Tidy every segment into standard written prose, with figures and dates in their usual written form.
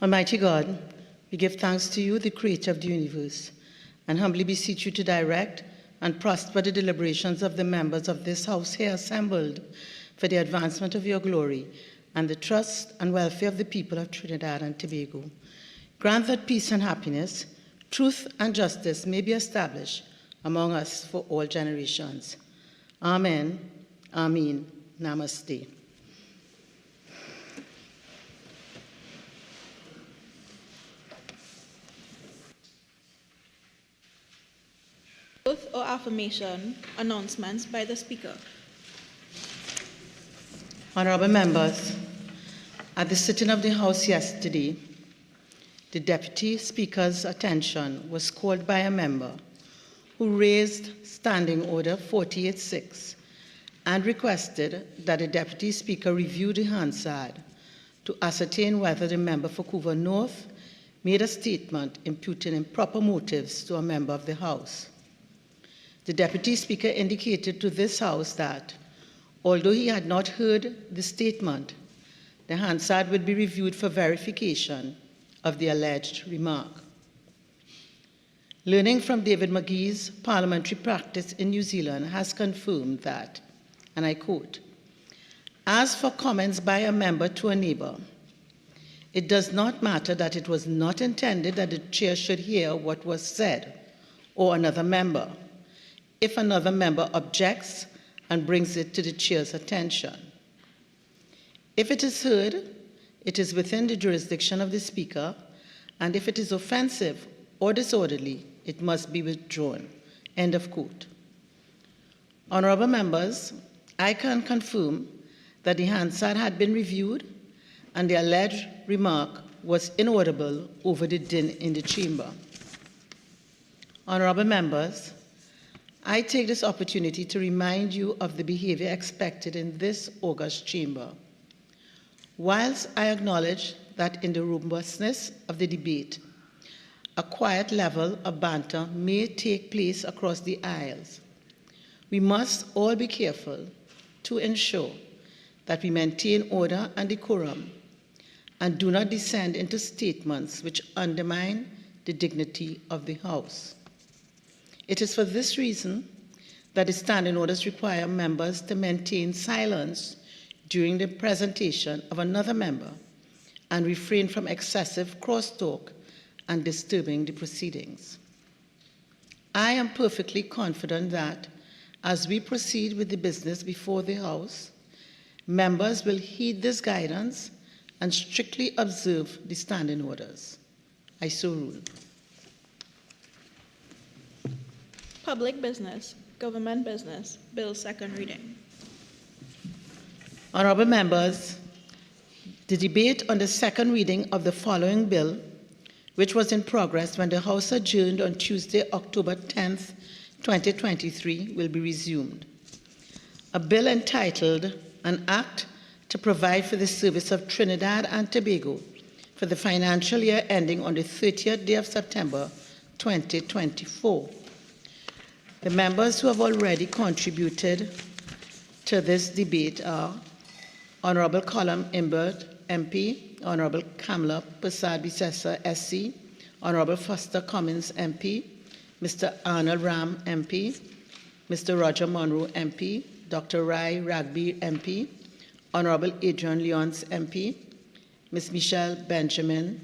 Almighty God, we give thanks to you, the creator of the universe, and humbly beseech you to direct and prosper the deliberations of the members of this house here assembled for the advancement of your glory and the trust and welfare of the people of Trinidad and Tobago. Grant that peace and happiness, truth and justice may be established among us for all generations. Amen. Amen. Namaste. Oath or affirmation, announcements by the Speaker. Honorable members, at the sitting of the House yesterday, the Deputy Speaker's attention was called by a member who raised Standing Order 48-6 and requested that the Deputy Speaker review the Hansard to ascertain whether the member for Couva North made a statement imputing improper motives to a member of the House. The Deputy Speaker indicated to this House that, although he had not heard the statement, the Hansard would be reviewed for verification of the alleged remark. Learning from David McGee's parliamentary practice in New Zealand has confirmed that, and I quote, "As for comments by a member to a neighbor, it does not matter that it was not intended that the chair should hear what was said or another member, if another member objects and brings it to the chair's attention. If it is heard, it is within the jurisdiction of the Speaker, and if it is offensive or disorderly, it must be withdrawn." End of quote. Honorable members, I can confirm that the Hansard had been reviewed and the alleged remark was inaudible over the din in the chamber. Honorable members, I take this opportunity to remind you of the behavior expected in this august chamber. Whilst I acknowledge that in the robustness of the debate, a quiet level of banter may take place across the aisles, we must all be careful to ensure that we maintain order and decorum and do not descend into statements which undermine the dignity of the House. It is for this reason that the standing orders require members to maintain silence during the presentation of another member and refrain from excessive crosstalk and disturbing the proceedings. I am perfectly confident that as we proceed with the business before the House, members will heed this guidance and strictly observe the standing orders. I so rule. Public business, government business, bill second reading. Honorable members, the debate on the second reading of the following bill, which was in progress when the House adjourned on Tuesday, October 10th, 2023, will be resumed. A bill entitled An Act to Provide for the Service of Trinidad and Tobago for the financial year ending on the 30th day of September, 2024. The members who have already contributed to this debate are Honorable Colum Imbert, MP, Honorable Kamla Persad-Bissessar, SC, Honorable Foster Cummins, MP, Mr. Arnold Ram, MP, Mr. Roger Monroe, MP, Dr. Rai Ragbir, MP, Honorable Adrian Leons, MP, Ms. Michelle Benjamin,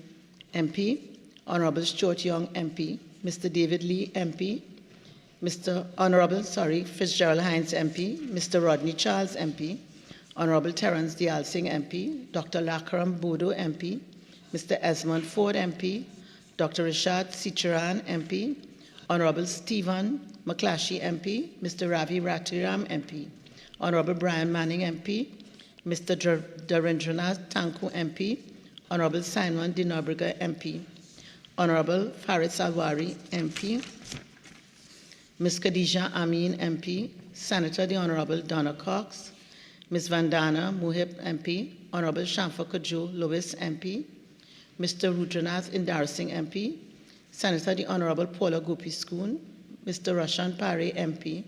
MP, Honorable Stuart Young, MP, Mr. David Lee, MP, Fitzgerald Hines, MP, Mr. Rodney Charles, MP, Honorable Terence Dialsing, MP, Dr. Lakram Bodo, MP, Mr. Esmond Ford, MP, Dr. Rashad Sicharan, MP, Honorable Stephen McClashy, MP, Mr. Ravi Ratiram, MP, Honorable Brian Manning, MP, Mr. Dharendranath Tanku, MP, Honorable Simon Dinabriga, MP, Honorable Farid Salwari, MP, Ms. Khadija Amin, MP, Senator the Honorable Donna Cox, Ms. Vandana Muhib, MP, Honorable Shamfa Kajo Lewis, MP, Mr. Rudranath Indar Singh, MP, Senator the Honorable Paula Gopi Skoon, Mr. Roshan Pare, MP,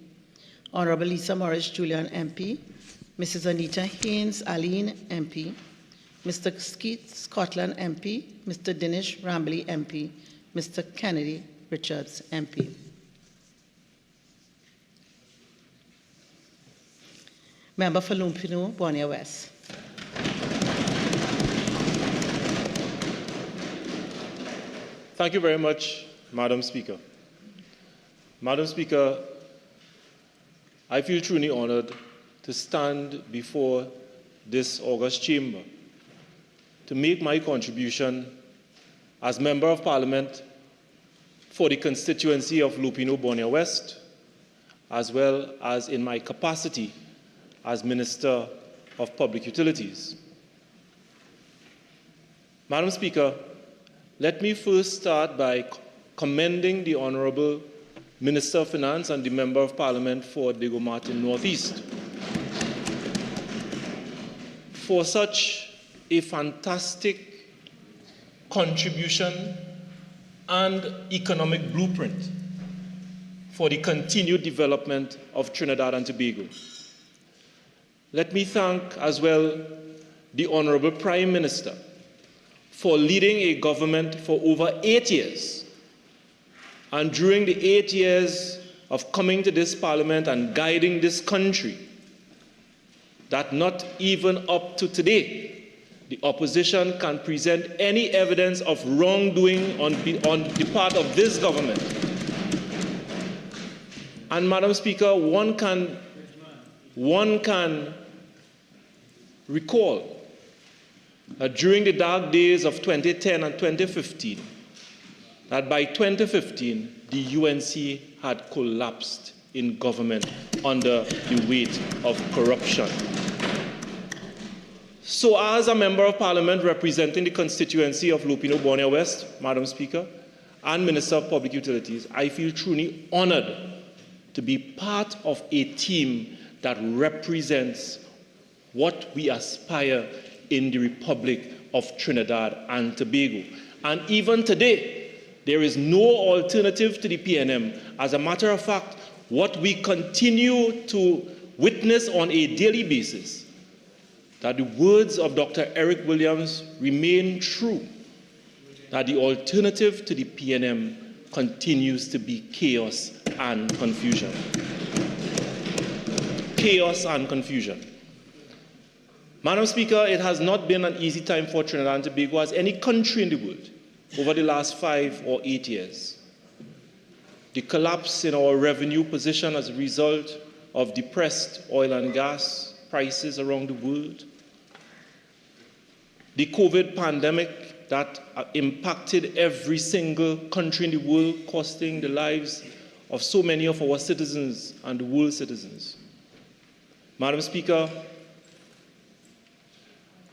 Honorable Lisa Morris Julian, MP, Mrs. Anita Haynes Aline, MP, Mr. Skeet Scotland MP, Mr. Dinesh Rambly MP, Mr. Kennedy Richards MP. Member for Lumpino, Borneo West. Thank you very much, Madam Speaker. Madam Speaker, I feel truly honored to stand before this august chamber to make my contribution as Member of Parliament for the constituency of Lupino Borneo West, as well as in my capacity as Minister of Public Utilities. Madam Speaker, let me first start by commending the Honourable Minister of Finance and the Member of Parliament for Diego Martin Northeast for such a fantastic contribution and economic blueprint for the continued development of Trinidad and Tobago. Let me thank as well the Honourable Prime Minister for leading a government for over 8 years. And during the 8 years of coming to this Parliament and guiding this country, that not even up to today, the opposition can present any evidence of wrongdoing on the part of this government. And Madam Speaker, one can recall that during the dark days of 2010 and 2015, that by 2015, the UNC had collapsed in government under the weight of corruption. So as a Member of Parliament representing the constituency of Lupino Borneo West, Madam Speaker, and Minister of Public Utilities, I feel truly honored to be part of a team that represents what we aspire in the Republic of Trinidad and Tobago. And even today, there is no alternative to the PNM. As a matter of fact, what we continue to witness on a daily basis, that the words of Dr. Eric Williams remain true, that the alternative to the PNM continues to be chaos and confusion. Chaos and confusion. Madam Speaker, it has not been an easy time for Trinidad and Tobago as any country in the world over the last 5 or 8 years. The collapse in our revenue position as a result of depressed oil and gas prices around the world, the COVID pandemic that impacted every single country in the world, costing the lives of so many of our citizens and the world's citizens. Madam Speaker,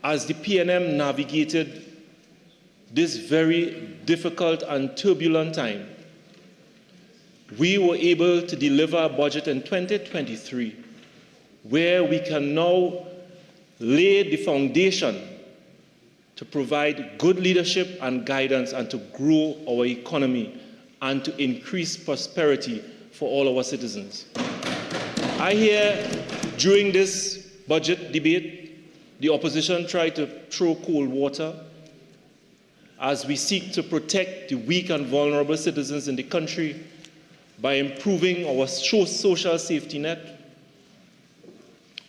as the PNM navigated this very difficult and turbulent time, we were able to deliver a budget in 2023 where we can now lay the foundation to provide good leadership and guidance and to grow our economy and to increase prosperity for all our citizens. I hear during this budget debate, the opposition tried to throw cold water as we seek to protect the weak and vulnerable citizens in the country by improving our social safety net,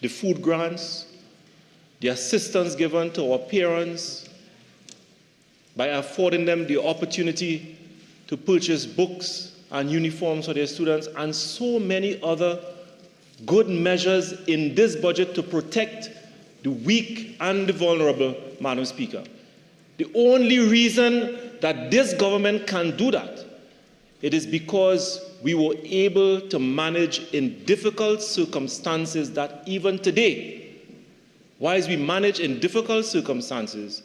the food grants, the assistance given to our parents, by affording them the opportunity to purchase books and uniforms for their students, and so many other good measures in this budget to protect the weak and the vulnerable, Madam Speaker. The only reason that this government can do that, it is because we were able to manage in difficult circumstances that even today, whilst we manage in difficult circumstances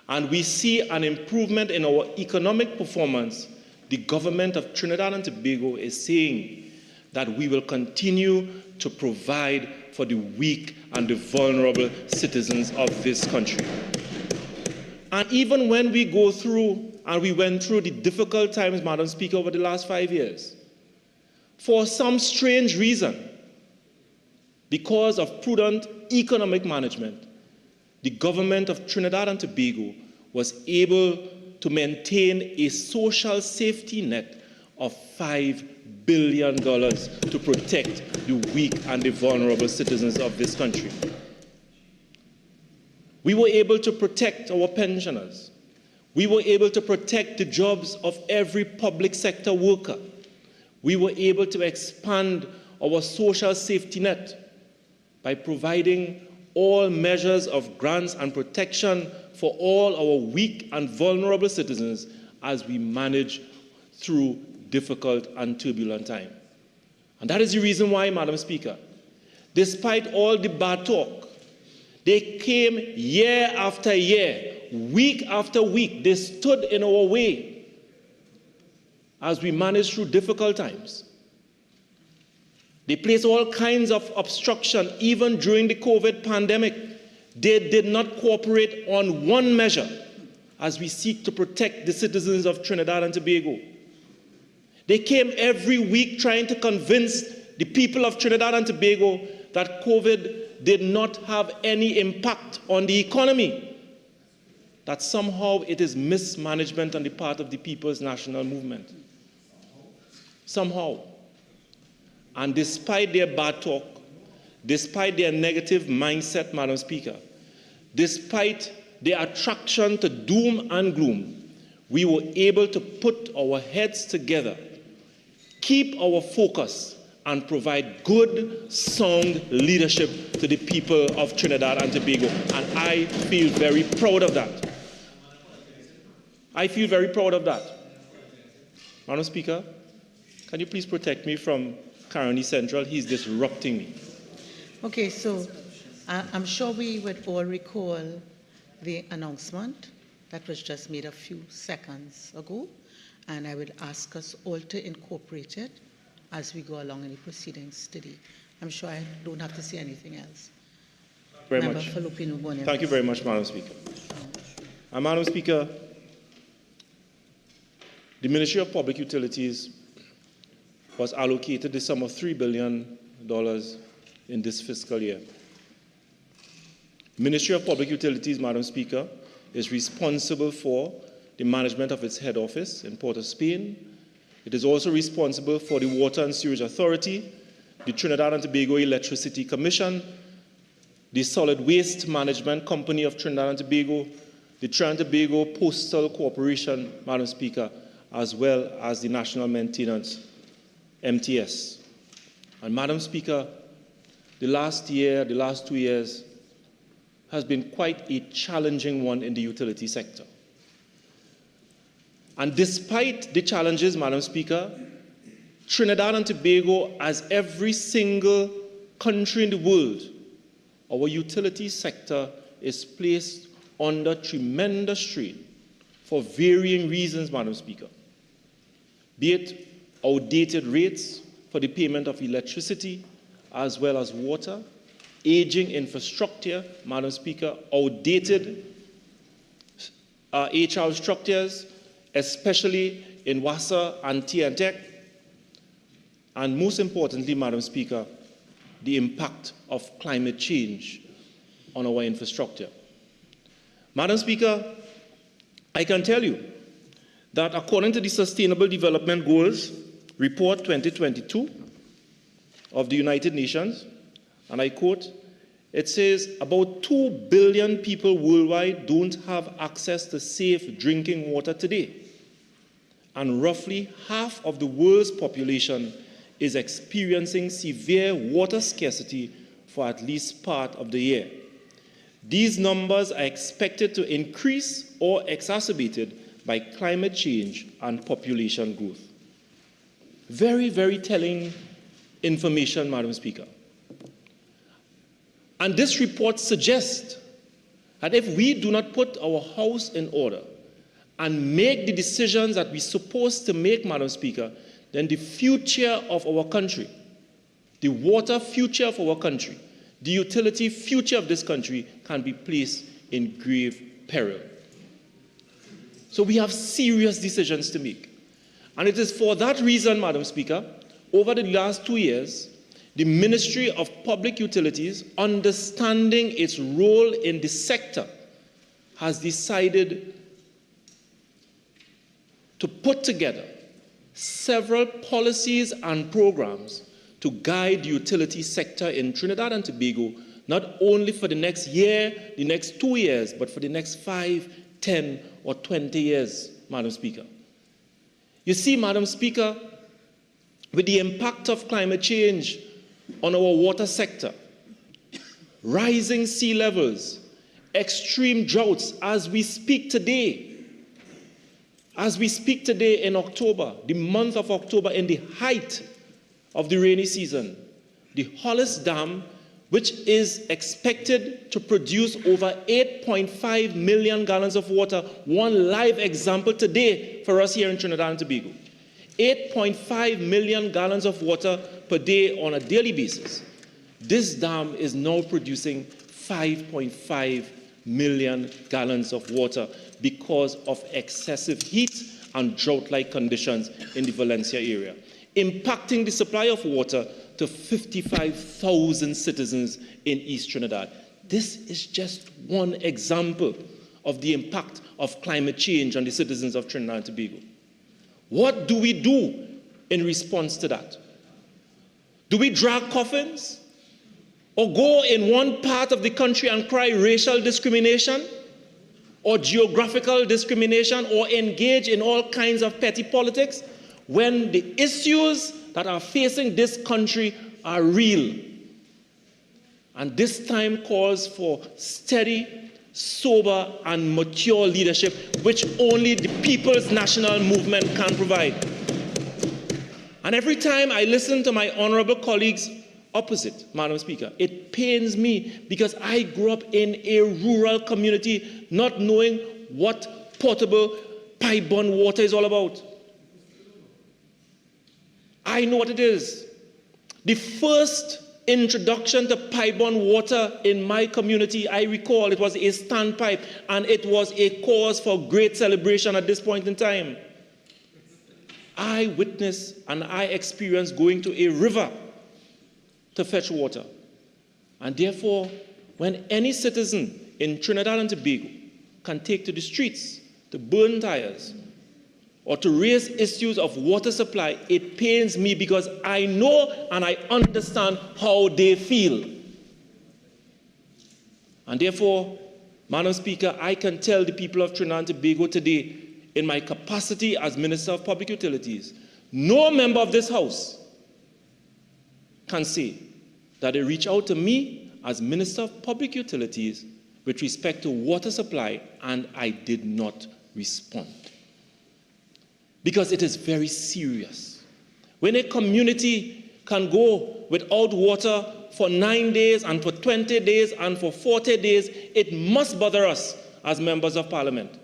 and we see an improvement in our economic performance, the government of Trinidad and Tobago is saying that we will continue to provide for the weak and the vulnerable citizens of this country. And even when we go through, and we went through the difficult times, Madam Speaker, over the last 5 years, for some strange reason, because of prudent economic management, the government of Trinidad and Tobago was able to maintain a social safety net of $5 billion to protect the weak and the vulnerable citizens of this country. We were able to protect our pensioners. We were able to protect the jobs of every public sector worker. We were able to expand our social safety net by providing all measures of grants and protection for all our weak and vulnerable citizens as we manage through difficult and turbulent time. And that is the reason why, Madam Speaker, despite all the bad talk, they came year after year, week after week. They stood in our way as we managed through difficult times. They placed all kinds of obstruction, even during the COVID pandemic. They did not cooperate on one measure as we seek to protect the citizens of Trinidad and Tobago. They came every week trying to convince the people of Trinidad and Tobago that COVID did not have any impact on the economy, that somehow it is mismanagement on the part of the People's National Movement. Somehow. And despite their bad talk, despite their negative mindset, Madam Speaker, despite their attraction to doom and gloom, we were able to put our heads together, keep our focus, and provide good, sound leadership to the people of Trinidad and Tobago. And I feel very proud of that. I feel very proud of that. Madam Speaker, can you please protect me from Caroni Central? He's disrupting me. Okay, so I'm sure we would all recall the announcement that was just made a few seconds ago, and I would ask us all to incorporate it as we go along in the proceedings today. I'm sure I don't have to say anything else. Very Member much. Filipino Bonilla. Thank you very much, Madam Speaker. And Madam Speaker, the Ministry of Public Utilities was allocated the sum of $3 billion in this fiscal year. Ministry of Public Utilities, Madam Speaker, is responsible for the management of its head office in Port of Spain. It is also responsible for the Water and Sewage Authority, the Trinidad and Tobago Electricity Commission, the Solid Waste Management Company of Trinidad and Tobago, the Trinidad and Tobago Postal Corporation, Madam Speaker, as well as the National Maintenance, MTS. And Madam Speaker, the last 2 years, has been quite a challenging one in the utility sector. And despite the challenges, Madam Speaker, Trinidad and Tobago, as every single country in the world, our utility sector is placed under tremendous strain for varying reasons, Madam Speaker. Be it outdated rates for the payment of electricity as well as water, aging infrastructure, Madam Speaker, outdated HR structures, especially in WASA and TNTEC, and most importantly, Madam Speaker, the impact of climate change on our infrastructure. Madam Speaker, I can tell you that according to the Sustainable Development Goals Report 2022 of the United Nations, and I quote, it says about 2 billion people worldwide don't have access to safe drinking water today. And roughly half of the world's population is experiencing severe water scarcity for at least part of the year. These numbers are expected to increase or exacerbated by climate change and population growth. Very, very telling information, Madam Speaker. And this report suggests that if we do not put our house in order and make the decisions that we're supposed to make, Madam Speaker, then the future of our country, the water future of our country, the utility future of this country can be placed in grave peril. So we have serious decisions to make. And it is for that reason, Madam Speaker, over the last 2 years, the Ministry of Public Utilities, understanding its role in the sector, has decided to put together several policies and programs to guide the utility sector in Trinidad and Tobago, not only for the next year, the next 2 years, but for the next 5, 10, or 20 years, Madam Speaker. You see, Madam Speaker, with the impact of climate change on our water sector, rising sea levels, extreme droughts, as we speak today in October, the month of October, in the height of the rainy season, the Hollis Dam, which is expected to produce over 8.5 million gallons of water, one live example today for us here in Trinidad and Tobago. 8.5 million gallons of water per day on a daily basis. This dam is now producing 5.5 million gallons of water because of excessive heat and drought-like conditions in the Valencia area, impacting the supply of water to 55,000 citizens in East Trinidad. This is just one example of the impact of climate change on the citizens of Trinidad and Tobago. What do we do in response to that? Do we drag coffins? Or go in one part of the country and cry racial discrimination? Or geographical discrimination? Or engage in all kinds of petty politics? When the issues that are facing this country are real. And this time calls for steady, sober, and mature leadership, which only the People's National Movement can provide. And every time I listen to my honorable colleagues opposite, Madam Speaker, it pains me because I grew up in a rural community not knowing what potable pipe-borne water is all about. I know what it is. The first introduction to pipe-borne water in my community, I recall, it was a standpipe, and it was a cause for great celebration at this point in time. I witnessed and I experienced going to a river to fetch water. And therefore, when any citizen in Trinidad and Tobago can take to the streets to burn tires or to raise issues of water supply, it pains me because I know and I understand how they feel. And therefore, Madam Speaker, I can tell the people of Trinidad and Tobago today, in my capacity as Minister of Public Utilities, no member of this House can say that they reach out to me as Minister of Public Utilities with respect to water supply and I did not respond. Because it is very serious. When a community can go without water for 9 days and for 20 days and for 40 days, it must bother us as members of Parliament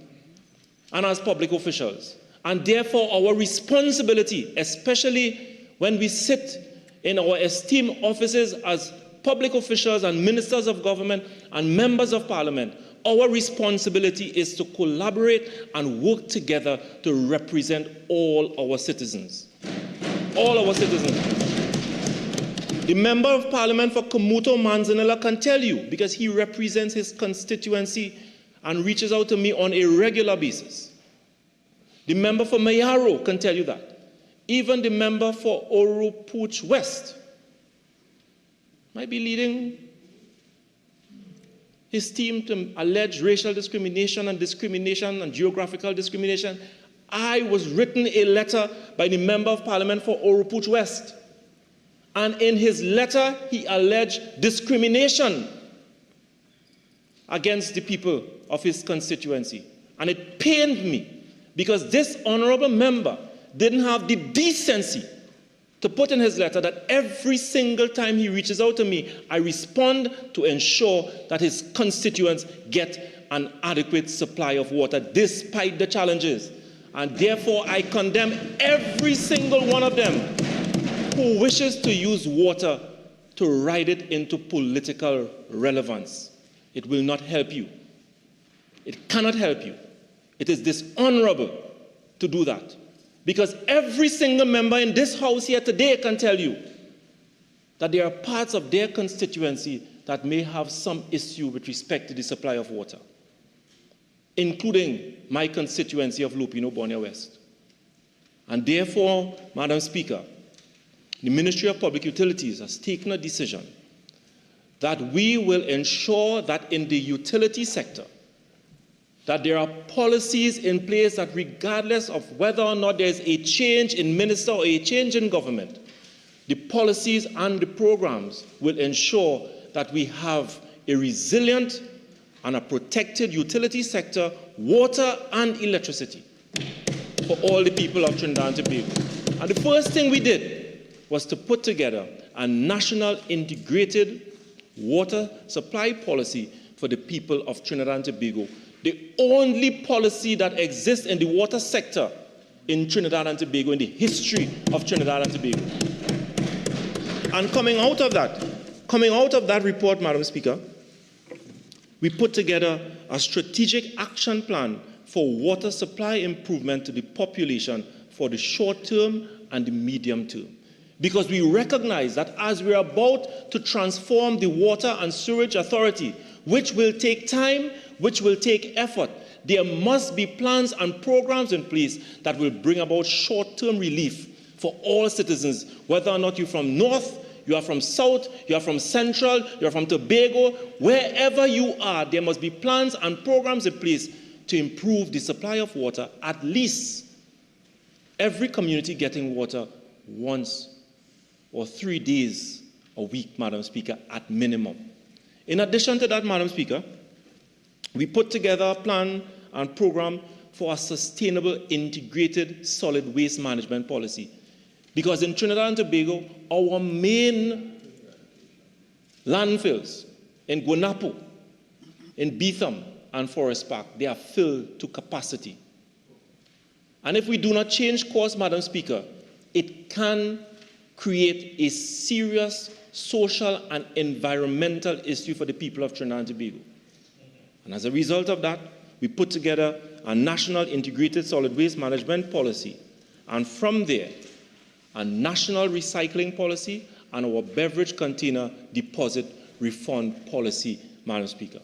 and as public officials. And therefore our responsibility, especially when we sit in our esteemed offices as public officials and ministers of government and members of Parliament, our responsibility is to collaborate and work together to represent all our citizens. All our citizens. The Member of Parliament for Kamuto Manzanilla can tell you, because he represents his constituency and reaches out to me on a regular basis. The member for Mayaro can tell you that. Even the member for Oropouche West might be leading his team to allege racial discrimination and geographical discrimination. I was written a letter by the Member of Parliament for Oropouche West. And in his letter, he alleged discrimination against the people of his constituency. And it pained me because this honorable member didn't have the decency to put in his letter that every single time he reaches out to me, I respond to ensure that his constituents get an adequate supply of water despite the challenges. And therefore, I condemn every single one of them who wishes to use water to ride it into political relevance. It will not help you. It cannot help you. It is dishonorable to do that. Because every single member in this house here today can tell you that there are parts of their constituency that may have some issue with respect to the supply of water, including my constituency of Lupino Borneo West. And therefore, Madam Speaker, the Ministry of Public Utilities has taken a decision that we will ensure that in the utility sector, that there are policies in place that regardless of whether or not there's a change in minister or a change in government, the policies and the programs will ensure that we have a resilient and a protected utility sector, water and electricity for all the people of Trinidad and Tobago. And the first thing we did was to put together a national integrated water supply policy for the people of Trinidad and Tobago, the only policy that exists in the water sector in Trinidad and Tobago, in the history of Trinidad and Tobago. And coming out of that report, Madam Speaker, we put together a strategic action plan for water supply improvement to the population for the short term and the medium term. Because we recognize that as we're about to transform the Water and Sewerage Authority, which will take time, which will take effort, there must be plans and programs in place that will bring about short-term relief for all citizens, whether or not you're from North, you are from South, you are from Central, you are from Tobago, wherever you are, there must be plans and programs in place to improve the supply of water, at least every community getting water once or 3 days a week, Madam Speaker, at minimum. In addition to that, Madam Speaker, we put together a plan and program for a sustainable integrated solid waste management policy. Because in Trinidad and Tobago, our main landfills in Guanapo, in Beetham, and Forest Park, they are filled to capacity. And if we do not change course, Madam Speaker, it can create a serious social and environmental issue for the people of Trinidad and Tobago. And as a result of that, we put together a national integrated solid waste management policy. And from there, a national recycling policy and our beverage container deposit refund policy, Madam Speaker.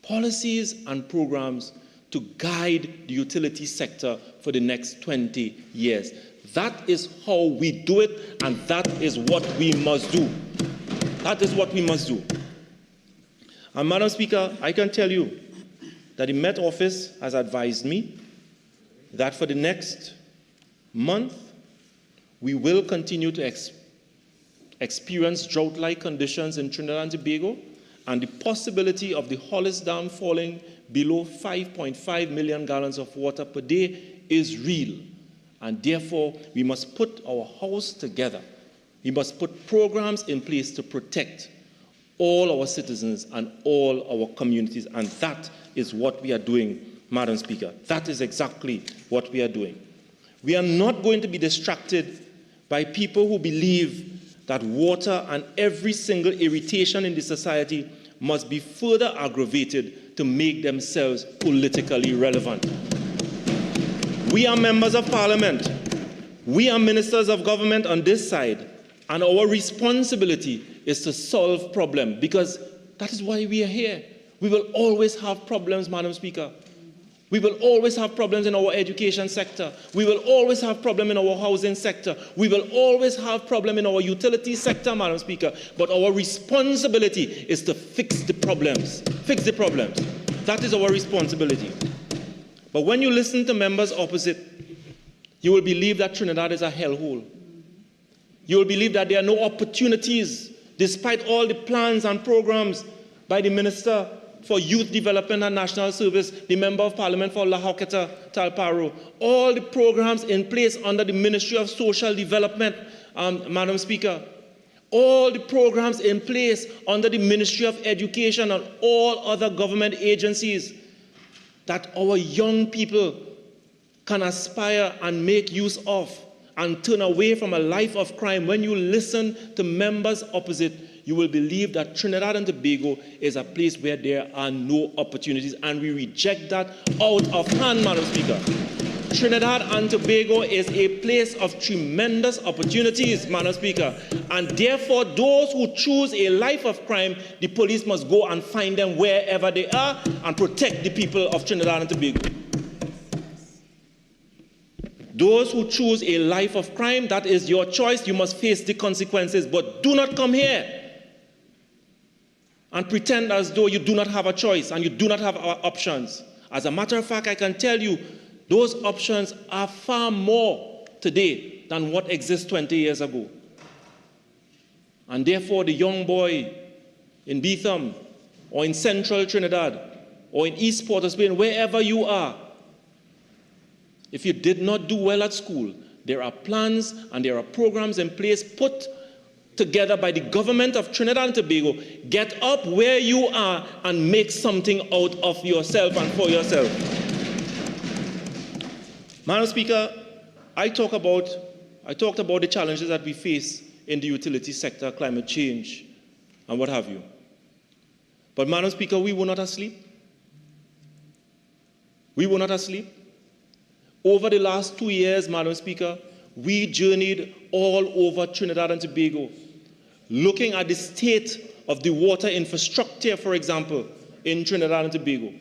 Policies and programs to guide the utility sector for the next 20 years. That is how we do it, and that is what we must do. That is what we must do. And Madam Speaker, I can tell you that the Met Office has advised me that for the next month, we will continue to experience drought-like conditions in Trinidad and Tobago, and the possibility of the Hollis Dam falling below 5.5 million gallons of water per day is real. And therefore, we must put our house together. We must put programs in place to protect all our citizens and all our communities. And that is what we are doing, Madam Speaker. That is exactly what we are doing. We are not going to be distracted by people who believe that water and every single irritation in the society must be further aggravated to make themselves politically relevant. We are members of Parliament. We are ministers of government on this side, and our responsibility is to solve problems, because that is why we are here. We will always have problems, Madam Speaker. We will always have problems in our education sector. We will always have problems in our housing sector. We will always have problems in our utility sector, Madam Speaker. But our responsibility is to fix the problems. Fix the problems. That is our responsibility. But when you listen to members opposite, you will believe that Trinidad is a hellhole. You will believe that there are no opportunities, despite all the plans and programs by the Minister for Youth Development and National Service, the Member of Parliament for La Hawketta, Talparo, all the programs in place under the Ministry of Social Development, Madam Speaker, all the programs in place under the Ministry of Education and all other government agencies that our young people can aspire and make use of and turn away from a life of crime. When you listen to members opposite, you will believe that Trinidad and Tobago is a place where there are no opportunities, and we reject that out of hand, Madam Speaker. Trinidad and Tobago is a place of tremendous opportunities, Madam Speaker, and therefore those who choose a life of crime, the police must go and find them wherever they are and protect the people of Trinidad and Tobago. Those who choose a life of crime, that is your choice, you must face the consequences, but do not come here and pretend as though you do not have a choice and you do not have options. As a matter of fact, I can tell you, those options are far more today than what exists 20 years ago. And therefore, the young boy in Beetham or in central Trinidad or in East Port of Spain, wherever you are, if you did not do well at school, there are plans and there are programs in place put together by the government of Trinidad and Tobago. Get up where you are and make something out of yourself and for yourself. Madam Speaker, I talked about the challenges that we face in the utility sector, climate change, and what have you. But Madam Speaker, we were not asleep. We were not asleep. Over the last 2 years, Madam Speaker, we journeyed all over Trinidad and Tobago, looking at the state of the water infrastructure, for example, in Trinidad and Tobago.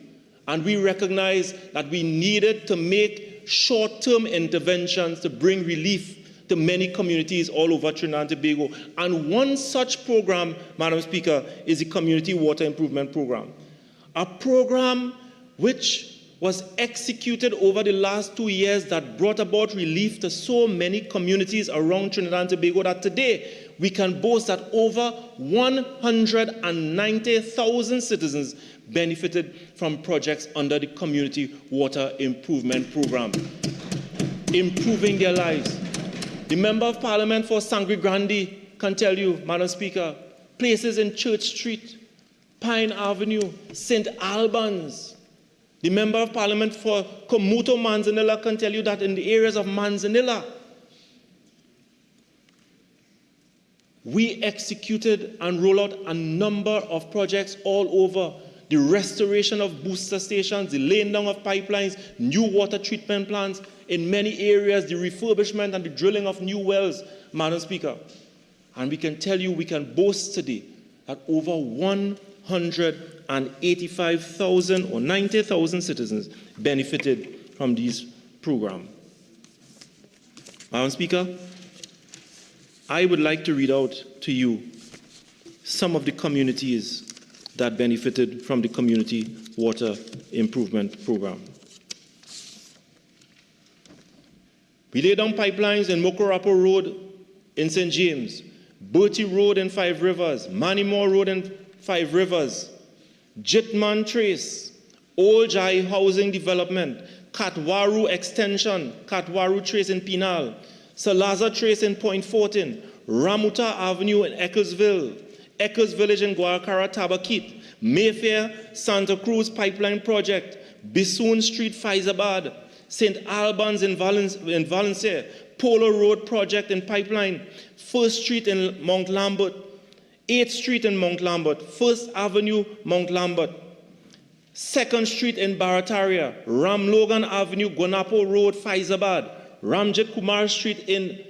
And we recognized that we needed to make short-term interventions to bring relief to many communities all over Trinidad and Tobago. And one such program, Madam Speaker, is the Community Water Improvement Program. A program which was executed over the last 2 years that brought about relief to so many communities around Trinidad and Tobago that today we can boast that over 190,000 citizens benefited from projects under the Community Water Improvement Program, improving their lives. The Member of Parliament for Sangre Grande can tell you, Madam Speaker, places in Church Street, Pine Avenue, St. Albans. The Member of Parliament for Comuto Manzanilla can tell you that in the areas of Manzanilla, we executed and rolled out a number of projects all over. The restoration of booster stations, the laying down of pipelines, new water treatment plants, in many areas, the refurbishment and the drilling of new wells, Madam Speaker. And we can tell you, we can boast today that over 185,000 or 90,000 citizens benefited from these programs. Madam Speaker, I would like to read out to you some of the communities that benefited from the Community Water Improvement Program. We laid down pipelines in Mokorapo Road in St. James, Bertie Road in Five Rivers, Manimore Road in Five Rivers, Jitman Trace, Old Jai Housing Development, Katwaru Extension, Katwaru Trace in Pinal, Salaza Trace in Point Fortin, Ramuta Avenue in Ecclesville, Eccles Village in Guacara Tabakit, Mayfair Santa Cruz Pipeline Project, Bissoon Street Faizabad, St. Albans in Valencia, Polo Road Project in Pipeline, 1st Street in Mount Lambert, 8th Street in Mount Lambert, 1st Avenue, Mount Lambert, 2nd Street in Barataria, Ram Logan Avenue, Guanapo Road, Faizabad, Ramjit Kumar Street in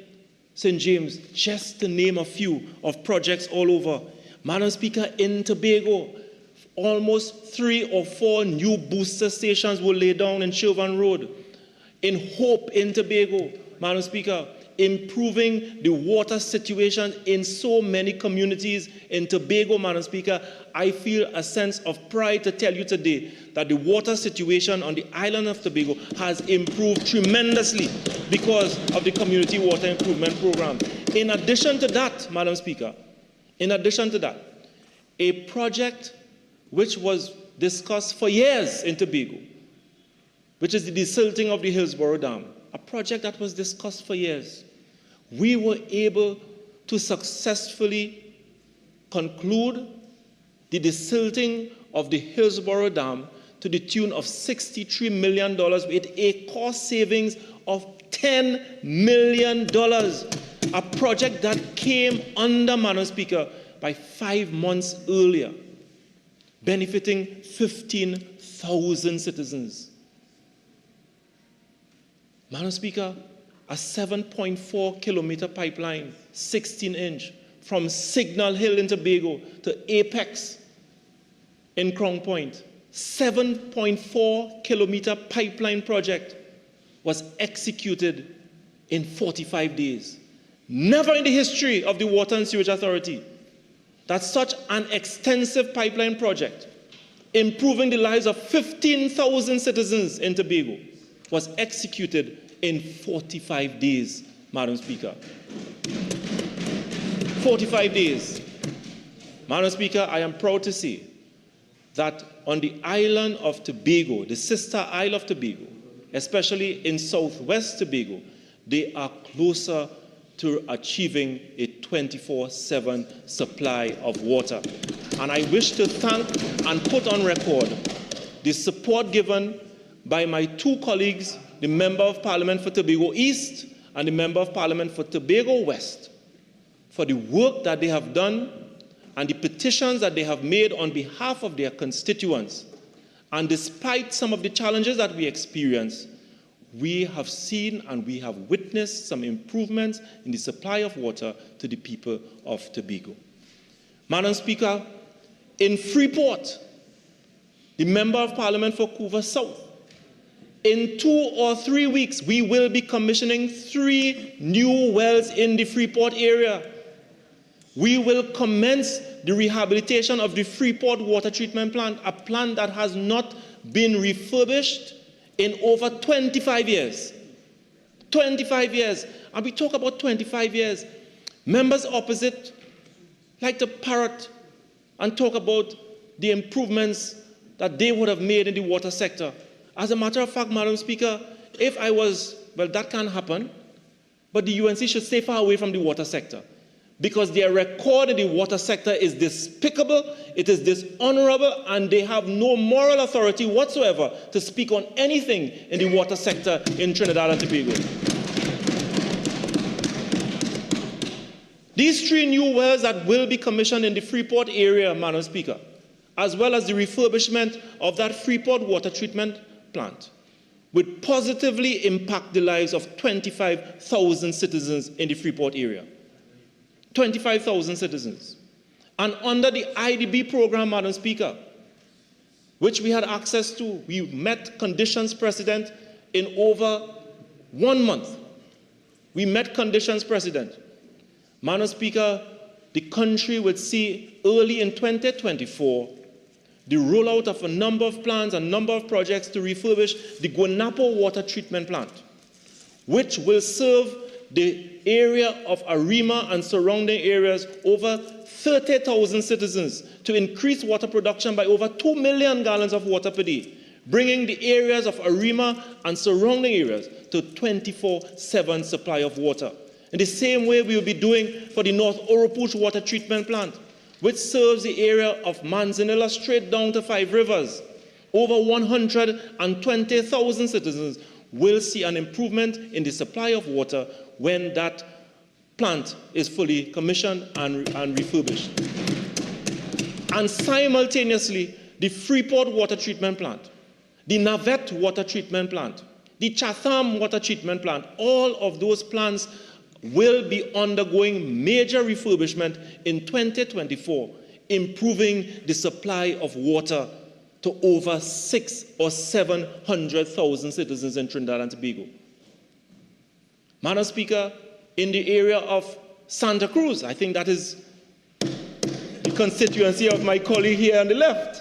St. James, just to name a few of projects all over. Madam Speaker, in Tobago, almost 3 or 4 new booster stations were laid down in Chauvin Road. In Hope in Tobago, Madam Speaker, improving the water situation in so many communities in Tobago, Madam Speaker, I feel a sense of pride to tell you today that the water situation on the island of Tobago has improved tremendously because of the Community Water Improvement Program. In addition to that, Madam Speaker, in addition to that, a project which was discussed for years in Tobago, which is the desilting of the Hillsborough Dam, a project that was discussed for years. We were able to successfully conclude the desilting of the Hillsborough Dam to the tune of $63 million with a cost savings of $10 million, a project that came under, Madam Speaker, by 5 months earlier, benefiting 15,000 citizens. Madam Speaker, a 7.4 kilometer pipeline, 16-inch, from Signal Hill in Tobago to Apex in Crown Point, 7.4 kilometer pipeline project was executed in 45 days. Never in the history of the Water and Sewage Authority that such an extensive pipeline project, improving the lives of 15,000 citizens in Tobago, was executed in 45 days, Madam Speaker. 45 days. Madam Speaker, I am proud to say that on the island of Tobago, the sister Isle of Tobago, especially in southwest Tobago, they are closer to achieving a 24/7 supply of water. And I wish to thank and put on record the support given by my two colleagues, the Member of Parliament for Tobago East and the Member of Parliament for Tobago West, for the work that they have done and the petitions that they have made on behalf of their constituents. And despite some of the challenges that we experience, we have seen and we have witnessed some improvements in the supply of water to the people of Tobago. Madam Speaker, in Freeport, the Member of Parliament for Couva South, in 2 or 3 weeks, we will be commissioning 3 new wells in the Freeport area. We will commence the rehabilitation of the Freeport water treatment plant, a plant that has not been refurbished in over 25 years. 25 years. And we talk about 25 years. Members opposite like to parrot and talk about the improvements that they would have made in the water sector. As a matter of fact, Madam Speaker, if I was, well, that can't happen, but the UNC should stay far away from the water sector, because their record in the water sector is despicable, it is dishonorable, and they have no moral authority whatsoever to speak on anything in the water sector in Trinidad and Tobago. These 3 new wells that will be commissioned in the Freeport area, Madam Speaker, as well as the refurbishment of that Freeport water treatment plant, would positively impact the lives of 25,000 citizens in the Freeport area. 25,000 citizens. And under the IDB program, Madam Speaker, which we had access to, we met conditions precedent in over 1 month. We met conditions precedent. Madam Speaker, the country would see early in 2024 the rollout of a number of plans, a number of projects to refurbish the Guanapo water treatment plant, which will serve the area of Arima and surrounding areas, over 30,000 citizens, to increase water production by over 2 million gallons of water per day, bringing the areas of Arima and surrounding areas to 24/7 supply of water. In the same way we will be doing for the North Oropouche water treatment plant, which serves the area of Manzanilla straight down to 5 Rivers. Over 120,000 citizens will see an improvement in the supply of water when that plant is fully commissioned and refurbished. And simultaneously, the Freeport water treatment plant, the Navette water treatment plant, the Chatham water treatment plant, all of those plants will be undergoing major refurbishment in 2024, improving the supply of water to over 600,000 or 700,000 citizens in Trinidad and Tobago. Madam Speaker, in the area of Santa Cruz, I think that is the constituency of my colleague here on the left,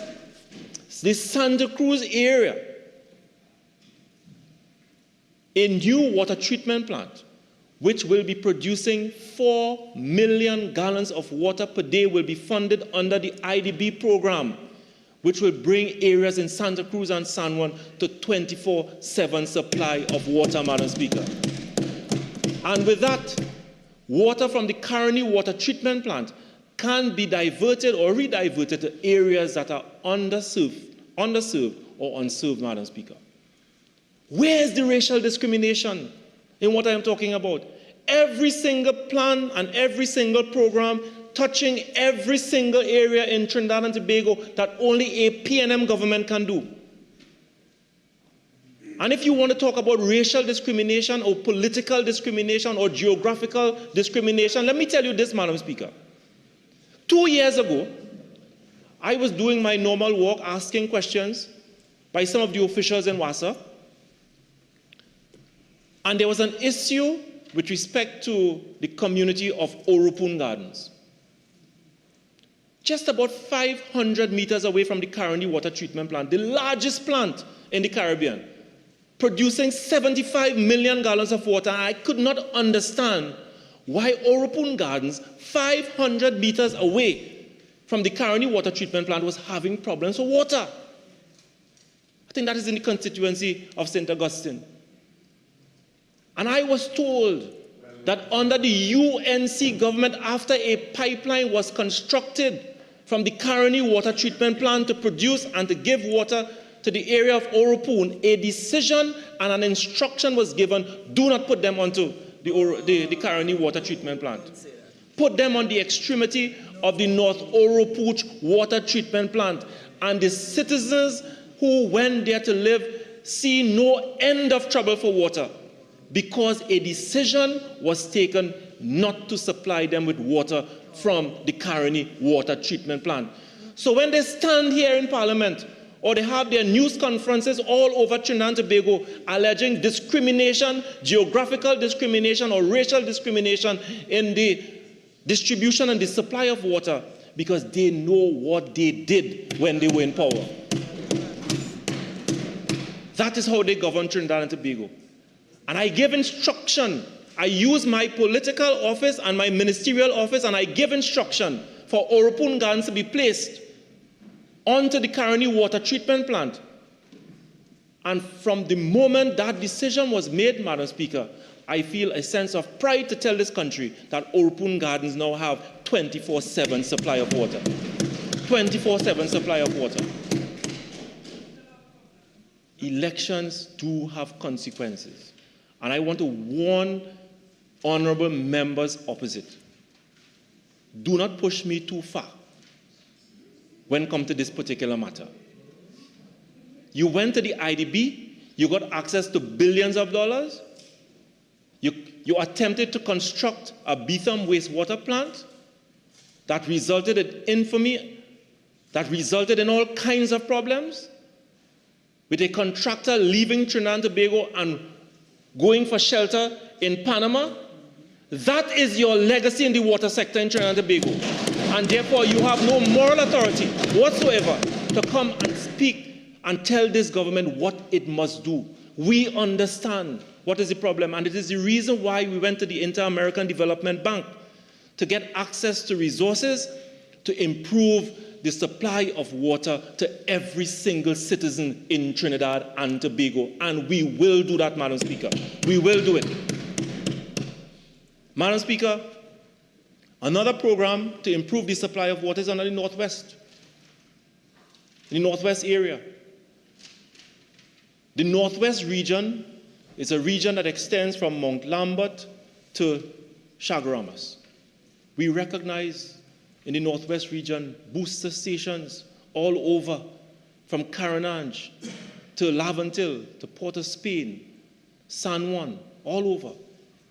the Santa Cruz area, a new water treatment plant, which will be producing 4 million gallons of water per day, will be funded under the IDB program, which will bring areas in Santa Cruz and San Juan to 24/7 supply of water, Madam Speaker. And with that, water from the Caroni water treatment plant can be diverted or rediverted to areas that are underserved or unserved, Madam Speaker. Where is the racial discrimination in what I am talking about? Every single plan and every single program touching every single area in Trinidad and Tobago that only a PNM government can do. And if you want to talk about racial discrimination or political discrimination or geographical discrimination, let me tell you this, Madam Speaker. 2 years ago, I was doing my normal walk asking questions by some of the officials in WASA, and there was an issue with respect to the community of Orupun Gardens. Just about 500 meters away from the Caroni water treatment plant, the largest plant in the Caribbean, producing 75 million gallons of water. And I could not understand why Orupun Gardens, 500 meters away from the Caroni water treatment plant, was having problems with water. I think that is in the constituency of St. Augustine. And I was told that under the UNC government, after a pipeline was constructed from the Caroni water treatment plant to produce and to give water to the area of Orupun, a decision and an instruction was given: do not put them onto the Caroni water treatment plant. Put them on the extremity of the North Oropouche water treatment plant. And the citizens who went there to live see no end of trouble for water, because a decision was taken not to supply them with water from the Caroni water treatment plant. So when they stand here in Parliament, or they have their news conferences all over Trinidad and Tobago alleging discrimination, geographical discrimination or racial discrimination in the distribution and the supply of water, because they know what they did when they were in power. That is how they govern Trinidad and Tobago. And I give instruction. I use my political office and my ministerial office, and I give instruction for Orupun Gardens to be placed onto the Caroni water treatment plant. And from the moment that decision was made, Madam Speaker, I feel a sense of pride to tell this country that Orupun Gardens now have 24/7 supply of water. 24/7 supply of water. Elections do have consequences. And I want to warn honorable members opposite. Do not push me too far when it comes to this particular matter. You went to the IDB, you got access to billions of dollars, you attempted to construct a Betham wastewater plant that resulted in infamy, that resulted in all kinds of problems, with a contractor leaving Trinidad and Tobago and going for shelter in Panama. That is your legacy in the water sector in Trinidad and Tobago. And therefore, you have no moral authority whatsoever to come and speak and tell this government what it must do. We understand what is the problem, and it is the reason why we went to the Inter-American Development Bank to get access to resources to improve the supply of water to every single citizen in Trinidad and Tobago. And we will do that, Madam Speaker. We will do it. Madam Speaker, another program to improve the supply of water is under the Northwest, the Northwest area. The Northwest region is a region that extends from Mount Lambert to Chaguaramas. We recognize in the Northwest region booster stations all over, from Caranange to Lavantil to Port of Spain, San Juan, all over,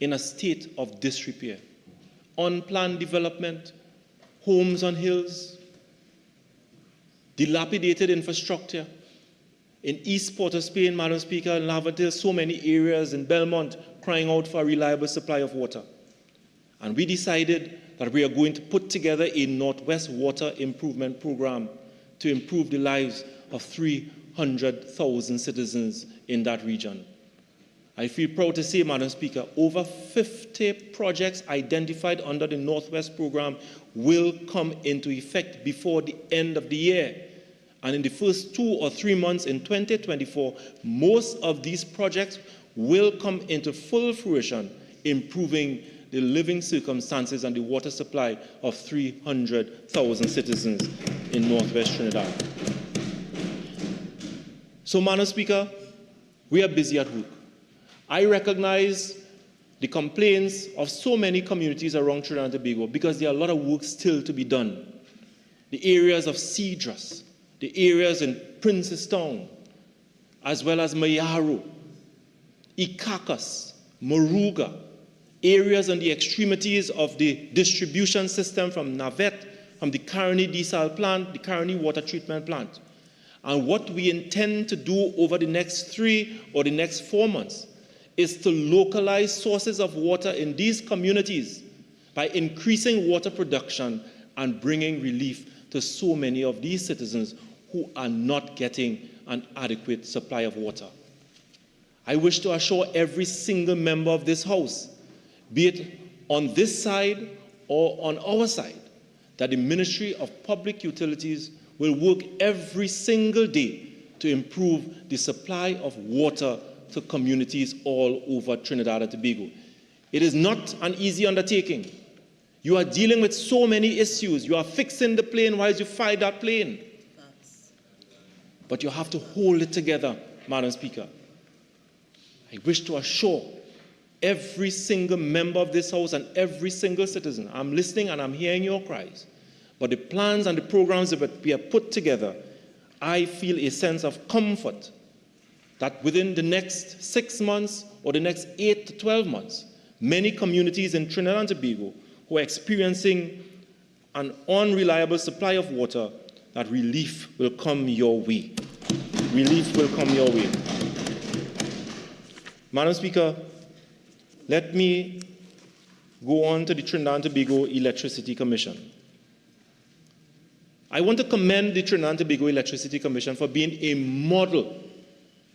in a state of disrepair. Unplanned development, homes on hills, dilapidated infrastructure. In East Port of Spain, Madam Speaker, in Lavantil, so many areas in Belmont crying out for a reliable supply of water. And we decided that we are going to put together a Northwest Water Improvement Program to improve the lives of 300,000 citizens in that region. I feel proud to say, Madam Speaker, over 50 projects identified under the Northwest Program will come into effect before the end of the year. And in the first 2 or 3 months in 2024, most of these projects will come into full fruition, improving the living circumstances and the water supply of 300,000 citizens in Northwest Trinidad. So, Madam Speaker, we are busy at work. I recognize the complaints of so many communities around Trinidad and Tobago, because there are a lot of work still to be done. The areas of Cedras, the areas in Princestown, as well as Mayaro, Icacos, Moruga, areas on the extremities of the distribution system from Navet, from the Caroni desal plant, the Caroni water treatment plant. And what we intend to do over the next 3 or the next 4 months is to localize sources of water in these communities by increasing water production and bringing relief to so many of these citizens who are not getting an adequate supply of water. I wish to assure every single member of this House, be it on this side or on our side, that the Ministry of Public Utilities will work every single day to improve the supply of water to communities all over Trinidad and Tobago. It is not an easy undertaking. You are dealing with so many issues. You are fixing the plane while you fly that plane. But you have to hold it together, Madam Speaker. I wish to assure every single member of this House and every single citizen, I'm listening and I'm hearing your cries, but the plans and the programs that we have put together, I feel a sense of comfort that within the next 6 months or the next 8 to 12 months, many communities in Trinidad and Tobago who are experiencing an unreliable supply of water, that relief will come your way. Relief will come your way. Madam Speaker, let me go on to the Trinidad and Tobago Electricity Commission. I want to commend the Trinidad and Tobago Electricity Commission for being a model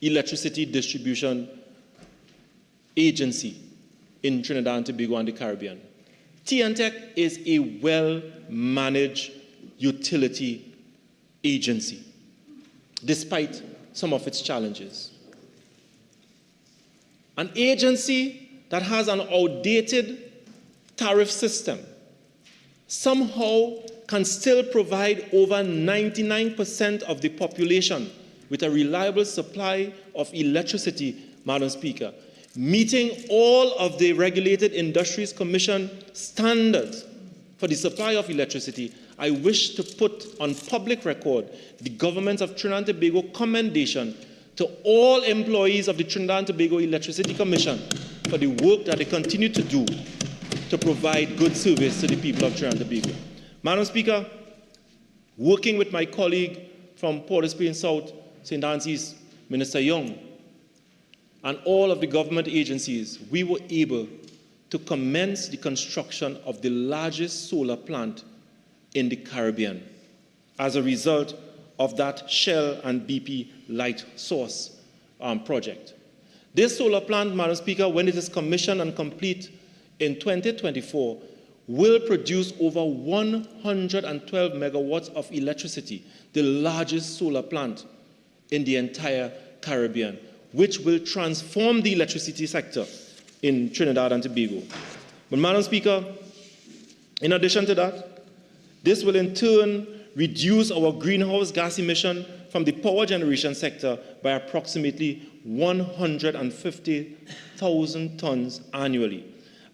electricity distribution agency in Trinidad and Tobago and the Caribbean. TNTEC is a well-managed utility agency, despite some of its challenges. An agency that has an outdated tariff system somehow can still provide over 99% of the population with a reliable supply of electricity, Madam Speaker, meeting all of the Regulated Industries Commission standards for the supply of electricity. I wish to put on public record the government of Trinidad and Tobago commendation to all employees of the Trinidad and Tobago Electricity Commission for the work that they continue to do to provide good service to the people of Trinidad and Tobago. Madam Speaker, working with my colleague from Port-au-Prince South, St. Anne's, Minister Young, and all of the government agencies, we were able to commence the construction of the largest solar plant in the Caribbean as a result of that Shell and BP Light Source project. This solar plant, Madam Speaker, when it is commissioned and complete in 2024, will produce over 112 megawatts of electricity, the largest solar plant in the entire Caribbean, which will transform the electricity sector in Trinidad and Tobago. But Madam Speaker, in addition to that, this will in turn reduce our greenhouse gas emission from the power generation sector by approximately 150,000 tons annually.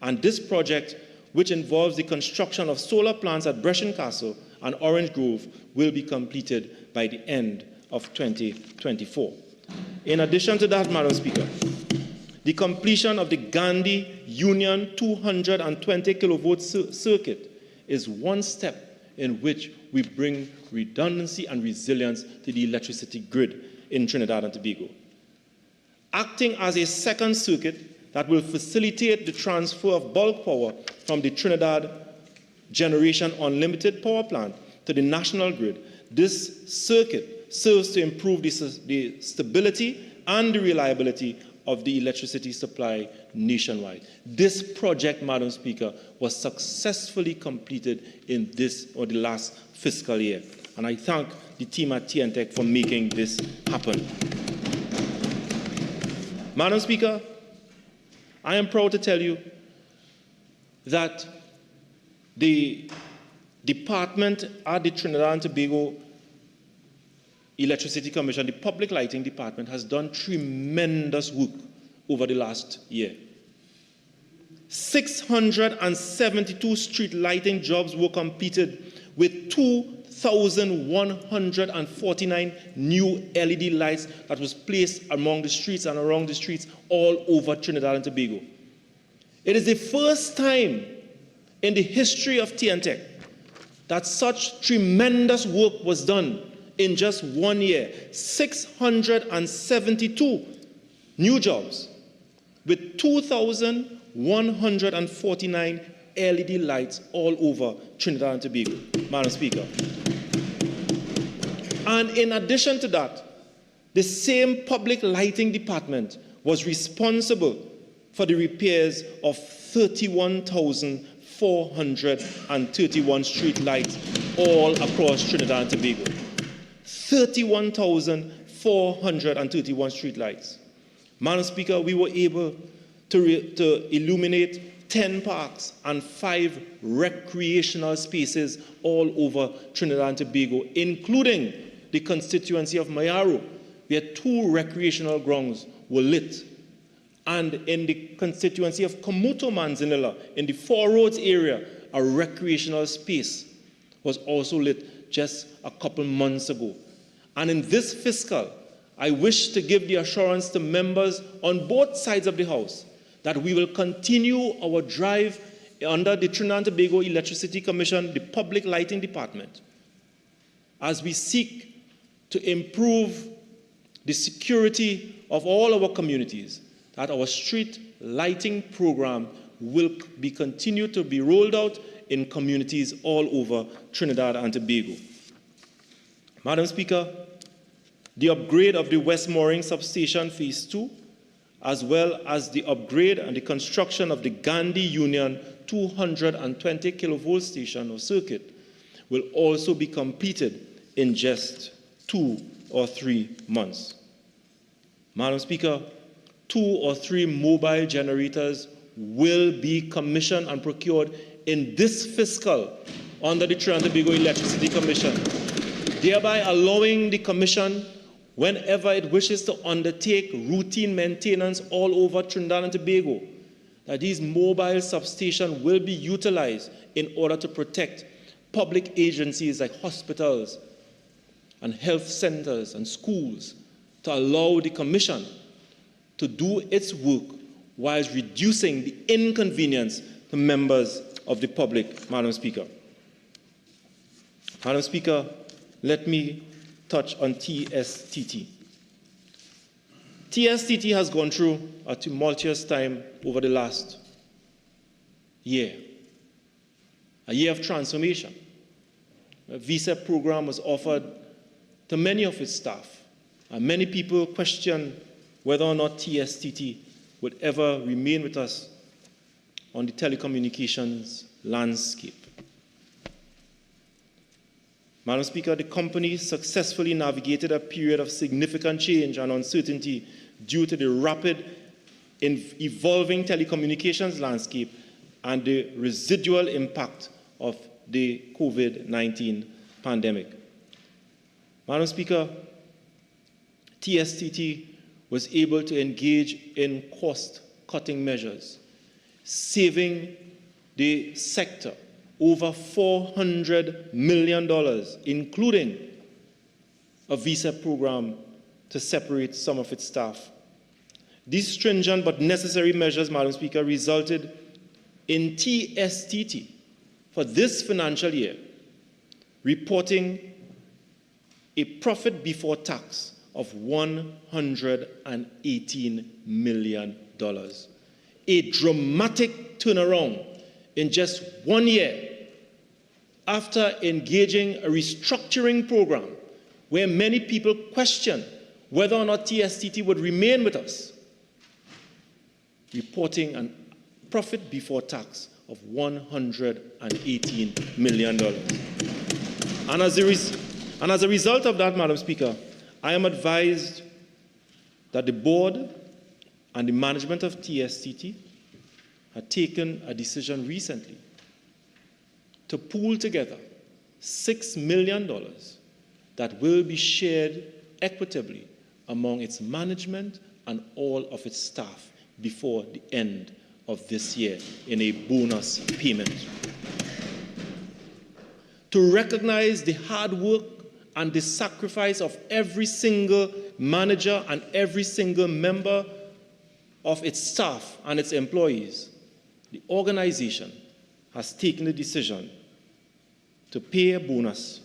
And this project, which involves the construction of solar plants at Brescian Castle and Orange Grove, will be completed by the end of 2024. In addition to that, Madam Speaker, the completion of the Gandhi Union 220 kilovolt circuit is one step in which we bring redundancy and resilience to the electricity grid in Trinidad and Tobago. Acting as a second circuit that will facilitate the transfer of bulk power from the Trinidad Generation Unlimited Power Plant to the national grid, this circuit serves to improve the stability and the reliability of the electricity supply nationwide. This project, Madam Speaker, was successfully completed in this or the last fiscal year. And I thank the team at TNTEC for making this happen. Madam Speaker, I am proud to tell you that the department at the Trinidad and Tobago Electricity Commission, the Public Lighting Department, has done tremendous work over the last year. 672 street lighting jobs were completed with 2,149 new LED lights that was placed among the streets and around the streets all over Trinidad and Tobago. It is the first time in the history of TNTech that such tremendous work was done in just 1 year. 672 new jobs with 2,149 LED lights all over Trinidad and Tobago, Madam Speaker. And in addition to that, the same public lighting department was responsible for the repairs of 31,431 street lights all across Trinidad and Tobago. 31,431 street lights. Madam Speaker, we were able to illuminate 10 parks and 5 recreational spaces all over Trinidad and Tobago, including the constituency of Mayaro, where 2 recreational grounds were lit. And in the constituency of Komuto Manzanilla, in the Four Roads area, a recreational space was also lit just a couple months ago. And in this fiscal, I wish to give the assurance to members on both sides of the House that we will continue our drive under the Trinidad and Tobago Electricity Commission, the Public Lighting Department, as we seek to improve the security of all our communities, that our street lighting program will be continued to be rolled out in communities all over Trinidad and Tobago. Madam Speaker, the upgrade of the West Mooring Substation Phase 2, as well as the upgrade and the construction of the Gandhi Union 220 kilovolt station or circuit will also be completed in just 2 or 3 months. Madam Speaker, 2 or 3 mobile generators will be commissioned and procured in this fiscal under the Trinidad and Tobago Electricity Commission, thereby allowing the Commission, whenever it wishes to undertake routine maintenance all over Trinidad and Tobago, that these mobile substations will be utilized in order to protect public agencies like hospitals and health centers and schools, to allow the Commission to do its work whilst reducing the inconvenience to members of the public, Madam Speaker. Madam Speaker, let me touch on TSTT. TSTT has gone through a tumultuous time over the last year, a year of transformation. A visa program was offered to many of its staff, and many people question whether or not TSTT would ever remain with us on the telecommunications landscape. Madam Speaker, the company successfully navigated a period of significant change and uncertainty due to the rapid evolving telecommunications landscape and the residual impact of the COVID-19 pandemic. Madam Speaker, TSTT was able to engage in cost-cutting measures, saving the sector over $400 million, including a visa program to separate some of its staff. These stringent but necessary measures, Madam Speaker, resulted in TSTT for this financial year reporting a profit before tax of $118 million. A dramatic turnaround in just 1 year after engaging a restructuring program where many people questioned whether or not TSTT would remain with us, reporting a profit before tax of $118 million. And as a result of that, Madam Speaker, I am advised that the board and the management of TSTT had taken a decision recently to pool together $6 million that will be shared equitably among its management and all of its staff before the end of this year in a bonus payment. to recognize the hard work and the sacrifice of every single manager and every single member of its staff and its employees, the organization has taken the decision to pay a bonus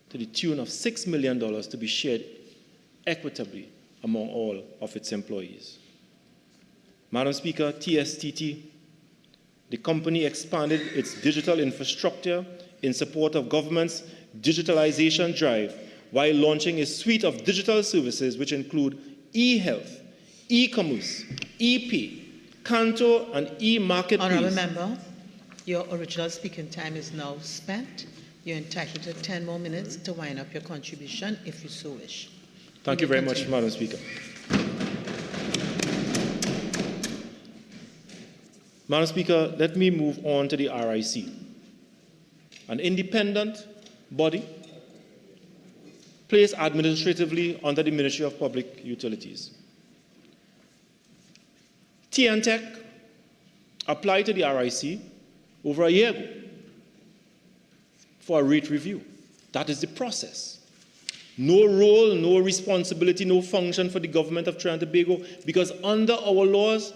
to the tune of $6 million to be shared equitably among all of its employees. Madam Speaker, TSTT, the company expanded its digital infrastructure in support of government's digitalization drive while launching a suite of digital services which include e-health, e-commerce, e-pay, Canto, and e-marketplace. Honourable Member, your original speaking time is now spent. You're entitled to 10 more minutes to wind up your contribution if you so wish. Thank you very much, Madam Speaker. Madam Speaker, let me move on to the RIC, an independent body placed administratively under the Ministry of Public Utilities. TNTech applied to the RIC over a year ago for a rate review. That is the process. No role, no responsibility, no function for the government of Trinidad and Tobago, because under our laws,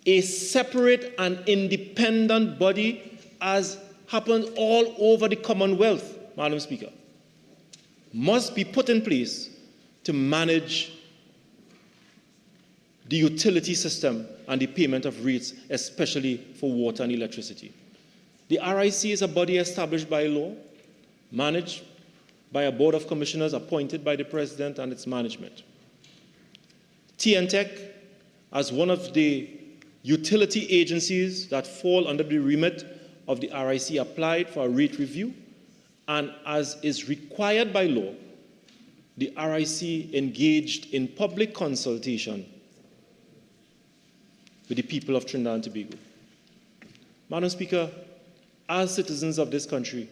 a separate and independent body, as happens all over the Commonwealth, Madam Speaker, must be put in place to manage the utility system and the payment of rates, especially for water and electricity. The RIC is a body established by law, managed by a board of commissioners appointed by the President and its management. TNTech, as one of the utility agencies that fall under the remit of the RIC, applied for a rate review, and as is required by law, the RIC engaged in public consultation with the people of Trinidad and Tobago. Madam Speaker, as citizens of this country,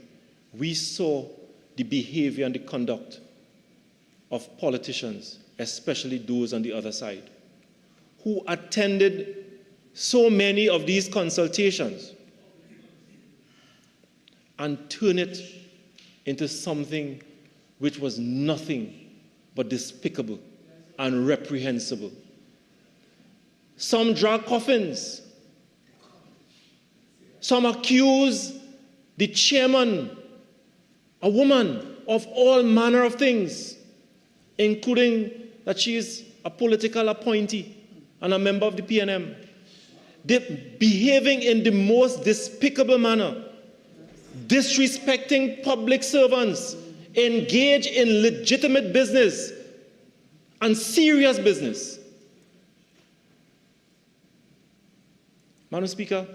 we saw the behavior and the conduct of politicians, especially those on the other side, who attended so many of these consultations and turn it into something which was nothing but despicable and reprehensible. Some drag coffins. Some accuse the chairman, a woman, of all manner of things, including that she is a political appointee and a member of the PNM. They're behaving in the most despicable manner, disrespecting public servants, engage in legitimate business and serious business. Madam Speaker,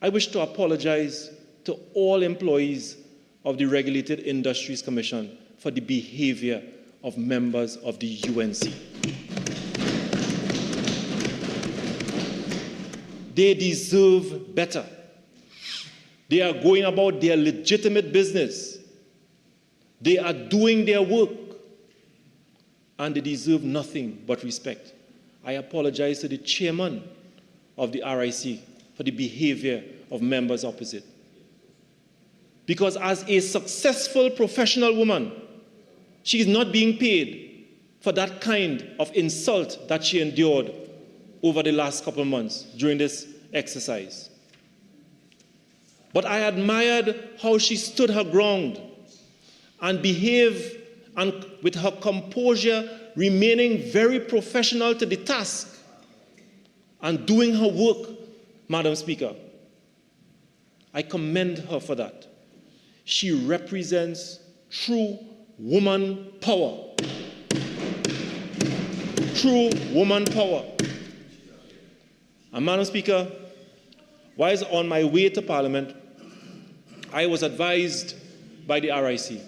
I wish to apologize to all employees of the Regulated Industries Commission for the behavior of members of the UNC. They deserve better. They are going about their legitimate business. They are doing their work, and they deserve nothing but respect. I apologize to the chairman of the RIC for the behavior of members opposite. Because as a successful professional woman, she is not being paid for that kind of insult that she endured over the last couple of months during this exercise. But I admired how she stood her ground and behaved, and with her composure, remaining very professional to the task and doing her work, Madam Speaker. I commend her for that. She represents true woman power. True woman power. And Madam Speaker, while on my way to Parliament, I was advised by the RIC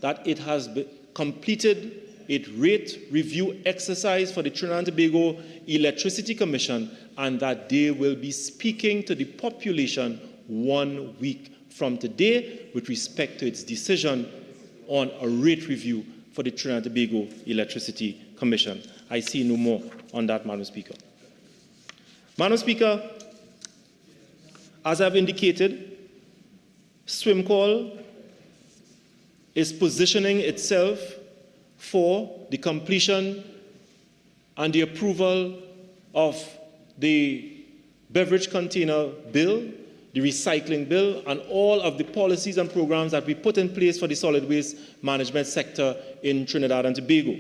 that it has completed its rate review exercise for the Trinidad and Tobago Electricity Commission, and that they will be speaking to the population 1 week from today with respect to its decision on a rate review for the Trinidad and Tobago Electricity Commission. I see no more on that, Madam Speaker. Madam Speaker, as I've indicated, SwimCall is positioning itself for the completion and the approval of the beverage container bill, the recycling bill, and all of the policies and programs that we put in place for the solid waste management sector in Trinidad and Tobago.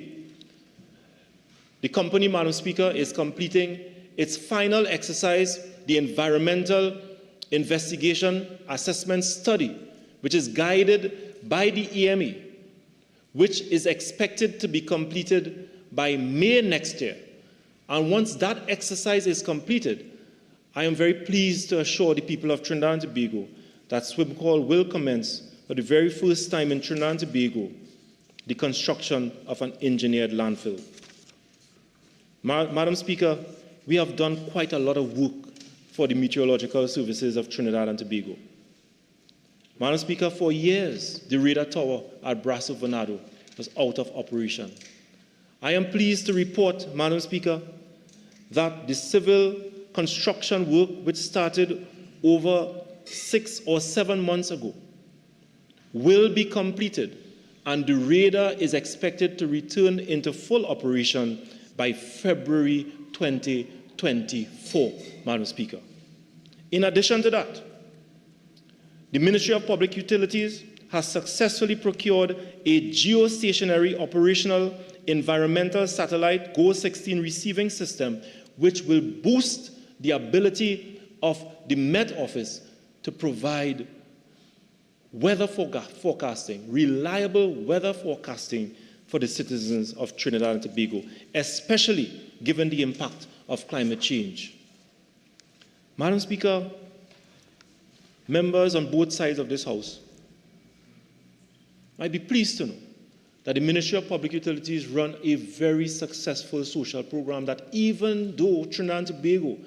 The company, Madam Speaker, is completing its final exercise, the Environmental Investigation Assessment Study, which is guided by the EMA, which is expected to be completed by May next year. And once that exercise is completed, I am very pleased to assure the people of Trinidad and Tobago that SwimCall will commence for the very first time in Trinidad and Tobago the construction of an engineered landfill. Madam Speaker, we have done quite a lot of work for the meteorological services of Trinidad and Tobago. Madam Speaker, for years, the radar tower at Brasso Venado was out of operation. I am pleased to report, Madam Speaker, that the civil construction work, which started over 6 or 7 months ago, will be completed, and the radar is expected to return into full operation by February 2024, Madam Speaker. In addition to that, the Ministry of Public Utilities has successfully procured a geostationary operational environmental satellite GO-16 receiving system, which will boost the ability of the Met Office to provide weather forecasting, reliable weather forecasting for the citizens of Trinidad and Tobago, especially given the impact of climate change. Madam Speaker, members on both sides of this House might be pleased to know that the Ministry of Public Utilities run a very successful social program that, even though Trinidad and Tobago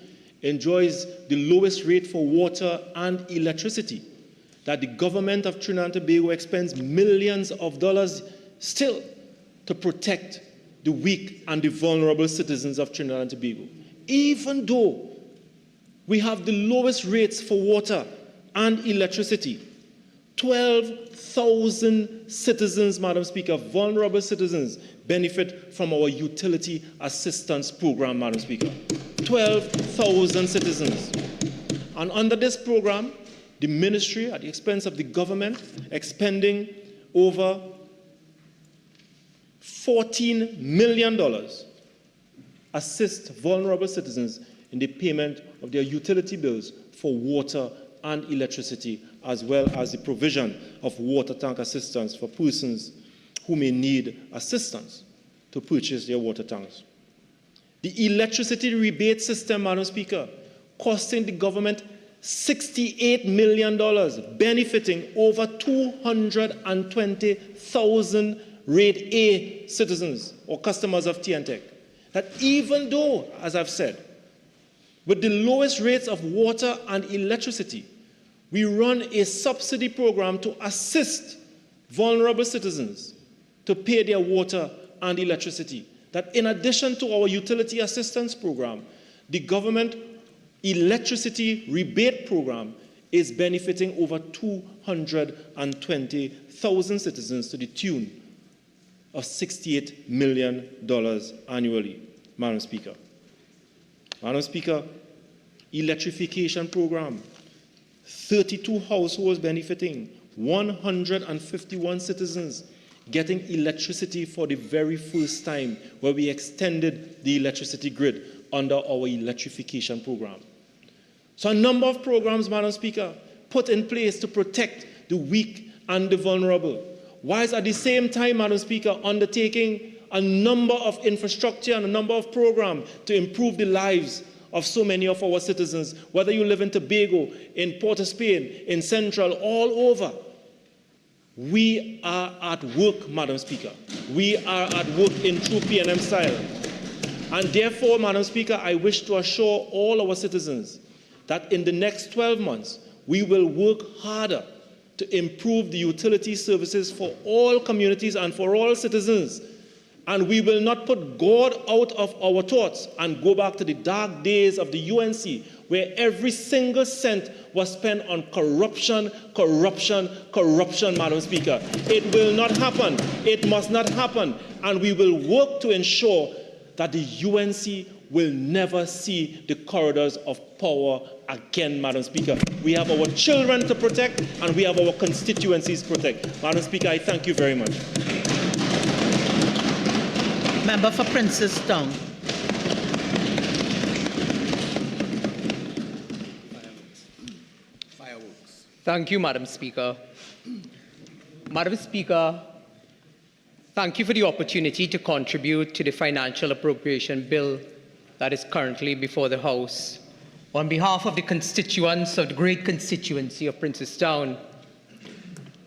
enjoys the lowest rate for water and electricity, that the government of Trinidad and Tobago expends millions of dollars still to protect the weak and the vulnerable citizens of Trinidad and Tobago. Even though we have the lowest rates for water and electricity, 12,000 citizens, Madam Speaker, vulnerable citizens, benefit from our utility assistance program, Madam Speaker. 12,000 citizens. And under this program, the ministry, at the expense of the government, expending over $14 million, assist vulnerable citizens in the payment of their utility bills for water and electricity, as well as the provision of water tank assistance for persons who may need assistance to purchase their water tanks. The electricity rebate system, Madam Speaker, costing the government $68 million, benefiting over 220,000 Rate A citizens or customers of TNTEC. That even though, as I've said, with the lowest rates of water and electricity, we run a subsidy program to assist vulnerable citizens to pay their water and electricity. That in addition to our utility assistance program, the government electricity rebate program is benefiting over 220,000 citizens to the tune of $68 million annually, Madam Speaker. Madam Speaker, electrification program, 32 households benefiting, 151 citizens getting electricity for the very first time, where we extended the electricity grid under our electrification program. So a number of programs, Madam Speaker, put in place to protect the weak and the vulnerable, whilst at the same time, Madam Speaker, undertaking a number of infrastructure and a number of programs to improve the lives of so many of our citizens, whether you live in Tobago, in Port of Spain, in Central, all over. We are at work, Madam Speaker. We are at work in true PNM style. And therefore, Madam Speaker, I wish to assure all our citizens that in the next 12 months, we will work harder to improve the utility services for all communities and for all citizens And we will not put God out of our thoughts and go back to the dark days of the UNC, where every single cent was spent on corruption, corruption, corruption, Madam Speaker. It will not happen. It must not happen. And we will work to ensure that the UNC will never see the corridors of power again, Madam Speaker. We have our children to protect, and we have our constituencies to protect. Madam Speaker, I thank you very much. Member for Princess Town. Thank you, Madam Speaker. Madam Speaker, thank you for the opportunity to contribute to the financial appropriation bill that is currently before the House. On behalf of the constituents of the great constituency of Princestown,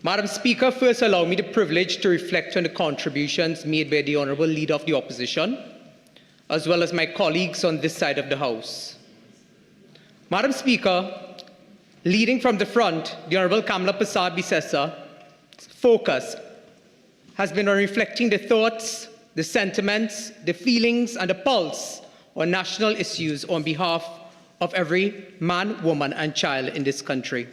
Madam Speaker, first allow me the privilege to reflect on the contributions made by the Honourable Leader of the Opposition, as well as my colleagues on this side of the House. Madam Speaker, leading from the front, the Honourable Kamala Persad-Bissessa's focus has been on reflecting the thoughts, the sentiments, the feelings, and the pulse on national issues on behalf of every man, woman, and child in this country.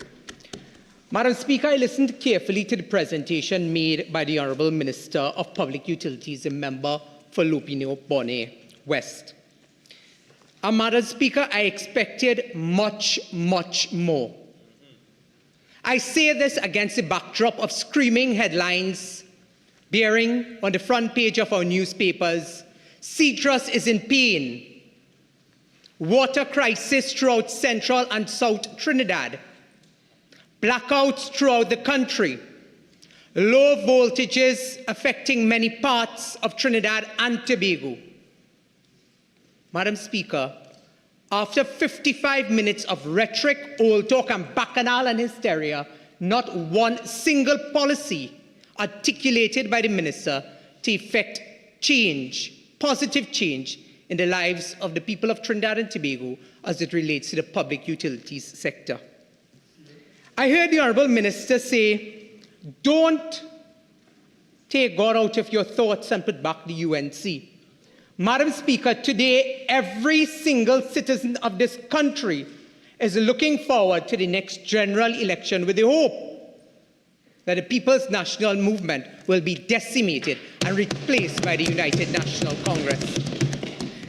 Madam Speaker, I listened carefully to the presentation made by the Honourable Minister of Public Utilities, the member for Lupino-Bonnet West. And Madam Speaker, I expected much, much more. I say this against the backdrop of screaming headlines bearing on the front page of our newspapers, Citrus is in pain, water crisis throughout Central and South Trinidad, blackouts throughout the country, low voltages affecting many parts of Trinidad and Tobago. Madam Speaker, after 55 minutes of rhetoric, old talk, and bacchanal and hysteria, not one single policy articulated by the Minister to effect change, positive change, in the lives of the people of Trinidad and Tobago as it relates to the public utilities sector. I heard the Honourable Minister say, don't take God out of your thoughts and put back the UNC. Madam Speaker, today every single citizen of this country is looking forward to the next general election with the hope that the People's National Movement will be decimated and replaced by the United National Congress.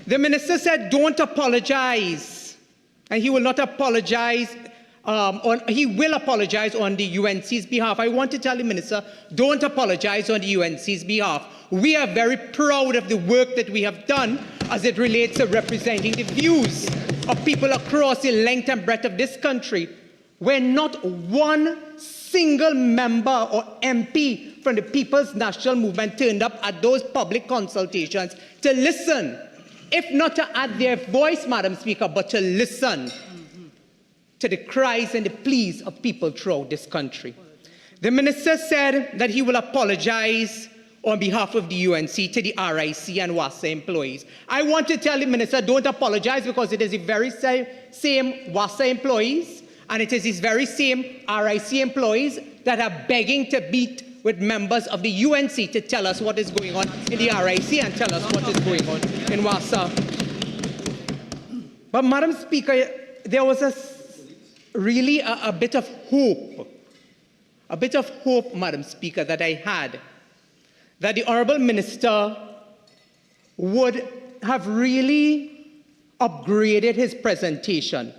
The Minister said, don't apologize, and he will not apologize. He will apologize on the UNC's behalf. I want to tell the Minister, don't apologize on the UNC's behalf. We are very proud of the work that we have done as it relates to representing the views of people across the length and breadth of this country, where not one single member or MP from the People's National Movement turned up at those public consultations to listen, if not to add their voice, Madam Speaker, but to listen to the cries and the pleas of people throughout this country. The Minister said that he will apologize on behalf of the UNC to the RIC and WASA employees. I want to tell the Minister, don't apologize, because it is the very same WASA employees and it is these very same RIC employees that are begging to beat with members of the UNC to tell us what is going on in the RIC and tell us what is going on in WASA. But Madam Speaker, there was really a bit of hope, Madam Speaker, that I had, that the Honourable Minister would have really upgraded his presentation.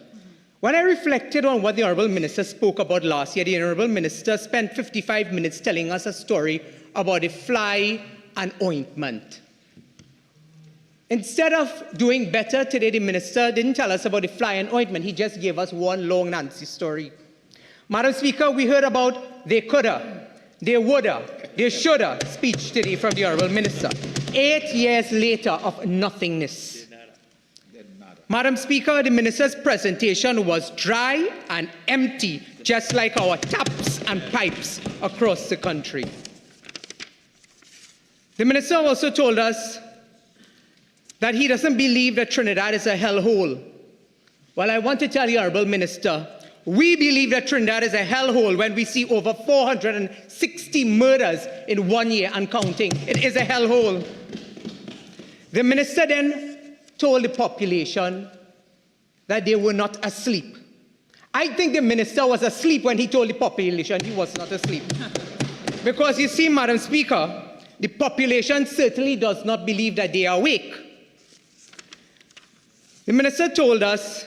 When I reflected on what the Honourable Minister spoke about last year, the Honourable Minister spent 55 minutes telling us a story about a fly and ointment. Instead of doing better today, the Minister didn't tell us about the fly and ointment. He just gave us one long Nancy story. Madam Speaker, we heard about they coulda, they woulda, they shoulda speech today from the Honourable Minister. 8 years later of nothingness. Madam Speaker, the Minister's presentation was dry and empty, just like our taps and pipes across the country. The Minister also told us that he doesn't believe that Trinidad is a hellhole. Well, I want to tell the Honourable Minister, we believe that Trinidad is a hellhole when we see over 460 murders in 1 year and counting. It is a hellhole. The minister then told the population that they were not asleep. I think the minister was asleep when he told the population he was not asleep. Because you see, Madam Speaker, the population certainly does not believe that they are awake. The minister told us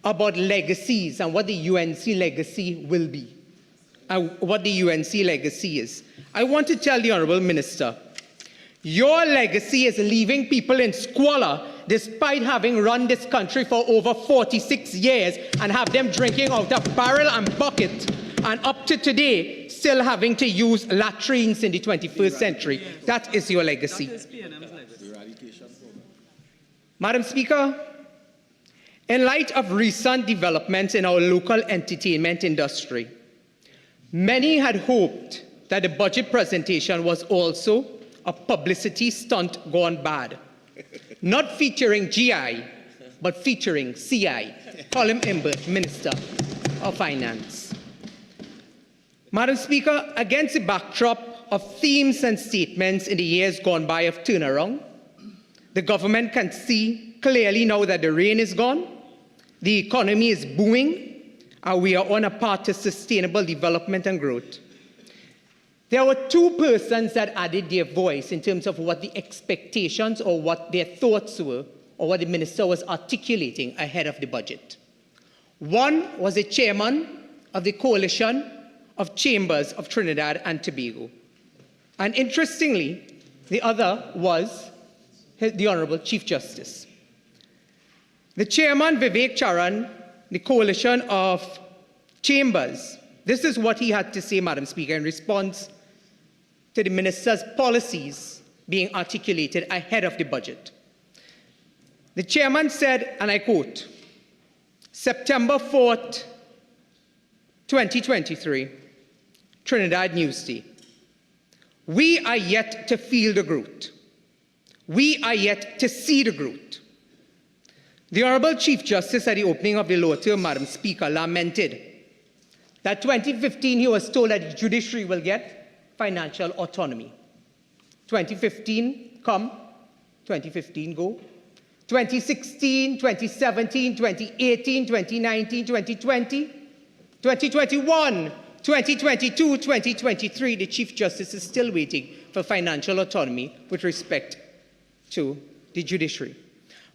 about legacies and what the UNC legacy will be, and what the UNC legacy is. I want to tell the Honourable Minister, your legacy is leaving people in squalor despite having run this country for over 46 years and have them drinking out of barrel and bucket, and up to today still having to use latrines in the 21st century. That is your legacy. Madam Speaker, in light of recent developments in our local entertainment industry, many had hoped that the budget presentation was also a publicity stunt gone bad, not featuring GI, but featuring CI, Colin Imbert, Minister of Finance. Madam Speaker, against the backdrop of themes and statements in the years gone by of turnaround, the government can see clearly now that the rain is gone, the economy is booming, and we are on a path to sustainable development and growth. There were two persons that added their voice in terms of what the expectations or what their thoughts were, or what the minister was articulating ahead of the budget. One was the chairman of the Coalition of Chambers of Trinidad and Tobago. And interestingly, the other was the Honourable Chief Justice. The chairman, Vivek Charan, the Coalition of Chambers, this is what he had to say, Madam Speaker, in response to the minister's policies being articulated ahead of the budget. The chairman said, and I quote, September 4th, 2023, Trinidad News Day. We are yet to feel the growth. We are yet to see the growth. The Honourable Chief Justice at the opening of the lower term, Madam Speaker, lamented that 2015 he was told that the judiciary will get financial autonomy. 2015 come, 2015 go. 2016, 2017, 2018, 2019, 2020, 2021, 2022, 2023, the Chief Justice is still waiting for financial autonomy with respect to the judiciary.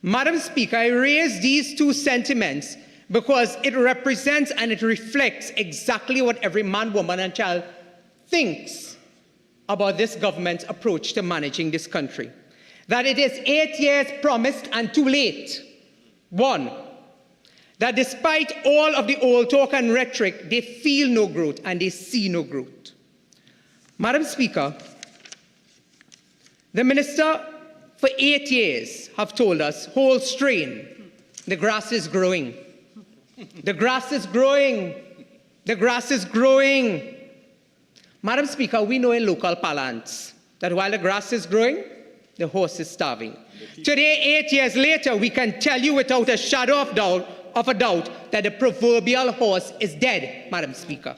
Madam Speaker, I raise these two sentiments because it represents and it reflects exactly what every man, woman, and child thinks about this government's approach to managing this country. That it is 8 years promised and too late. One, that despite all of the old talk and rhetoric, they feel no growth and they see no growth. Madam Speaker, the minister for 8 years have told us, hold strain, the grass is growing. The grass is growing. The grass is growing. Madam Speaker, we know in local parlance that while the grass is growing, the horse is starving. Today, 8 years later, we can tell you without a shadow of a doubt that the proverbial horse is dead, Madam Speaker.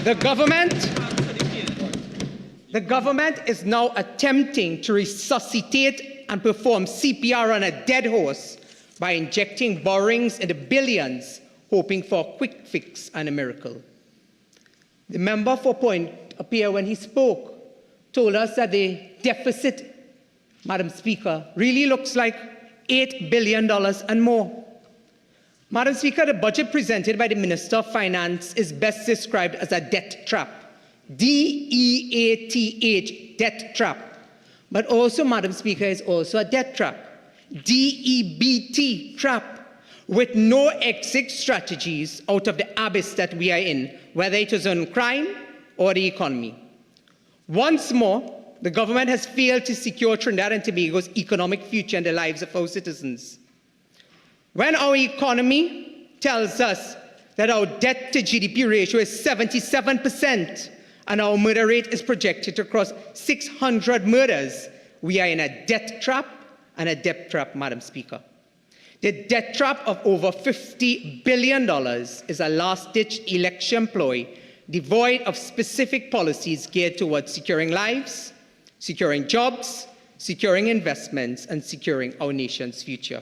The government is now attempting to resuscitate and perform CPR on a dead horse by injecting borrowings in the billions, hoping for a quick fix and a miracle. The member for Point Appear, when he spoke, told us that the deficit, Madam Speaker, really looks like $8 billion and more. Madam Speaker, the budget presented by the Minister of Finance is best described as a debt trap. D-E-A-T-H, debt trap. But also, Madam Speaker, is also a debt trap. D-E-B-T, trap. With no exit strategies out of the abyss that we are in, whether it is on crime or the economy. Once more, the government has failed to secure Trinidad and Tobago's economic future and the lives of our citizens. When our economy tells us that our debt to GDP ratio is 77% and our murder rate is projected to cross 600 murders, we are in a debt trap and a debt trap, Madam Speaker. The debt trap of over $50 billion is a last-ditch election ploy devoid of specific policies geared towards securing lives, securing jobs, securing investments, and securing our nation's future.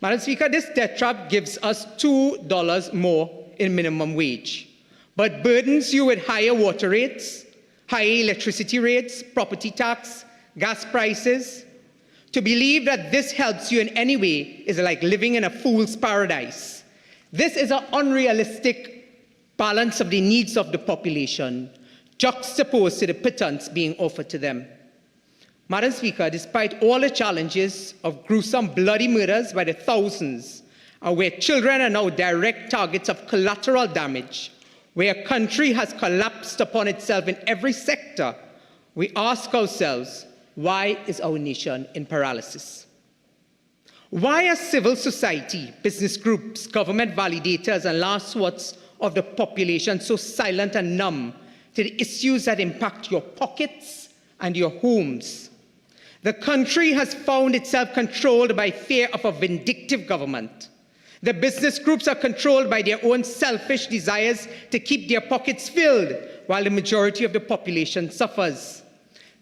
Madam Speaker, this debt trap gives us $2 more in minimum wage, but burdens you with higher water rates, higher electricity rates, property tax, gas prices. To believe that this helps you in any way is like living in a fool's paradise. This is an unrealistic balance of the needs of the population, juxtaposed to the pittance being offered to them. Madam Speaker, despite all the challenges of gruesome bloody murders by the thousands, and where children are now direct targets of collateral damage, where a country has collapsed upon itself in every sector, we ask ourselves, why is our nation in paralysis? Why are civil society, business groups, government validators, and last swords of the population so silent and numb to the issues that impact your pockets and your homes? The country has found itself controlled by fear of a vindictive government. The business groups are controlled by their own selfish desires to keep their pockets filled, while the majority of the population suffers.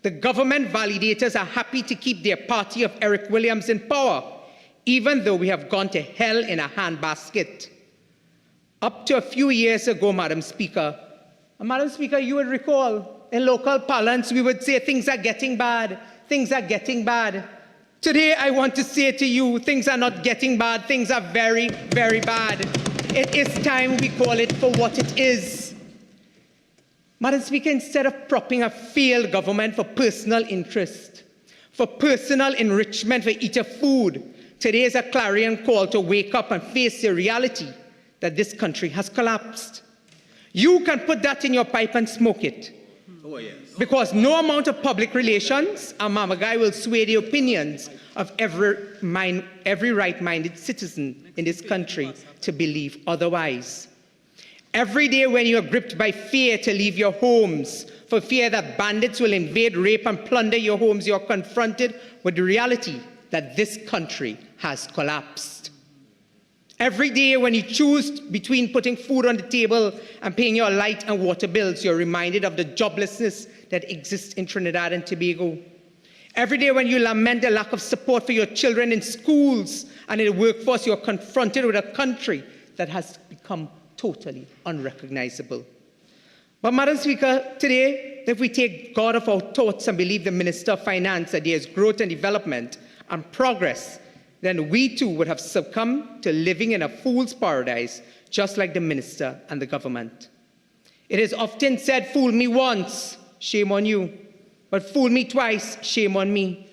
The government validators are happy to keep their party of Eric Williams in power, even though we have gone to hell in a handbasket. Up to a few years ago, Madam Speaker, you would recall, in local parlance, we would say things are getting bad, things are getting bad. Today, I want to say to you, things are not getting bad, things are very, very bad. It is time we call it for what it is. Madam Speaker, instead of propping a failed government for personal interest, for personal enrichment, for eater food, today is a clarion call to wake up and face the reality that this country has collapsed. You can put that in your pipe and smoke it. Oh, yes. Because no amount of public relations and Mama Guy will sway the opinions of every right-minded citizen in this country to believe otherwise. Every day when you are gripped by fear to leave your homes, for fear that bandits will invade, rape, and plunder your homes, you are confronted with the reality that this country has collapsed. Every day when you choose between putting food on the table and paying your light and water bills, you're reminded of the joblessness that exists in Trinidad and Tobago. Every day when you lament the lack of support for your children in schools and in the workforce, you're confronted with a country that has become totally unrecognizable. But Madam Speaker, today, if we take God of our thoughts and believe the Minister of Finance that there is growth and development and progress, then we too would have succumbed to living in a fool's paradise, just like the minister and the government. It is often said, fool me once, shame on you, but fool me twice, shame on me.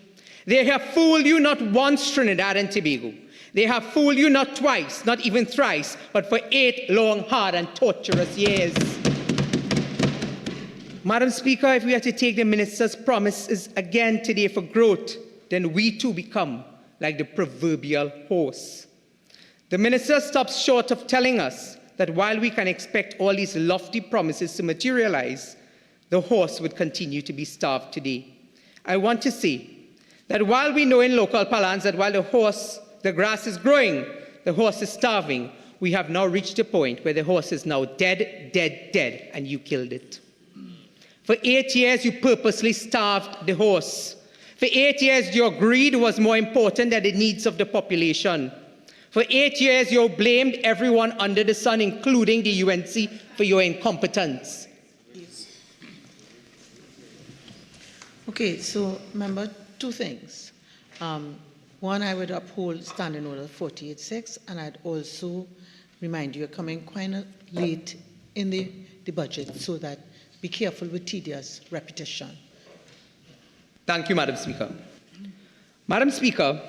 They have fooled you not once, Trinidad and Tobago. They have fooled you not twice, not even thrice, but for 8 long, hard, and torturous years. Madam Speaker, if we are to take the minister's promises again today for growth, then we too become like the proverbial horse. The minister stops short of telling us that while we can expect all these lofty promises to materialize, the horse would continue to be starved today. I want to say that while we know in local parlance that while the grass is growing, the horse is starving, we have now reached a point where the horse is now dead, dead, dead, and you killed it. For 8 years, you purposely starved the horse. For 8 years, your greed was more important than the needs of the population. For 8 years, you blamed everyone under the sun, including the UNC, for your incompetence. Okay, so remember 2 things. One, I would uphold Standing Order 48.6, and I'd also remind you, you're coming quite late in the budget, so that be careful with tedious repetition. Thank you, Madam Speaker. Madam Speaker,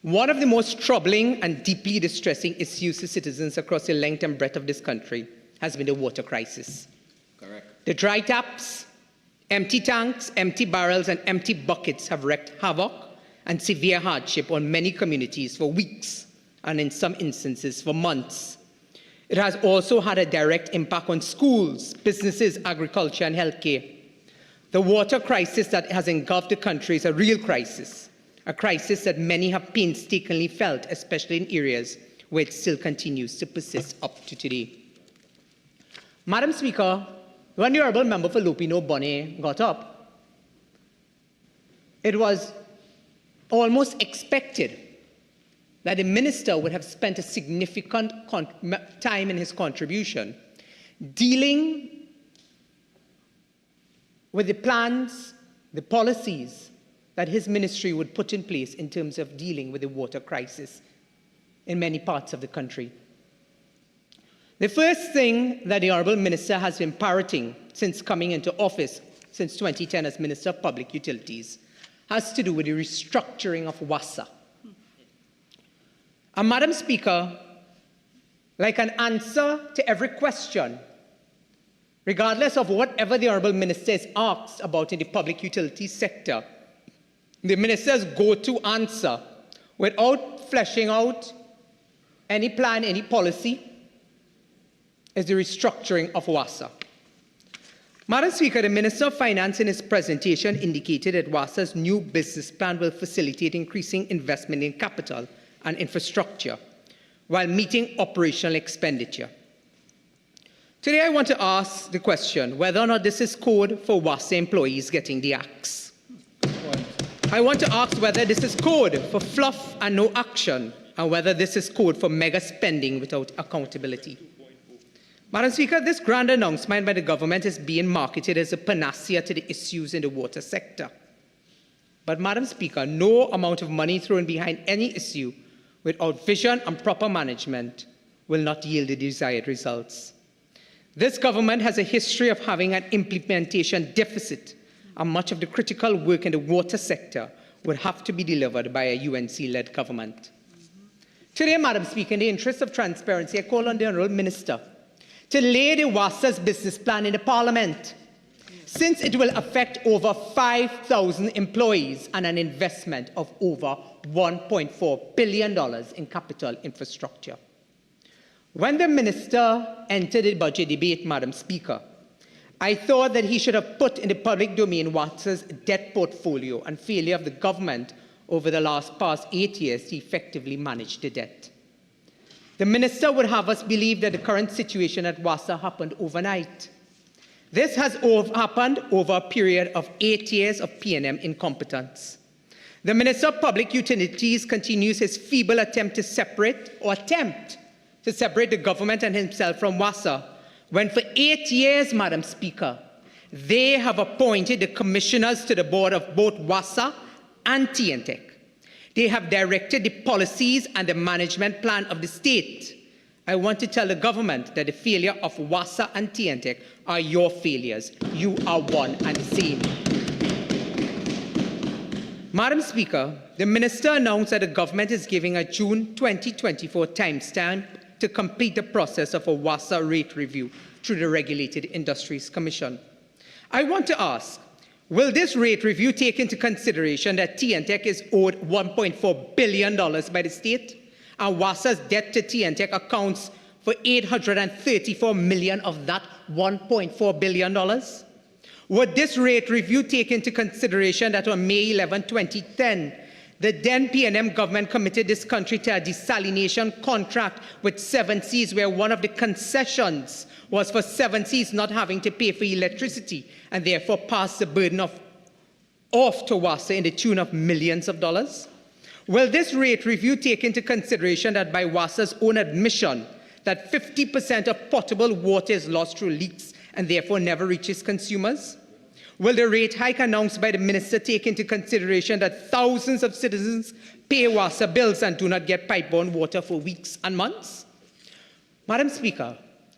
one of the most troubling and deeply distressing issues to citizens across the length and breadth of this country has been the water crisis. Correct. The dry taps, empty tanks, empty barrels, and empty buckets have wreaked havoc and severe hardship on many communities for weeks, and in some instances for months. It has also had a direct impact on schools, businesses, agriculture, and healthcare. The water crisis that has engulfed the country is a real crisis, a crisis that many have painstakingly felt, especially in areas where it still continues to persist up to today. Madam Speaker, when the Honourable Member for Lupino Bonnet got up, it was almost expected that the minister would have spent a significant time in his contribution dealing with the plans, the policies that his ministry would put in place in terms of dealing with the water crisis in many parts of the country. The first thing that the Honourable Minister has been parroting since coming into office, since 2010 as Minister of Public Utilities, has to do with the restructuring of WASA. And Madam Speaker, like an answer to every question, regardless of whatever the Honourable Minister is asked about in the public utilities sector, the Minister's go-to answer, without fleshing out any plan, any policy, is the restructuring of WASA. Madam Speaker, the Minister of Finance in his presentation indicated that WASA's new business plan will facilitate increasing investment in capital and infrastructure while meeting operational expenditure. Today I want to ask the question whether or not this is code for WASA employees getting the axe. I want to ask whether this is code for fluff and no action, and whether this is code for mega spending without accountability. Madam Speaker, this grand announcement by the government is being marketed as a panacea to the issues in the water sector. But Madam Speaker, no amount of money thrown behind any issue without vision and proper management will not yield the desired results. This government has a history of having an implementation deficit, and much of the critical work in the water sector would have to be delivered by a UNC-led government. Today, Madam Speaker, in the interest of transparency, I call on the Honourable Minister to lay the WASA's business plan in the Parliament, since it will affect over 5,000 employees and an investment of over $1.4 billion in capital infrastructure. When the Minister entered the budget debate, Madam Speaker, I thought that he should have put in the public domain WASA's debt portfolio and failure of the government over the past 8 years to effectively manage the debt. The Minister would have us believe that the current situation at WASA happened overnight. This has happened over a period of 8 years of PNM incompetence. The Minister of Public Utilities continues his feeble attempt to separate the government and himself from WASA, when for 8 years, Madam Speaker, they have appointed the commissioners to the board of both WASA and TNTEC. They have directed the policies and the management plan of the state. I want to tell the government that the failure of WASA and TNTEC are your failures. You are one and the same. Madam Speaker, the Minister announced that the government is giving a June 2024 timestamp to complete the process of a WASA rate review through the Regulated Industries Commission. I want to ask, will this rate review take into consideration that TNTEC is owed $1.4 billion by the state, and WASA's debt to TNTEC accounts for $834 million of that $1.4 billion? Would this rate review take into consideration that on May 11, 2010, the then PNM government committed this country to a desalination contract with Seven Seas, where one of the concessions was for Seven Seas not having to pay for electricity, and therefore pass the burden off to WASA in the tune of millions of dollars? Will this rate review take into consideration that by WASA's own admission that 50% of potable water is lost through leaks and therefore never reaches consumers? Will the rate hike announced by the Minister take into consideration that thousands of citizens pay WASA bills and do not get pipe-borne water for weeks and months? Madam Speaker,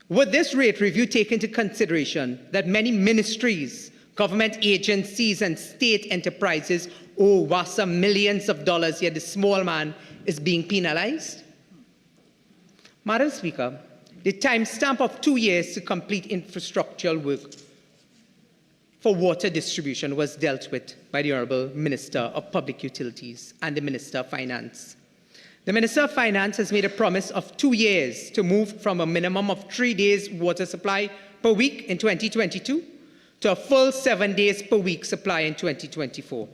would this rate review take into consideration that many ministries, government agencies, and state enterprises owe WASA millions of dollars, yet the small man is being penalized? Madam Speaker, the timestamp of 2 years to complete infrastructural work for water distribution was dealt with by the Honourable Minister of Public Utilities and the Minister of Finance. The Minister of Finance has made a promise of 2 years to move from a minimum of 3 days water supply per week in 2022 to a full 7 days per week supply in 2024.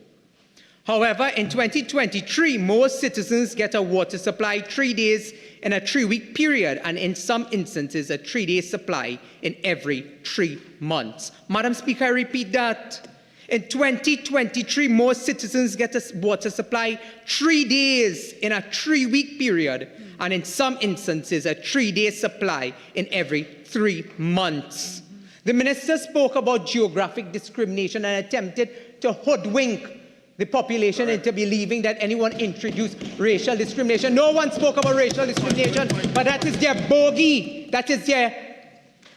However, in 2023, most citizens get a water supply 3 days in a 3-week period, and in some instances, a 3-day supply in every 3 months. Madam Speaker, I repeat that. In 2023, most citizens get a water supply 3 days in a 3-week period, and in some instances, a 3-day supply in every 3 months. The minister spoke about geographic discrimination and attempted to hoodwink the population into believing that anyone introduced racial discrimination. No one spoke about racial discrimination, but that is their bogey. That is their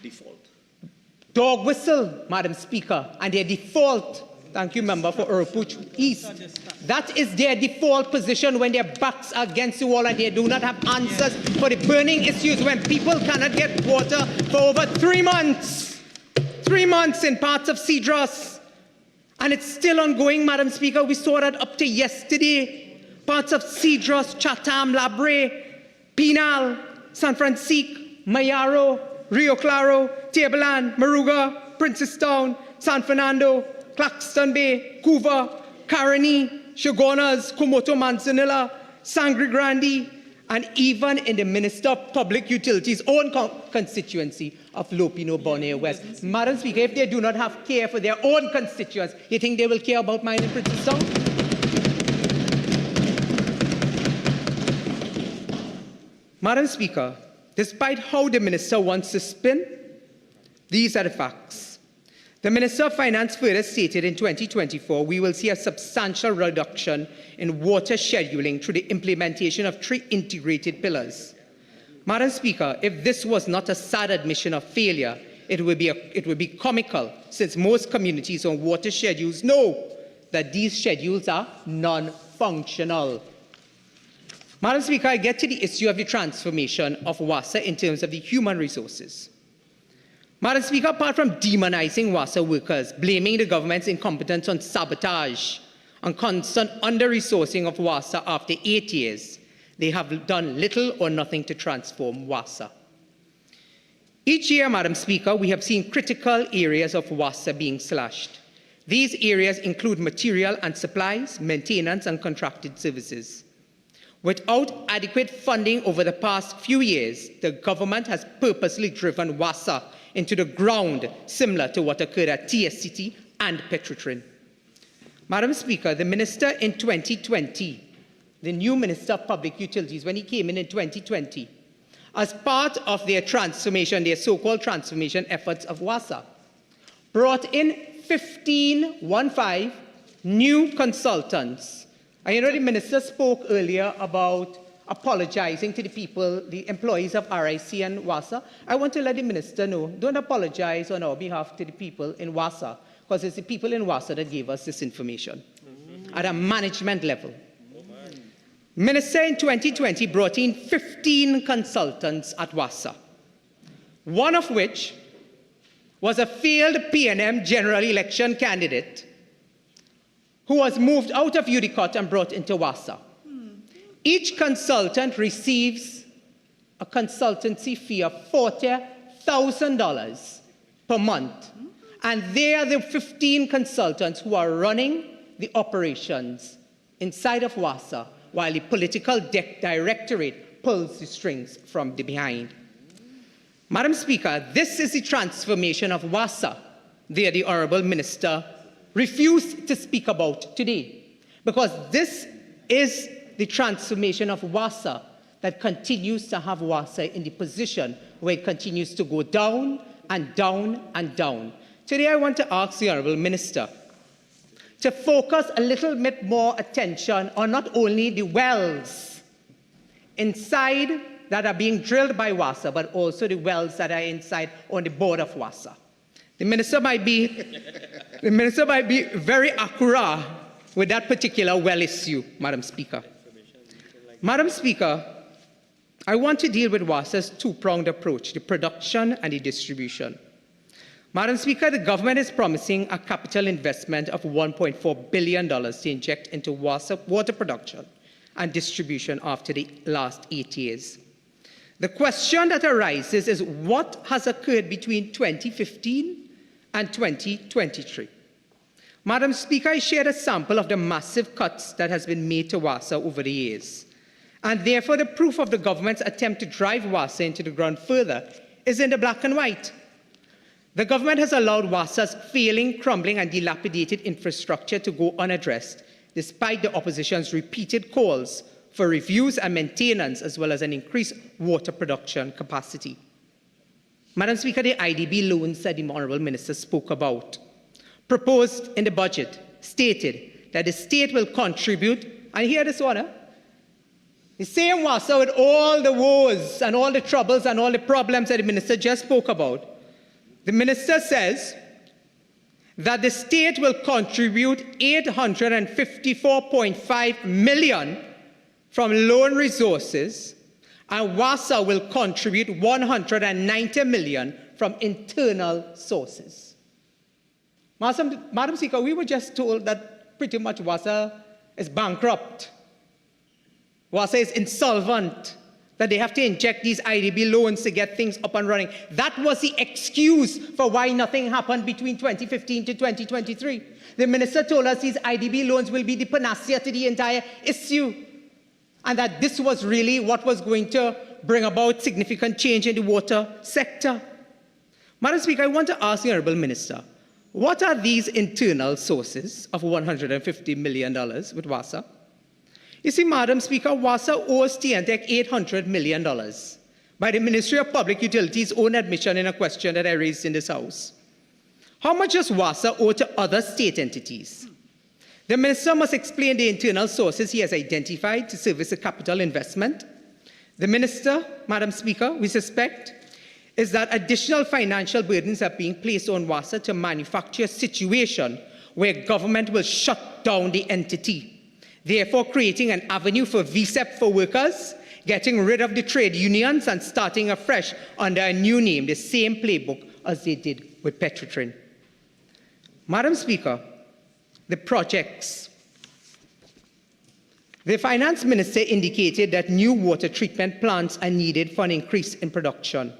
Default. dog whistle, Madam Speaker, and their default. Thank you, member for Urupuch East. That is their default position when their backs are against the wall and they do not have answers for the burning issues when people cannot get water for over 3 months. 3 months in parts of Cedros. And it's still ongoing, Madam Speaker. We saw that up to yesterday. Parts of Cedros, Chatham, Labre, Pinal, San Francisco, Mayaro, Rio Claro, Tableland, Maruga, Princestown, San Fernando, Claxton Bay, Couva, Caroni, Shogunas, Komoto Manzanilla, Sangre Grande, and even in the Minister of Public Utilities' own constituency of Lopino, Bonaire West. Madam Speaker, if they do not have care for their own constituents, you think they will care about mine in Princestown? Madam Speaker, despite how the minister wants to spin, these are the facts. The Minister of Finance further stated in 2024, we will see a substantial reduction in water scheduling through the implementation of 3 integrated pillars. Madam Speaker, if this was not a sad admission of failure, it would be comical, since most communities on water schedules know that these schedules are non-functional. Madam Speaker, I get to the issue of the transformation of WASA in terms of the human resources. Madam Speaker, apart from demonizing WASA workers, blaming the government's incompetence on sabotage, and constant under-resourcing of WASA after 8 years, they have done little or nothing to transform WASA. Each year, Madam Speaker, we have seen critical areas of WASA being slashed. These areas include material and supplies, maintenance and contracted services. Without adequate funding over the past few years, the government has purposely driven WASA into the ground, similar to what occurred at TSCT and Petrotrin. Madam Speaker, the minister in 2020, the new Minister of Public Utilities, when he came in 2020, as part of their transformation, their so-called transformation efforts of WASA, brought in 15 new consultants. And you know, the minister spoke earlier about apologizing to the people, the employees of RIC and WASA. I want to let the minister know, don't apologize on our behalf to the people in WASA, because it's the people in WASA that gave us this information at a management level. Minister in 2020 brought in 15 consultants at WASA, one of which was a failed PNM general election candidate who was moved out of UDCOT and brought into WASA. Each consultant receives a consultancy fee of $40,000 per month. And they are the 15 consultants who are running the operations inside of WASA, while the political directorate pulls the strings from the behind. Madam Speaker, this is the transformation of WASA that the Honourable Minister refused to speak about today, because this is the transformation of WASA that continues to have WASA in the position where it continues to go down and down and down. Today I want to ask the Honourable Minister to focus a little bit more attention on not only the wells inside that are being drilled by WASA, but also the wells that are inside on the board of WASA. The minister might be very accurate with that particular well issue, Madam Speaker. Madam Speaker, I want to deal with WASA's two-pronged approach, the production and the distribution. Madam Speaker, the government is promising a capital investment of $1.4 billion to inject into WASA water production and distribution after the last 8 years. The question that arises is what has occurred between 2015 and 2023? Madam Speaker, I shared a sample of the massive cuts that has been made to WASA over the years. And therefore, the proof of the government's attempt to drive WASA into the ground further is in the black and white. The government has allowed WASA's failing, crumbling, and dilapidated infrastructure to go unaddressed, despite the opposition's repeated calls for reviews and maintenance, as well as an increased water production capacity. Madam Speaker, the IDB loans that the Honourable Minister spoke about, proposed in the budget, stated that the state will contribute, and hear this one, the same WASA with all the woes and all the troubles and all the problems that the Minister just spoke about. The Minister says that the state will contribute $854.5 million from loan resources, and WASA will contribute $190 million from internal sources. Madam Speaker, we were just told that pretty much WASA is bankrupt. WASA is insolvent, that they have to inject these IDB loans to get things up and running. That was the excuse for why nothing happened between 2015 to 2023. The Minister told us these IDB loans will be the panacea to the entire issue, and that this was really what was going to bring about significant change in the water sector. Madam Speaker, I want to ask the Honourable Minister, what are these internal sources of $150 million with WASA? You see, Madam Speaker, WASA owes TNTEC $800 million by the Ministry of Public Utilities' own admission in a question that I raised in this House. How much does WASA owe to other state entities? The Minister must explain the internal sources he has identified to service a capital investment. The Minister, Madam Speaker, we suspect, is that additional financial burdens are being placed on WASA to manufacture a situation where government will shut down the entity, therefore creating an avenue for VSEP for workers, getting rid of the trade unions and starting afresh under a new name, the same playbook as they did with Petrotrin. Madam Speaker, the projects. The Finance Minister indicated that new water treatment plants are needed for an increase in production.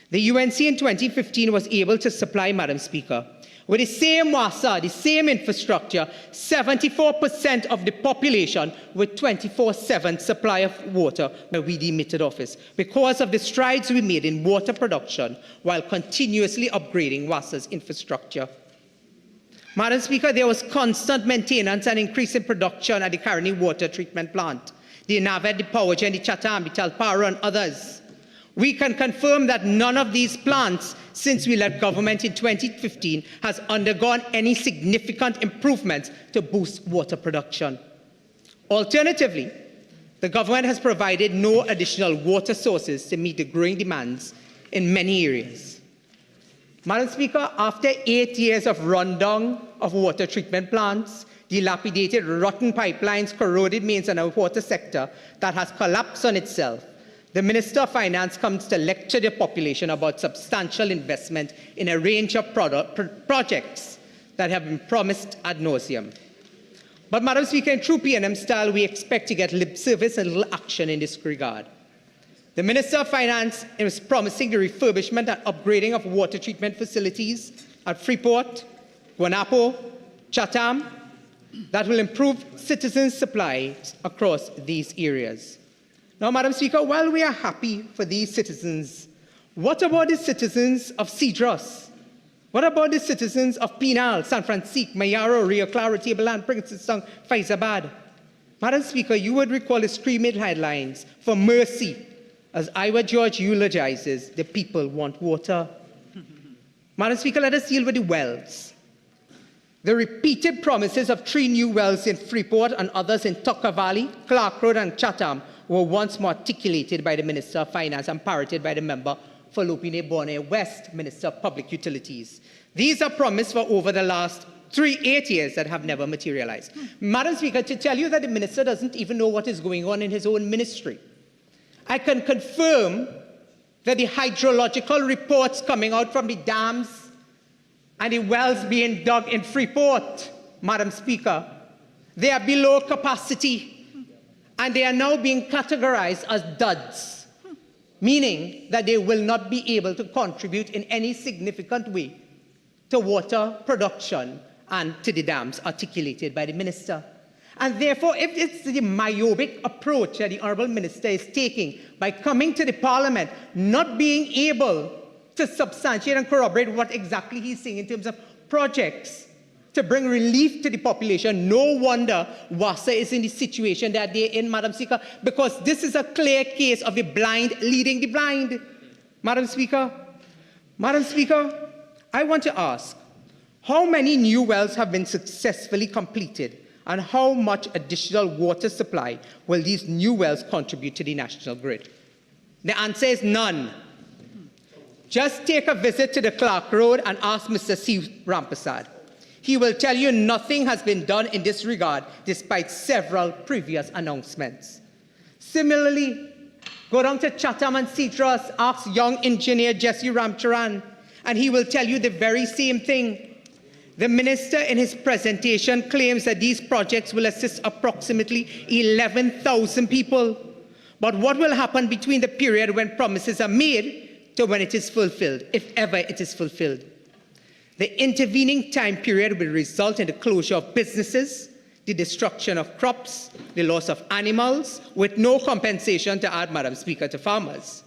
The UNC in 2015 was able to supply, Madam Speaker, with the same WASA, the same infrastructure, 74% of the population with 24/7 supply of water where we demitted office, because of the strides we made in water production while continuously upgrading WASA's infrastructure. Madam Speaker, there was constant maintenance and increase in production at the Caroni Water Treatment Plant, the Navet, the Powergen, the Chatham, the Talpara, and others. We can confirm that none of these plants, since we left government in 2015, has undergone any significant improvements to boost water production. Alternatively, the government has provided no additional water sources to meet the growing demands in many areas. Madam Speaker, after 8 years of rundown of water treatment plants, dilapidated, rotten pipelines, corroded mains, and a water sector that has collapsed on itself, the Minister of Finance comes to lecture the population about substantial investment in a range of projects that have been promised ad nauseum. But, Madam Speaker, in true PNM style, we expect to get lip service and little action in this regard. The Minister of Finance is promising the refurbishment and upgrading of water treatment facilities at Freeport, Guanapo, Chatham, that will improve citizens' supplies across these areas. Now, Madam Speaker, while we are happy for these citizens, what about the citizens of Cedros? What about the citizens of Pinal, San Francisco, Mayaro, Rio Claro, Tableland, Princeton, Faizabad? Madam Speaker, you would recall the screaming headlines for mercy as Iowa George eulogizes, the people want water. Madam Speaker, let us deal with the wells. The repeated promises of 3 new wells in Freeport and others in Tucker Valley, Clark Road, and Chatham were once more articulated by the Minister of Finance and parroted by the member for Lopine Bonne West, Minister of Public Utilities. These are promised for over the last 8 years that have never materialized. Madam Speaker, to tell you that the Minister doesn't even know what is going on in his own ministry, I can confirm that the hydrological reports coming out from the dams and the wells being dug in Freeport, Madam Speaker, they are below capacity, and they are now being categorized as duds, meaning that they will not be able to contribute in any significant way to water production and to the dams articulated by the Minister. And therefore, if it's the myopic approach that the Honourable Minister is taking by coming to the Parliament, not being able to substantiate and corroborate what exactly he's saying in terms of projects to bring relief to the population. No wonder WASA is in the situation that they're in, Madam Speaker, because this is a clear case of the blind leading the blind. Madam Speaker, I want to ask, how many new wells have been successfully completed, and how much additional water supply will these new wells contribute to the national grid? The answer is none. Just take a visit to the Clark Road and ask Mr. C. Rampasad. He will tell you nothing has been done in this regard, despite several previous announcements. Similarly, go down to Chatham and Citrus, ask young engineer Jesse Ramcharan, and he will tell you the very same thing. The minister in his presentation claims that these projects will assist approximately 11,000 people. But what will happen between the period when promises are made to when it is fulfilled, if ever it is fulfilled? The intervening time period will result in the closure of businesses, the destruction of crops, the loss of animals, with no compensation to add, Madam Speaker, to farmers.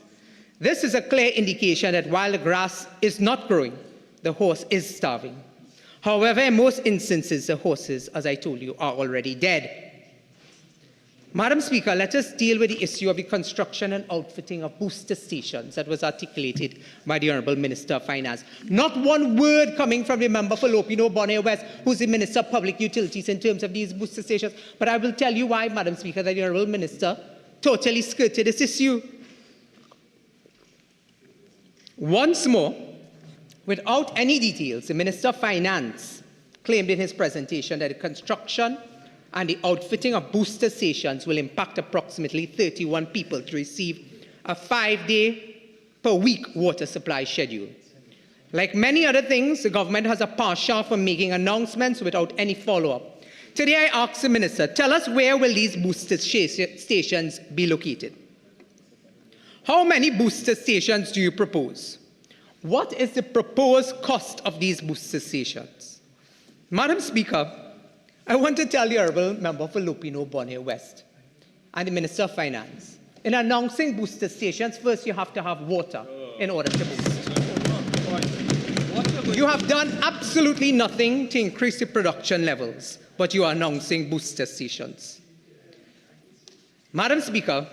This is a clear indication that while the grass is not growing, the horse is starving. However, in most instances, the horses, as I told you, are already dead. Madam Speaker, let us deal with the issue of the construction and outfitting of booster stations that was articulated by the Honourable Minister of Finance. Not one word coming from the member for Lopino Bonner West, who's the Minister of Public Utilities, in terms of these booster stations. But I will tell you why, Madam Speaker, that the Honourable Minister totally skirted this issue. Once more, without any details, the Minister of Finance claimed in his presentation that the construction and the outfitting of booster stations will impact approximately 31 people to receive a 5-day-per-week water supply schedule. Like many other things, the government has a penchant for making announcements without any follow-up. Today I ask the Minister, tell us where will these booster stations be located? How many booster stations do you propose? What is the proposed cost of these booster stations? Madam Speaker, I want to tell the Honourable Member for Lopino Bonner West and the Minister of Finance, in announcing booster stations, first you have to have water in order to boost. You have done absolutely nothing to increase the production levels, but you are announcing booster stations. Madam Speaker,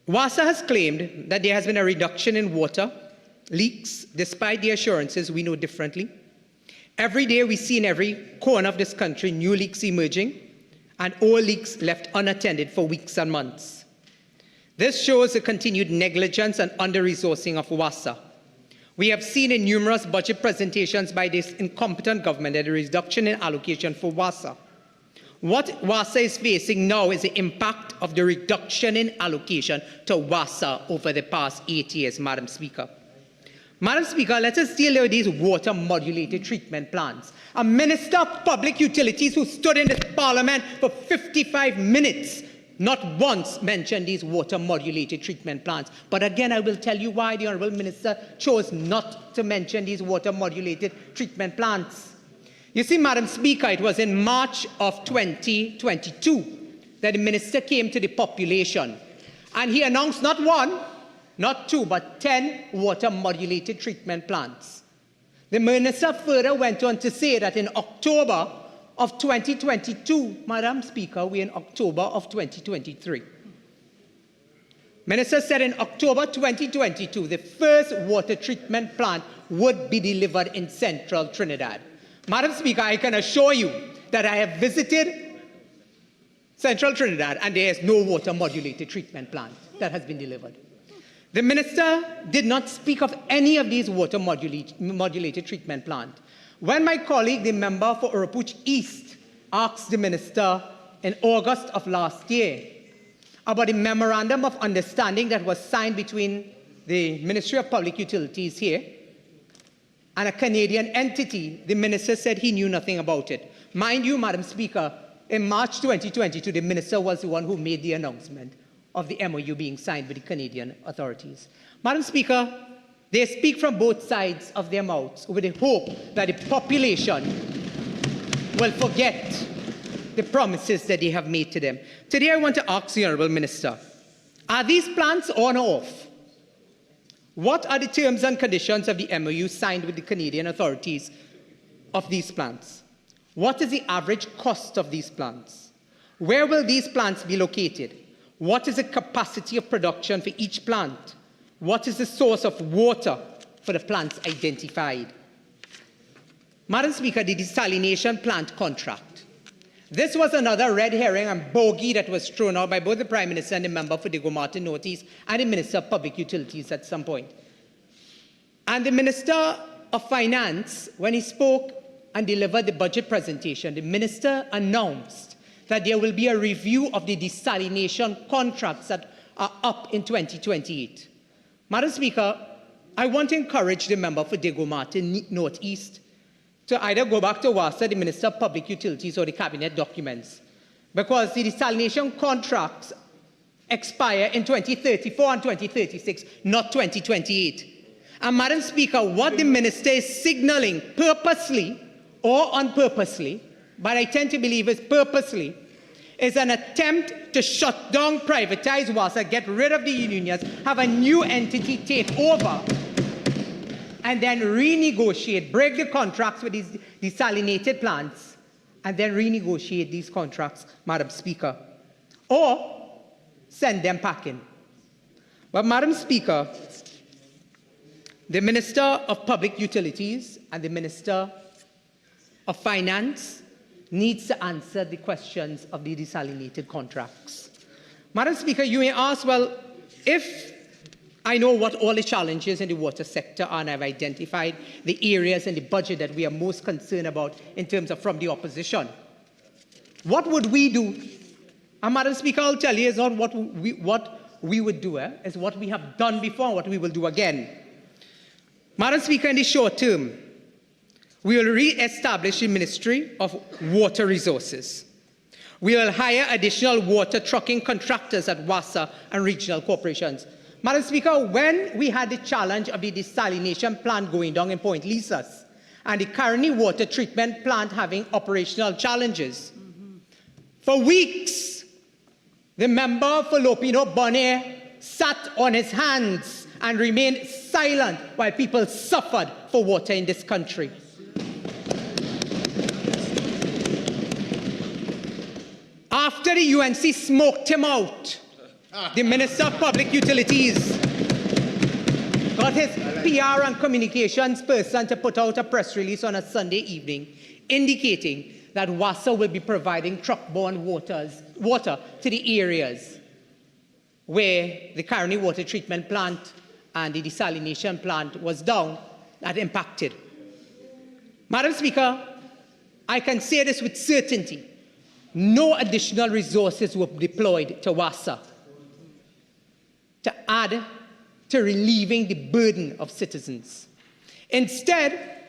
WASA has claimed that there has been a reduction in water leaks, despite the assurances we know differently. Every day we see in every corner of this country new leaks emerging and old leaks left unattended for weeks and months. This shows the continued negligence and under-resourcing of WASA. We have seen in numerous budget presentations by this incompetent government that a reduction in allocation for WASA. What WASA is facing now is the impact of the reduction in allocation to WASA over the past 8 years, Madam Speaker. Madam Speaker, let us deal with these water-modulated treatment plants. A Minister of Public Utilities who stood in this Parliament for 55 minutes not once mentioned these water-modulated treatment plants. But again, I will tell you why the Honourable Minister chose not to mention these water-modulated treatment plants. You see, Madam Speaker, it was in March of 2022 that the Minister came to the population and he announced not one, not two, but 10 water-modulated treatment plants. The Minister further went on to say that in October of 2022, Madam Speaker, we're in October of 2023. Minister said in October 2022, the first water treatment plant would be delivered in central Trinidad. Madam Speaker, I can assure you that I have visited central Trinidad and there is no water-modulated treatment plant that has been delivered. The Minister did not speak of any of these water-modulated treatment plants. When my colleague, the member for Urapuch East, asked the Minister in August of last year about the memorandum of understanding that was signed between the Ministry of Public Utilities here and a Canadian entity, the Minister said he knew nothing about it. Mind you, Madam Speaker, in March 2022, the Minister was the one who made the announcement of the MOU being signed with the Canadian authorities. Madam Speaker, they speak from both sides of their mouths with the hope that the population will forget the promises that they have made to them. Today I want to ask the Honourable Minister Are these plants on or off? What are the terms and conditions of the MOU signed with the Canadian authorities of these plants? What is the average cost of these plants? Where will these plants be located? What is the capacity of production for each plant? What is the source of water for the plants identified? Madam Speaker, the desalination plant contract. This was another red herring and bogey that was thrown out by both the Prime Minister and the member for Diego Martin Northeast and the Minister of Public Utilities at some point. And the Minister of Finance, when he spoke and delivered the budget presentation, the Minister announced that there will be a review of the desalination contracts that are up in 2028. Madam Speaker, I want to encourage the member for Diego Martin Northeast to either go back to WASA, the Minister of Public Utilities, or the Cabinet documents, because the desalination contracts expire in 2034 and 2036, not 2028. And Madam Speaker, what the Minister is signaling purposely or unpurposely, but I tend to believe it's purposely, is an attempt to shut down, privatize WASA, get rid of the unions, have a new entity take over, and then renegotiate, break the contracts with these desalinated plants, and then renegotiate these contracts, Madam Speaker, or send them packing. But Madam Speaker, the Minister of Public Utilities and the Minister of Finance needs to answer the questions of the desalinated contracts. Madam Speaker, you may ask, well, if I know what all the challenges in the water sector are, and I've identified the areas in the budget that we are most concerned about in terms of from the opposition, what would we do? And Madam Speaker, I'll tell you, it's not what we would do, it's what we have done before and what we will do again. Madam Speaker, in the short term, we will re-establish the Ministry of Water Resources. We will hire additional water trucking contractors at WASA and regional corporations. Madam Speaker, when we had the challenge of the desalination plant going down in Point Lisas and the Caroni water treatment plant having operational challenges, for weeks, the member for Lopino Bonnet sat on his hands and remained silent while people suffered for water in this country. After the UNC smoked him out, the Minister of Public Utilities got his PR and communications person to put out a press release on a Sunday evening indicating that WASA will be providing truck-borne water to the areas where the Caroni water treatment plant and the desalination plant was down, that impacted. Madam Speaker, I can say this with certainty. No additional resources were deployed to WASA to add to relieving the burden of citizens. Instead,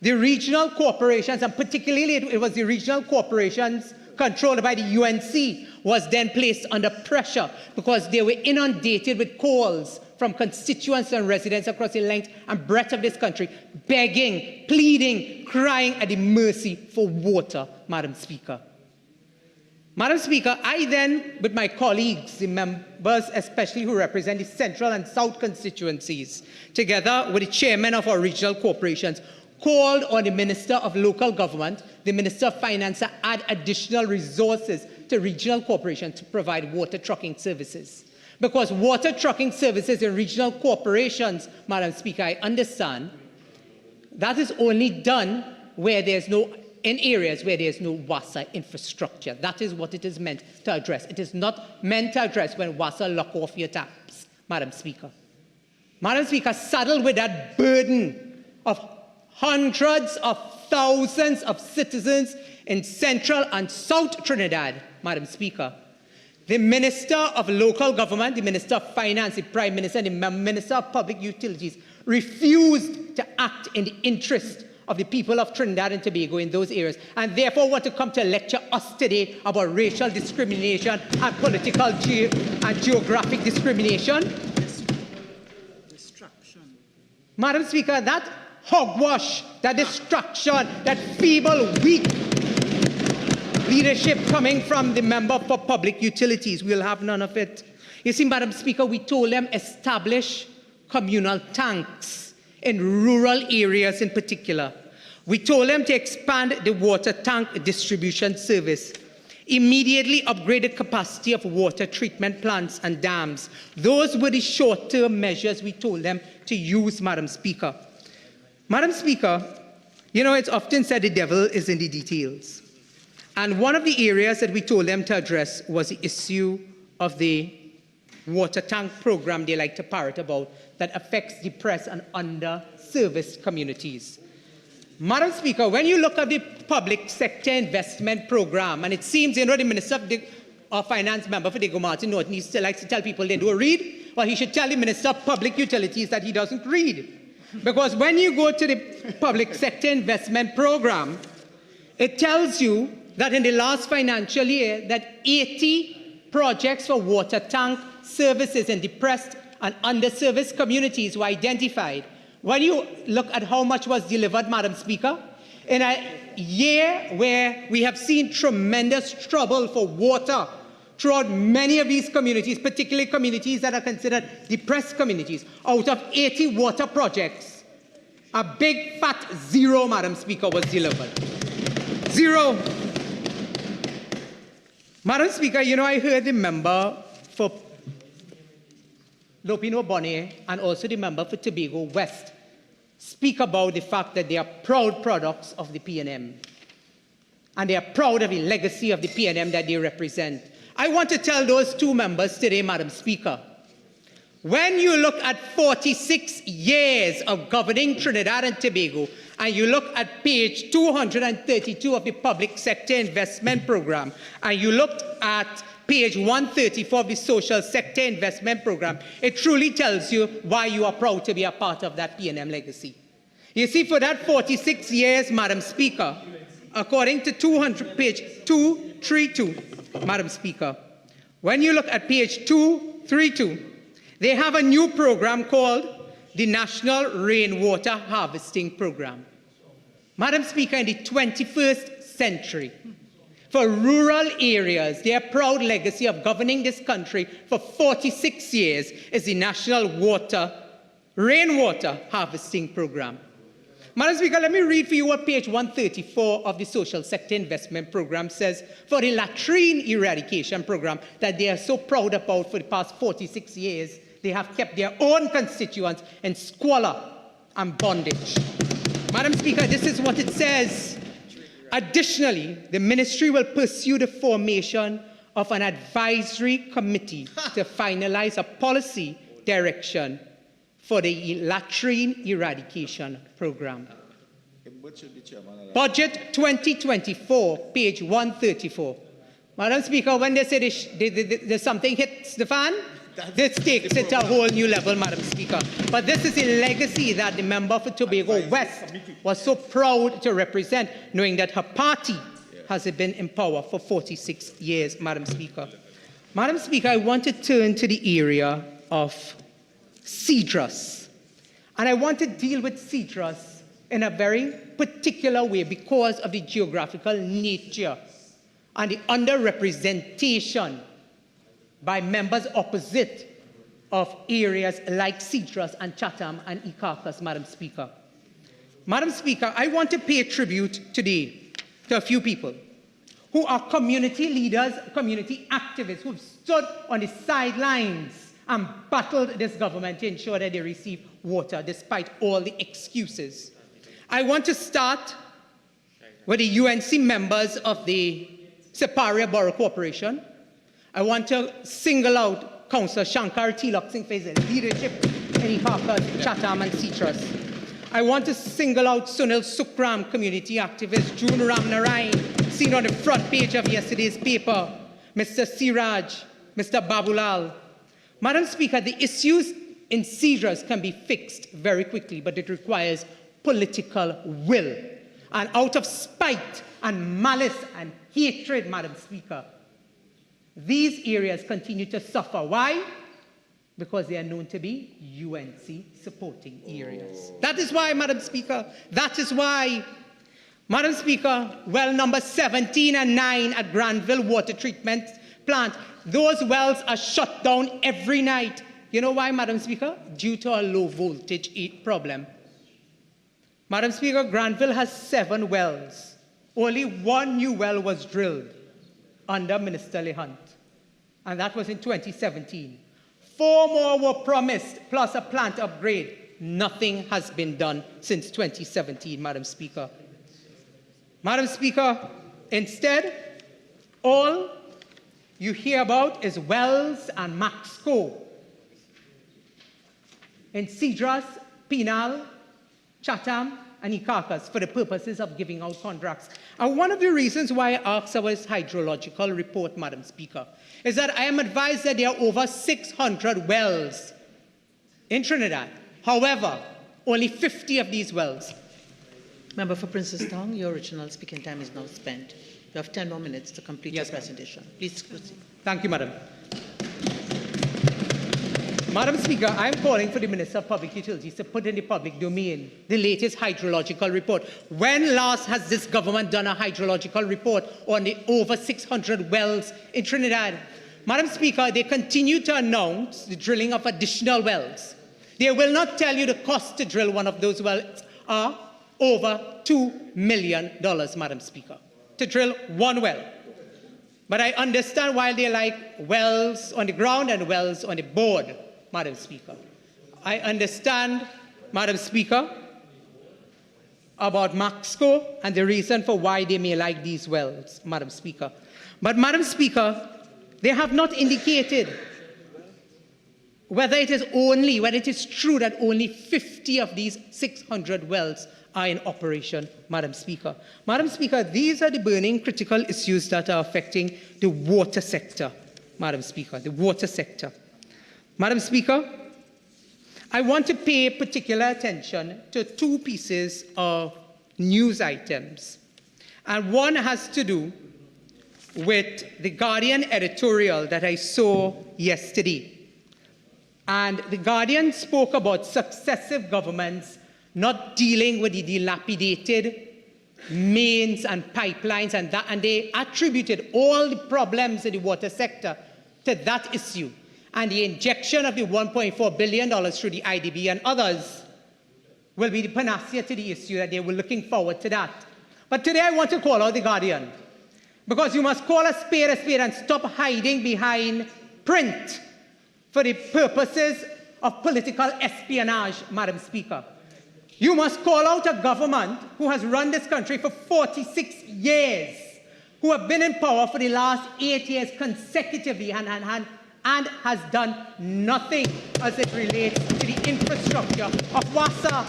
the regional corporations, and particularly it was the regional corporations controlled by the UNC, was then placed under pressure because they were inundated with calls from constituents and residents across the length and breadth of this country, begging, pleading, crying at the mercy for water, Madam Speaker. Madam Speaker, I then, with my colleagues, the members especially who represent the Central and South constituencies, together with the chairman of our regional corporations, called on the Minister of Local Government, the Minister of Finance, to add additional resources to regional corporations to provide water trucking services. Because water trucking services in regional corporations, Madam Speaker, I understand, that is only done where there's no in areas where there is no WASA infrastructure. That is what it is meant to address. It is not meant to address when WASA lock off your taps, Madam Speaker. Madam Speaker, saddled with that burden of hundreds of thousands of citizens in Central and South Trinidad, Madam Speaker, the Minister of Local Government, the Minister of Finance, the Prime Minister, and the Minister of Public Utilities refused to act in the interest of the people of Trinidad and Tobago in those areas, and therefore want to come to lecture us today about racial discrimination and political and geographic discrimination. Destruction. Madam Speaker, that hogwash, that destruction, that feeble, weak leadership coming from the member for Public Utilities, we'll have none of it. You see, Madam Speaker, we told them establish communal tanks in rural areas in particular. We told them to expand the water tank distribution service, immediately upgrade the capacity of water treatment plants and dams. Those were the short-term measures we told them to use, Madam Speaker. Madam Speaker, you know, it's often said the devil is in the details. And one of the areas that we told them to address was the issue of the water tank program they like to parrot about that affects depressed and under-serviced communities. Madam Speaker, when you look at the public sector investment program, and it seems, you know, the Minister of Finance member for Diego Martin Norton, he still likes to tell people they don't read, well, he should tell the Minister of Public Utilities that he doesn't read. Because when you go to the public sector investment program, it tells you that in the last financial year that 80 projects for water tank services in depressed and underserviced communities were identified. When you look at how much was delivered, Madam Speaker, in a year where we have seen tremendous trouble for water throughout many of these communities, particularly communities that are considered depressed communities, out of 80 water projects, a big fat zero, Madam Speaker, was delivered. Zero. Madam Speaker, you know, I heard the member for Lopino Bonnet and also the member for Tobago West speak about the fact that they are proud products of the PNM. And they are proud of the legacy of the PNM that they represent. I want to tell those two members today, Madam Speaker, when you look at 46 years of governing Trinidad and Tobago, and you look at page 232 of the Public Sector Investment Program, and you look at page 134 of the Social Sector Investment Program, it truly tells you why you are proud to be a part of that PNM legacy. You see, for that 46 years, Madam Speaker, according to page 232, Madam Speaker, when you look at page 232, they have a new program called the National Rainwater Harvesting Program. Madam Speaker, in the 21st century, for rural areas, their proud legacy of governing this country for 46 years is the National Rainwater Harvesting Program. Madam Speaker, let me read for you what page 134 of the Social Sector Investment Program says for the latrine eradication program that they are so proud about for the past 46 years. They have kept their own constituents in squalor and bondage. Madam Speaker, this is what it says. Additionally, the ministry will pursue the formation of an advisory committee to finalize a policy direction for the latrine eradication program. Budget 2024, page 134. Madam Speaker, when they say there's something hits the fan, this takes it to a whole new level, Madam Speaker. But this is a legacy that the member for Tobago West was so proud to represent, knowing that her party has been in power for 46 years, Madam Speaker. Madam Speaker, I want to turn to the area of CEDRUS. And I want to deal with CEDRUS in a very particular way because of the geographical nature and the underrepresentation by members opposite of areas like CEDRUS and Chatham and Icacos, Madam Speaker. Madam Speaker, I want to pay tribute today to a few people who are community leaders, community activists who have stood on the sidelines and battled this government to ensure that they receive water despite all the excuses. I want to start with the UNC members of the Separia Borough Corporation. I want to single out Councillor Shankar Tilak Singh for his leadership in Icacos, Chatham and CEDRUS. I want to single out Sunil Sukram, community activist, June Ram Narayan, seen on the front page of yesterday's paper, Mr. Siraj, Mr. Babulal. Madam Speaker, the issues in CEDRUS can be fixed very quickly, but it requires political will. And out of spite and malice and hatred, Madam Speaker, these areas continue to suffer. Why? Because they are known to be UNC supporting areas. That is why, Madam Speaker, that is why. Madam Speaker, well number 17 and 9 at Granville Water Treatment plant. Those wells are shut down every night. You know why, Madam Speaker? Due to a low voltage problem. Madam Speaker, Granville has 7 wells. Only 1 new well was drilled under Minister Lehunt, and that was in 2017. 4 more were promised, plus a plant upgrade. Nothing has been done since 2017, Madam Speaker. Madam Speaker, instead, all you hear about is Wells and Maxco in Cedras, Penal, Chatham, and Icacos for the purposes of giving out contracts. And one of the reasons why I asked about this hydrological report, Madam Speaker, is that I am advised that there are over 600 wells in Trinidad. However, only 50 of these wells. Member for Princestown, your original speaking time is now spent. You have 10 more minutes to complete your presentation. Please proceed. Thank you, Madam. Madam Speaker, I am calling for the Minister of Public Utilities to put in the public domain the latest hydrological report. When last has this government done a hydrological report on the over 600 wells in Trinidad? Madam Speaker, they continue to announce the drilling of additional wells. They will not tell you the cost to drill one of those wells are over $2 million, Madam Speaker, to drill one well. But I understand why they like wells on the ground and wells on the board, Madam Speaker. I understand, Madam Speaker, about Maxco and the reason for why they may like these wells, Madam Speaker. But, Madam Speaker, they have not indicated whether it is true that only 50 of these 600 wells are in operation, Madam Speaker. Madam Speaker, these are the burning critical issues that are affecting the water sector, Madam Speaker, the water sector. Madam Speaker, I want to pay particular attention to 2 pieces of news items. And one has to do with the Guardian editorial that I saw yesterday. And the Guardian spoke about successive governments not dealing with the dilapidated mains and pipelines, and they attributed all the problems in the water sector to that issue. And the injection of the $1.4 billion through the IDB and others will be the panacea to the issue, that they were looking forward to that. But today I want to call out the Guardian, because you must call a spade and stop hiding behind print for the purposes of political espionage, Madam Speaker. You must call out a government who has run this country for 46 years, who have been in power for the last 8 years consecutively and has done nothing as it relates to the infrastructure of WASA.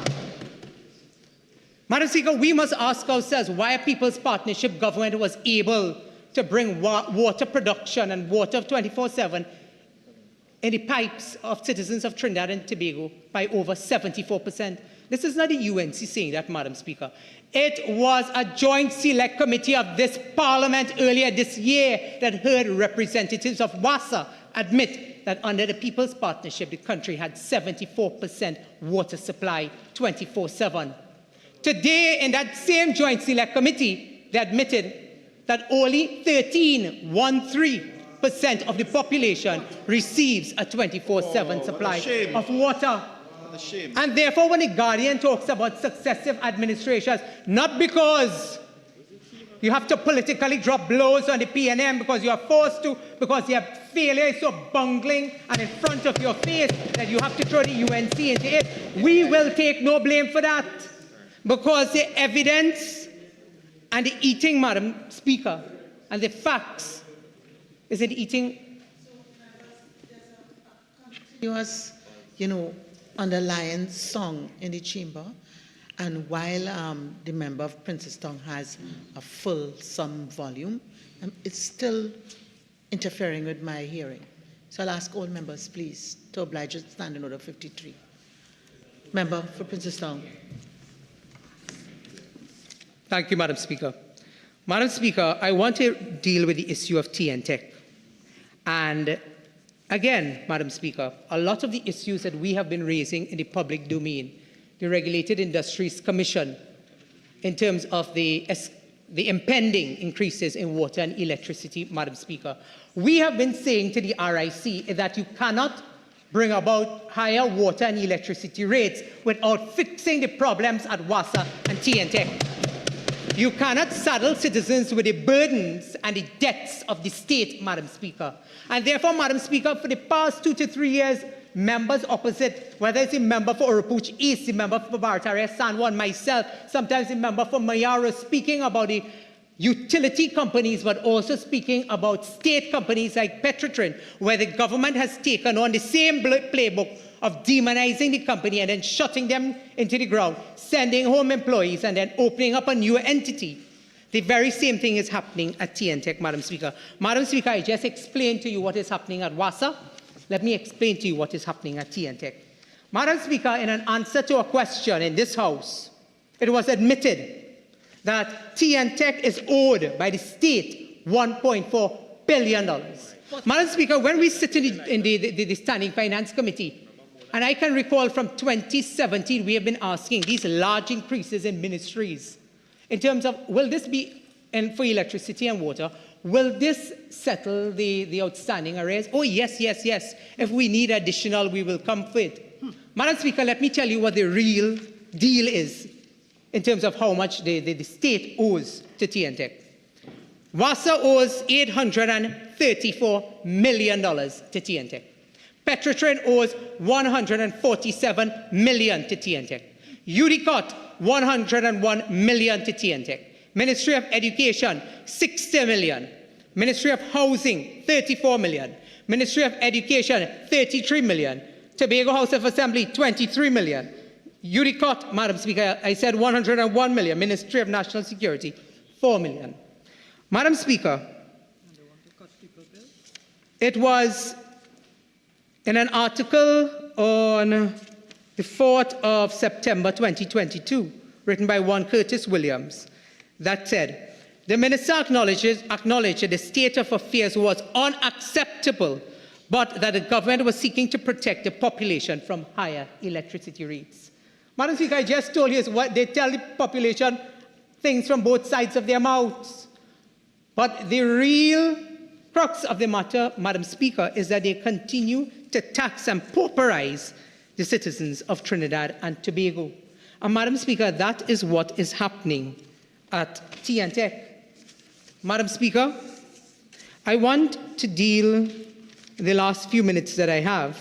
Madam Speaker, we must ask ourselves why a People's Partnership government was able to bring water production and water 24/7 in the pipes of citizens of Trinidad and Tobago by over 74%. This is not the UNC saying that, Madam Speaker. It was a joint select committee of this Parliament earlier this year that heard representatives of WASA admit that under the People's Partnership, the country had 74% water supply 24/7. Today, in that same joint select committee, they admitted that only 13% of the population receives a 24/7 supply of water. And therefore, when the Guardian talks about successive administrations, not because you have to politically drop blows on the PNM because you are forced to, because their failure is so bungling and in front of your face that you have to throw the UNC into it, we will take no blame for that, because the evidence and the eating, Madam Speaker, and the facts is in eating. Continuous, underlying song in the chamber, and while the member of Princestown has a full some volume, it's still interfering with my hearing. So I'll ask all members, please, to oblige us, Standing Order 53. Member for Princestown. Thank you, Madam Speaker. Madam Speaker, I want to deal with the issue of tea and tech. And again, Madam Speaker, a lot of the issues that we have been raising in the public domain, the Regulated Industries Commission, in terms of the the impending increases in water and electricity, Madam Speaker. We have been saying to the RIC that you cannot bring about higher water and electricity rates without fixing the problems at WASA and TNTech. You cannot saddle citizens with the burdens and the debts of the state, Madam Speaker. And therefore, Madam Speaker, for the past 2 to 3 years, members opposite, whether it's a member for Oropuch East, a member for Barataria San Juan, myself, sometimes a member for Mayara, speaking about the utility companies, but also speaking about state companies like Petrotrin, where the government has taken on the same playbook of demonizing the company and then shutting them into the ground, sending home employees, and then opening up a new entity. The very same thing is happening at TNTech, Madam Speaker. Madam Speaker, I just explained to you what is happening at WASA. Let me explain to you what is happening at TNTech. Madam Speaker, in an answer to a question in this House, it was admitted that TNTech is owed by the state $1.4 billion. Madam Speaker, when we sit in the Standing Finance Committee, and I can recall from 2017, we have been asking these large increases in ministries in terms of, will this be, and for electricity and water, will this settle the outstanding arrears? Oh, yes, yes, yes. If we need additional, we will come for it. Madam Speaker, let me tell you what the real deal is in terms of how much the state owes to TNTech. WASA owes $834 million to TNTech. Petrotrin owes $147 million to TNTech. UDCOT, $101 million to TNTech. Ministry of Education, $60 million. Ministry of Housing, $34 million. Ministry of Education, $33 million. Tobago House of Assembly, $23 million. UDCOT, Madam Speaker, I said $101 million. Ministry of National Security, $4 million. Madam Speaker, it was in an article on the 4th of September 2022, written by one Curtis Williams, that said, the minister acknowledged that the state of affairs was unacceptable, but that the government was seeking to protect the population from higher electricity rates. Madam Speaker, I just told you what they tell the population things from both sides of their mouths. But the real crux of the matter, Madam Speaker, is that they continue to tax and pauperize the citizens of Trinidad and Tobago. And Madam Speaker, that is what is happening at TNTech. Madam Speaker, I want to deal in the last few minutes that I have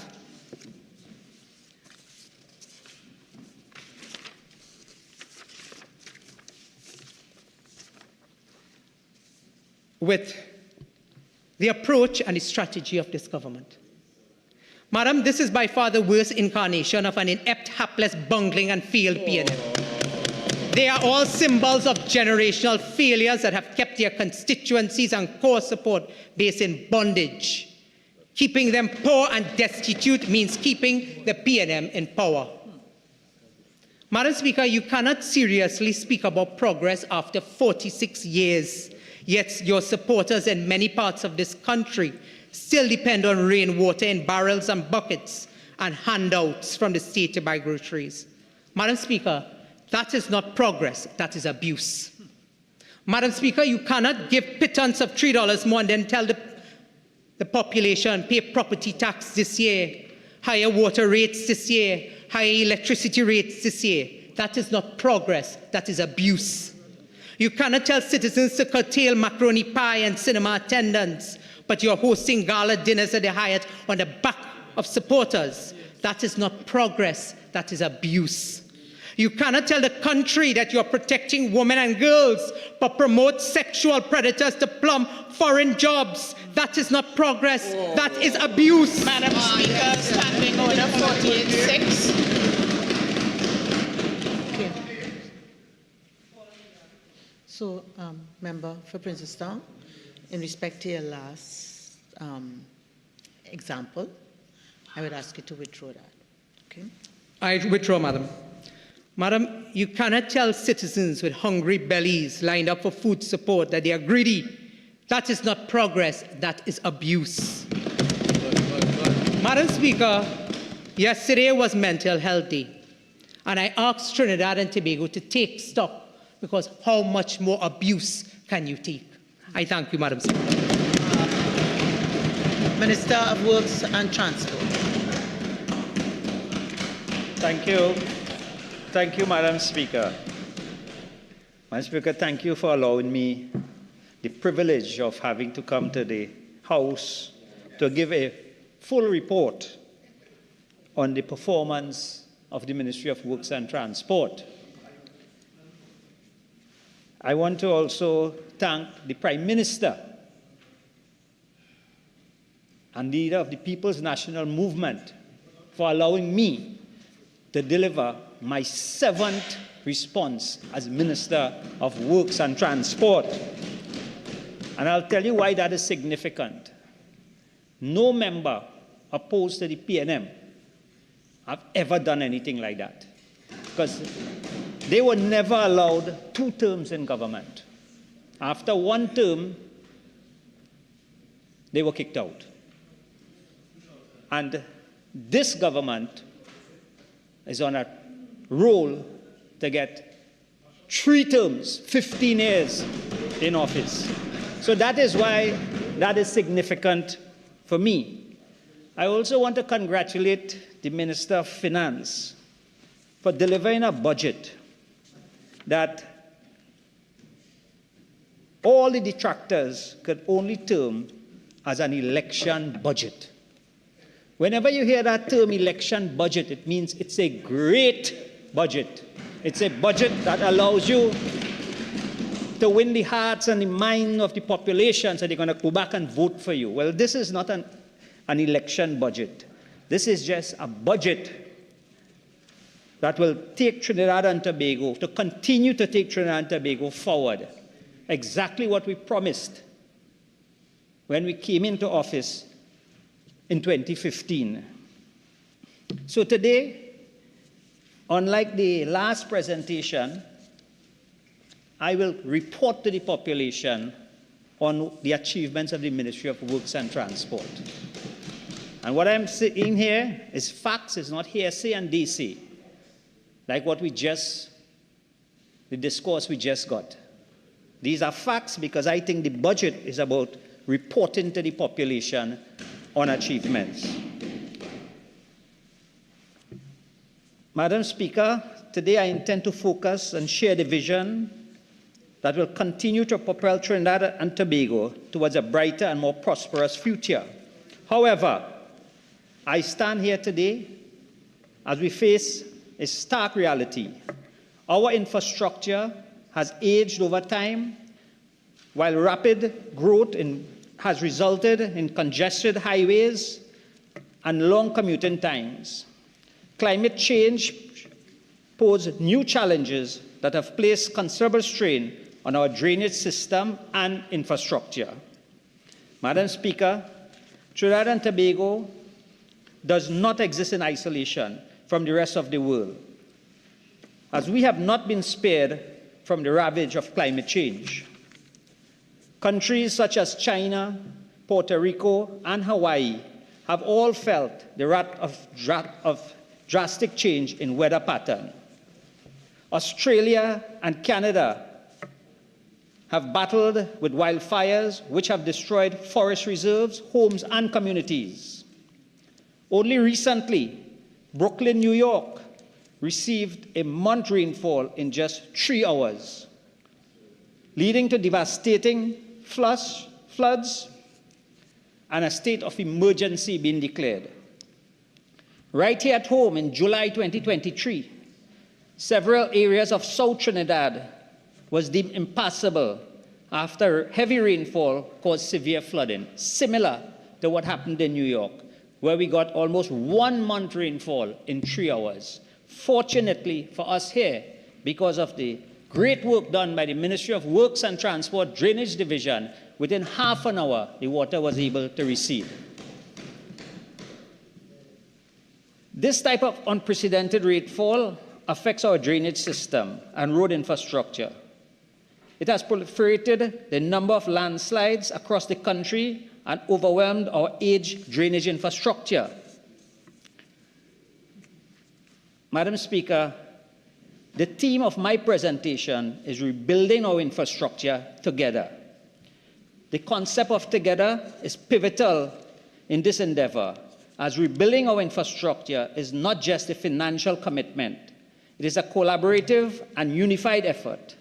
with the approach and the strategy of this government. Madam, this is by far the worst incarnation of an inept, hapless, bungling, and failed PNM. They are all symbols of generational failures that have kept their constituencies and core support base in bondage. Keeping them poor and destitute means keeping the PNM in power. Madam Speaker, you cannot seriously speak about progress after 46 years, yet your supporters in many parts of this country still depend on rainwater in barrels and buckets and handouts from the state to buy groceries. Madam Speaker, that is not progress, that is abuse. Madam Speaker, you cannot give pittance of $3 more and then tell the population pay property tax this year, higher water rates this year, higher electricity rates this year. That is not progress, that is abuse. You cannot tell citizens to curtail macaroni pie and cinema attendance, but you're hosting gala dinners at the Hyatt on the back of supporters. That is not progress, that is abuse. You cannot tell the country that you're protecting women and girls, but promote sexual predators to plumb foreign jobs. That is not progress, that is abuse. Madam Speaker, Standing Order 48-6. So, Member for Princestown, in respect to your last example, I would ask you to withdraw that. Okay? I withdraw, Madam. Madam, you cannot tell citizens with hungry bellies lined up for food support that they are greedy. That is not progress, that is abuse. Madam Speaker, yesterday was Mental Health Day, and I asked Trinidad and Tobago to take stock because how much more abuse can you take? I thank you, Madam Speaker. Minister of Works and Transport. Thank you. Thank you, Madam Speaker. Madam Speaker, thank you for allowing me the privilege of having to come to the House to give a full report on the performance of the Ministry of Works and Transport. I want to also thank the Prime Minister and leader of the People's National Movement for allowing me to deliver my 7th response as Minister of Works and Transport. And I'll tell you why that is significant. No member opposed to the PNM have ever done anything like that, because they were never allowed 2 terms in government. After 1 term, they were kicked out. And this government is on a roll to get 3 terms, 15 years in office. So that is why that is significant for me. I also want to congratulate the Minister of Finance for delivering a budget that all the detractors could only term as an election budget. Whenever you hear that term election budget, it means it's a great budget. It's a budget that allows you to win the hearts and the mind of the population, so they're going to go back and vote for you. Well, this is not an election budget. This is just a budget that will take Trinidad and Tobago, to continue to take Trinidad and Tobago forward. Exactly what we promised when we came into office in 2015. So today, unlike the last presentation, I will report to the population on the achievements of the Ministry of Works and Transport. And what I'm saying here is facts, it's not hearsay and DC, like what the discourse we just got. These are facts because I think the budget is about reporting to the population on achievements. Madam Speaker, today I intend to focus and share the vision that will continue to propel Trinidad and Tobago towards a brighter and more prosperous future. However, I stand here today as we face a stark reality. Our infrastructure has aged over time, while rapid growth has resulted in congested highways and long commuting times. Climate change poses new challenges that have placed considerable strain on our drainage system and infrastructure. Madam Speaker, Trinidad and Tobago does not exist in isolation from the rest of the world, as we have not been spared from the ravage of climate change. Countries such as China, Puerto Rico, and Hawaii have all felt the wrath of drastic change in weather pattern. Australia and Canada have battled with wildfires which have destroyed forest reserves, homes, and communities. Only recently, Brooklyn, New York, received a month rainfall in just 3 hours, leading to devastating floods and a state of emergency being declared. Right here at home in July 2023, several areas of South Trinidad was deemed impassable after heavy rainfall caused severe flooding, similar to what happened in New York, where we got almost 1 month rainfall in 3 hours. Fortunately for us here, because of the great work done by the Ministry of Works and Transport Drainage Division, within half an hour, the water was able to recede. This type of unprecedented rainfall affects our drainage system and road infrastructure. It has proliferated the number of landslides across the country and overwhelmed our aged drainage infrastructure. Madam Speaker, The theme of my presentation is rebuilding our infrastructure together. The concept of together is pivotal in this endeavor, as rebuilding our infrastructure is not just a financial commitment. It is a collaborative and unified effort.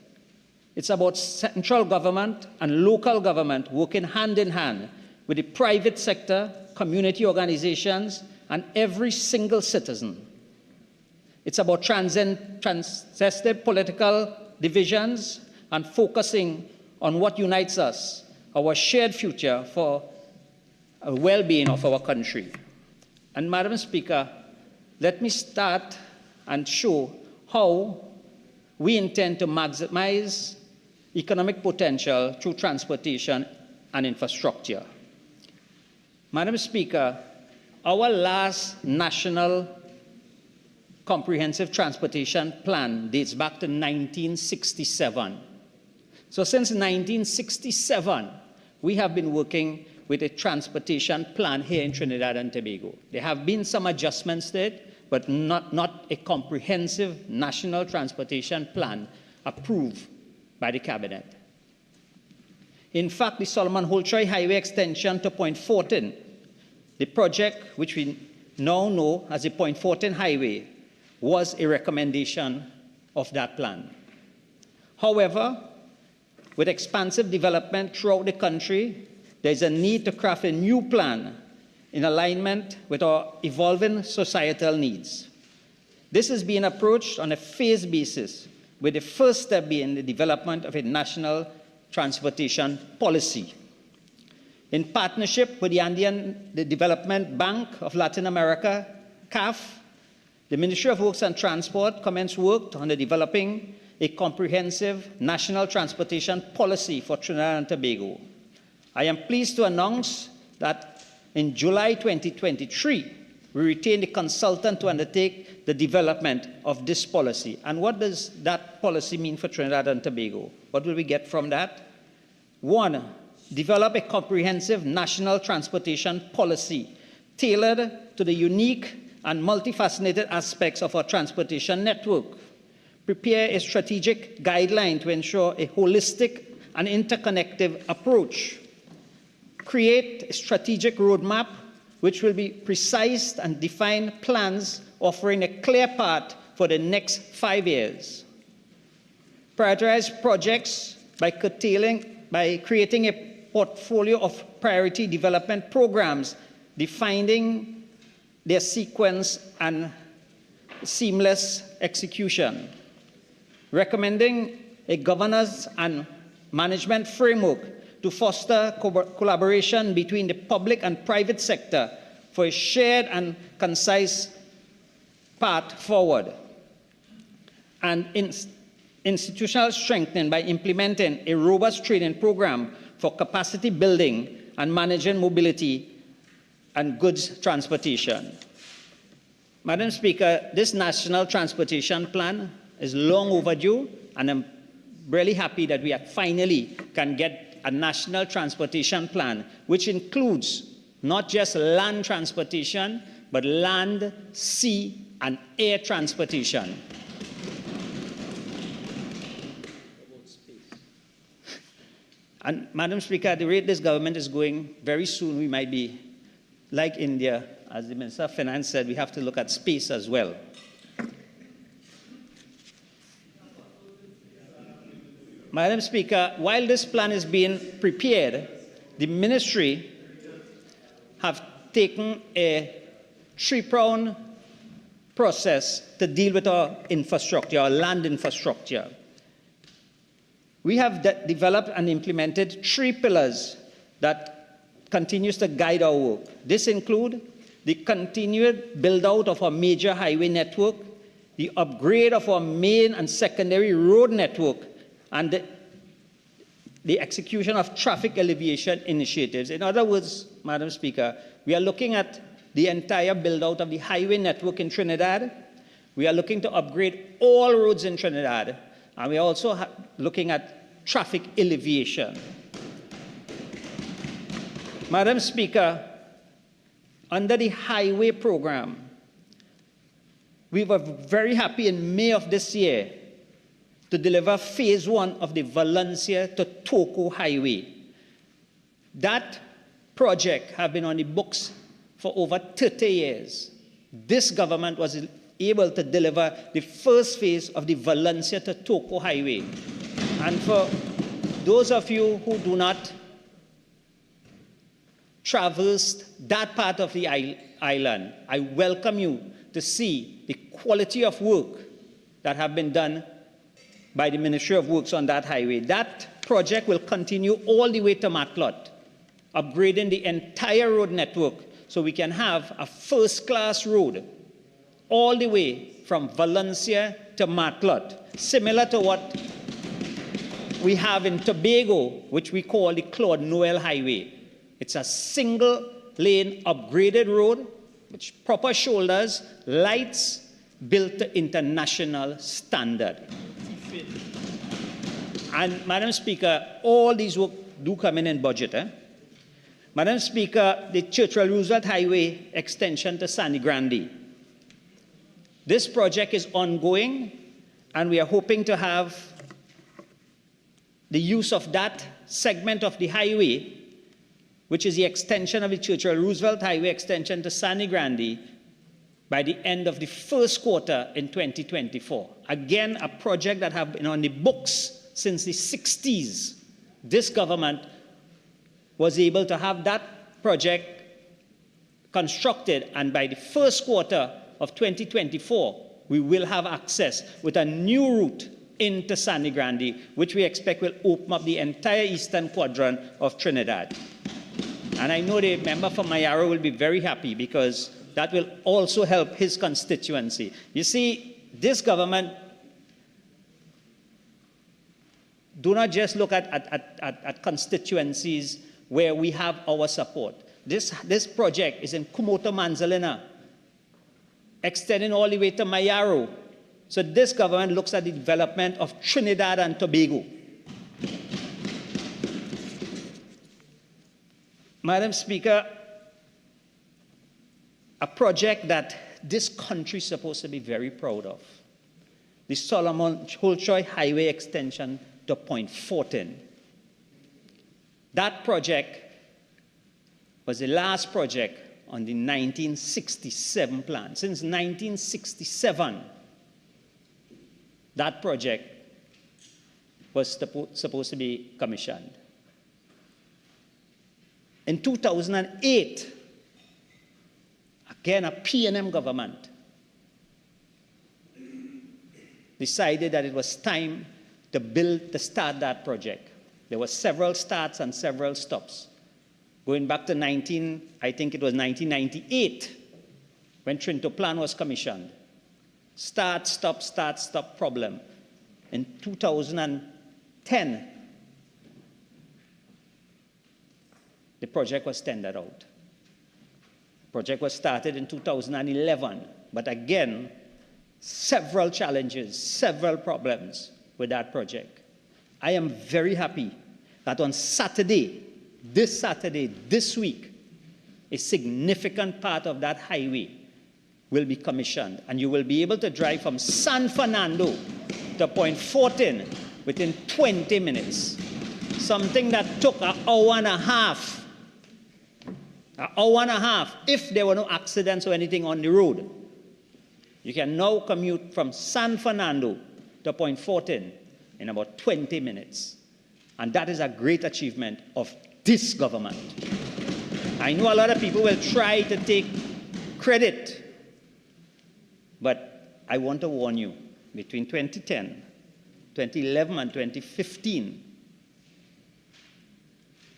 It's about central government and local government working hand in hand with the private sector, community organizations, and every single citizen. It's about transcending political divisions and focusing on what unites us, our shared future for the well-being of our country. And Madam Speaker, let me start and show how we intend to maximize economic potential through transportation and infrastructure. Madam Speaker, our last national comprehensive transportation plan dates back to 1967. So since 1967, we have been working with a transportation plan here in Trinidad and Tobago. There have been some adjustments to it, but not a comprehensive national transportation plan approved by the Cabinet. In fact, the Solomon Holtroy Highway Extension to Point 14, the project which we now know as the Point 14 Highway, was a recommendation of that plan. However, with expansive development throughout the country, there is a need to craft a new plan in alignment with our evolving societal needs. This is being approached on a phased basis, with the first step being the development of a national transportation policy. In partnership with the Development Bank of Latin America, CAF, the Ministry of Works and Transport commenced work on developing a comprehensive national transportation policy for Trinidad and Tobago. I am pleased to announce that in July 2023, we retained a consultant to undertake the development of this policy. And what does that policy mean for Trinidad and Tobago? What will we get from that? One, develop a comprehensive national transportation policy tailored to the unique and multifaceted aspects of our transportation network. Prepare a strategic guideline to ensure a holistic and interconnected approach. Create a strategic roadmap which will be precise and define plans offering a clear path for the next 5 years. Prioritize projects by creating a portfolio of priority development programs, defining their sequence and seamless execution. Recommending a governance and management framework to foster collaboration between the public and private sector for a shared and concise path forward. And institutional strengthening by implementing a robust training program for capacity building and managing mobility and goods transportation. Madam Speaker, this National Transportation Plan is long overdue, and I'm really happy that we finally can get a national transportation plan, which includes not just land transportation, but land, sea, and air transportation. And Madam Speaker, at the rate this government is going, very soon we might be like India. As the Minister of Finance said, we have to look at space as well. Madam Speaker, while this plan is being prepared, the ministry have taken a three-pronged process to deal with our infrastructure, our land infrastructure. We have developed and implemented 3 pillars that continues to guide our work. This includes the continued build-out of our major highway network, the upgrade of our main and secondary road network, and the execution of traffic alleviation initiatives. In other words, Madam Speaker, we are looking at the entire build-out of the highway network in Trinidad. We are looking to upgrade all roads in Trinidad, and we are also looking at traffic alleviation. Madam Speaker, under the highway program, we were very happy in May of this year to deliver phase 1 of the Valencia to Toco Highway. That project has been on the books for over 30 years. This government was able to deliver the first phase of the Valencia to Toco Highway. And for those of you who do not traverse that part of the island, I welcome you to see the quality of work that have been done by the Ministry of Works on that highway. That project will continue all the way to Matlot, upgrading the entire road network so we can have a first-class road all the way from Valencia to Matlot, similar to what we have in Tobago, which we call the Claude Noel Highway. It's a single-lane upgraded road, with proper shoulders, lights, built to international standard. And, Madam Speaker, all these work do come in budget. Madam Speaker, the Churchill Roosevelt Highway extension to Sani Grande. This project is ongoing, and we are hoping to have the use of that segment of the highway, which is the extension of the Churchill Roosevelt Highway extension to Sani Grande, by the end of the first quarter in 2024. Again, a project that has been on the books since the 60s. This government was able to have that project constructed, and by the first quarter of 2024, we will have access with a new route into Sani Grande, which we expect will open up the entire eastern quadrant of Trinidad. And I know the member from Mayaro will be very happy, because that will also help his constituency. You see, this government do not just look at constituencies where we have our support. This project is in Kumoto Manzalina, extending all the way to Mayaro. So this government looks at the development of Trinidad and Tobago. Madam Speaker, a project that this country is supposed to be very proud of, the Solomon Holchoy Highway extension to Point Fortin. That project was the last project on the 1967 plan. Since 1967, that project was supposed to be commissioned. In 2008, again, a P&M government decided that it was time to start that project. There were several starts and several stops. Going back to I think it was 1998, when Trinto Plan was commissioned. Start, stop problem. In 2010, the project was tendered out. The project was started in 2011, but again, several challenges, several problems with that project. I am very happy that on Saturday, this week, a significant part of that highway will be commissioned, and you will be able to drive from San Fernando to Point Fortin within 20 minutes. Something that took an hour and a half. An hour and a half, if there were no accidents or anything on the road. You can now commute from San Fernando to Point Fortin in about 20 minutes. And that is a great achievement of this government. I know a lot of people will try to take credit, but I want to warn you, between 2010, 2011, and 2015,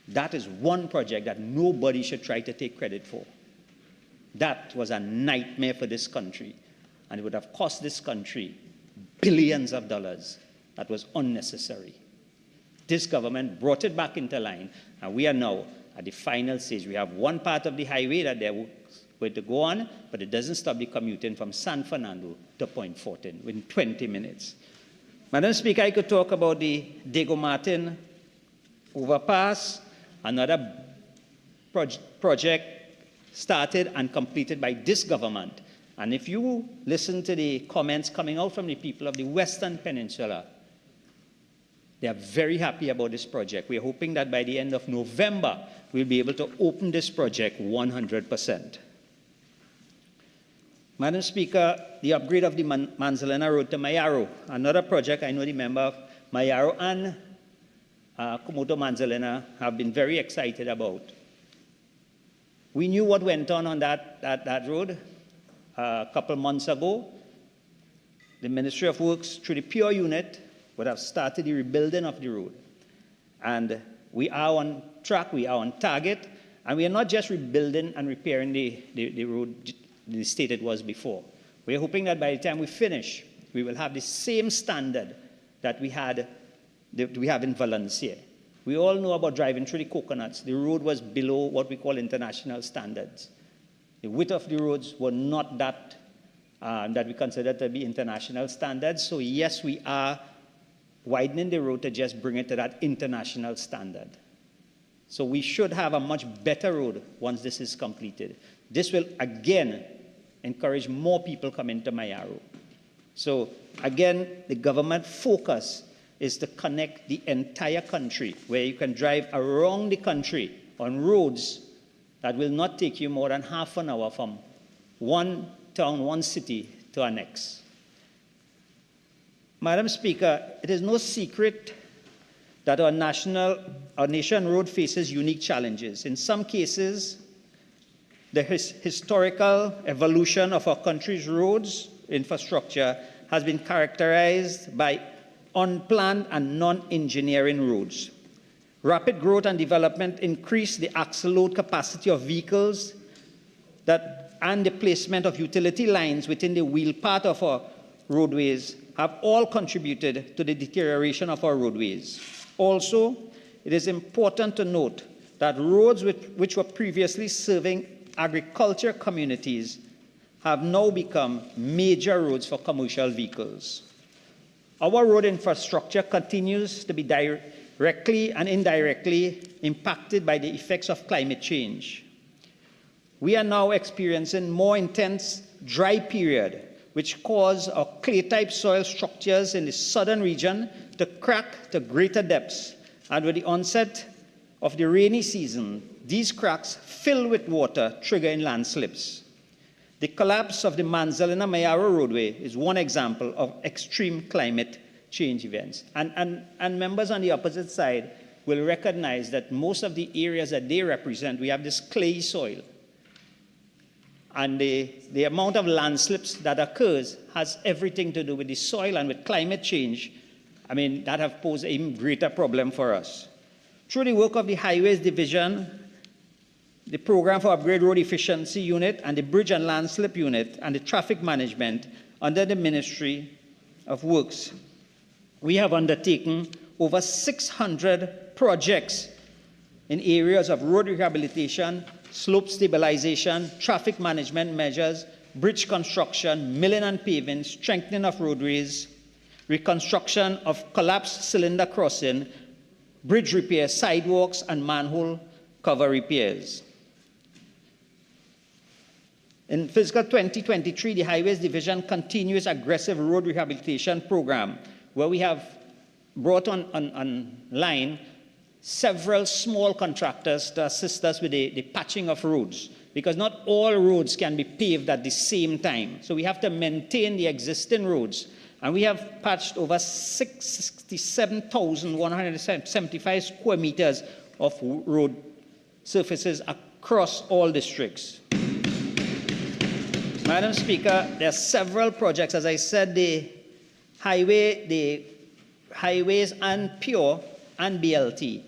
that is one project that nobody should try to take credit for. That was a nightmare for this country, and it would have cost this country billions of dollars. That was unnecessary. This government brought it back into line, and we are now at the final stage. We have one part of the highway that they're going to go on, but it doesn't stop the commuting from San Fernando to Point Fortin within 20 minutes. Madam Speaker, I could talk about the Diego Martin overpass, another project started and completed by this government. And if you listen to the comments coming out from the people of the Western Peninsula, They are very happy about this project. We are hoping that by the end of November, we'll be able to open this project 100%. Madam Speaker, the upgrade of the Manzalena Road to Mayaro, another project I know the member of Mayaro and Komoto Manzalena have been very excited about. We knew what went on that road a couple months ago. The Ministry of Works, through the Pure Unit, would have started the rebuilding of the road. And we are on track, we are on target, and we are not just rebuilding and repairing the road the state it was before. We are hoping that by the time we finish, we will have the same standard that we have in Valencia. We all know about driving through the coconuts. The road was below what we call international standards. The width of the roads were not that we consider to be international standards. So yes, we are widening the road to just bring it to that international standard. So we should have a much better road once this is completed. This will again encourage more people coming to Mayaro. So again, the government focus is to connect the entire country, where you can drive around the country on roads that will not take you more than half an hour from one town, one city to our next. Madam Speaker, it is no secret that our nation road faces unique challenges. In some cases, the historical evolution of our country's roads infrastructure has been characterized by unplanned and non-engineering roads. Rapid growth and development increase the axle load capacity of vehicles and the placement of utility lines within the wheel part of our roadways have all contributed to the deterioration of our roadways. Also, it is important to note that roads which were previously serving agriculture communities have now become major roads for commercial vehicles. Our road infrastructure continues to be directly and indirectly impacted by the effects of climate change. We are now experiencing more intense dry period, which cause our clay-type soil structures in the southern region to crack to greater depths. And with the onset of the rainy season, these cracks fill with water, triggering landslips. The collapse of the Manzalena-Mayaro roadway is one example of extreme climate change events. And members on the opposite side will recognize that most of the areas that they represent, we have this clay soil. And the amount of landslips that occurs has everything to do with the soil and with climate change. I mean, that have posed an even greater problem for us. Through the work of the Highways Division, the Program for Upgrade Road Efficiency Unit, and the Bridge and Landslip Unit, and the Traffic Management under the Ministry of Works, we have undertaken over 600 projects in areas of road rehabilitation, slope stabilization, traffic management measures, bridge construction, milling and paving, strengthening of roadways, reconstruction of collapsed cylinder crossing, bridge repair, sidewalks, and manhole cover repairs. In fiscal 2023, the Highways Division continues aggressive road rehabilitation program, where we have brought online several small contractors to assist us with the patching of roads, because not all roads can be paved at the same time. So we have to maintain the existing roads. And we have patched over 67,175 square meters of road surfaces across all districts. Madam Speaker, there are several projects. As I said, the highways and Pure and BLT.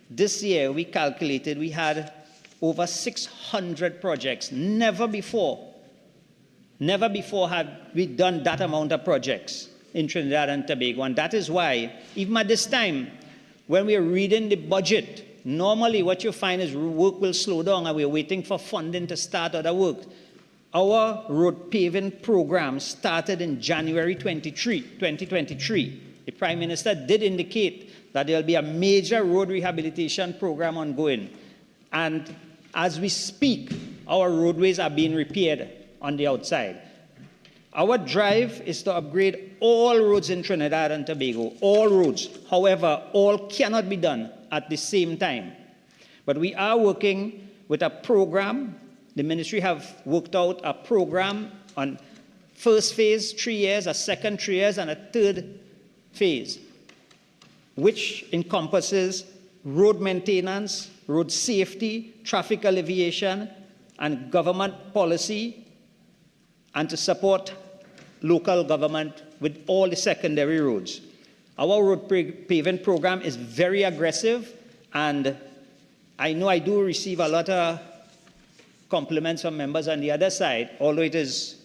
This year, we calculated we had over 600 projects. Never before had we done that amount of projects in Trinidad and Tobago. And that is why, even at this time, when we are reading the budget, normally what you find is work will slow down and we're waiting for funding to start other work. Our road paving program started in January 2023. The Prime Minister did indicate that there will be a major road rehabilitation program ongoing. And as we speak, our roadways are being repaired on the outside. Our drive is to upgrade all roads in Trinidad and Tobago, all roads. However, all cannot be done at the same time. But we are working with a program. The ministry have worked out a program on first phase, 3 years, a second 3 years, and a third phase, which encompasses road maintenance, road safety, traffic alleviation, and government policy, and to support local government with all the secondary roads. Our road paving program is very aggressive, and I know I do receive a lot of compliments from members on the other side, although it is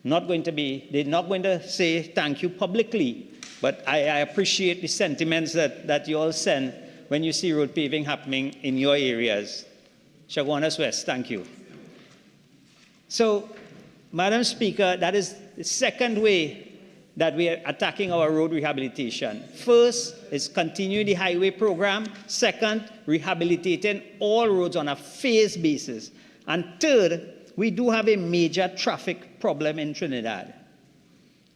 not going to be, they're not going to say thank you publicly, but I appreciate the sentiments that you all send when you see road paving happening in your areas. Chaguanas West, thank you. So, Madam Speaker, that is the second way that we are attacking our road rehabilitation. First is continue the highway program. Second, rehabilitating all roads on a phase basis. And third, we do have a major traffic problem in Trinidad.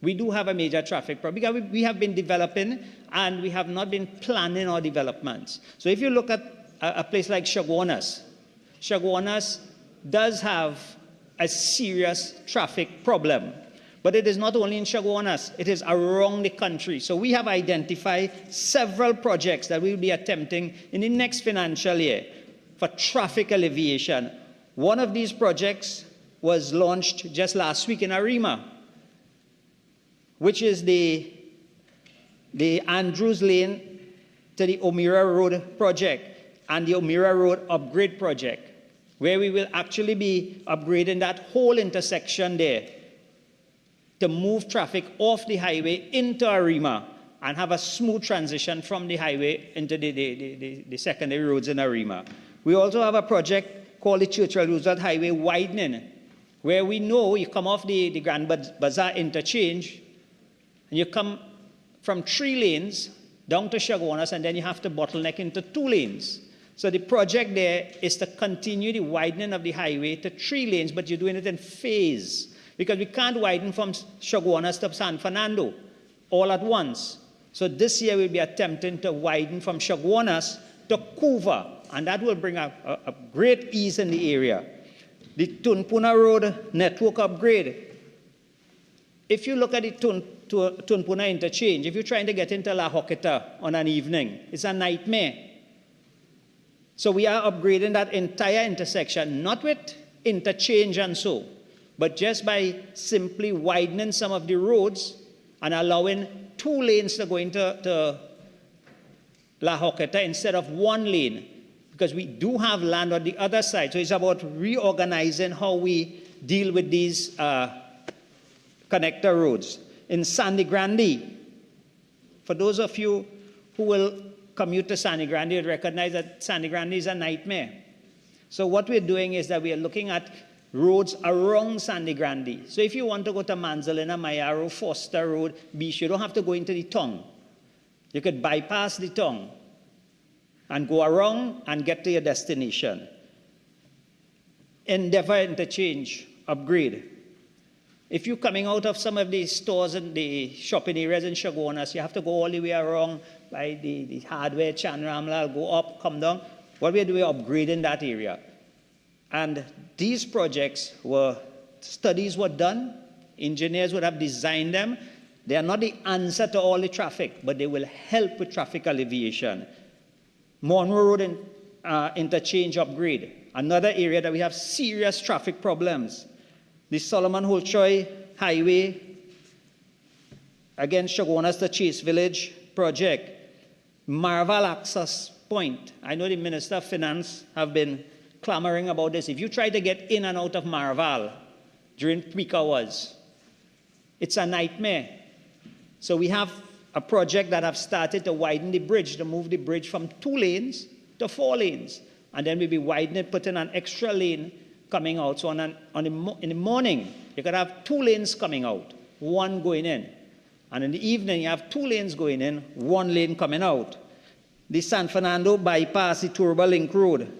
We do have a major traffic problem because we have been developing and we have not been planning our developments. So if you look at a place like Chaguanas, Chaguanas does have a serious traffic problem. But it is not only in Chaguanas, it is around the country. So we have identified several projects that we will be attempting in the next financial year for traffic alleviation. One of these projects was launched just last week in Arima, which is the Andrews Lane to the O'Meara Road project and the O'Meara Road upgrade project, where we will actually be upgrading that whole intersection there to move traffic off the highway into Arima and have a smooth transition from the highway into the secondary roads in Arima. We also have a project called the Churchill Roosevelt Highway widening, where we know you come off the Grand Bazaar interchange and you come from 3 lanes down to Chaguanas, and then you have to bottleneck into 2 lanes. So the project there is to continue the widening of the highway to 3 lanes, but you're doing it in phase, because we can't widen from Chaguanas to San Fernando all at once. So this year we'll be attempting to widen from Chaguanas to Couva, and that will bring a great ease in the area. The Tunpuna Road network upgrade. If you look at the Tunpuna interchange, if you're trying to get into La Joqueta on an evening, it's a nightmare. So we are upgrading that entire intersection, not with interchange and so, but just by simply widening some of the roads and allowing 2 lanes to go into La Joqueta instead of 1 lane, because we do have land on the other side. So it's about reorganizing how we deal with these connector roads. In Sandy Grande, for those of you who will commute to Sandy Grande, you'll recognize that Sandy Grande is a nightmare. So what we're doing is that we are looking at roads around Sandy Grande. So if you want to go to Manzalina, Mayaro, Foster Road, Beach, you don't have to go into the tongue. You could bypass the tongue and go around and get to your destination. Endeavour Interchange upgrade. If you're coming out of some of the stores and the shopping areas in Chaguanas, you have to go all the way around by the hardware, Chanramlal, go up, come down. What we're doing is upgrading that area. And these projects studies were done, engineers would have designed them. They are not the answer to all the traffic, but they will help with traffic alleviation. Monroe Road interchange upgrade, another area that we have serious traffic problems. The Solomon Holchoy Highway, again, Chaguanas to Chase Village project. Marval Access Point. I know the Minister of Finance have been clamoring about this. If you try to get in and out of Marval during peak hours, it's a nightmare. So we have a project that have started to widen the bridge, to move the bridge from 2 lanes to 4 lanes. And then we'll be widening it, putting an extra lane coming out. So in the morning, you could have 2 lanes coming out, 1 going in. And in the evening, you have 2 lanes going in, 1 lane coming out. The San Fernando bypass, the Turba Link Road.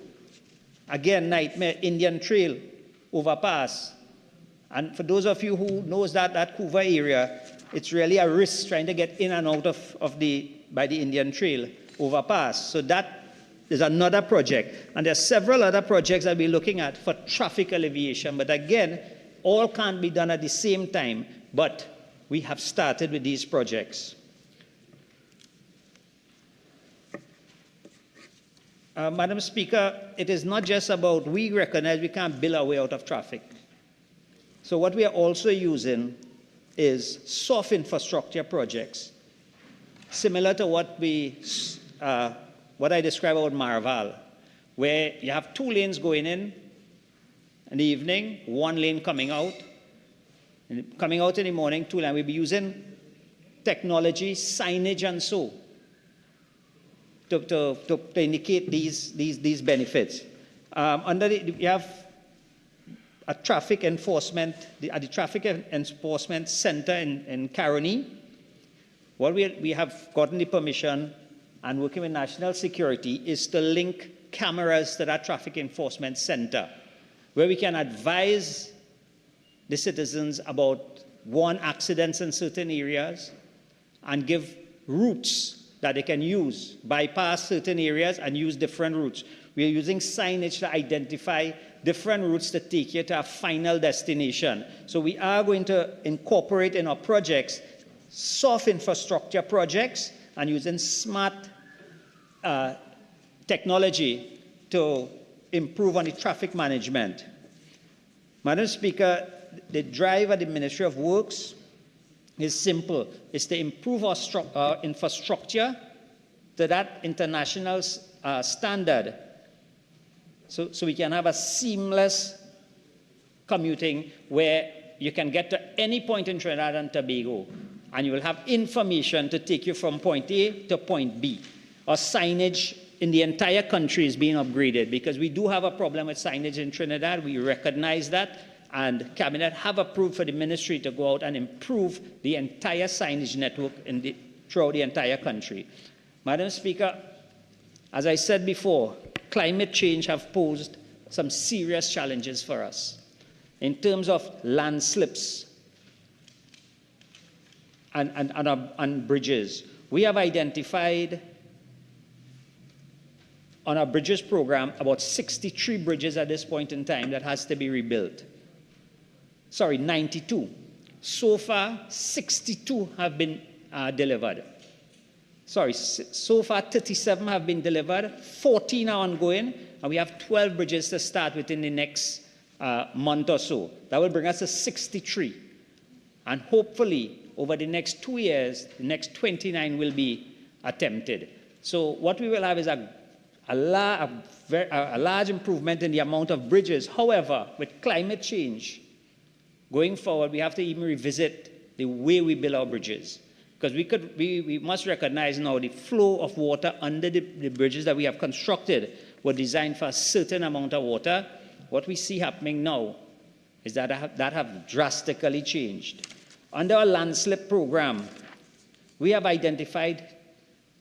Again, nightmare. Indian Trail overpass. And for those of you who knows that Couva area, it's really a risk trying to get in and out by the Indian Trail overpass. So that is another project. And there are several other projects that we're looking at for traffic alleviation. But again, all can't be done at the same time. But we have started with these projects. Madam Speaker, it is not just about we recognize we can't build our way out of traffic. So what we are also using is soft infrastructure projects, similar to what I described about Maraval, where you have 2 lanes going in the evening, 1 lane coming out. And coming out in the morning, 2 lanes. We'll be using technology, signage, and so to indicate these benefits. You have a traffic enforcement, at the Traffic Enforcement Center in Caroni. What we have gotten the permission and working with national security is to link cameras to that Traffic Enforcement Center, where we can advise the citizens about accidents in certain areas and give routes that they can use, bypass certain areas and use different routes. We are using signage to identify different routes to take you to a final destination. So we are going to incorporate in our projects soft infrastructure projects and using smart technology to improve on the traffic management. Madam Speaker, the drive at the Ministry of Works is simple. It's to improve our infrastructure to that international standard so we can have a seamless commuting where you can get to any point in Trinidad and Tobago and you will have information to take you from point A to point B. Our signage in the entire country is being upgraded because we do have a problem with signage in Trinidad. We recognize that. And Cabinet have approved for the ministry to go out and improve the entire signage network throughout the entire country. Madam Speaker, as I said before, climate change have posed some serious challenges for us in terms of landslips and bridges. We have identified on our bridges program about 63 bridges at this point in time that has to be rebuilt. Sorry, 92. So far, 62 have been delivered. Sorry, so far 37 have been delivered, 14 are ongoing, and we have 12 bridges to start within the next month or so. That will bring us to 63. And hopefully, over the next 2 years, the next 29 will be attempted. So what we will have is a large improvement in the amount of bridges. However, with climate change, going forward, we have to even revisit the way we build our bridges. Because we must recognize now the flow of water under the bridges that we have constructed were designed for a certain amount of water. What we see happening now is that have drastically changed. Under our landslip program, we have identified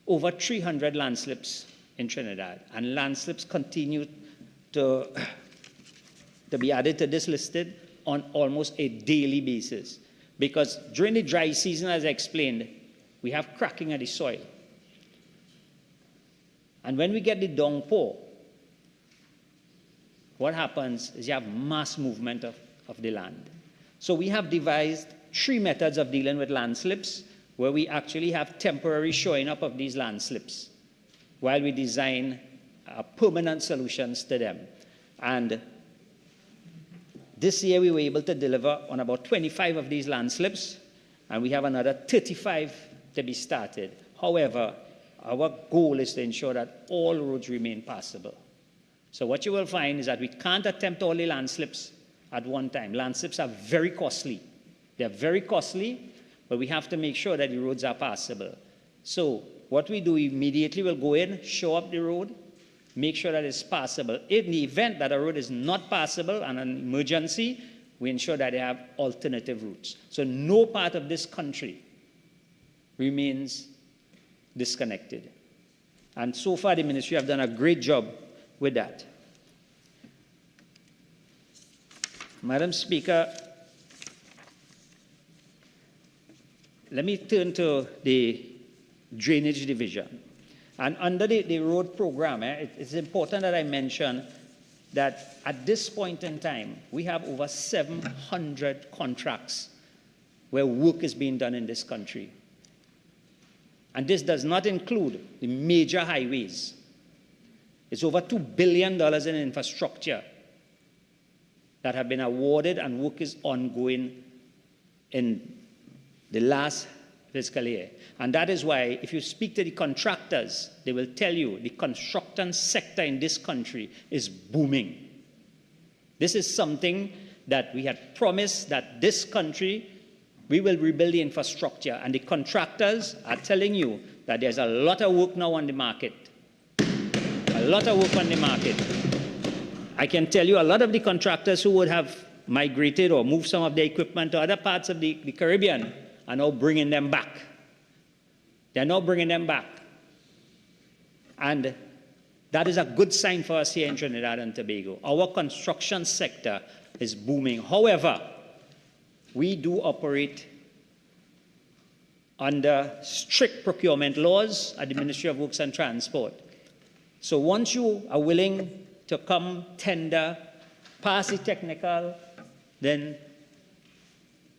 over 300 landslips in Trinidad, and landslips continue to be added to this listed on almost a daily basis. Because during the dry season, as I explained, we have cracking of the soil. And when we get the downpour, what happens is you have mass movement of the land. So we have devised 3 methods of dealing with landslips, where we actually have temporary showing up of these landslips while we design permanent solutions to them. And this year, we were able to deliver on about 25 of these landslips, and we have another 35 to be started. However, our goal is to ensure that all roads remain passable. So what you will find is that we can't attempt all the landslips at one time. Landslips are very costly. They're very costly, but we have to make sure that the roads are passable. So what we do immediately, we'll go in, show up the road, make sure that it's passable. In the event that a road is not passable and an emergency, we ensure that they have alternative routes. So no part of this country remains disconnected. And so far, the ministry have done a great job with that. Madam Speaker, let me turn to the drainage division. And under the road program, it's important that I mention that at this point in time, we have over 700 contracts where work is being done in this country. And this does not include the major highways. It's over $2 billion in infrastructure that have been awarded, and work is ongoing in the last fiscal year. And that is why, if you speak to the contractors, they will tell you the construction sector in this country is booming. This is something that we had promised that this country, we will rebuild the infrastructure, and the contractors are telling you that there's a lot of work now on the market. A lot of work on the market. I can tell you a lot of the contractors who would have migrated or moved some of their equipment to other parts of the Caribbean are now bringing them back. They're now bringing them back. And that is a good sign for us here in Trinidad and Tobago. Our construction sector is booming. However, we do operate under strict procurement laws at the Ministry of Works and Transport. So once you are willing to come tender, pass the technical, then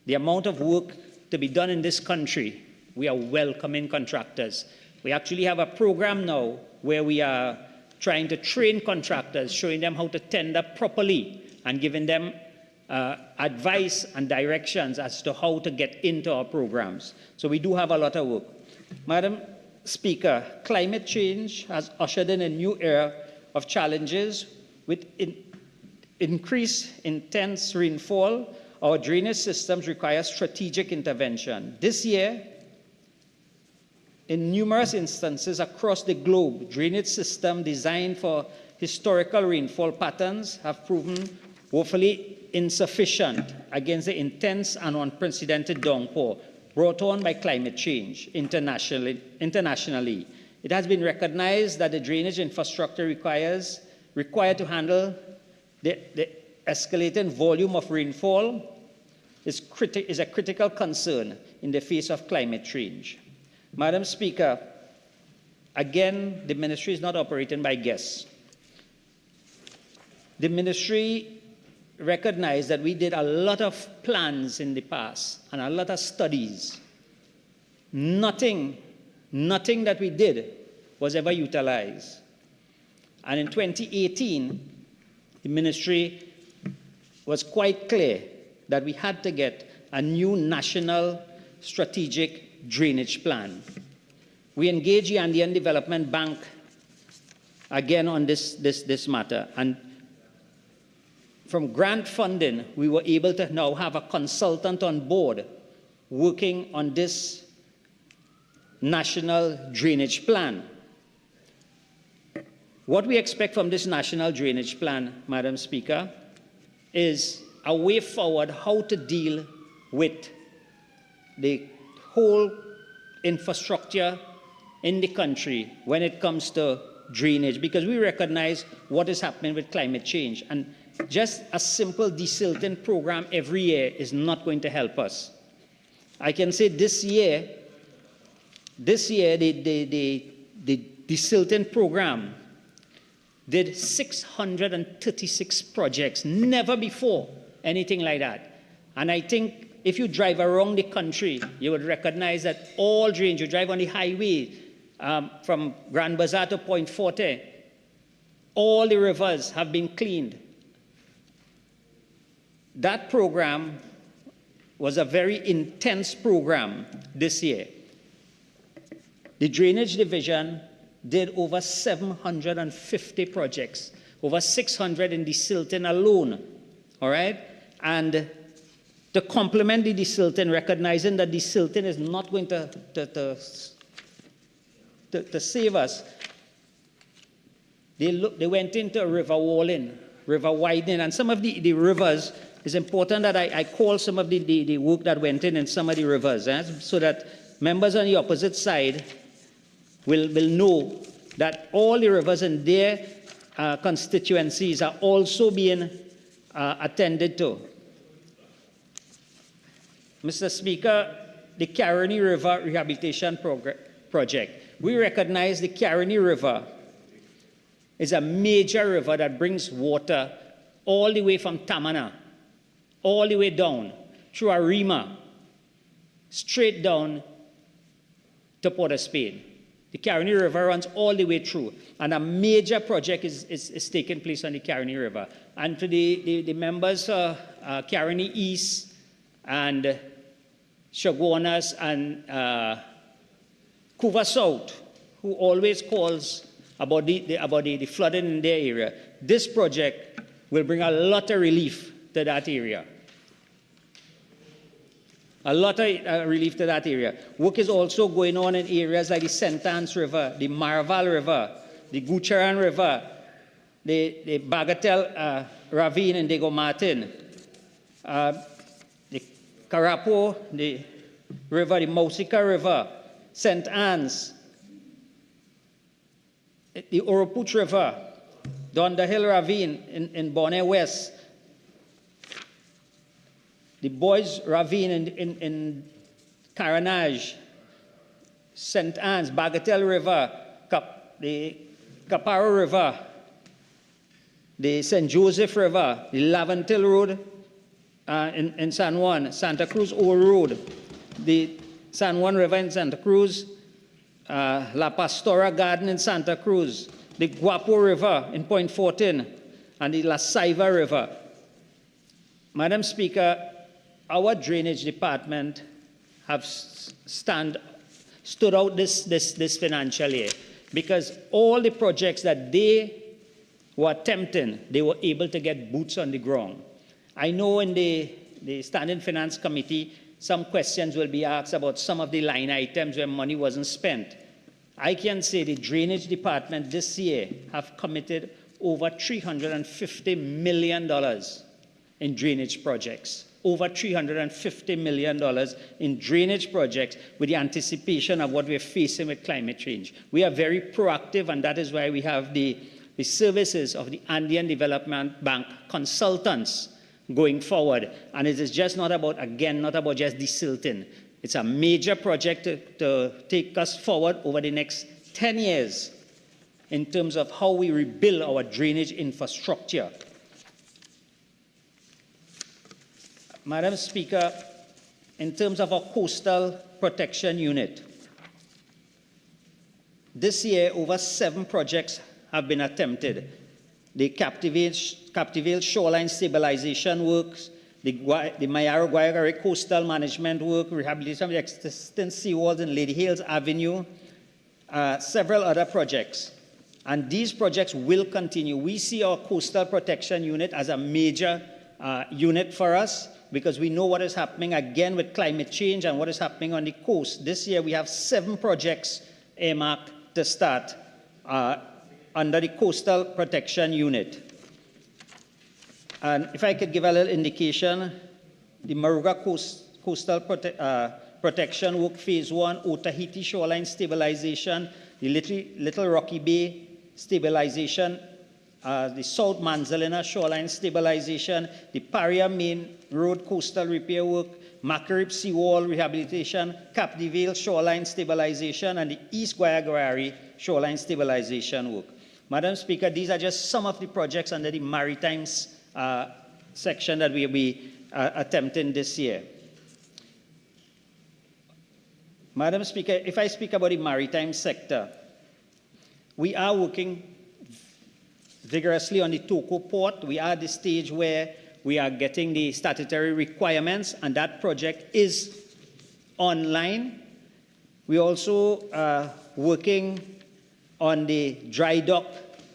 the amount of work to be done in this country, we are welcoming contractors. We actually have a program now where we are trying to train contractors, showing them how to tender properly and giving them advice and directions as to how to get into our programs. So we do have a lot of work. Madam Speaker, climate change has ushered in a new era of challenges with increased intense rainfall. Our drainage systems require strategic intervention. This year, in numerous instances across the globe, drainage systems designed for historical rainfall patterns have proven woefully insufficient against the intense and unprecedented downpour brought on by climate change internationally. It has been recognized that the drainage infrastructure required to handle the escalating volume of rainfall is a critical concern in the face of climate change. Madam Speaker, again, the ministry is not operating by guess. The ministry recognized that we did a lot of plans in the past and a lot of studies. Nothing that we did was ever utilized. And in 2018, the ministry was quite clear that we had to get a new national strategic drainage plan. We engaged the Andean Development Bank again on this matter. And from grant funding, we were able to now have a consultant on board working on this national drainage plan. What we expect from this national drainage plan, Madam Speaker, is a way forward how to deal with the whole infrastructure in the country when it comes to drainage, because we recognize what is happening with climate change. And just a simple desilting program every year is not going to help us. I can say this year the desilting program did 636 projects, never before anything like that. And I think if you drive around the country, you would recognize that all drainage, you drive on the highway from Grand Bazaar to Point Forte, all the rivers have been cleaned. That program was a very intense program this year. The Drainage Division did over 750 projects, over 600 in desilting alone, all right? And to complement the desilting, recognizing that desilting is not going to save us, they went into river walling, river widening, and some of the rivers, it's important that I call some of the work that went in some of the rivers, so that members on the opposite side will know that all the rivers in their constituencies are also being attended to. Mr. Speaker, the Caroni River Rehabilitation Project. We recognize the Caroni River is a major river that brings water all the way from Tamana, all the way down through Arima, straight down to Port of Spain. The Caroni River runs all the way through, and a major project is taking place on the Caroni River. And to the members of Caroni East and Chaguanas and Couva South, who always calls about the flooding in their area, this project will bring a lot of relief to that area. A lot of relief to that area. Work is also going on in areas like the St. Anne's River, the Marval River, the Gucharan River, the Bagatelle Ravine in Diego Martin, the Carapo, the river, the Mausica River, St. Anne's, the Oropuch River, Donda Hill Ravine in Bonnet West, the Boys Ravine in Caranage, St. Anne's, Bagatelle River, the Caparo River, the St. Joseph River, the Laventil Road in San Juan, Santa Cruz Old Road, the San Juan River in Santa Cruz, La Pastora Garden in Santa Cruz, the Guapo River in Point 14, and the La Saiva River. Madam Speaker, our drainage department have stood out this financial year because all the projects that they were attempting, they were able to get boots on the ground. I know in the Standing Finance Committee, some questions will be asked about some of the line items where money wasn't spent. I can say the drainage department this year have committed over $350 million in drainage projects. Over $350 million in drainage projects with the anticipation of what we're facing with climate change. We are very proactive, and that is why we have the services of the Andean Development Bank consultants going forward. And it is just not about, again, not about just desilting. It's a major project to take us forward over the next 10 years in terms of how we rebuild our drainage infrastructure. Madam Speaker, in terms of our coastal protection unit, this year over 7 projects have been attempted. The Captivale Shoreline Stabilization Works, the Mayaro Guayagare Coastal Management Work, rehabilitation of the existing seawalls in Lady Hales Avenue, several other projects. And these projects will continue. We see our coastal protection unit as a major unit for us, because we know what is happening again with climate change and what is happening on the coast. This year we have 7 projects earmarked to start under the Coastal Protection Unit. And if I could give a little indication, the Maruga Coastal Protection Work Phase 1, Otahiti Shoreline Stabilization, the Little Rocky Bay Stabilization, the South Manzalina Shoreline Stabilization, the Paria Main Road Coastal Repair Work, Macarib Seawall Rehabilitation, Captivale Shoreline Stabilization, and the East Guayagari Shoreline Stabilization Work. Madam Speaker, these are just some of the projects under the maritime section that we will be attempting this year. Madam Speaker, if I speak about the maritime sector, we are working vigorously on the Toko port. We are at the stage where we are getting the statutory requirements, and that project is online. We also are working on the dry dock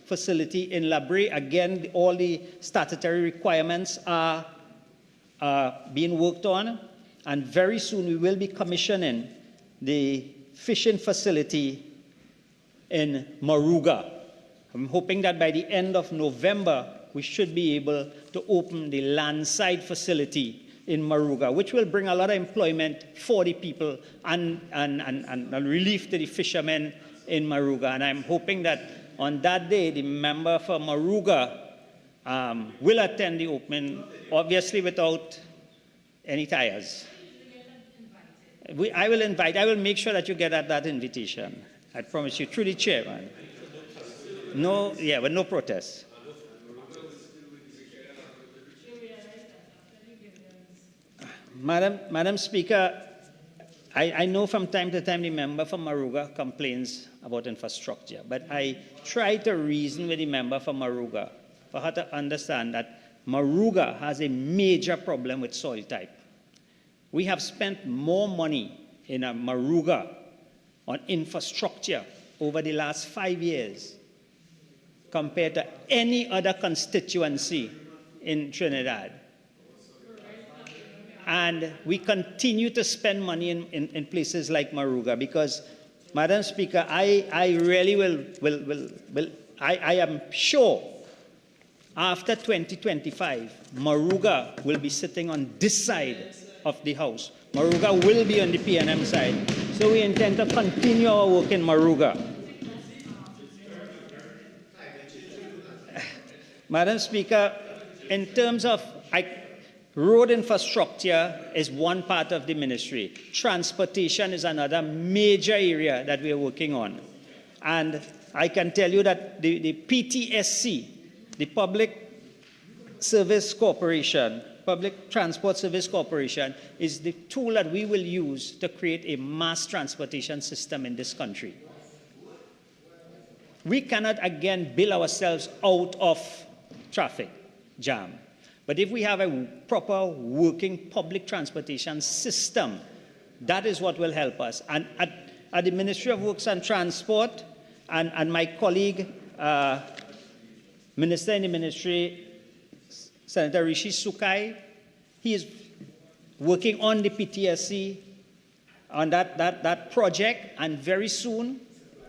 facility in La Brea. Again, all the statutory requirements are being worked on, and very soon we will be commissioning the fishing facility in Maruga. I'm hoping that by the end of November, we should be able to open the landside facility in Maruga, which will bring a lot of employment for the people and relief to the fishermen in Maruga. And I'm hoping that on that day, the member for Maruga will attend the opening, obviously without any tires. I will make sure that you get that invitation. I promise you, through the chairman. No, yeah, but no protest. Madam Speaker, I know from time to time the member from Maruga complains about infrastructure, but I try to reason with the member from Maruga for her to understand that Maruga has a major problem with soil type. We have spent more money in Maruga on infrastructure over the last 5 years compared to any other constituency in Trinidad. And we continue to spend money in places like Maruga because, Madam Speaker, I really I am sure after 2025, Maruga will be sitting on this side of the House. Maruga will be on the PNM side. So we intend to continue our work in Maruga. Madam Speaker, in terms of road infrastructure is one part of the ministry. Transportation is another major area that we are working on. And I can tell you that the PTSC, the Public Service Corporation, Public Transport Service Corporation, is the tool that we will use to create a mass transportation system in this country. We cannot again bail ourselves out of traffic jam. But if we have a proper working public transportation system, that is what will help us. And at the Ministry of Works and Transport, and my colleague, Minister in the Ministry, Senator Rishi Sukai, he is working on the PTSC, on that project, and very soon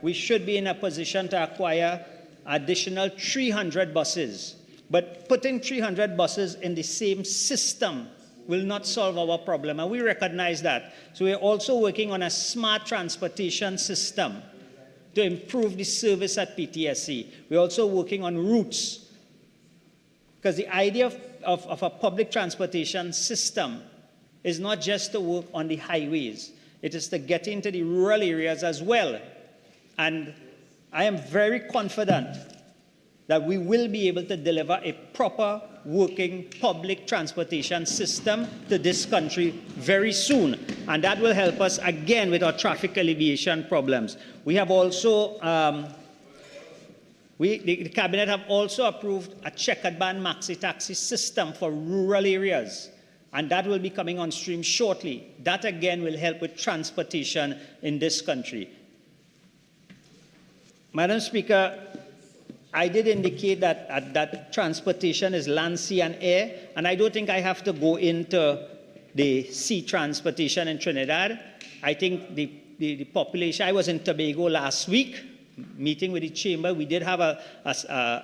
we should be in a position to acquire additional 300 buses. But putting 300 buses in the same system will not solve our problem, and we recognize that. So we're also working on a smart transportation system to improve the service at PTSC. We're also working on routes, because the idea of a public transportation system is not just to work on the highways. It is to get into the rural areas as well. And I am very confident that we will be able to deliver a proper working public transportation system to this country very soon. And that will help us again with our traffic alleviation problems. We have also, the Cabinet have also approved a checkered band maxi taxi system for rural areas. And that will be coming on stream shortly. That again will help with transportation in this country. Madam Speaker, I did indicate that transportation is land, sea, and air, and I don't think I have to go into the sea transportation in Trinidad. I think the population, I was in Tobago last week, meeting with the chamber. We did have an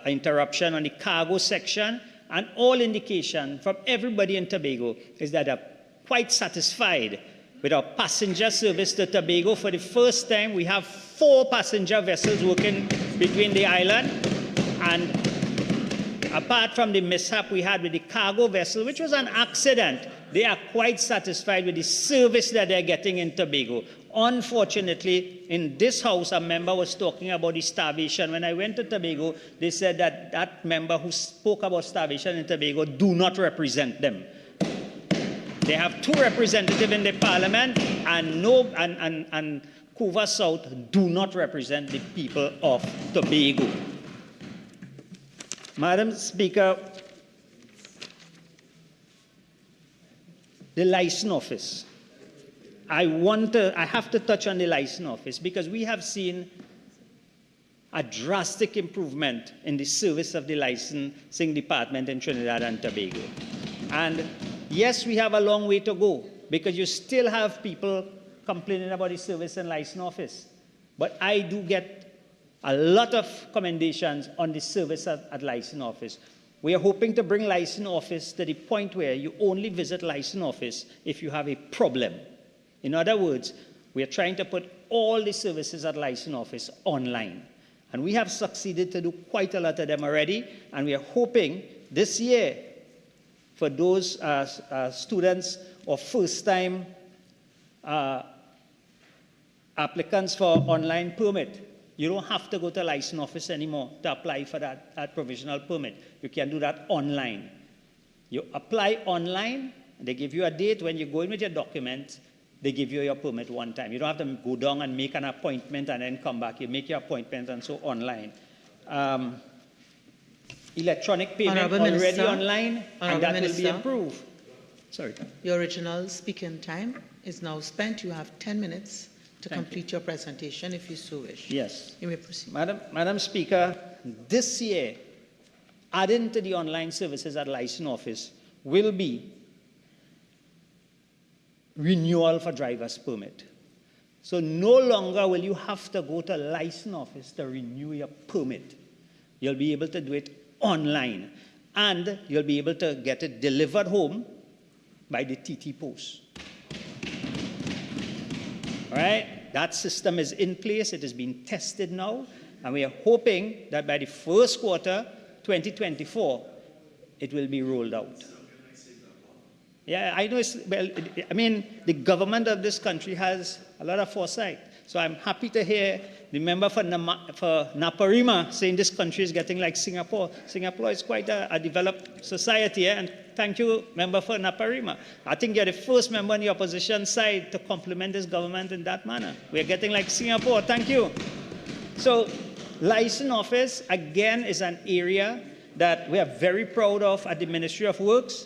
interruption on the cargo section, and all indication from everybody in Tobago is that they're quite satisfied with our passenger service to Tobago. For the first time, we have 4 passenger vessels working between the island. And apart from the mishap we had with the cargo vessel, which was an accident, they are quite satisfied with the service that they're getting in Tobago. Unfortunately, in this House, a member was talking about the starvation. When I went to Tobago, they said that that member who spoke about starvation in Tobago do not represent them. They have 2 representatives in the parliament, and Couva South do not represent the people of Tobago. Madam Speaker, the license office. I have to touch on the license office because we have seen a drastic improvement in the service of the licensing department in Trinidad and Tobago. And yes, we have a long way to go because you still have people complaining about the service and license office. But I do get a lot of commendations on the service at license office. We are hoping to bring license office to the point where you only visit license office if you have a problem. In other words, we are trying to put all the services at license office online. And we have succeeded to do quite a lot of them already. And we are hoping this year for those students or first-time applicants for online permit. You don't have to go to a license office anymore to apply for that provisional permit. You can do that online. You apply online, they give you a date. When you go in with your documents, they give you your permit one time. You don't have to go down and make an appointment and then come back. You make your appointment and so online. Electronic payment Honourable already Minister, online, and that will be approved. Sorry. Your original speaking time is now spent. You have 10 minutes to complete your presentation if you so wish. Yes. You may proceed. Madam Speaker, this year, adding to the online services at license office will be renewal for driver's permit. So no longer will you have to go to a license office to renew your permit. You'll be able to do it online, and you'll be able to get it delivered home by the TT Post. All right? That system is in place. It is being tested now, and we are hoping that by the first quarter 2024, it will be rolled out. Yeah, I know. I mean, the government of this country has a lot of foresight. So I'm happy to hear the member for Naparima saying this country is getting like Singapore. Singapore is quite a developed society, and thank you, member for Naparima. I think you're the first member on the opposition side to compliment this government in that manner. We're getting like Singapore. Thank you. So, license office, again, is an area that we are very proud of at the Ministry of Works.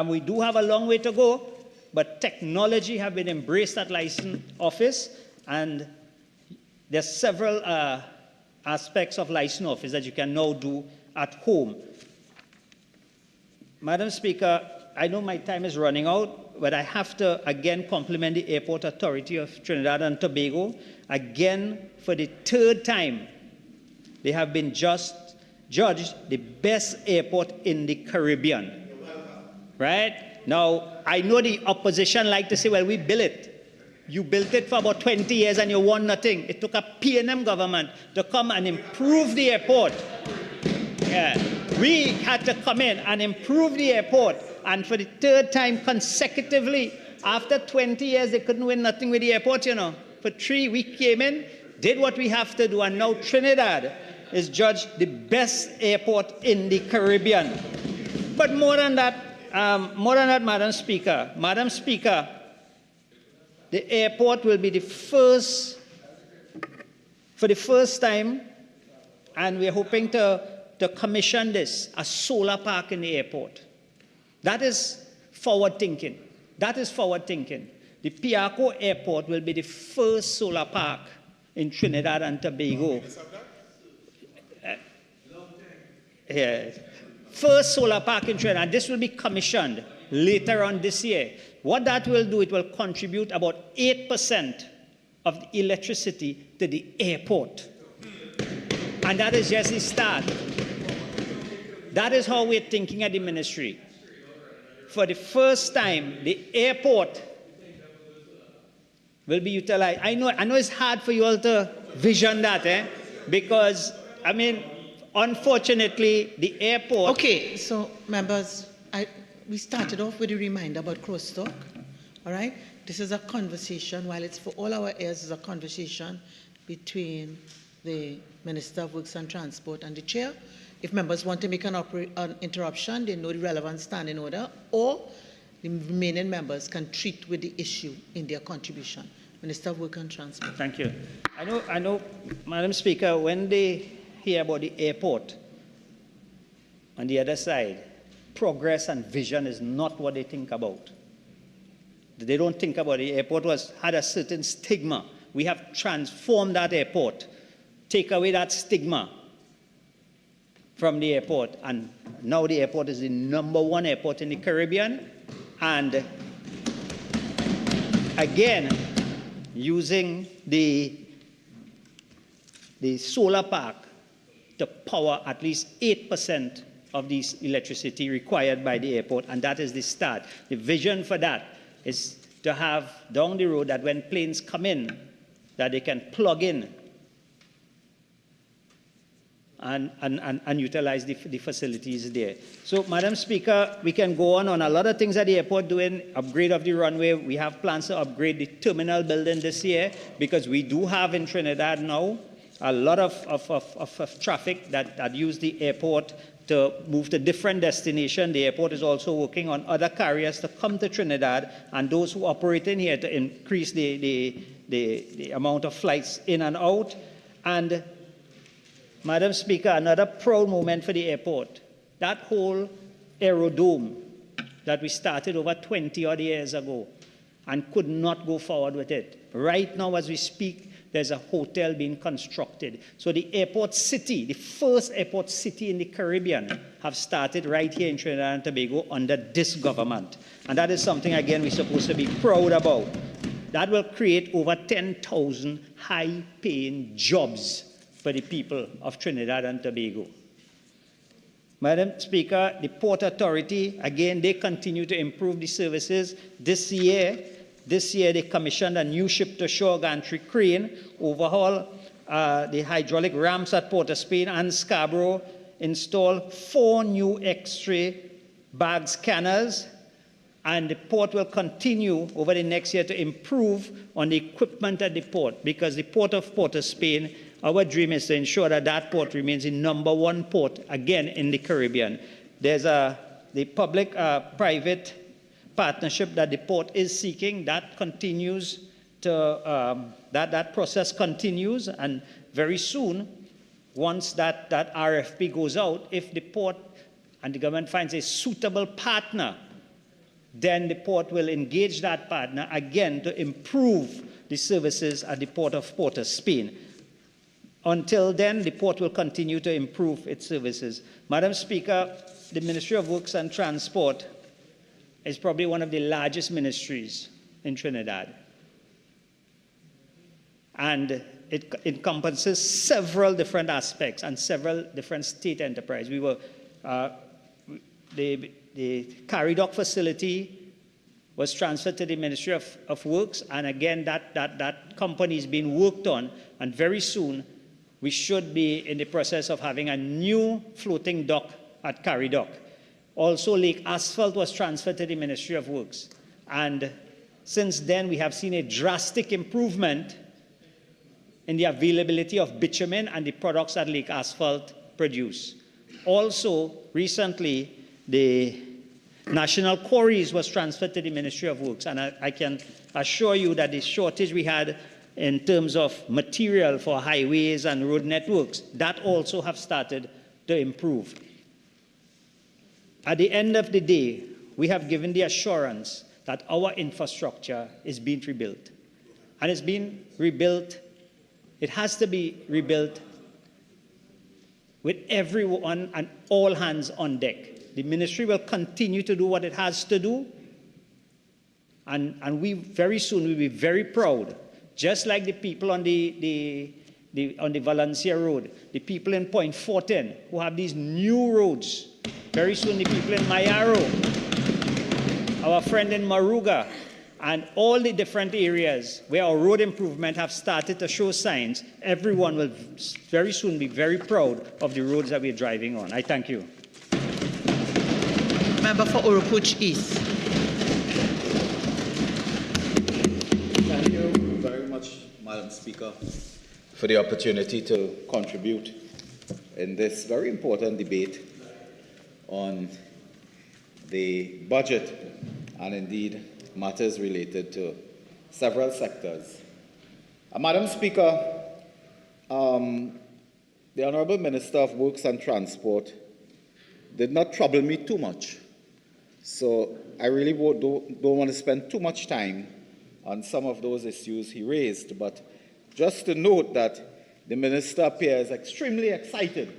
We do have a long way to go, but technology have been embraced at license office, and there's several aspects of license office that you can now do at home. Madam Speaker, I know my time is running out, but I have to again compliment the Airport Authority of Trinidad and Tobago. Again, for the third time, they have been judged the best airport in the Caribbean. Right? Now, I know the opposition like to say, well, we built it. You built it for about 20 years and you won nothing. It took a P&M government to come and improve the airport. Yeah. We had to come in and improve the airport. And for the third time consecutively, after 20 years, they couldn't win nothing with the airport, you know. For 3, we came in, did what we have to do, and now Trinidad is judged the best airport in the Caribbean. But more than that, Madam Speaker, the airport will be the first, for the first time, and we're hoping to commission this, a solar park in the airport. That is forward thinking. That is forward thinking. The Piarco Airport will be the first solar park in Trinidad and Tobago. First solar park in Trinidad. This will be commissioned later on this year. What that will do, it will contribute about 8% of the electricity to the airport. And that is just the start. That is how we're thinking at the ministry. For the first time, the airport will be utilized. I know it's hard for you all to vision that, because, I mean, unfortunately, the airport... Okay, so members, we started off with a reminder about crosstalk, all right? This is a conversation, while it's for all our ears, it's a conversation between the Minister of Works and Transport and the Chair. If members want to make an interruption, they know the relevant standing order, or the remaining members can treat with the issue in their contribution. Minister of Work and Transport. Thank you. I know, Madam Speaker, when they hear about the airport, on the other side, progress and vision is not what they think about. They don't think about it. The airport had a certain stigma. We have transformed that airport, take away that stigma from the airport, and now the airport is the #1 airport in the Caribbean, and again, using the solar park to power at least 8% of the electricity required by the airport, and that is the start. The vision for that is to have down the road that when planes come in, that they can plug in and utilize the facilities there. So, Madam Speaker, we can go on a lot of things at the airport doing, upgrade of the runway. We have plans to upgrade the terminal building this year because we do have in Trinidad now a lot of traffic that use the airport to move to different destinations. The airport is also working on other carriers to come to Trinidad and those who operate in here to increase the amount of flights in and out. And Madam Speaker, another proud moment for the airport. That whole aerodome that we started over 20-odd years ago and could not go forward with it. Right now, as we speak, there's a hotel being constructed. So the airport city, the first airport city in the Caribbean, have started right here in Trinidad and Tobago under this government. And that is something, again, we're supposed to be proud about. That will create over 10,000 high-paying jobs for the people of Trinidad and Tobago. Madam Speaker, the Port Authority, again, they continue to improve the services. This year they commissioned a new ship-to-shore gantry crane, overhaul the hydraulic ramps at Port of Spain and Scarborough, install 4 new X-ray bag scanners, and the port will continue over the next year to improve on the equipment at the port, because the port of Spain, our dream is to ensure that that port remains the #1 port, again, in the Caribbean. There's the public-private partnership that the port is seeking. That continues to, that process continues, and very soon, once that RFP goes out, if the port and the government finds a suitable partner, then the port will engage that partner again to improve the services at the port of Spain. Until then, the port will continue to improve its services. Madam Speaker, the Ministry of Works and Transport is probably one of the largest ministries in Trinidad. And it encompasses several different aspects and several different state enterprises. We were, the Caridoc facility was transferred to the Ministry of Works, and again, that company is being worked on, and very soon we should be in the process of having a new floating dock at Caridoc. Also, Lake Asphalt was transferred to the Ministry of Works, and since then we have seen a drastic improvement in the availability of bitumen and the products that Lake Asphalt produce. Also, recently, the National Quarries was transferred to the Ministry of Works, and I can assure you that the shortage we had in terms of material for highways and road networks, that also have started to improve. At the end of the day, we have given the assurance that our infrastructure is being rebuilt. And it's being rebuilt, it has to be rebuilt with everyone and all hands on deck. The ministry will continue to do what it has to do, and we very soon will be very proud, just like the people on the Valencia Road, the people in Point Fortin who have these new roads. Very soon the people in Mayaro, our friend in Maruga, and all the different areas where our road improvement have started to show signs. Everyone will very soon be very proud of the roads that we're driving on. I thank you. Member for Urupuch East. Thank you very much, Madam Speaker, for the opportunity to contribute in this very important debate on the budget and indeed matters related to several sectors. Madam Speaker, the Honourable Minister of Works and Transport did not trouble me too much. So I really don't want to spend too much time on some of those issues he raised, but just to note that the Minister appears extremely excited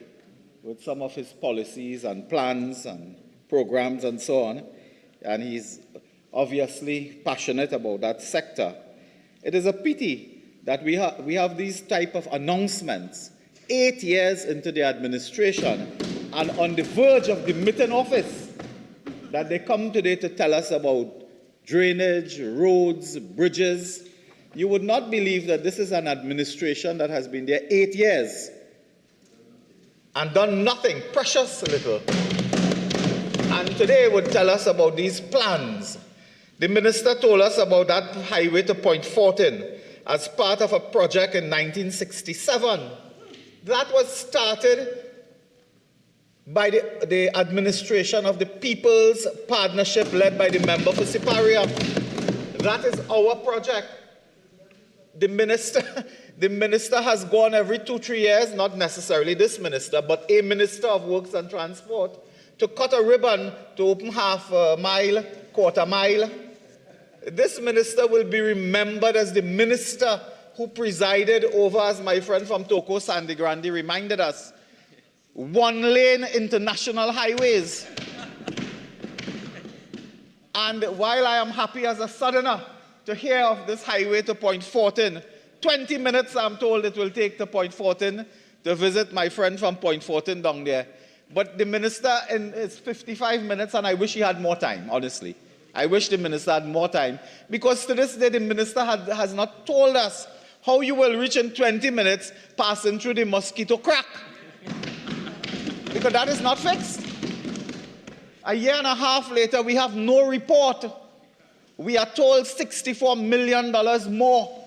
with some of his policies and plans and programs and so on, and he's obviously passionate about that sector. It is a pity that we have these type of announcements 8 years into the administration and on the verge of demitting office, that they come today to tell us about drainage, roads, bridges. You would not believe that this is an administration that has been there 8 years. and done nothing, precious little. And today would tell us about these plans. The minister told us about that highway to Point Fortin as part of a project in 1967. That was started by the administration of the People's Partnership led by the member for Siparia. That is our project. The minister has gone every 2-3 years, not necessarily this minister, but a minister of Works and Transport, to cut a ribbon to open half a mile, quarter mile. This minister will be remembered as the minister who presided over, as my friend from Toko, Sandy Grande, reminded us, one-lane international highways. And while I am happy as a southerner to hear of this highway to Point Fortin, 20 minutes I'm told it will take to Point Fortin to visit my friend from Point Fortin down there. But the minister is 55 minutes, and I wish he had more time, honestly. I wish the minister had more time, because to this day the minister has not told us how you will reach in 20 minutes passing through the mosquito crack. Because that is not fixed. A year and a half later, we have no report. We are told $64 million more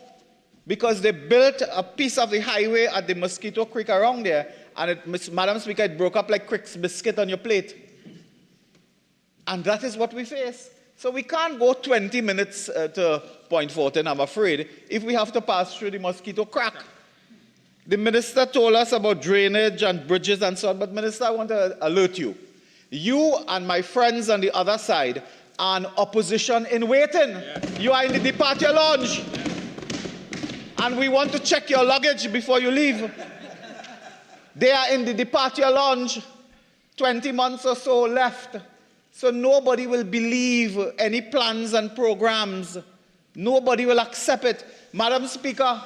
because they built a piece of the highway at the Mosquito Creek around there, and Madam Speaker, it broke up like Crick's biscuit on your plate. And that is what we face. So we can't go 20 minutes to Point Fortin, I'm afraid, if we have to pass through the Mosquito Crack. The minister told us about drainage and bridges and so on, but Minister, I want to alert you. You and my friends on the other side are an opposition in waiting. Yeah. You are in the departure lounge. Yeah. And we want to check your luggage before you leave. They are in the departure lounge, 20 months or so left. So nobody will believe any plans and programs. Nobody will accept it. Madam Speaker,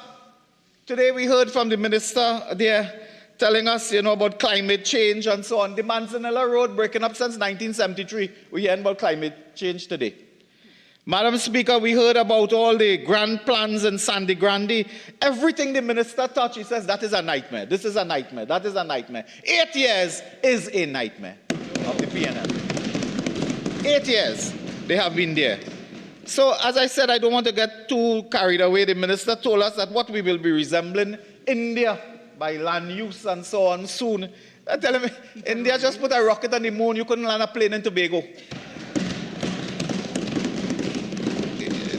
today we heard from the minister there telling us, about climate change and so on. The Manzanilla Road breaking up since 1973. We're hearing about climate change today. Madam Speaker, we heard about all the grand plans in Sandy Grande. Everything the minister touched, he says, that is a nightmare. This is a nightmare. That is a nightmare. 8 years is a nightmare of the PNL. 8 years they have been there. So, as I said, I don't want to get too carried away. The minister told us that what we will be resembling India by land use and so on soon. I tell him, India just put a rocket on the moon. You couldn't land a plane in Tobago.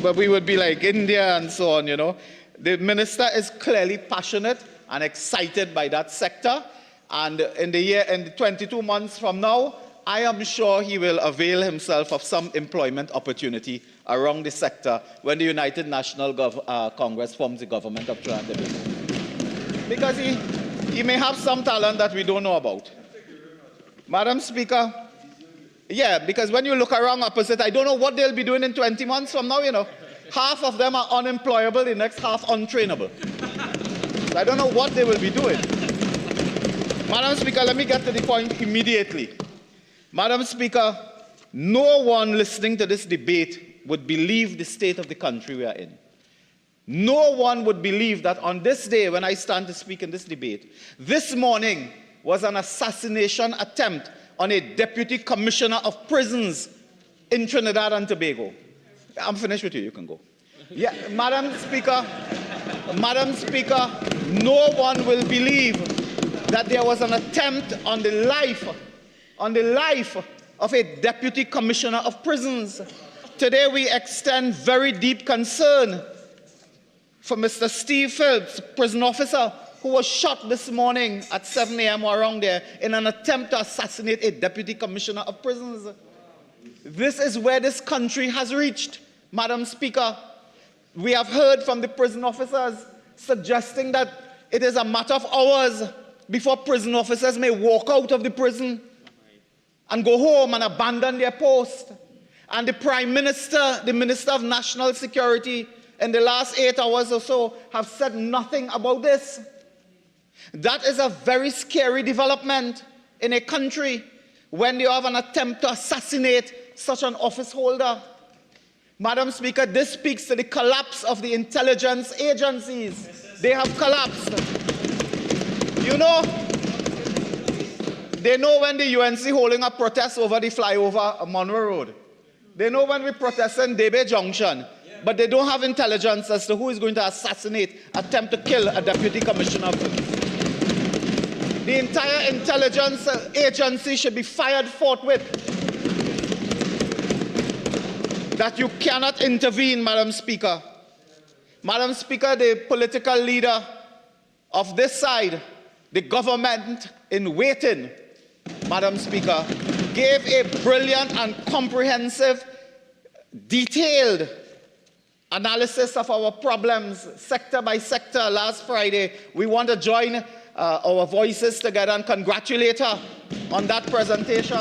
But we would be like India and so on, The minister is clearly passionate and excited by that sector. And in 22 months from now, I am sure he will avail himself of some employment opportunity around the sector when the United National Congress forms the government of Trinidad and Tobago. Because he may have some talent that we don't know about. Madam Speaker, yeah, because when you look around opposite, I don't know what they'll be doing in 20 months from now, Half of them are unemployable, the next half untrainable. So I don't know what they will be doing. Madam Speaker, let me get to the point immediately. Madam Speaker, no one listening to this debate would believe the state of the country we are in. No one would believe that on this day, when I stand to speak in this debate, this morning was an assassination attempt on a deputy commissioner of prisons in Trinidad and Tobago. I'm finished with you. You can go. Yeah, Madam Speaker, no one will believe that there was an attempt on the life of a deputy commissioner of prisons. Today we extend very deep concern for Mr. Steve Phillips, prison officer, who was shot this morning at 7 a.m. or around there in an attempt to assassinate a deputy commissioner of prisons. This is where this country has reached, Madam Speaker. We have heard from the prison officers suggesting that it is a matter of hours before prison officers may walk out of the prison and go home and abandon their post. And the Prime Minister, the Minister of National Security, in the last 8 hours or so, have said nothing about this. That is a very scary development in a country when you have an attempt to assassinate such an office holder. Madam Speaker, this speaks to the collapse of the intelligence agencies. They have collapsed. They know when the UNC holding a protest over the flyover Monroe Road. They know when we protest in Debe Junction. But they don't have intelligence as to who is going to assassinate, attempt to kill a deputy commissioner of police. The entire intelligence agency should be fired forthwith. That you cannot intervene, Madam Speaker. Madam Speaker, the political leader of this side, the government in waiting, Madam Speaker, gave a brilliant and comprehensive, detailed analysis of our problems, sector by sector, last Friday. We want to join our voices together and congratulate her on that presentation.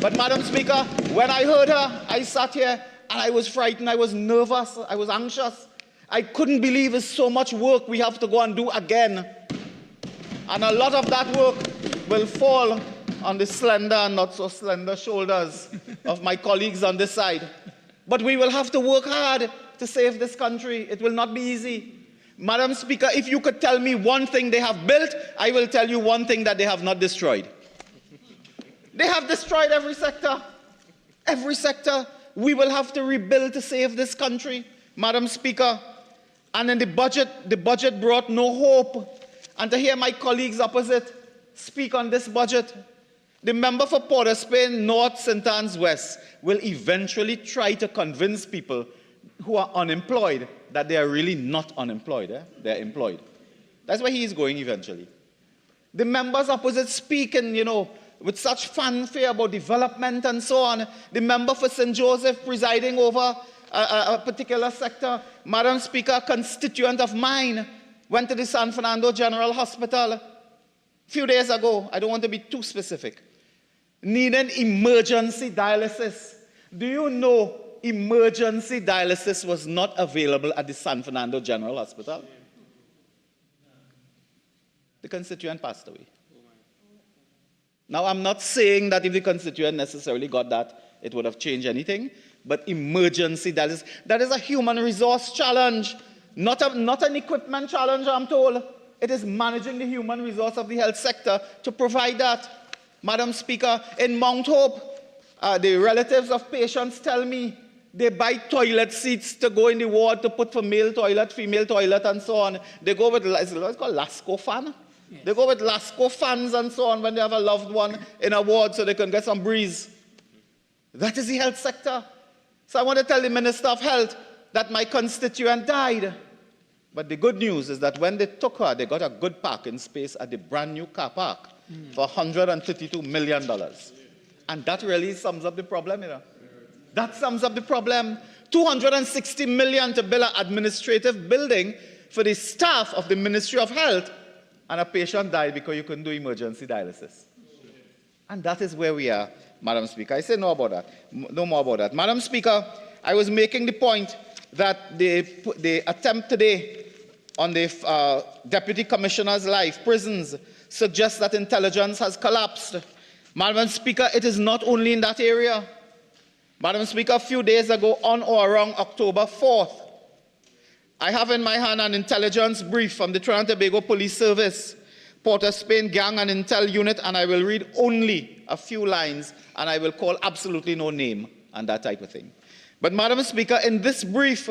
But Madam Speaker, when I heard her, I sat here and I was frightened, I was nervous, I was anxious. I couldn't believe it's so much work we have to go and do again. And a lot of that work will fall on the slender and not so slender shoulders of my colleagues on this side. But we will have to work hard to save this country. It will not be easy. Madam Speaker, if you could tell me one thing they have built, I will tell you one thing that they have not destroyed. They have destroyed every sector. Every sector. We will have to rebuild to save this country, Madam Speaker. And in the budget brought no hope. And to hear my colleagues opposite speak on this budget, the member for Port of Spain, North, St. Anne's West, will eventually try to convince people who are unemployed that they are really not unemployed. They're employed. That's where he is going eventually. The members opposite speak with such fanfare about development and so on. The member for St. Joseph presiding over a particular sector, Madam Speaker, a constituent of mine, went to the San Fernando General Hospital a few days ago. I don't want to be too specific. Needing emergency dialysis. Do you know emergency dialysis was not available at the San Fernando General Hospital? The constituent passed away. Now, I'm not saying that if the constituent necessarily got that, it would have changed anything, but emergency dialysis, that is a human resource challenge, not an equipment challenge, I'm told. It is managing the human resource of the health sector to provide that. Madam Speaker, in Mount Hope, the relatives of patients tell me they buy toilet seats to go in the ward to put for male toilet, female toilet, and so on. They go with, it's called Lasco fan. Yes. They go with Lasco fans and so on when they have a loved one in a ward so they can get some breeze. That is the health sector. So I want to tell the Minister of Health that my constituent died. But the good news is that when they took her, they got a good parking space at the brand new car park for $152 million. And that really sums up the problem, That sums up the problem. $260 million to build an administrative building for the staff of the Ministry of Health, and a patient died because you couldn't do emergency dialysis. And that is where we are, Madam Speaker. I say no more about that. Madam Speaker, I was making the point that the attempt today on the Deputy Commissioner's life, prisons, suggests that intelligence has collapsed. Madam Speaker, it is not only in that area. Madam Speaker, a few days ago, on or around October 4th, I have in my hand an intelligence brief from the Trinidad and Tobago Police Service, Port of Spain Gang and Intel Unit, and I will read only a few lines, and I will call absolutely no name and that type of thing. But Madam Speaker, in this brief,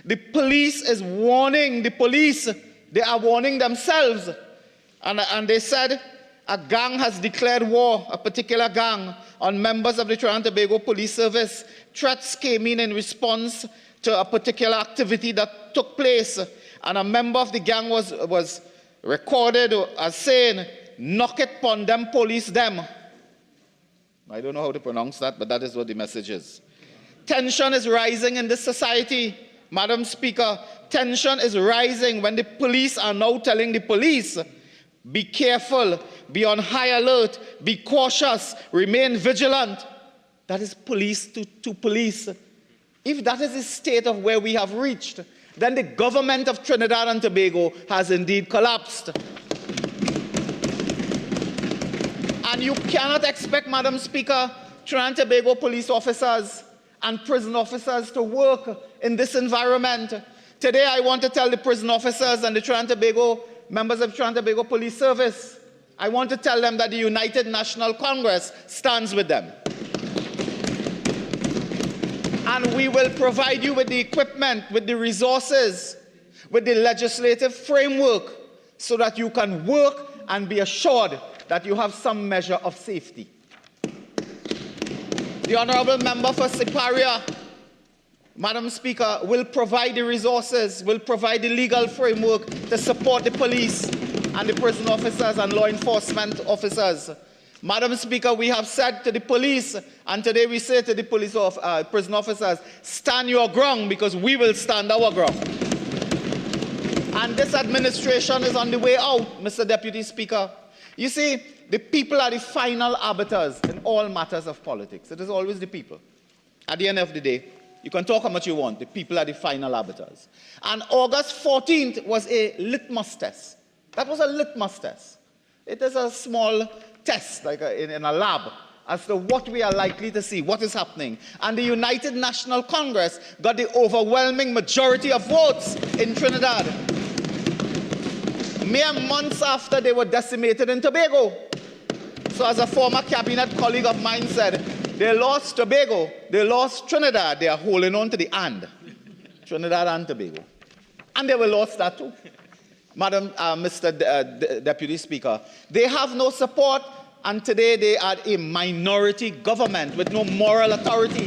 the police is warning the police. They are warning themselves. And they said a gang has declared war, a particular gang, on members of the Trinidad and Tobago Police Service. Threats came in response to a particular activity that took place, and a member of the gang was recorded as saying, "Knock it pon them, police them." I don't know how to pronounce that, but that is what the message is. Tension is rising in this society, Madam Speaker. Tension is rising when the police are now telling the police, be careful, be on high alert, be cautious, remain vigilant. That is police to police. If that is the state of where we have reached, then the government of Trinidad and Tobago has indeed collapsed. And you cannot expect, Madam Speaker, Trinidad and Tobago police officers and prison officers to work in this environment. Today I want to tell the prison officers and the Trinidad and Tobago members of Trinidad and Tobago Police Service I want to tell them that the United National Congress stands with them. And we will provide you with the equipment, with the resources, with the legislative framework so that you can work and be assured that you have some measure of safety. The Honourable Member for Siparia, Madam Speaker, will provide the resources, will provide the legal framework to support the police and the prison officers and law enforcement officers. Madam Speaker, we have said to the police, and today we say to the police prison officers, stand your ground because we will stand our ground. And this administration is on the way out, Mr. Deputy Speaker. You see, the people are the final arbiters in all matters of politics. It is always the people. At the end of the day, you can talk how much you want. The people are the final arbiters. And August 14th was a litmus test. That was a litmus test. It is a small test, like in a lab, as to what we are likely to see, what is happening. And the United National Congress got the overwhelming majority of votes in Trinidad. Mere months after they were decimated in Tobago. So as a former cabinet colleague of mine said, they lost Tobago, they lost Trinidad, they are holding on to the and. Trinidad and Tobago. And they will lost that too. Madam, Mr. Deputy Speaker, they have no support, and today they are a minority government with no moral authority.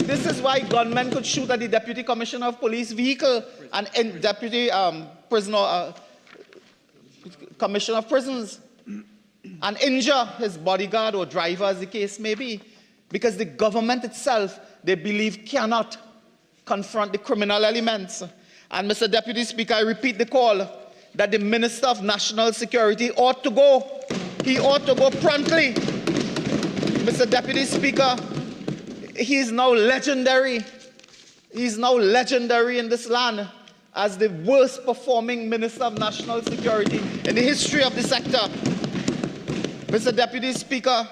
This is why gunmen could shoot at the Deputy Commissioner of Police vehicle and Deputy Commissioner of Prisons and injure his bodyguard or driver, as the case may be, because the government itself, they believe, cannot confront the criminal elements. And Mr. Deputy Speaker, I repeat the call that the Minister of National Security ought to go. He ought to go promptly. Mr. Deputy Speaker, he is now legendary. He is now legendary in this land as the worst performing Minister of National Security in the history of the sector. Mr. Deputy Speaker,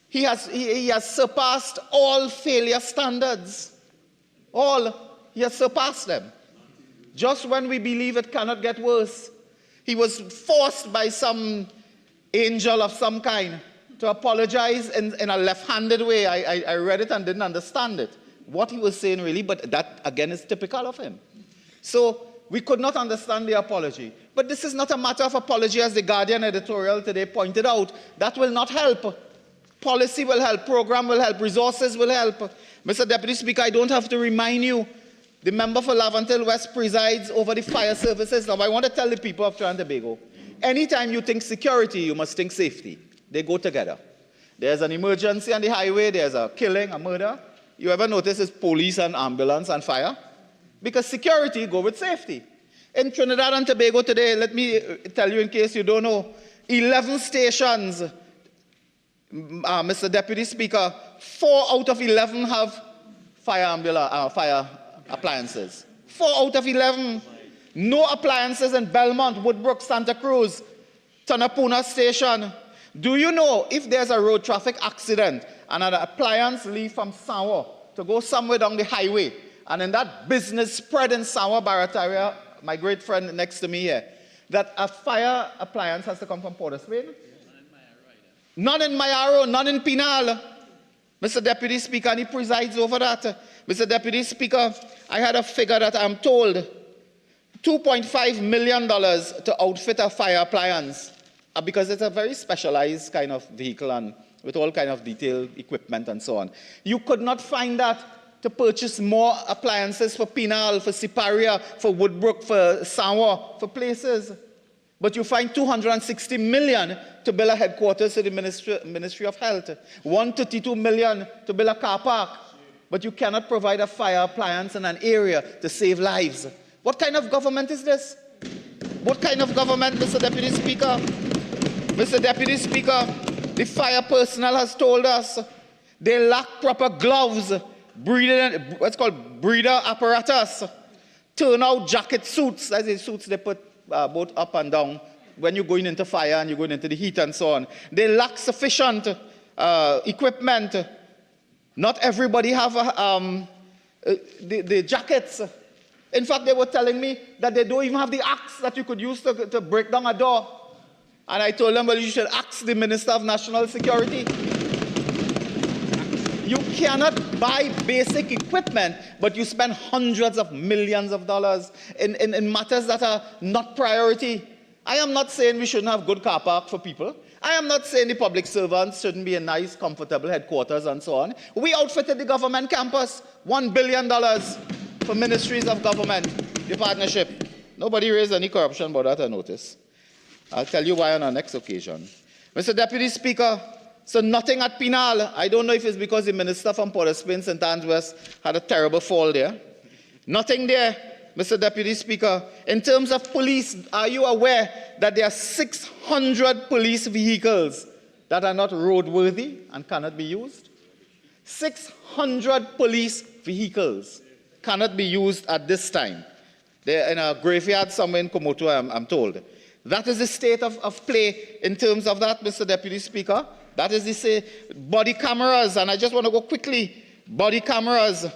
he has surpassed all failure standards. All. He has surpassed them. Just when we believe it cannot get worse, he was forced by some angel of some kind to apologize in a left-handed way. I read it and didn't understand it, what he was saying really, but that, again, is typical of him. So we could not understand the apology. But this is not a matter of apology, as the Guardian editorial today pointed out. That will not help. Policy will help, program will help, resources will help. Mr. Deputy Speaker, I don't have to remind you, the member for Laventille West presides over the fire services. Now, I want to tell the people of Trinidad and Tobago, anytime you think security, you must think safety. They go together. There's an emergency on the highway, there's a killing, a murder. You ever notice it's police and ambulance and fire? Because security go with safety. In Trinidad and Tobago today, let me tell you in case you don't know, 11 stations, Mr. Deputy Speaker, 4 out of 11 have fire appliances. 4 out of 11. No appliances in Belmont, Woodbrook, Santa Cruz, Tanapuna Station. Do you know if there's a road traffic accident and an appliance leaves from Sawa to go somewhere down the highway, and in that business spread in Sawa, Barataria, my great friend next to me here, that a fire appliance has to come from Port of Spain? None in Mayaro, none in Pinal. Mr. Deputy Speaker, and he presides over that. Mr. Deputy Speaker, I had a figure that I'm told, $2.5 million to outfit a fire appliance, because it's a very specialized kind of vehicle and with all kind of detailed equipment and so on. You could not find that to purchase more appliances for Pinal, for Siparia, for Woodbrook, for Sawa, for places. But you find $260 million to build a headquarters to the Ministry of Health, $132 million to build a car park, but you cannot provide a fire appliance in an area to save lives. What kind of government is this? What kind of government, Mr. Deputy Speaker? Mr. Deputy Speaker, the fire personnel has told us they lack proper gloves, what's called breather apparatus, turnout jacket suits, that's the suits they put both up and down when you're going into fire and you're going into the heat and so on. They lack sufficient equipment. Not everybody have the jackets. In fact, they were telling me that they don't even have the axe that you could use to break down a door. And I told them, well, you should ask the Minister of National Security. You cannot buy basic equipment, but you spend hundreds of millions of dollars in matters that are not priority. I am not saying we shouldn't have good car park for people. I am not saying the public servants shouldn't be in nice, comfortable headquarters and so on. We outfitted the government campus, $1 billion for ministries of government, the partnership. Nobody raised any corruption about that, I notice. I'll tell you why on our next occasion. Mr. Deputy Speaker, so nothing at Pinal. I don't know if it's because the minister from Port of Spain, St. Anne's West, had a terrible fall there. Nothing there, Mr. Deputy Speaker. In terms of police, are you aware that there are 600 police vehicles that are not roadworthy and cannot be used? 600 police vehicles cannot be used at this time. They're in a graveyard somewhere in Komoto, I'm told. That is the state of play in terms of that, Mr. Deputy Speaker. That is the body cameras, and I just want to go quickly. Body cameras,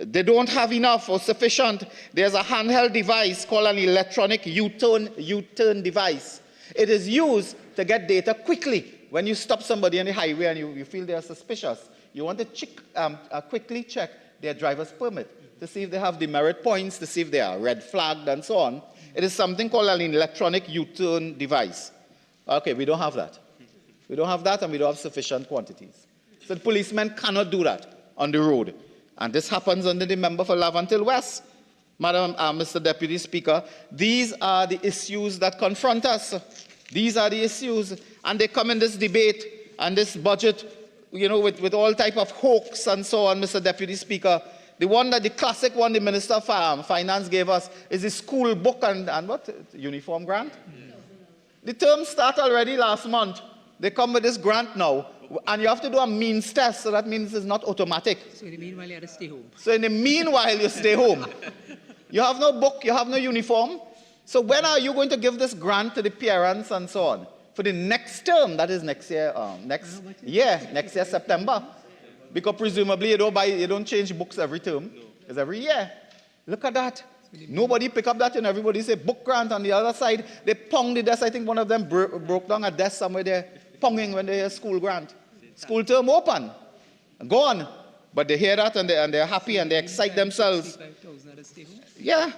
they don't have enough or sufficient. There's a handheld device called an electronic U-turn device. It is used to get data quickly. When you stop somebody on the highway and you feel they are suspicious, you want to quickly check their driver's permit to see if they have demerit points, to see if they are red flagged and so on. It is something called an electronic U-turn device. Okay, we don't have that. We don't have that, and we don't have sufficient quantities. So the policemen cannot do that on the road. And this happens under the member for Laventille West. Madam, Mr. Deputy Speaker, these are the issues that confront us. These are the issues. And they come in this debate and this budget, you know, with all type of hoax and so on, Mr. Deputy Speaker. The classic one the Minister of Finance gave us is the school book and what? Uniform grant? Yeah. The term started already last month. They come with this grant now, and you have to do a means test, so that means it's not automatic. So in the meanwhile, you have to stay home. So in the meanwhile, you stay home. You have no book, you have no uniform. So when are you going to give this grant to the parents and so on? For the next term, that is next year, next year, September. Because presumably you don't change books every term. It's every year. Look at that. Nobody pick up that and everybody say book grant. On the other side, they pong the desk. I think one of them broke down a desk somewhere there, ponging when they hear school grant. School term open. Gone. But they hear that and they're happy and they excite themselves. Yeah.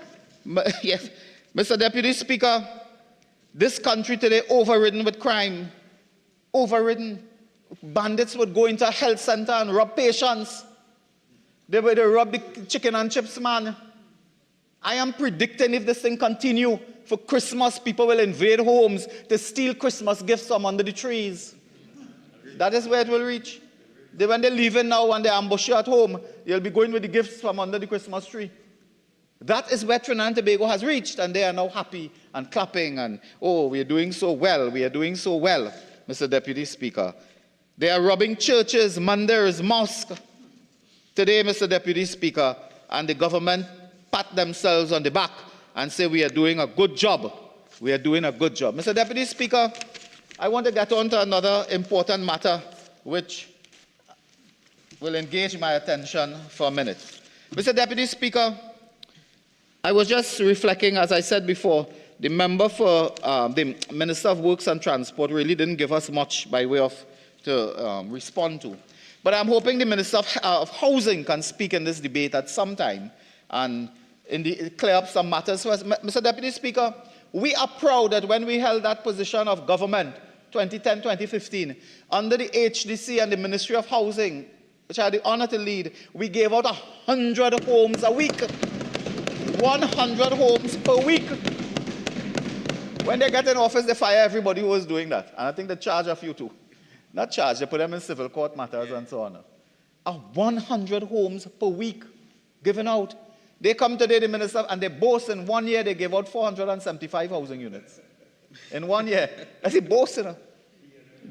Yes. Mr. Deputy Speaker, this country today overridden with crime. Overridden. Bandits would go into a health center and rob patients. They would rob the chicken and chips man. I am predicting if this thing continue, for Christmas, people will invade homes to steal Christmas gifts from under the trees. That is where it will reach. When they're leaving now and they ambush you at home, you'll be going with the gifts from under the Christmas tree. That is where Trinidad and Tobago has reached, and they are now happy and clapping and, oh, we are doing so well, we are doing so well, Mr. Deputy Speaker. They are robbing churches, mandirs, mosques. Today, Mr. Deputy Speaker, and the government pat themselves on the back and say we are doing a good job. We are doing a good job. Mr. Deputy Speaker, I want to get on to another important matter which will engage my attention for a minute. Mr. Deputy Speaker, I was just reflecting, as I said before, the member for the Minister of Works and Transport really didn't give us much by way of to respond to. But I'm hoping the Minister of Housing can speak in this debate at some time and clear up some matters for us. Mr. Deputy Speaker, we are proud that when we held that position of government, 2010-2015, under the HDC and the Ministry of Housing, which I had the honor to lead, we gave out 100 homes a week. 100 homes per week. When they get in office, they fire everybody who was doing that. And I think they charge a few too. Not charge, they put them in civil court matters and so on. 100 homes per week given out. They come today, the minister, and they boast in 1 year they gave out 475 housing units. In 1 year. That's a boast, you know.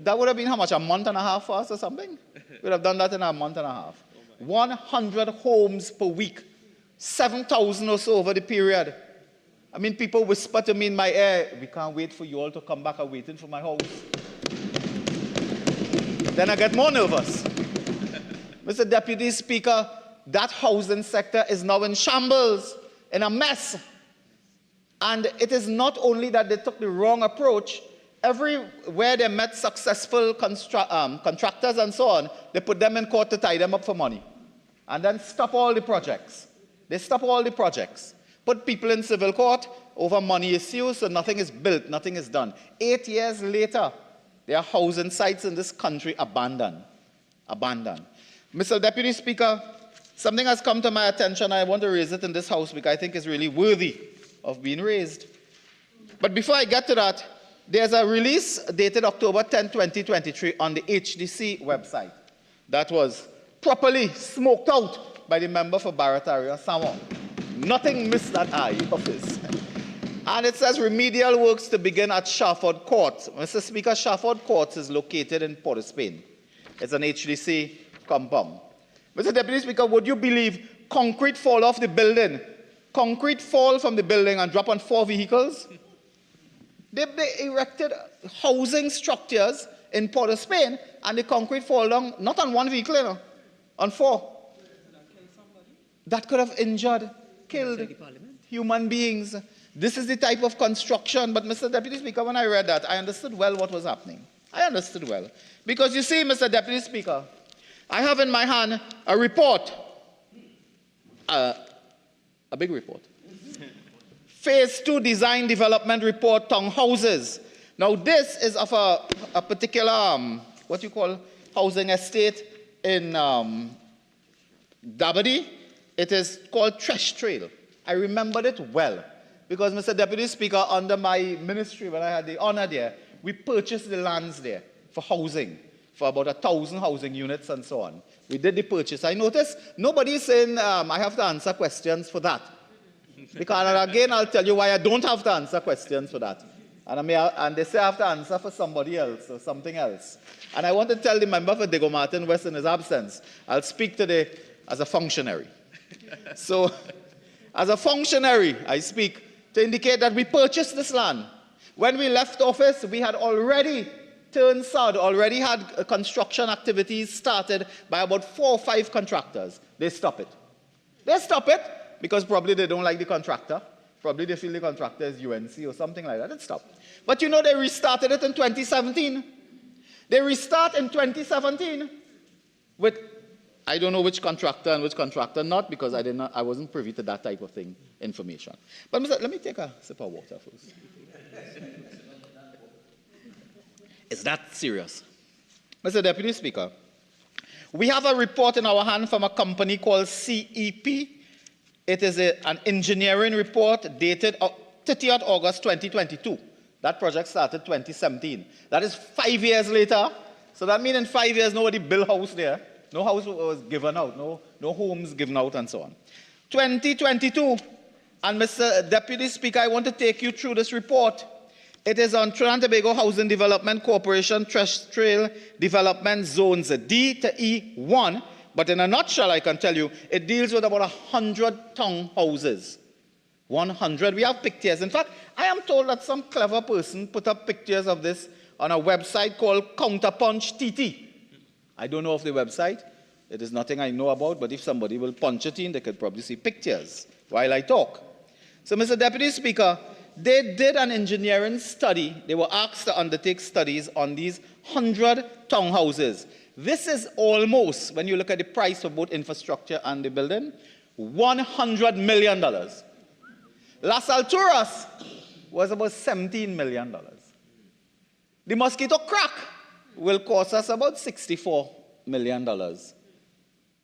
That would have been how much, a month and a half for us or something? We would have done that in a month and a half. 100 homes per week. 7,000 or so over the period. I mean, people whisper to me in my ear, we can't wait for you all to come back. I'm waiting for my house. Then I get more nervous. Mr. Deputy Speaker, that housing sector is now in shambles, in a mess. And it is not only that they took the wrong approach, everywhere they met successful contractors and so on, they put them in court to tie them up for money. And then stop all the projects. They stop all the projects. Put people in civil court over money issues, so nothing is built, nothing is done. 8 years later, there are housing sites in this country abandoned. Abandoned. Mr. Deputy Speaker, something has come to my attention. I want to raise it in this House because I think it's really worthy of being raised. But before I get to that, there's a release dated October 10, 2023 on the HDC website that was properly smoked out by the member for Barataria Samoa. Nothing missed that eye of his. And it says remedial works to begin at Sharford Court. Mr. Speaker, Sharford Court is located in Port of Spain. It's an HDC compound. Mr. Deputy Speaker, would you believe concrete fall off the building? Concrete fall from the building and drop on 4 vehicles? They erected housing structures in Port of Spain, and the concrete fall down, not on 1 vehicle, you know, on 4. That could have injured, killed human beings. This is the type of construction. But, Mr. Deputy Speaker, when I read that, I understood well what was happening. I understood well. Because you see, Mr. Deputy Speaker, I have in my hand a report, a big report. Phase 2 Design Development Report, townhouses. Now, this is of a particular, what you call, housing estate in Dabadi. It is called Tresh Trail. I remembered it well because, Mr. Deputy Speaker, under my ministry, when I had the honor there, we purchased the lands there for housing, for about 1,000 housing units and so on. We did the purchase. I noticed nobody is saying I have to answer questions for that. Because, again, I'll tell you why I don't have to answer questions for that. And they say I have to answer for somebody else or something else. And I want to tell the member for Diego Martin West in his absence, I'll speak today as a functionary. So, as a functionary, I speak to indicate that we purchased this land. When we left office, we had already turned south, already had construction activities started by about 4 or 5 contractors. They stop it. They stop it because probably they don't like the contractor. Probably they feel the contractor is UNC or something like that. It stopped. But you know, they restarted it in 2017. They restart in 2017 with, I don't know which contractor and which contractor not, because I wasn't privy to that type of thing, information. But Mr. Let me take a sip of water first. Is that serious? Mr. Deputy Speaker, we have a report in our hand from a company called CEP. It is an engineering report dated 30th August 2022. That project started 2017. That is 5 years later. So that means in 5 years, nobody built house there. No house was given out. No homes given out and so on. 2022. And Mr. Deputy Speaker, I want to take you through this report. It is on Trinidad and Tobago Housing Development Corporation, Tresh Trail Development Zones D to E1. But in a nutshell, I can tell you, it deals with about 100 townhouses. 100. We have pictures. In fact, I am told that some clever person put up pictures of this on a website called Counterpunch TT. I don't know of the website. It is nothing I know about, but if somebody will punch it in, they could probably see pictures while I talk. So, Mr. Deputy Speaker, they did an engineering study. They were asked to undertake studies on these 100 townhouses. This is almost, when you look at the price of both infrastructure and the building, $100 million. Las Alturas was about $17 million. The Mosquito Crack will cost us about $64 million. Mr.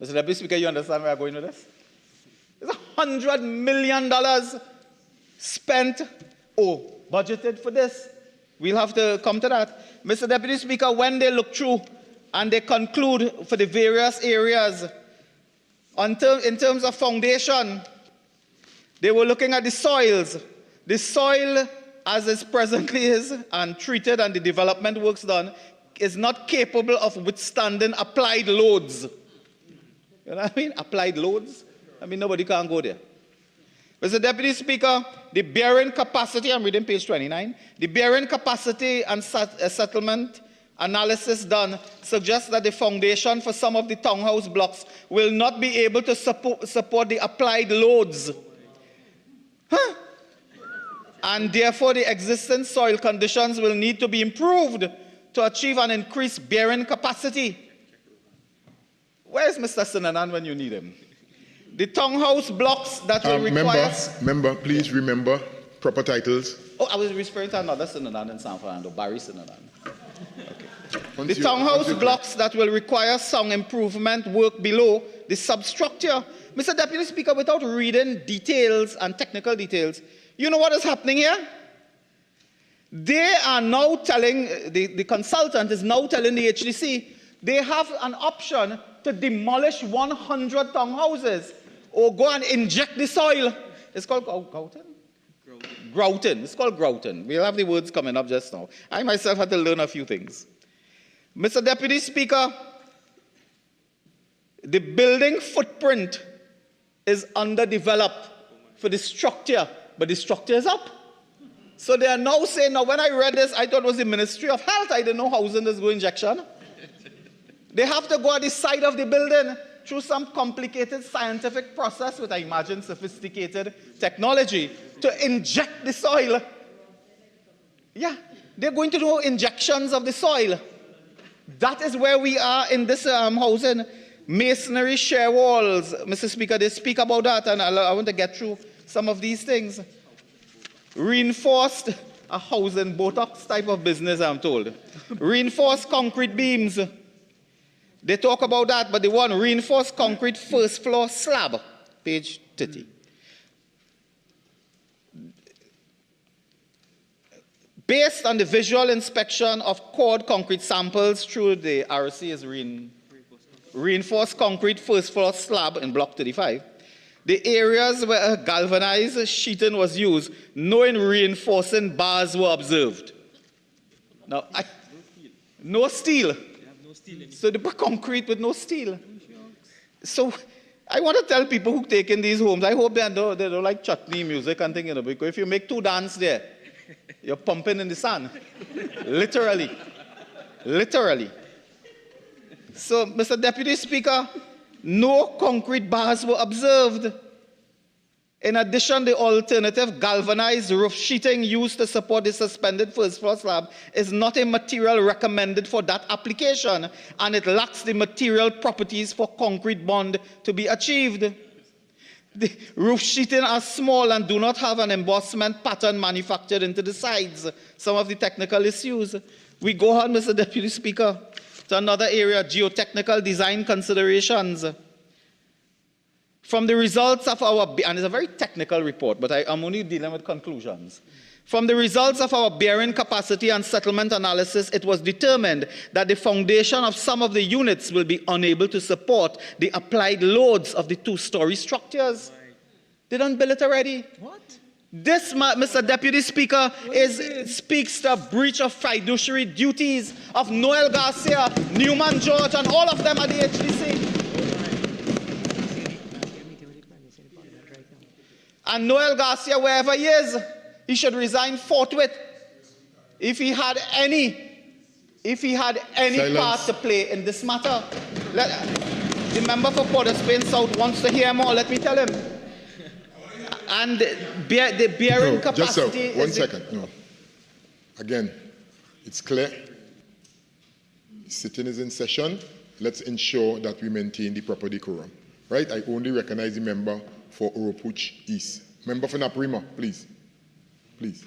Deputy Speaker, you understand where I'm going with this? It's $100 million spent or budgeted for this. We'll have to come to that. Mr. Deputy Speaker, when they look through and they conclude for the various areas, in terms of foundation, they were looking at the soils. The soil, as it presently is, and treated and the development works done, is not capable of withstanding applied loads. You know what I mean? Applied loads. I mean, nobody can go there. Mr. Deputy Speaker, the bearing capacity, I'm reading page 29, the bearing capacity and settlement analysis done suggests that the foundation for some of the townhouse blocks will not be able to support the applied loads. Huh? and therefore the existing soil conditions will need to be improved to achieve an increased bearing capacity. Where's Mr. Sinanan when you need him? The townhouse blocks that will require... Member, please remember proper titles. Oh, I was referring to another Sinanan in San Fernando, Barry Sinanan. Okay. The townhouse blocks that will require some improvement work below the substructure. Mr. Deputy Speaker, without reading details and technical details, you know what is happening here? They are now telling, the consultant is now telling the HDC, they have an option to demolish 100 townhouses or go and inject the soil. It's called grouting? Grouting. It's called grouting. We'll have the words coming up just now. I myself had to learn a few things. Mr. Deputy Speaker, the building footprint is underdeveloped for the structure, but the structure is up. So they are now saying, now when I read this, I thought it was the Ministry of Health. I didn't know housing is going injection. They have to go at the side of the building through some complicated scientific process with, I imagine, sophisticated technology to inject the soil. Yeah, they're going to do injections of the soil. That is where we are in this housing. Masonry shear walls, Mr. Speaker, they speak about that, and I want to get through some of these things. Reinforced, a housing Botox type of business, I'm told. Reinforced concrete beams. They talk about that, but they want reinforced concrete first floor slab, page 30. Based on the visual inspection of cord concrete samples through the RC is reinforced concrete first floor slab in block 35. The areas where galvanized sheeting was used, no reinforcing bars were observed. Now, no steel. So they put concrete with no steel. So I want to tell people who take in these homes, I hope they don't like chutney music and things, because if you make two dance there, you're pumping in the sun. Literally. Literally. So, Mr. Deputy Speaker, no concrete bars were observed. In addition, the alternative galvanized roof sheeting used to support the suspended first floor slab is not a material recommended for that application, and it lacks the material properties for concrete bond to be achieved. The roof sheeting are small and do not have an embossment pattern manufactured into the sides. Some of the technical issues. We go on, Mr. Deputy Speaker, to another area, geotechnical design considerations. From the results of our, and it's a very technical report, but I'm only dealing with conclusions. From the results of our bearing capacity and settlement analysis, it was determined that the foundation of some of the units will be unable to support the applied loads of the two-story structures. They don't build it already. What? This, Mr. Deputy Speaker, speaks to a breach of fiduciary duties of Noel Garcia, Newman George, and all of them at the HDC. And Noel Garcia, wherever he is, he should resign forthwith. If he had any part to play in this matter. The member for Port of Spain South wants to hear more, let me tell him. And the bearing capacity... Just one second, no. Again, it's clear. Sitting is in session. Let's ensure that we maintain the proper decorum. Right? I only recognize the member for Oropuch East. Member for Naprima, please. Please.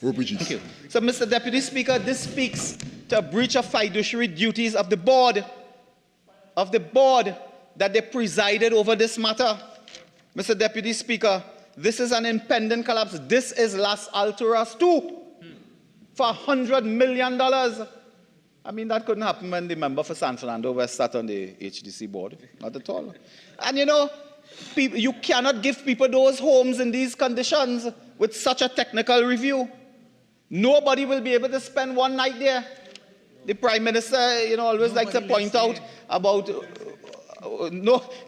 Oropuch East. Thank you. So, Mr. Deputy Speaker, this speaks to a breach of fiduciary duties of the board that they presided over this matter. Mr. Deputy Speaker, this is an impending collapse. This is Las Alturas 2 for $100 million. I mean, that couldn't happen when the member for San Fernando West sat on the HDC board. Not at all. And you know, you cannot give people those homes in these conditions with such a technical review. Nobody will be able to spend one night there. The Prime Minister, you know, always likes to point out about...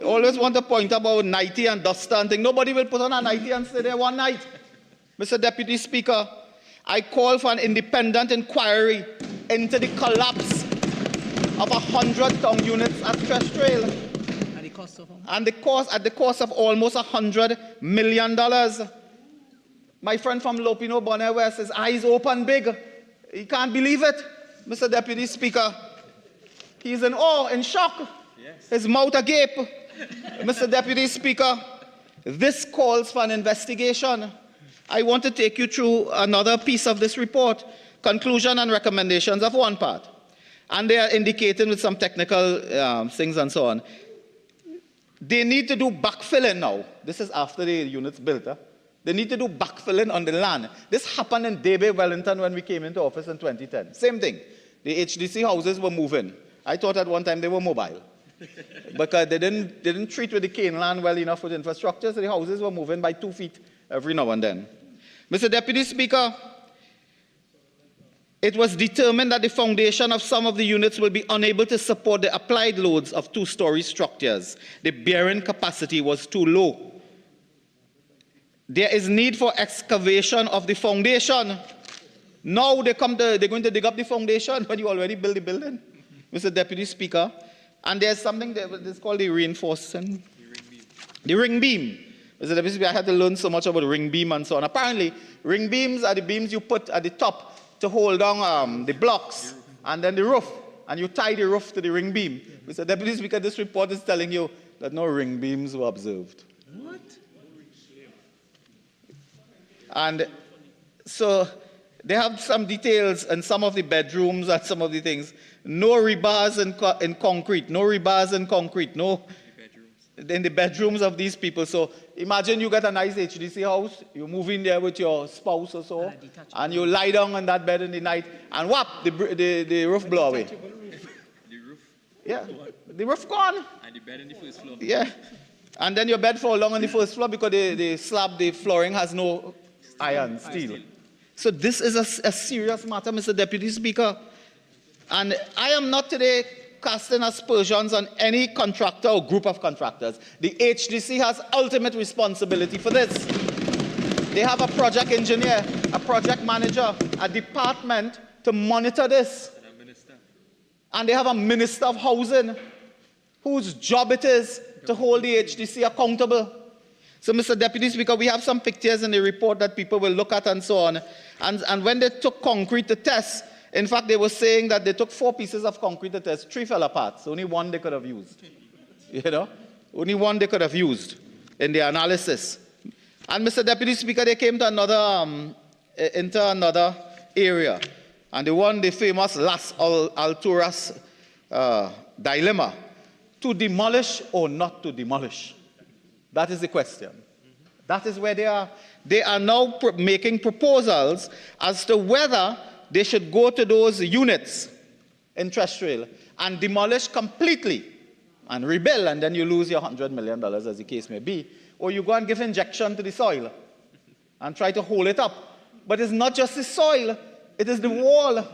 always want to point about nightie and duster and things. Nobody will put on a nightie and stay there one night. Mr. Deputy Speaker, I call for an independent inquiry into the collapse of 100 town units at Fresh Trail. And the cost at the cost of almost $100 million. My friend from Lopino Bonner West, his eyes open big. He can't believe it, Mr. Deputy Speaker. He's in awe, in shock. Yes. His mouth agape. Mr. Deputy Speaker, this calls for an investigation. I want to take you through another piece of this report, conclusion and recommendations of one part. And they are indicated with some technical things and so on. They need to do backfilling now. This is after the unit's built. They need to do backfilling on the land. This happened in Debe, Wellington, when we came into office in 2010. Same thing. The HDC houses were moving. I thought at one time they were mobile. Because they didn't treat with the cane land well enough with infrastructure, so the houses were moving by 2 feet every now and then. Mr. Deputy Speaker, it was determined that the foundation of some of the units will be unable to support the applied loads of two-story structures. The bearing capacity was too low. There is need for excavation of the foundation. Now they're going to dig up the foundation when you already built the building, Mr. Deputy Speaker. And there's something that's called the reinforcing. The ring beam. Mr. Deputy Speaker, I had to learn so much about the ring beam and so on. Apparently, ring beams are the beams you put at the top to hold down the blocks and then the roof. And you tie the roof to the ring beam. Mr. Deputy Speaker, this report is telling you that no ring beams were observed. What? And so they have some details in some of the bedrooms and some of the things. No rebars in concrete, no rebars in concrete, no in the bedrooms of these people. So imagine you get a nice HDC house, you move in there with your spouse or so, and you lie down on that bed in the night, and whap, the roof blow away. The roof? Yeah, the roof gone. And the bed on the first floor? Yeah. And then your bed fall down on the first floor because the slab, the flooring has no iron, steel. So this is a serious matter, Mr. Deputy Speaker. And I am not today casting aspersions on any contractor or group of contractors. The HDC has ultimate responsibility for this. They have a project engineer, a project manager, a department to monitor this. And they have a minister of housing whose job it is to hold the HDC accountable. So, Mr. Deputy Speaker, we have some pictures in the report that people will look at and so on. And when they took concrete to test, in fact, they were saying that they took 4 pieces of concrete to test, 3 fell apart, so only 1 they could have used. You know? Only 1 they could have used in their analysis. And, Mr. Deputy Speaker, they came to into another area. And the famous Las Alturas dilemma. To demolish or not to demolish? That is the question. That is where they are. They are now making proposals as to whether they should go to those units in terrestrial and demolish completely and rebuild, and then you lose your $100 million, as the case may be. Or you go and give injection to the soil and try to hold it up. But it's not just the soil, it is the wall.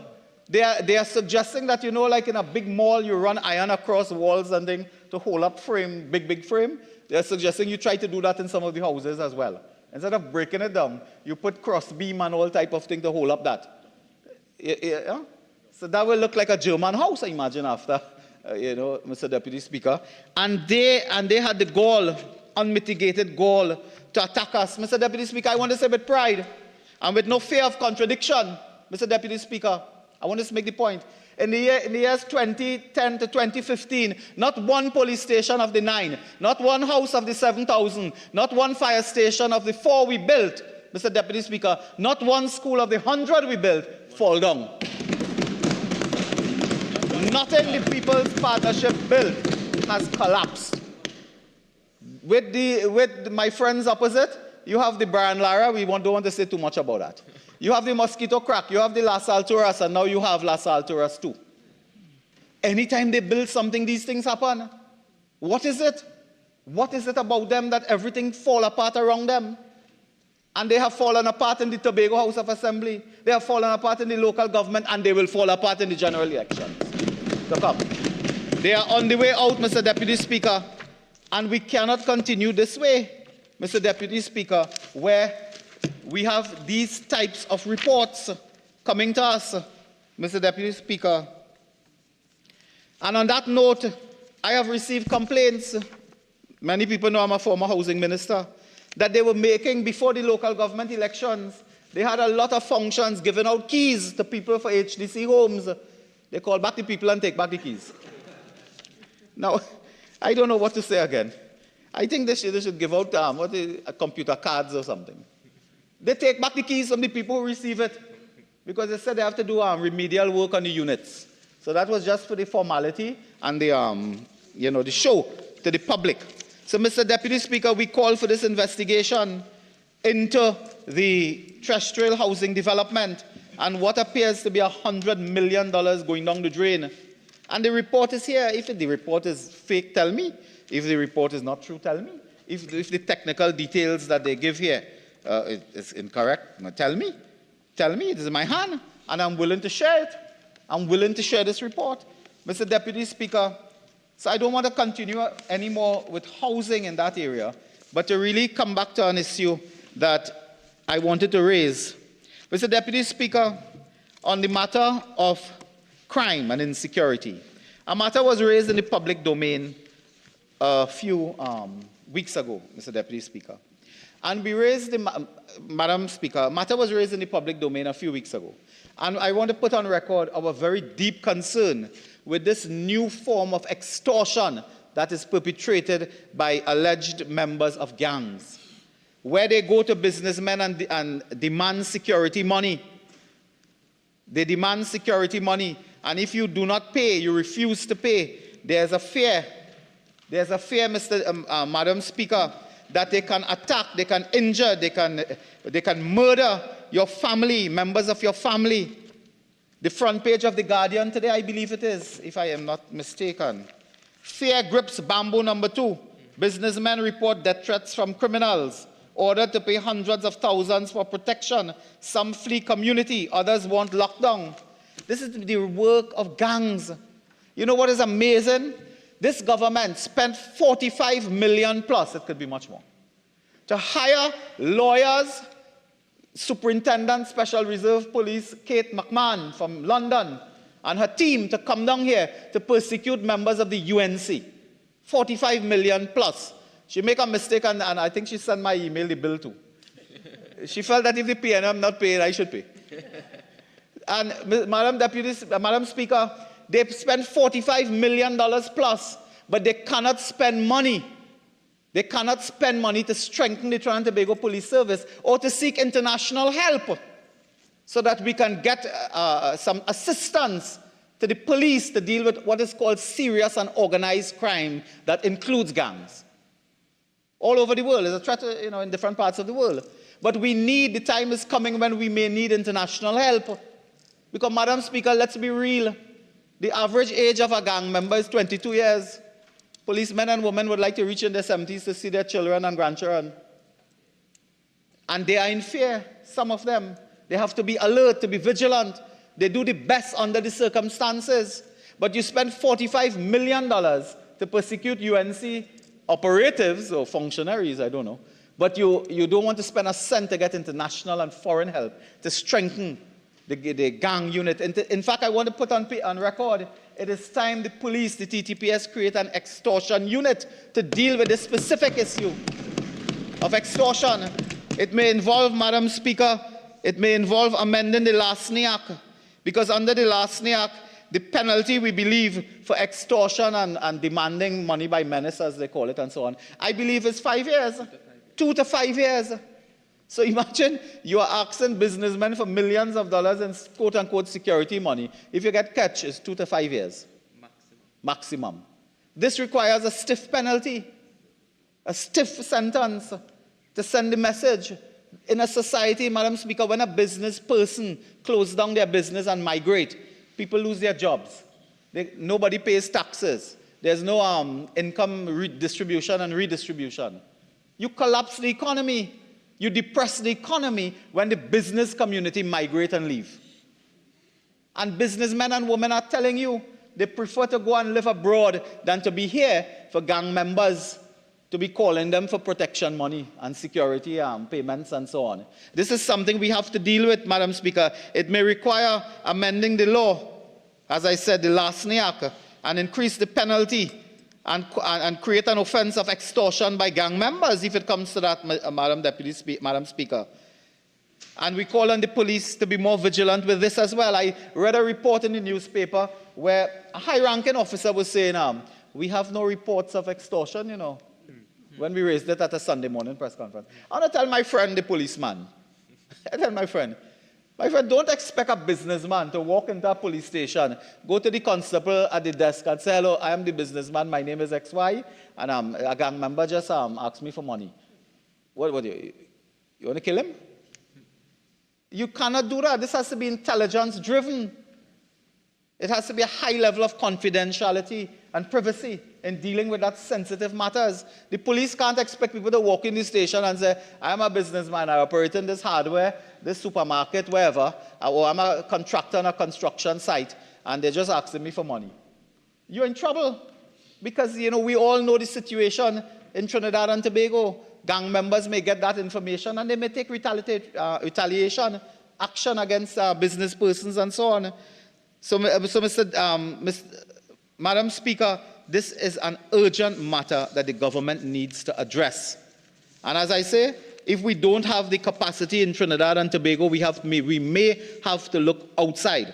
They are suggesting that, you know, like in a big mall, you run iron across walls and things to hold up frame, big frame. They are suggesting you try to do that in some of the houses as well. Instead of breaking it down, you put cross beam and all type of thing to hold up that. Yeah? So that will look like a German house, I imagine, after, you know, Mr. Deputy Speaker. And they had the gall, unmitigated gall, to attack us. Mr. Deputy Speaker, I want to say with pride and with no fear of contradiction, Mr. Deputy Speaker, I want to make the point. In the years 2010 to 2015, not 1 police station of the 9, not 1 house of the 7,000, not 1 fire station of the 4 we built, Mr. Deputy Speaker, not 1 school of the 100 we built fall down. Nothing the People's Partnership built has collapsed. With my friends opposite, you have the Brian Lara. We don't want to say too much about that. You have the Mosquito Crack, you have the Las Alturas, and now you have Las Alturas too. Anytime they build something, these things happen. What is it? What is it about them that everything fall apart around them? And they have fallen apart in the Tobago House of Assembly. They have fallen apart in the local government, and they will fall apart in the general elections to come. They are on the way out, Mr. Deputy Speaker, and we cannot continue this way, Mr. Deputy Speaker, where we have these types of reports coming to us, Mr. Deputy Speaker. And on that note, I have received complaints. Many people know I'm a former housing minister. that they were making before the local government elections. They had a lot of functions, giving out keys to people for HDC homes. They call back the people and take back the keys. Now, I don't know what to say again. I think they should give out computer cards or something. They take back the keys from the people who receive it because they said they have to do remedial work on the units. So that was just for the formality and the show to the public. So, Mr. Deputy Speaker, we call for this investigation into the terrestrial housing development and what appears to be $100 million going down the drain. And the report is here. If the report is fake, tell me. If the report is not true, tell me. If the technical details that they give here is incorrect, tell me. Tell me. It is in my hand, and I'm willing to share it. I'm willing to share this report. Mr. Deputy Speaker, so I don't want to continue anymore with housing in that area, but to really come back to an issue that I wanted to raise. Mr. Deputy Speaker, on the matter of crime and insecurity, a matter was raised in the public domain a few weeks ago, Mr. Deputy Speaker. And we raised Madam Speaker, a matter was raised in the public domain a few weeks ago. And I want to put on record our very deep concern with this new form of extortion that is perpetrated by alleged members of gangs, where they go to businessmen and demand security money. They demand security money, and if you do not pay, you refuse to pay, there's a fear. There's a fear, Madam Speaker, that they can attack, they can injure, they can murder your family, members of your family. The front page of The Guardian today, I believe it is, if I am not mistaken. Fear grips Bamboo number 2. Businessmen report death threats from criminals, ordered to pay hundreds of thousands for protection. Some flee community, others want lockdown. This is the work of gangs. You know what is amazing? This government spent $45 million plus, it could be much more, to hire lawyers, Superintendent Special Reserve Police Kate McMahon from London and her team to come down here to persecute members of the UNC. $45 million plus. She made a mistake and I think she sent my email the bill too. She felt that if the PNM not paid, I should pay. And Madam Speaker, they spent $45 million plus, but they cannot spend money. They cannot spend money to strengthen the Trinidad and Tobago Police Service or to seek international help so that we can get some assistance to the police to deal with what is called serious and organized crime that includes gangs. All over the world, there's a threat, in different parts of the world. But we need, the time is coming when we may need international help. Because, Madam Speaker, let's be real. The average age of a gang member is 22 years. Policemen and women would like to reach in their 70s to see their children and grandchildren. And they are in fear, some of them. They have to be alert, to be vigilant. They do the best under the circumstances. But you spend $45 million to persecute UNC operatives or functionaries, I don't know. But you don't want to spend a cent to get international and foreign help to strengthen the gang unit. In fact, I want to put on record, it is time the police, the TTPS, create an extortion unit to deal with this specific issue of extortion. It may involve, Madam Speaker, it may involve amending the Larceny Act, because under the Larceny Act, the penalty, we believe, for extortion and demanding money by menace, as they call it, and so on, I believe is 5 years, 2 to 5 years. So imagine you are asking businessmen for millions of dollars in quote-unquote security money. If you get catch, it's 2 to 5 years. Maximum. This requires a stiff penalty, a stiff sentence to send the message. In a society, Madam Speaker, when a business person closes down their business and migrate, people lose their jobs. Nobody pays taxes. There's no income redistribution and redistribution. You collapse the economy. You depress the economy when the business community migrate and leave. And businessmen and women are telling you they prefer to go and live abroad than to be here for gang members to be calling them for protection money and security payments and so on. This is something we have to deal with, Madam Speaker. It may require amending the law, as I said, the Larceny Act, and increase the penalty and create an offense of extortion by gang members if it comes to that, Madam Speaker. And we call on the police to be more vigilant with this as well. I read a report in the newspaper where a high-ranking officer was saying, we have no reports of extortion, you know, when we raised it at a Sunday morning press conference. I want to tell my friend, the policeman, I tell my friend, don't expect a businessman to walk into a police station, go to the constable at the desk and say, hello, I am the businessman, my name is XY, and a gang member just asked me for money. What do you want to kill him? You cannot do that. This has to be intelligence-driven. It has to be a high level of confidentiality and privacy in dealing with that sensitive matters. The police can't expect people to walk in the station and say, I'm a businessman, I operate in this hardware, this supermarket, wherever, or I'm a contractor on a construction site, and they're just asking me for money. You're in trouble. Because, you know, we all know the situation in Trinidad and Tobago. Gang members may get that information and they may take retaliation, action against business persons and so on. So Madam Speaker, this is an urgent matter that the government needs to address. And as I say, if we don't have the capacity in Trinidad and Tobago, we may have to look outside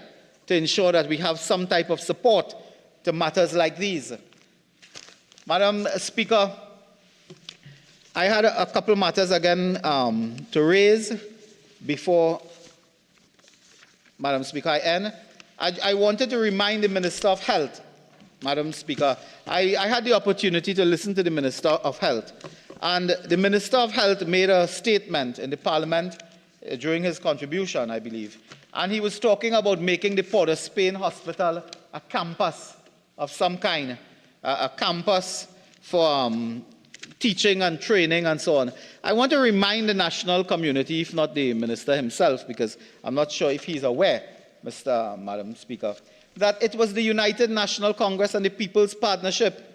to ensure that we have some type of support to matters like these. Madam Speaker, I had a couple matters again to raise before, Madam Speaker, I end. I wanted to remind the Minister of Health, Madam Speaker. I had the opportunity to listen to the Minister of Health, and the Minister of Health made a statement in the Parliament during his contribution, I believe, and he was talking about making the Port of Spain Hospital a campus of some kind, a campus for teaching and training and so on. I want to remind the national community, if not the minister himself, because I'm not sure if he's aware, Madam Speaker, that it was the United National Congress and the People's Partnership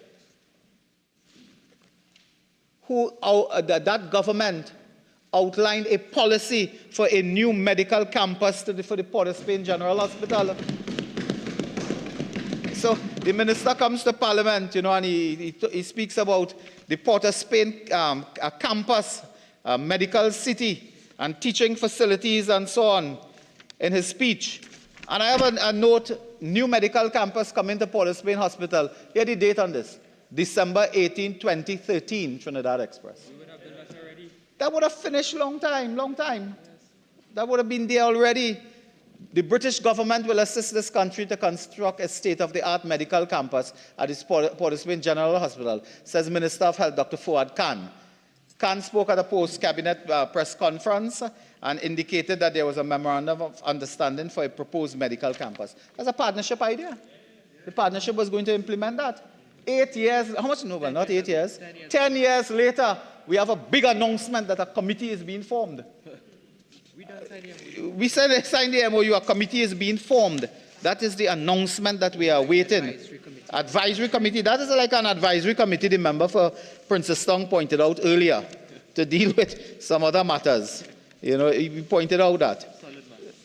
that government outlined a policy for a new medical campus for the Port of Spain General Hospital. So the minister comes to Parliament, you know, and he speaks about the Port of Spain a campus, a medical city, and teaching facilities and so on in his speech. And I have a note, new medical campus coming to Port of Spain Hospital. Here the date on this, December 18, 2013, Trinidad Express. We would have done that already. That would have finished long time. Yes. That would have been there already. The British government will assist this country to construct a state-of-the-art medical campus at the Port of Spain General Hospital, says Minister of Health, Dr. Fuad Khan. Khan spoke at a post-cabinet press conference and indicated that there was a memorandum of understanding for a proposed medical campus. That's a partnership idea. The partnership was going to implement that. 8 years, how much? No, well, not 8 years. 10 years later, we have a big announcement that a committee is being formed. We signed the MOU, a committee is being formed. That is the announcement that we are waiting. Advisory committee, that is like an advisory committee the member for Princess Tong pointed out earlier to deal with some other matters. You know, he pointed out that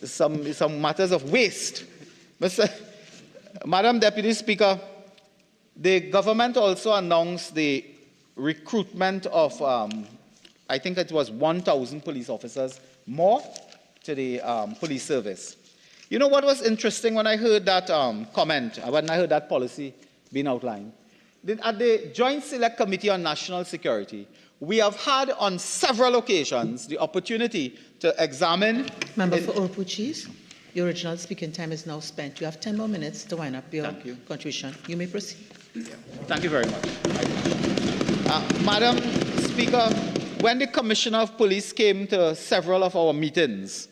some matters of waste. Madam Deputy Speaker, the government also announced the recruitment of, I think it was 1,000 police officers more to the police service. You know what was interesting when I heard that comment, when I heard that policy being outlined? At the Joint Select Committee on National Security, we have had on several occasions the opportunity to examine... Member for Orupuchis, your original speaking time is now spent. You have 10 more minutes to wind up your contribution. You may proceed. Thank you very much. Madam Speaker, when the Commissioner of Police came to several of our meetings,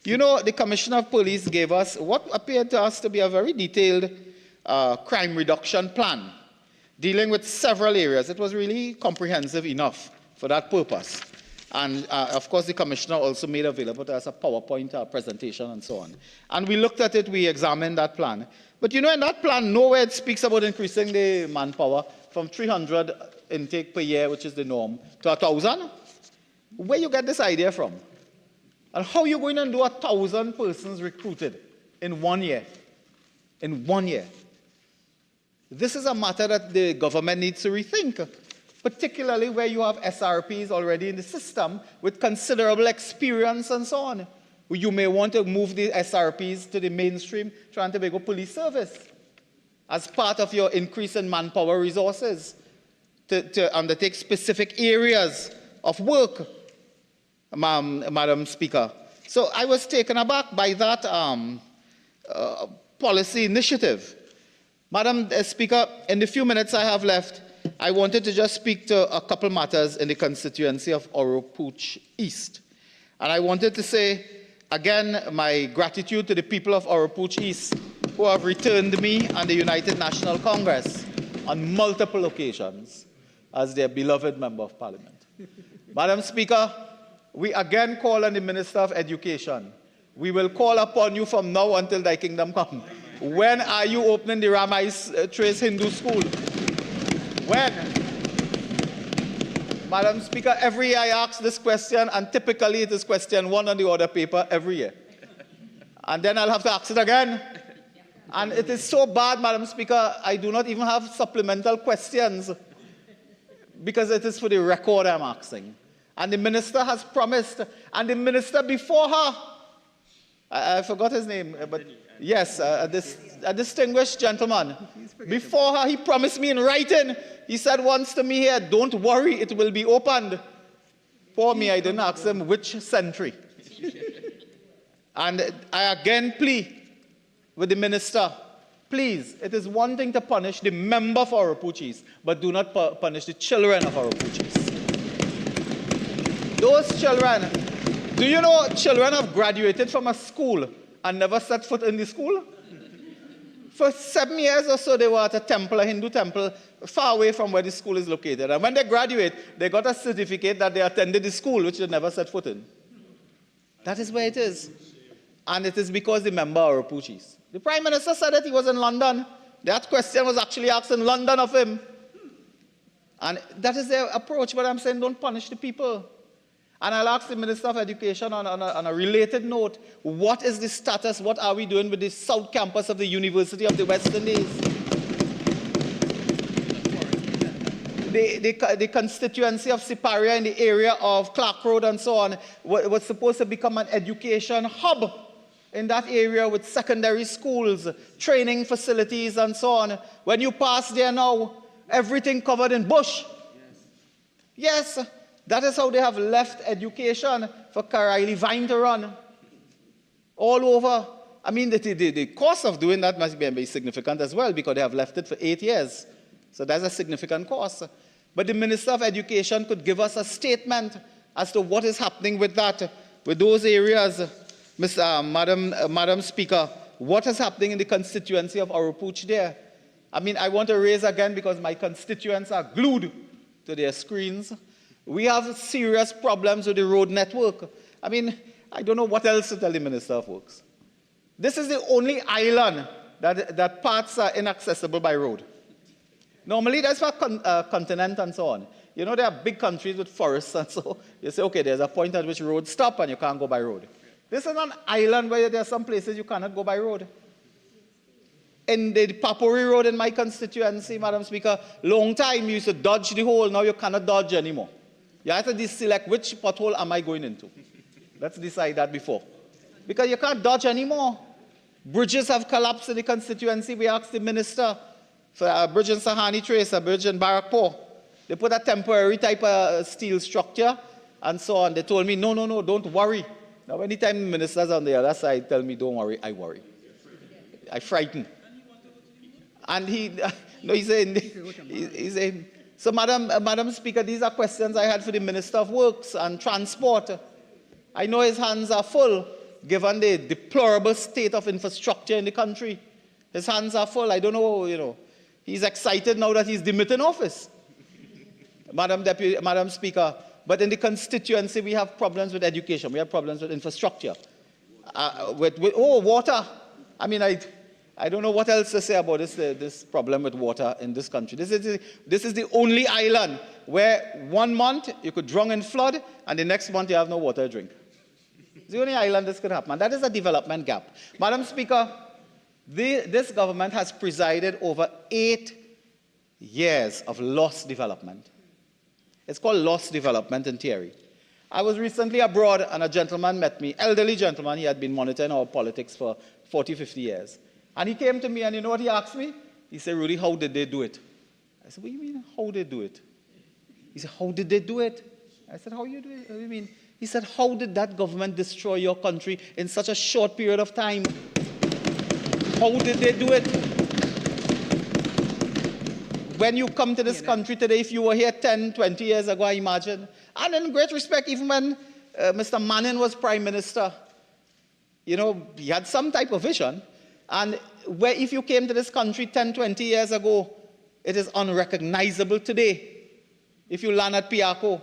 you know, the Commissioner of Police gave us what appeared to us to be a very detailed crime reduction plan, dealing with several areas. It was really comprehensive enough for that purpose. And, of course, the Commissioner also made available to us a PowerPoint presentation and so on. And we looked at it, we examined that plan. But, you know, in that plan, nowhere it speaks about increasing the manpower from 300 intake per year, which is the norm, to 1,000. Where you get this idea from? And how are you going to do 1,000 persons recruited in 1 year? In 1 year. This is a matter that the government needs to rethink, particularly where you have SRPs already in the system with considerable experience and so on. You may want to move the SRPs to the mainstream Trinidad and Tobago Police Service as part of your increase in manpower resources to undertake specific areas of work, Madam Speaker. So I was taken aback by that policy initiative. Madam Speaker, in the few minutes I have left, I wanted to just speak to a couple matters in the constituency of Oropouche East. And I wanted to say, again, my gratitude to the people of Oropouche East who have returned me and the United National Congress on multiple occasions as their beloved Member of Parliament. Madam Speaker, we again call on the Minister of Education. We will call upon you from now until thy kingdom come. When are you opening the Ramais Trace Hindu School? When? Madam Speaker, every year I ask this question, and typically it is question 1 on the order paper every year. And then I'll have to ask it again. And it is so bad, Madam Speaker, I do not even have supplemental questions because it is for the record I'm asking. And the minister has promised, and the minister before her, I forgot his name, but yes, a distinguished gentleman. Before her, he promised me in writing. He said once to me here, don't worry, it will be opened. Poor me, I didn't ask him which century. And I again plead with the minister, please, it is one thing to punish the member for Oropouche East, but do not punish the children of Oropouche East. Those children, do you know children have graduated from a school and never set foot in the school? For 7 years or so, they were at a temple, a Hindu temple, far away from where the school is located. And when they graduate, they got a certificate that they attended the school, which they never set foot in. That is where it is. And it is because the member are Oropouche East. The Prime Minister said that he was in London. That question was actually asked in London of him. And that is their approach, but I'm saying don't punish the people. And I'll ask the Minister of Education on a related note, what is the status, what are we doing with the South Campus of the University of the West Indies? The constituency of Siparia in the area of Clark Road and so on was supposed to become an education hub in that area with secondary schools, training facilities and so on. When you pass there now, everything covered in bush. Yes. That is how they have left education for Karaili Vine to run. All over. I mean, the cost of doing that must be very significant as well because they have left it for 8 years. So that's a significant cost. But the Minister of Education could give us a statement as to what is happening with that, with those areas. Madam Speaker, what is happening in the constituency of Oropouche there? I mean, I want to raise again because my constituents are glued to their screens. We have serious problems with the road network. I mean, I don't know what else to tell the Minister of Works. This is the only island that parts are inaccessible by road. Normally, that's for continent and so on. You know, there are big countries with forests and so you say, okay, there's a point at which roads stop and you can't go by road. This is an island where there are some places you cannot go by road. In the Papuri Road in my constituency, Madam Speaker, long time you used to dodge the hole, now you cannot dodge anymore. You have to select which pothole am I going into. Let's decide that before. Because you can't dodge anymore. Bridges have collapsed in the constituency. We asked the minister for a bridge in Sahani Trace, a bridge in Barakpur. They put a temporary type of steel structure and so on. They told me, no, don't worry. Now, anytime the ministers on the other side tell me, don't worry, I worry. I frighten. And he's saying, so, Madam Speaker, these are questions I had for the Minister of Works and Transport. I know his hands are full, given the deplorable state of infrastructure in the country. His hands are full. I don't know, he's excited now that he's demitted office. Madam Speaker, but in the constituency, we have problems with education. We have problems with infrastructure. Water. I mean, I don't know what else to say about this problem with water in this country. This is the only island where 1 month you could drown in flood and the next month you have no water to drink. It's the only island this could happen. And that is a development gap. Madam Speaker, this government has presided over 8 years of lost development. It's called lost development in theory. I was recently abroad and a gentleman met me, elderly gentleman. He had been monitoring our politics for 40, 50 years. And he came to me and you know what he asked me? He said, Rudy, how did they do it? I said, what do you mean, how did they do it? He said, how did they do it? I said, how you do it? What do you mean? He said, how did that government destroy your country in such a short period of time? How did they do it? When you come to this country today, if you were here 10, 20 years ago, I imagine, and in great respect, even when Mr. Manning was Prime Minister, you know, he had some type of vision. And where if you came to this country 10, 20 years ago, it is unrecognizable today. If you land at Piaco,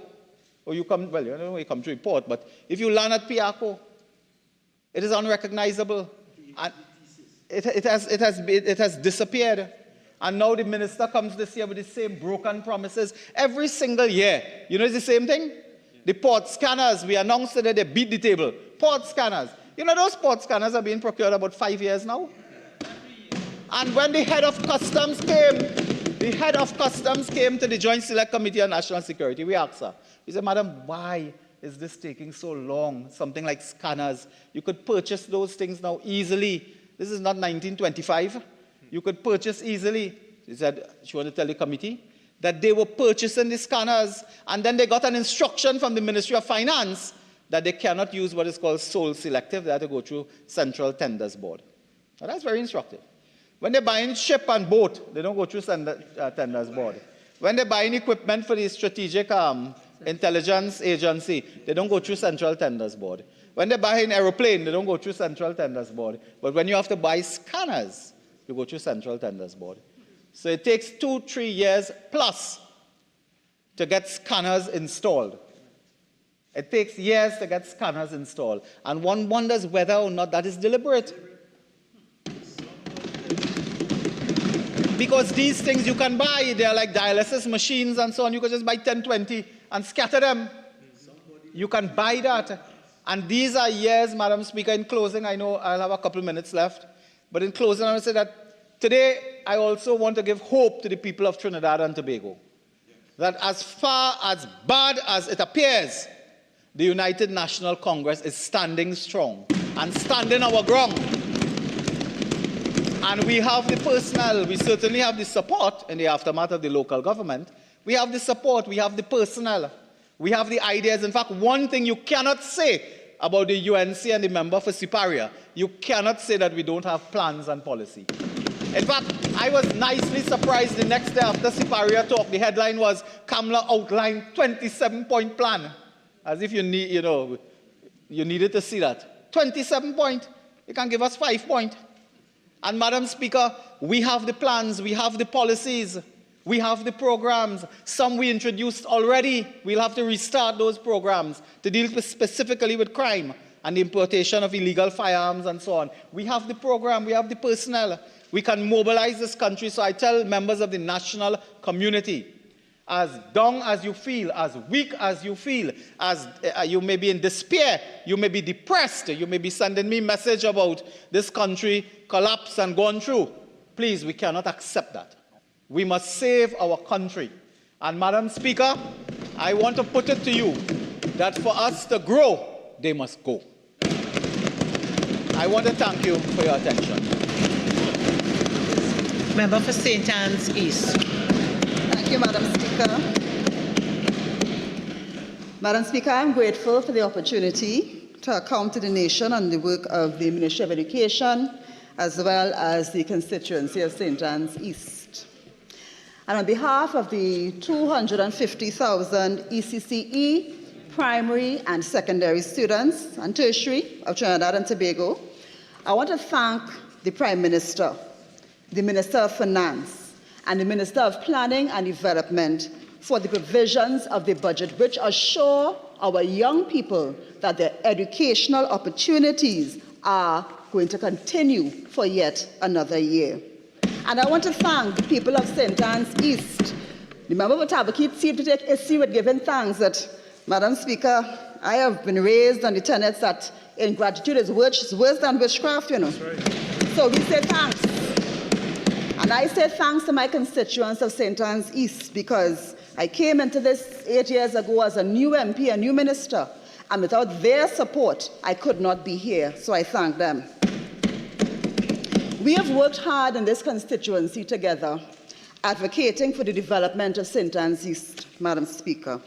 or you come, well, you know, you come to report, but if you land at Piaco, it is unrecognizable. And it has disappeared. And now the minister comes this year with the same broken promises every single year. You know, it's the same thing? The port scanners, we announced that they beat the table. Port scanners. You know, those port scanners are being procured about 5 years now. And when the head of customs came to the Joint Select Committee on National Security, we asked her, we said, Madam, why is this taking so long? Something like scanners. You could purchase those things now easily. This is not 1925. You could purchase easily. She said, she wanted to tell the committee that they were purchasing the scanners, and then they got an instruction from the Ministry of Finance that they cannot use what is called sole selective. They have to go through Central Tenders Board. Now, that's very instructive. When they're buying ship and boat, they don't go through Tenders Board. When they're buying equipment for the Strategic Intelligence Agency, they don't go through Central Tenders Board. When they're buying aeroplane, they don't go through Central Tenders Board. But when you have to buy scanners, you go through Central Tenders Board. So it takes 2-3 years plus to get scanners installed. It takes years to get scanners installed. And one wonders whether or not that is deliberate. Because these things you can buy, they're like dialysis machines and so on. You can just buy 10, 20 and scatter them. You can buy that. And these are years, Madam Speaker, in closing, I know I'll have a couple minutes left. But in closing, I want to say that today, I also want to give hope to the people of Trinidad and Tobago. That as far as bad as it appears, the United National Congress is standing strong and standing our ground. And we have the personnel, we certainly have the support in the aftermath of the local government. We have the support, we have the personnel, we have the ideas. In fact, one thing you cannot say about the UNC and the member for Siparia, you cannot say that we don't have plans and policy. In fact, I was nicely surprised the next day after Siparia talk, the headline was, Kamla outlined 27-point plan. As if you need, you needed to see that. 27-point. You can give us 5-point. And Madam Speaker, we have the plans, we have the policies, we have the programs. Some we introduced already. We'll have to restart those programs to deal specifically with crime and the importation of illegal firearms and so on. We have the program, we have the personnel. We can mobilize this country. So I tell members of the national community, as down as you feel, as weak as you feel, as you may be in despair, you may be depressed, you may be sending me a message about this country collapse and gone through. Please, we cannot accept that. We must save our country. And Madam Speaker, I want to put it to you that for us to grow, they must go. I want to thank you for your attention. Member for St. Anne's East. Thank you, Madam Speaker. Madam Speaker, I am grateful for the opportunity to account to the nation on the work of the Ministry of Education as well as the constituency of St. Anne's East. And on behalf of the 250,000 ECCE primary and secondary students and tertiary of Trinidad and Tobago, I want to thank the Prime Minister, the Minister of Finance, and the Minister of Planning and Development for the provisions of the budget which assure our young people that their educational opportunities are going to continue for yet another year. And I want to thank the people of St. Anne's East. The member of Tabakit seemed to take issue with giving thanks that, Madam Speaker, I have been raised on the tenets that ingratitude is worse than witchcraft, you know. Right. So we say thanks. And And I say thanks to my constituents of St. Anne's East, because I came into this 8 years ago as a new MP, a new minister, and without their support, I could not be here, so I thank them. We have worked hard in this constituency together, advocating for the development of St. Anne's East, Madam Speaker.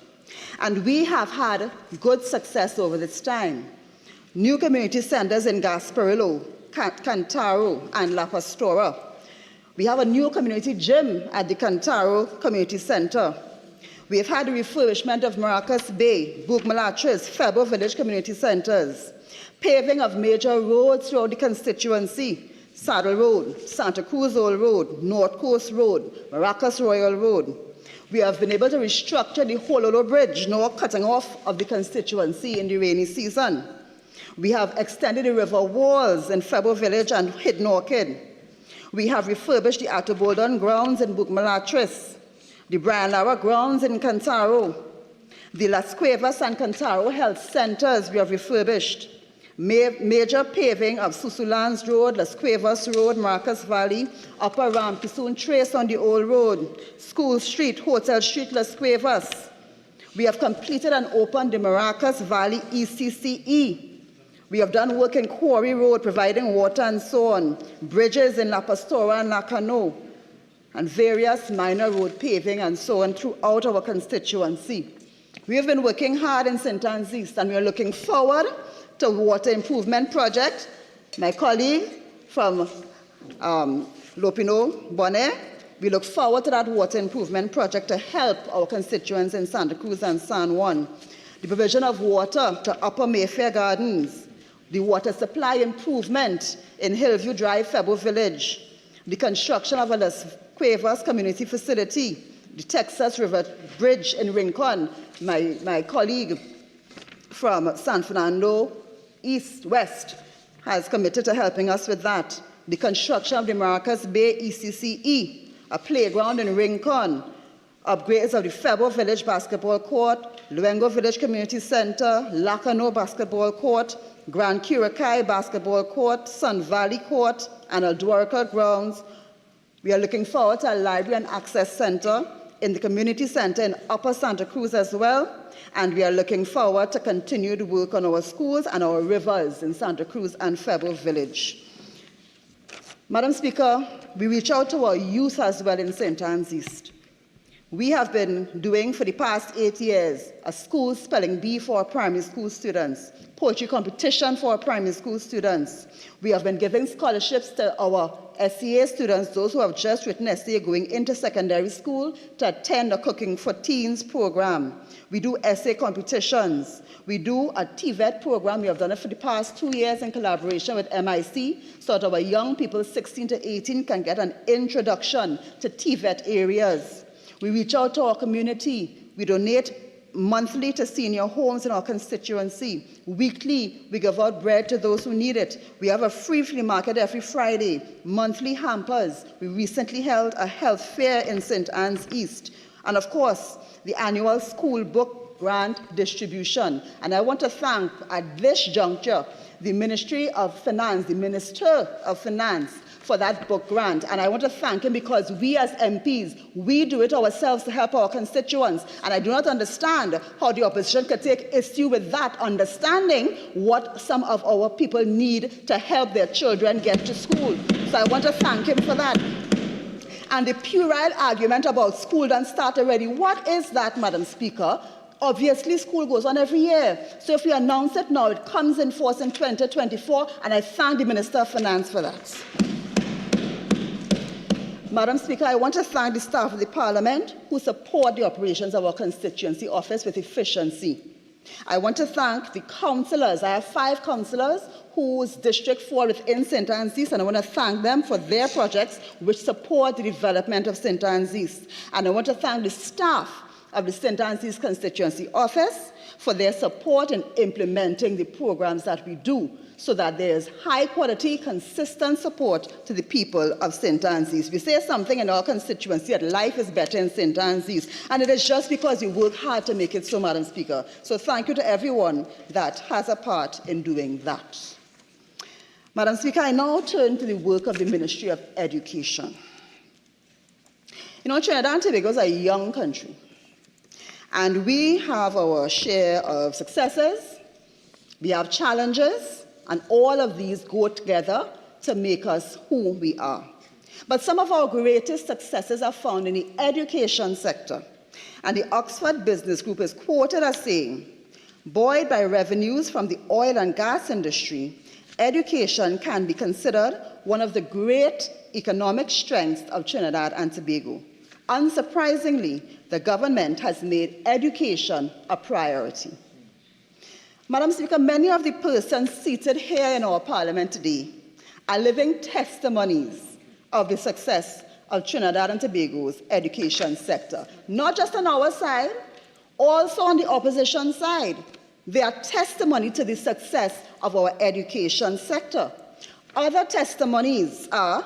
And we have had good success over this time. New community centres in Gasparillo, Cantaro, and La Pastora. We have a new community gym at the Cantaro Community Centre. We have had the refurbishment of Maracas Bay, Bougmalatris, Febo Village community centres, paving of major roads throughout the constituency, Saddle Road, Santa Cruz Old Road, North Coast Road, Maracas Royal Road. We have been able to restructure the Hololo Bridge, now cutting off of the constituency in the rainy season. We have extended the river walls in Febo Village and Hidden Orchid. We have refurbished the Attoboldon grounds in Bougmalatris, the Brian Lara grounds in Cantaro, the Las Cuevas and Cantaro health centres we have refurbished. Major paving of Susulans Road, Las Cuevas Road, Marcus Valley, Upper Ramp, soon Trace on the Old Road, School Street, Hotel Street, Las Cuevas. We have completed and opened the Maracas Valley ECCE. We have done work in Quarry Road, providing water and so on, bridges in La Pastora and La Cano, and various minor road paving and so on throughout our constituency. We have been working hard in St. Anne's East, and we are looking forward to water improvement project. My colleague from Lopino, Bonnet, we look forward to that water improvement project to help our constituents in Santa Cruz and San Juan. The provision of water to Upper Mayfair Gardens, the water supply improvement in Hillview Drive, Febo Village, the construction of a Las Cuevas community facility, the Texas River Bridge in Rincon, my colleague from San Fernando West has committed to helping us with that. The construction of the Maracas Bay ECCE, a playground in Rincon, upgrades of the Febo Village Basketball Court, Luengo Village Community Center, Lacano Basketball Court, Grand Curaçao Basketball Court, Sun Valley Court, and Aldorica Grounds. We are looking forward to a library and access center in the community center in Upper Santa Cruz as well. And we are looking forward to continued work on our schools and our rivers in Santa Cruz and Febo Village. Madam Speaker, we reach out to our youth as well in St. Anne's East. We have been doing for the past 8 years a school spelling bee for our primary school students, poetry competition for our primary school students. We have been giving scholarships to our SEA students, those who have just written essay going into secondary school, to attend a Cooking for Teens program. We do essay competitions. We do a TVET program. We have done it for the past 2 years in collaboration with MIC, so that our young people 16 to 18 can get an introduction to TVET areas. We reach out to our community. We donate monthly to senior homes in our constituency. Weekly, we give out bread to those who need it. We have a free flea market every Friday, monthly hampers. We recently held a health fair in St. Anne's East. And of course, the annual school book grant distribution. And I want to thank, at this juncture, the Ministry of Finance, the Minister of Finance, for that book grant. And I want to thank him because we as MPs, we do it ourselves to help our constituents. And I do not understand how the opposition could take issue with that, understanding what some of our people need to help their children get to school. So I want to thank him for that. And the puerile argument about school don't start already. What is that, Madam Speaker? Obviously, school goes on every year. So if we announce it now, it comes in force in 2024, and I thank the Minister of Finance for that. Madam Speaker, I want to thank the staff of the Parliament who support the operations of our constituency office with efficiency. I want to thank the councillors. I have 5 councillors whose districts fall within St. Anne's East, and I want to thank them for their projects which support the development of St. Anne's East. And I want to thank the staff of the St. Anne's East Constituency Office for their support in implementing the programs that we do, so that there is high-quality, consistent support to the people of St. Anne's East. We say something in our constituency that life is better in St. Anne's East, and it is just because we work hard to make it so, Madam Speaker. So thank you to everyone that has a part in doing that. Madam Speaker, I now turn to the work of the Ministry of Education. You know, Trinidad and Tobago is a young country, and we have our share of successes, we have challenges, and all of these go together to make us who we are. But some of our greatest successes are found in the education sector. And the Oxford Business Group is quoted as saying, buoyed by revenues from the oil and gas industry, education can be considered one of the great economic strengths of Trinidad and Tobago. Unsurprisingly, the government has made education a priority. Madam Speaker, many of the persons seated here in our parliament today are living testimonies of the success of Trinidad and Tobago's education sector. Not just on our side, also on the opposition side. They are testimony to the success of our education sector. Other testimonies are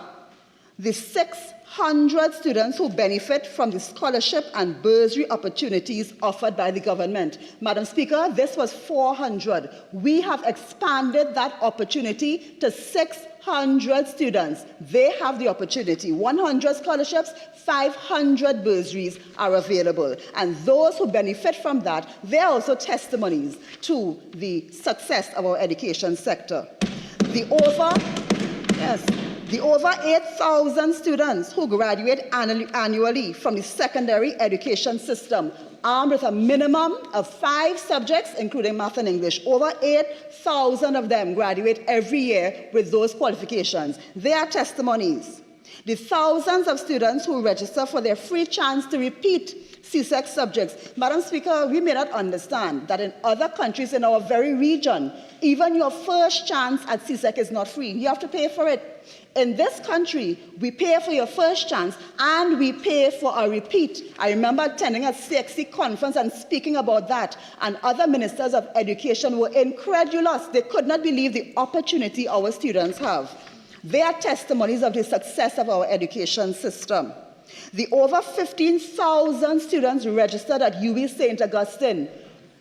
the 600 students who benefit from the scholarship and bursary opportunities offered by the government. Madam Speaker, this was 400. We have expanded that opportunity to 600 students. They have the opportunity. 100 scholarships, 500 bursaries are available. And those who benefit from that, they are also testimonies to the success of our education sector. The over 8,000 students who graduate annually from the secondary education system, armed with a minimum of 5 subjects, including math and English. Over 8,000 of them graduate every year with those qualifications. They are testimonies. The thousands of students who register for their free chance to repeat CSEC subjects. Madam Speaker, we may not understand that in other countries in our very region, even your first chance at CSEC is not free. You have to pay for it. In this country, we pay for your first chance and we pay for a repeat. I remember attending a CXC conference and speaking about that, and other ministers of education were incredulous. They could not believe the opportunity our students have. They are testimonies of the success of our education system. The over 15,000 students registered at UWI St. Augustine,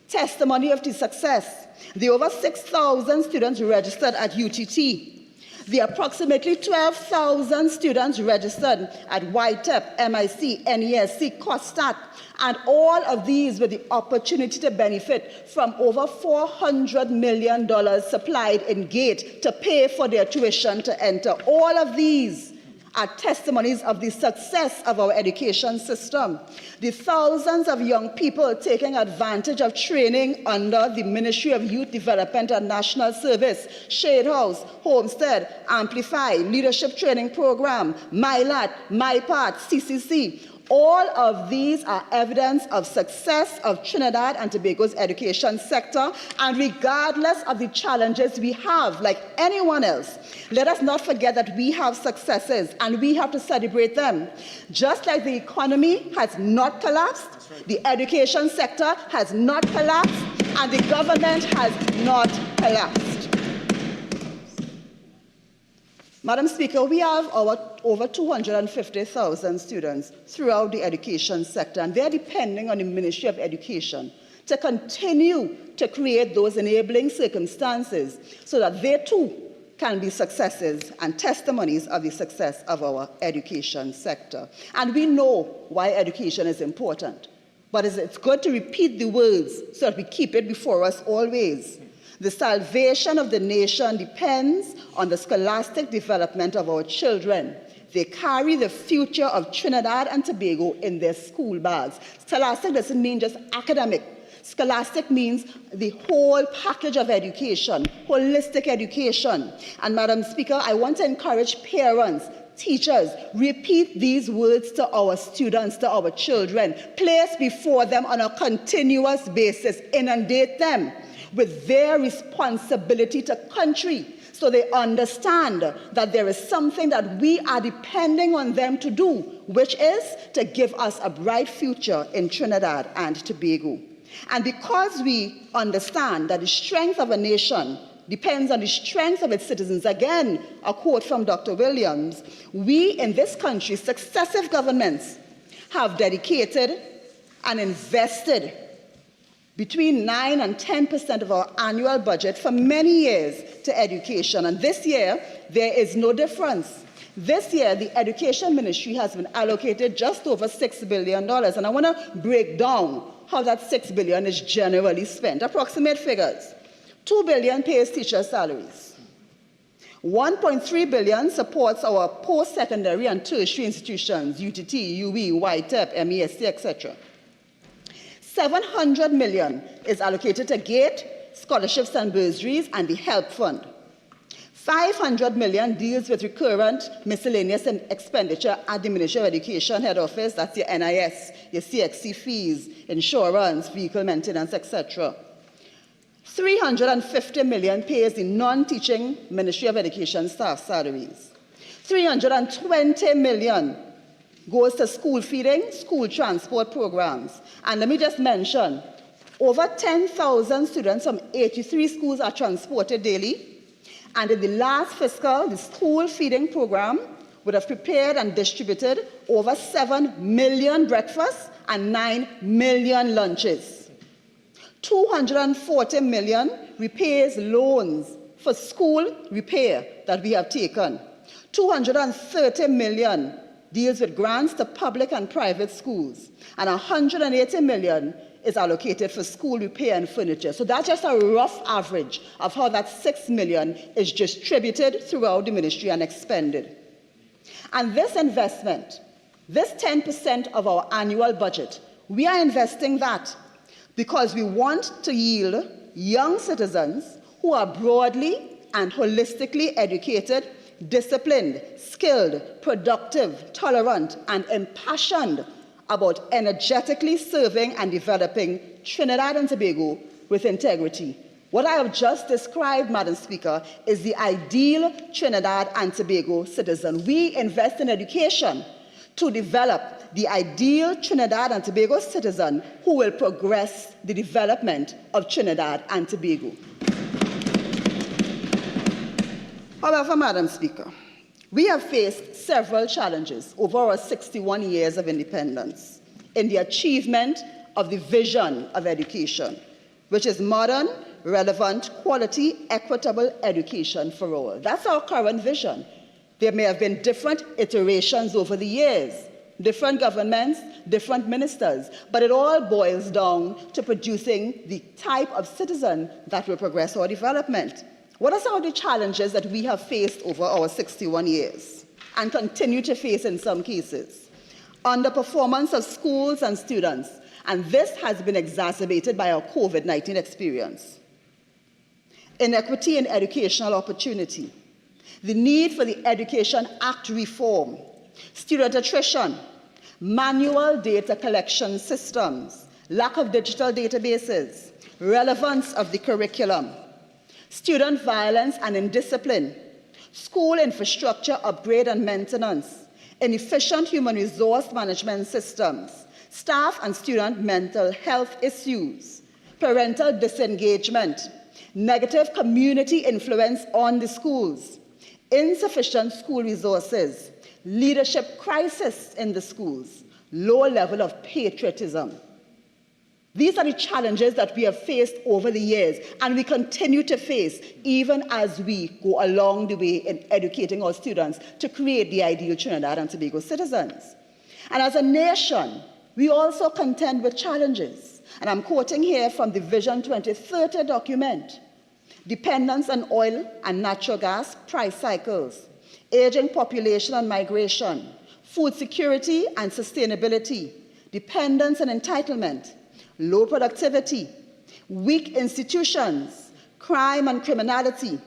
testimony of the success. The over 6,000 students registered at UTT. The approximately 12,000 students registered at YTEP, MIC, NESC, COSTAT, and all of these with the opportunity to benefit from over $400 million supplied in GATE to pay for their tuition to enter. All of these are testimonies of the success of our education system. The thousands of young people taking advantage of training under the Ministry of Youth Development and National Service, Shade House, Homestead, Amplify, Leadership Training Program, MyLAT, MyPath, CCC. All of these are evidence of success of Trinidad and Tobago's education sector, and regardless of the challenges we have, like anyone else, let us not forget that we have successes and we have to celebrate them. Just like the economy has not collapsed, the education sector has not collapsed, and the government has not collapsed. Madam Speaker, we have over 250,000 students throughout the education sector, and they're depending on the Ministry of Education to continue to create those enabling circumstances so that they too can be successes and testimonies of the success of our education sector. And we know why education is important, but it's good to repeat the words so that we keep it before us always. The salvation of the nation depends on the scholastic development of our children. They carry the future of Trinidad and Tobago in their school bags. Scholastic doesn't mean just academic. Scholastic means the whole package of education, holistic education. And Madam Speaker, I want to encourage parents, teachers, repeat these words to our students, to our children. Place before them on a continuous basis. Inundate them with their responsibility to country, so they understand that there is something that we are depending on them to do, which is to give us a bright future in Trinidad and Tobago. And because we understand that the strength of a nation depends on the strength of its citizens, again, a quote from Dr. Williams, we in this country, successive governments, have dedicated and invested between 9 and 10% of our annual budget for many years to education. And this year, there is no difference. This year, the Education Ministry has been allocated just over $6 billion, and I want to break down how that $6 billion is generally spent. Approximate figures. $2 billion pays teachers' salaries. $1.3 billion supports our post-secondary and tertiary institutions, UTT, UE, YTEP, MEST, etc. $700 million is allocated to GATE, scholarships and bursaries, and the HELP Fund. $500 million deals with recurrent miscellaneous expenditure at the Ministry of Education head office. That's your NIS, your CXC fees, insurance, vehicle maintenance, etc. $350 million pays the non-teaching Ministry of Education staff salaries. $320 million goes to school feeding, school transport programs. And let me just mention, over 10,000 students from 83 schools are transported daily. And in the last fiscal, the school feeding program would have prepared and distributed over 7 million breakfasts and 9 million lunches. $240 million repays loans for school repair that we have taken. $230 million deals with grants to public and private schools. And $180 million is allocated for school repair and furniture. So that's just a rough average of how that $6 million is distributed throughout the ministry and expended. And this investment, this 10% of our annual budget, we are investing that because we want to yield young citizens who are broadly and holistically educated, disciplined, skilled, productive, tolerant, and impassioned about energetically serving and developing Trinidad and Tobago with integrity. What I have just described, Madam Speaker, is the ideal Trinidad and Tobago citizen. We invest in education to develop the ideal Trinidad and Tobago citizen who will progress the development of Trinidad and Tobago. However, Madam Speaker, we have faced several challenges over our 61 years of independence in the achievement of the vision of education, which is modern, relevant, quality, equitable education for all. That's our current vision. There may have been different iterations over the years, different governments, different ministers, but it all boils down to producing the type of citizen that will progress our development. What are some of the challenges that we have faced over our 61 years and continue to face in some cases? Underperformance of schools and students, and this has been exacerbated by our COVID-19 experience. Inequity in educational opportunity, the need for the Education Act reform, student attrition, manual data collection systems, lack of digital databases, relevance of the curriculum, student violence and indiscipline, school infrastructure upgrade and maintenance, inefficient human resource management systems, staff and student mental health issues, parental disengagement, negative community influence on the schools, insufficient school resources, leadership crisis in the schools, low level of patriotism. These are the challenges that we have faced over the years, and we continue to face even as we go along the way in educating our students to create the ideal Trinidad and Tobago citizens. And as a nation, we also contend with challenges. And I'm quoting here from the Vision 2030 document: dependence on oil and natural gas price cycles, aging population and migration, food security and sustainability, dependence and entitlement, low productivity, weak institutions, crime and criminality,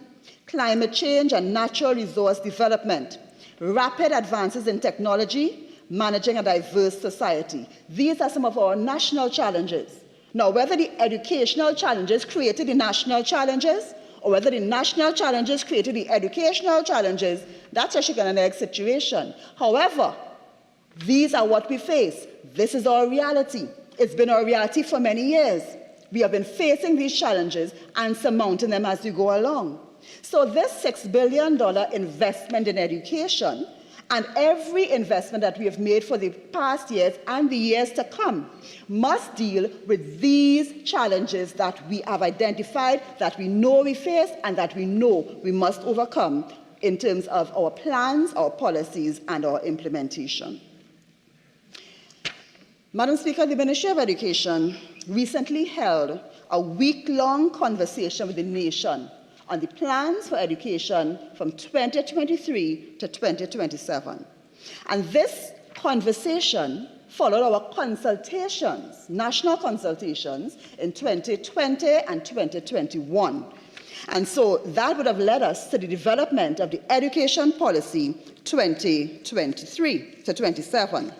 climate change and natural resource development, rapid advances in technology, managing a diverse society. These are some of our national challenges. Now, whether the educational challenges created the national challenges, or whether the national challenges created the educational challenges, that's a chicken and egg situation. However, these are what we face. This is our reality. It's been our reality for many years. We have been facing these challenges and surmounting them as we go along. So this $6 billion investment in education and every investment that we have made for the past years and the years to come must deal with these challenges that we have identified, that we know we face, and that we know we must overcome in terms of our plans, our policies, and our implementation. Madam Speaker, the Ministry of Education recently held a week-long conversation with the nation on the plans for education from 2023 to 2027. And this conversation followed our consultations, national consultations, in 2020 and 2021. And so that would have led us to the development of the Education Policy 2023 to 27.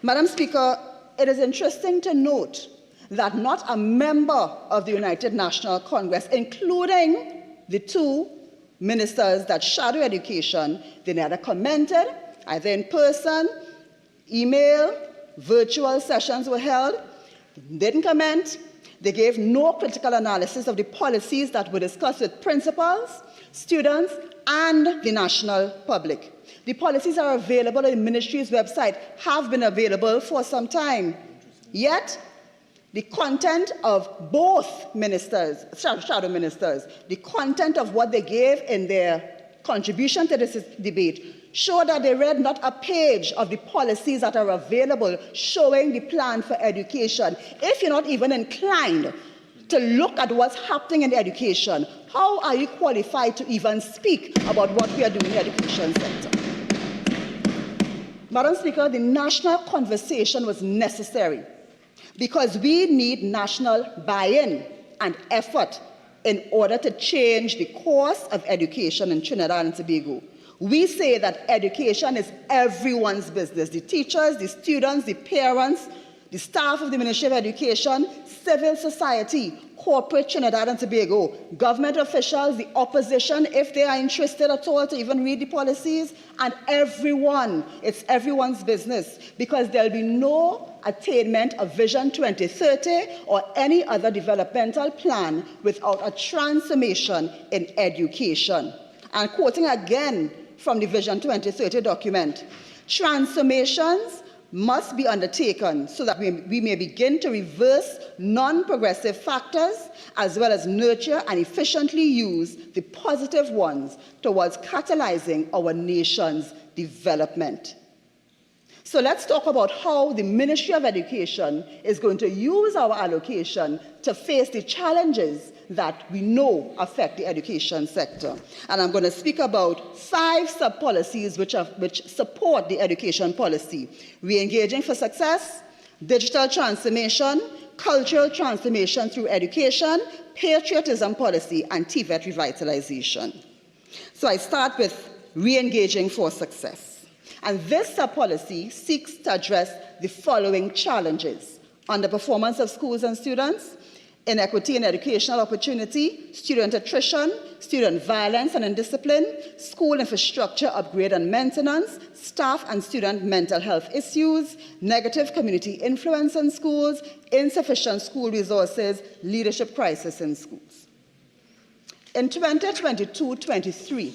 Madam Speaker, it is interesting to note that not a member of the United National Congress, including the two ministers that shadow education, they neither commented, either in person, email, virtual sessions were held, didn't comment. They gave no critical analysis of the policies that were discussed with principals, students, and the national public. The policies are available on the ministry's website, have been available for some time. Yet, the content of both ministers, shadow ministers, the content of what they gave in their contribution to this debate show that they read not a page of the policies that are available showing the plan for education. If you're not even inclined to look at what's happening in education, how are you qualified to even speak about what we are doing in the education sector? Madam Speaker, the national conversation was necessary because we need national buy-in and effort in order to change the course of education in Trinidad and Tobago. We say that education is everyone's business. The teachers, the students, the parents, the staff of the Ministry of Education, civil society, corporate Trinidad and Tobago, government officials, the opposition, if they are interested at all to even read the policies, and everyone. It's everyone's business because there'll be no attainment of Vision 2030 or any other developmental plan without a transformation in education. And quoting again from the Vision 2030 document, transformations must be undertaken so that we may begin to reverse non-progressive factors as well as nurture and efficiently use the positive ones towards catalyzing our nation's development. So let's talk about how the Ministry of Education is going to use our allocation to face the challenges that we know affect the education sector. And I'm going to speak about 5 sub-policies which support the education policy: re-engaging for success, digital transformation, cultural transformation through education, patriotism policy, and TVET revitalization. So I start with re-engaging for success. And this sub-policy seeks to address the following challenges: underperformance of schools and students, inequity in educational opportunity, student attrition, student violence and indiscipline, school infrastructure upgrade and maintenance, staff and student mental health issues, negative community influence in schools, insufficient school resources, leadership crisis in schools. In 2022-23,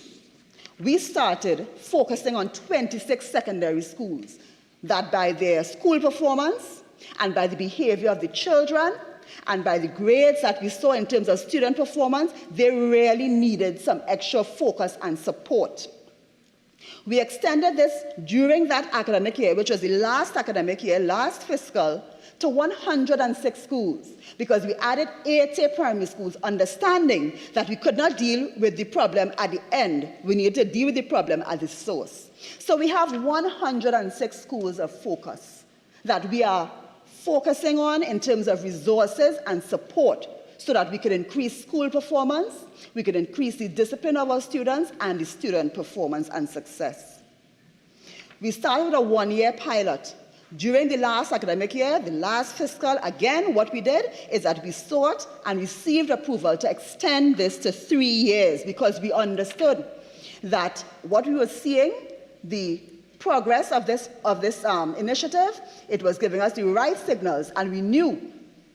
we started focusing on 26 secondary schools that by their school performance and by the behavior of the children and by the grades that we saw in terms of student performance, they really needed some extra focus and support. We extended this during that academic year, which was the last academic year, last fiscal, to 106 schools, because we added 80 primary schools, understanding that we could not deal with the problem at the end. We needed to deal with the problem at the source. So we have 106 schools of focus that we are focusing on in terms of resources and support so that we could increase school performance, we could increase the discipline of our students and the student performance and success. We started with a 1-year pilot. During the last academic year, the last fiscal, again, what we did is that we sought and received approval to extend this to 3 years because we understood that what we were seeing, the progress of this initiative, it was giving us the right signals, and we knew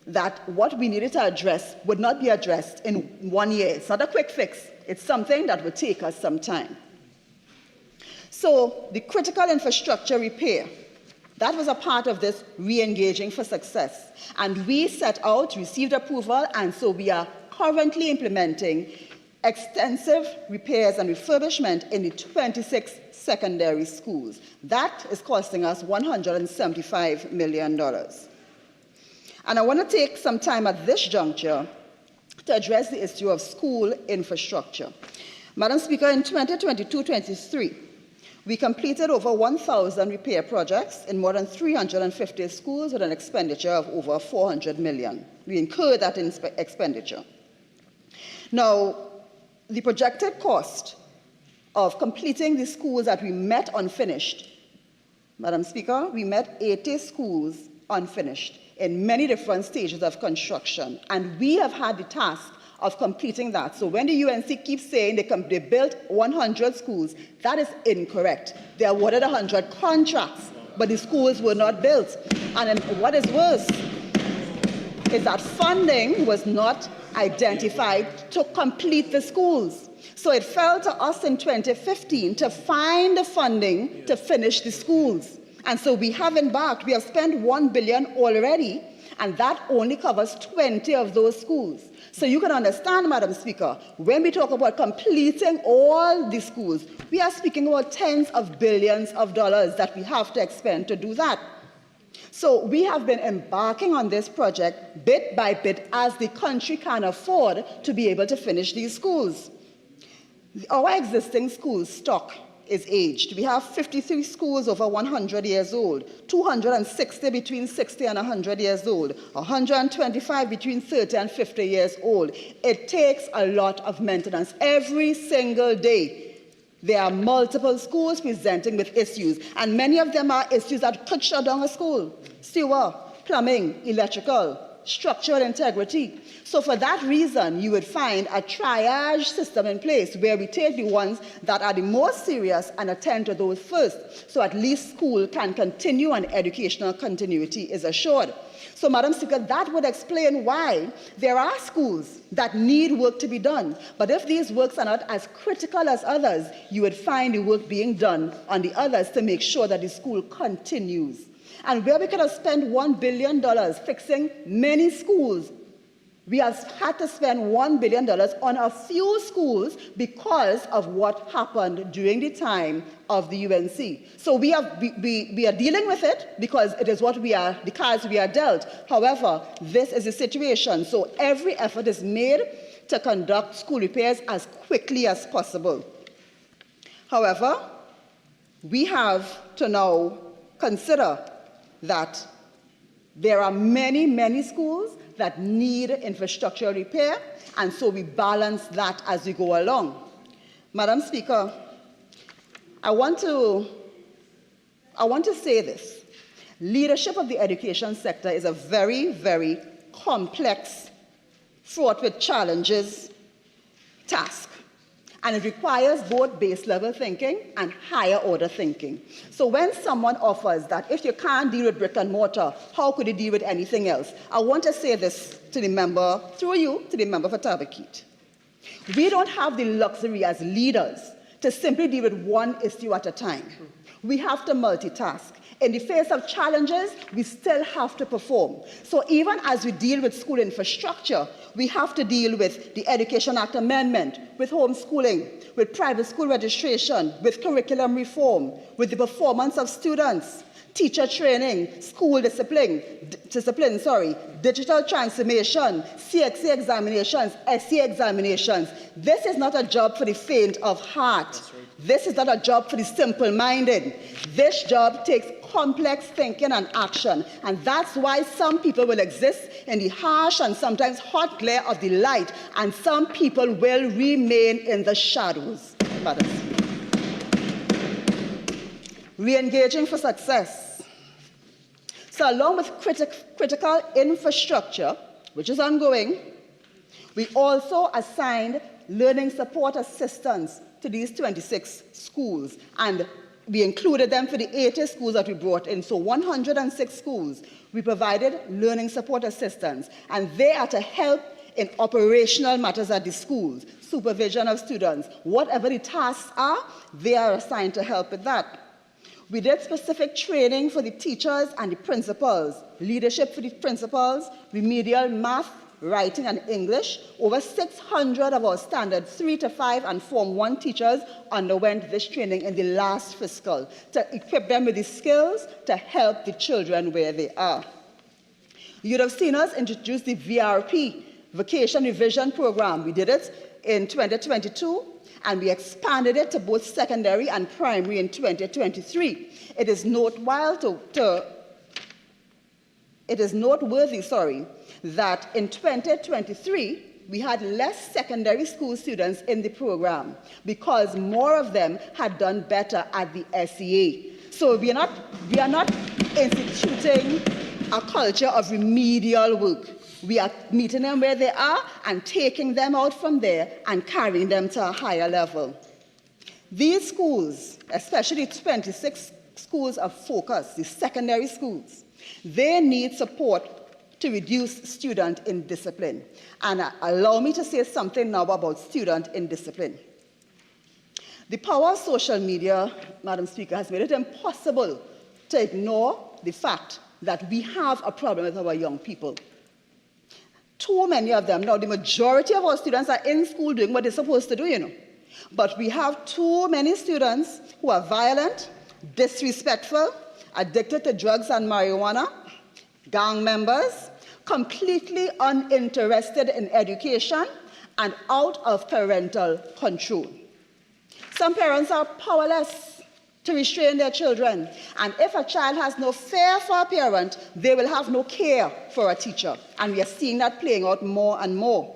that what we needed to address would not be addressed in 1 year. It's not a quick fix. It's something that would take us some time. So the critical infrastructure repair, that was a part of this re-engaging for success. And we set out, received approval, and so we are currently implementing extensive repairs and refurbishment in the 26 secondary schools. That is costing us $175 million. And I want to take some time at this juncture to address the issue of school infrastructure. Madam Speaker, in 2022-23, we completed over 1,000 repair projects in more than 350 schools with an expenditure of over $400 million. We incurred that expenditure. Now, the projected cost of completing the schools that we met unfinished, Madam Speaker, we met 80 schools unfinished in many different stages of construction, and we have had the task of completing that. So when the UNC keeps saying they built 100 schools, that is incorrect. They awarded 100 contracts, but the schools were not built. And what is worse is that funding was not identified to complete the schools. So it fell to us in 2015 to find the funding to finish the schools. And so we have embarked, we have spent $1 billion already, and that only covers 20 of those schools. So you can understand, Madam Speaker, when we talk about completing all the schools, we are speaking about tens of billions of dollars that we have to expend to do that. So we have been embarking on this project bit by bit as the country can afford to be able to finish these schools. Our existing school stock is aged. We have 53 schools over 100 years old, 260 between 60 and 100 years old, 125 between 30 and 50 years old. It takes a lot of maintenance. Every single day, there are multiple schools presenting with issues, and many of them are issues that could shut down a school: sewer, plumbing, electrical, structural integrity. So for that reason, you would find a triage system in place where we take the ones that are the most serious and attend to those first, so at least school can continue and educational continuity is assured. So, Madam Speaker, that would explain why there are schools that need work to be done. But if these works are not as critical as others, you would find the work being done on the others to make sure that the school continues. And where we could have spent $1 billion fixing many schools, we have had to spend $1 billion on a few schools because of what happened during the time of the UNC. So we are dealing with it because it is what we are, the cards we are dealt. However, this is the situation. So every effort is made to conduct school repairs as quickly as possible. However, we have to now consider that there are many, many schools that need infrastructure repair, and so we balance that as we go along. Madam Speaker, I want to say this. Leadership of the education sector is a very, very complex, fraught with challenges task. And it requires both base-level thinking and higher-order thinking. So when someone offers that if you can't deal with brick and mortar, how could you deal with anything else? I want to say this to the member, through you, to the member for Tabaquite. We don't have the luxury as leaders to simply deal with one issue at a time. We have to multitask. In the face of challenges, we still have to perform. So even as we deal with school infrastructure, we have to deal with the Education Act amendment, with homeschooling, with private school registration, with curriculum reform, with the performance of students, teacher training, school discipline, digital transformation, CXA examinations, SC examinations. This is not a job for the faint of heart. This is not a job for the simple-minded. This job takes complex thinking and action, and that's why some people will exist in the harsh and sometimes hot glare of the light, and some people will remain in the shadows. Madam Speaker. Re-engaging for success. So along with critical infrastructure, which is ongoing, we also assigned learning support assistance to these 26 schools, and we included them for the 80 schools that we brought in. So 106 schools, we provided learning support assistance, and they are to help in operational matters at the schools, supervision of students. Whatever the tasks are, they are assigned to help with that. We did specific training for the teachers and the principals, leadership for the principals, remedial math, writing, and English. Over 600 of our standard 3 to 5 and Form 1 teachers underwent this training in the last fiscal to equip them with the skills to help the children where they are. You'd have seen us introduce the VRP, Vacation Revision Program. We did it in 2022, and we expanded it to both secondary and primary in 2023. It is noteworthy, that in 2023, we had less secondary school students in the program because more of them had done better at the SEA. So we are not instituting a culture of remedial work. We are meeting them where they are and taking them out from there and carrying them to a higher level. These schools, especially 26 schools of focus, the secondary schools, they need support to reduce student indiscipline. And allow me to say something now about student indiscipline. The power of social media, Madam Speaker, has made it impossible to ignore the fact that we have a problem with our young people. Too many of them, now the majority of our students are in school doing what they're supposed to do, you know. But we have too many students who are violent, disrespectful, addicted to drugs and marijuana, gang members, completely uninterested in education, and out of parental control. Some parents are powerless to restrain their children, and if a child has no fear for a parent, they will have no care for a teacher, and we are seeing that playing out more and more.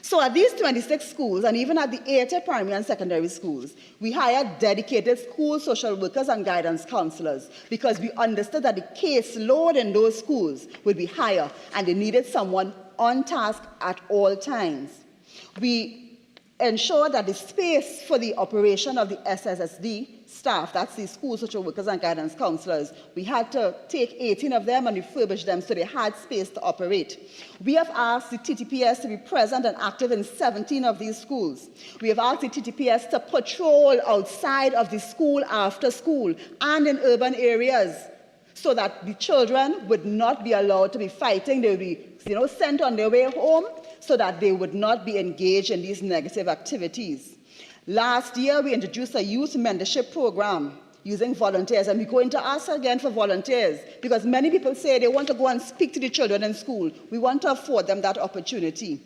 So at these 26 schools, and even at the 80 primary and secondary schools, we hired dedicated school social workers and guidance counselors because we understood that the caseload in those schools would be higher, and they needed someone on task at all times. We ensured that the space for the operation of the SSSD staff, that's the school social workers and guidance counselors, we had to take 18 of them and refurbish them so they had space to operate. We have asked the TTPS to be present and active in 17 of these schools. We have asked the TTPS to patrol outside of the school after school and in urban areas so that the children would not be allowed to be fighting. They would be sent on their way home so that they would not be engaged in these negative activities. Last year, we introduced a youth mentorship program using volunteers, and we're going to ask again for volunteers because many people say they want to go and speak to the children in school. We want to afford them that opportunity.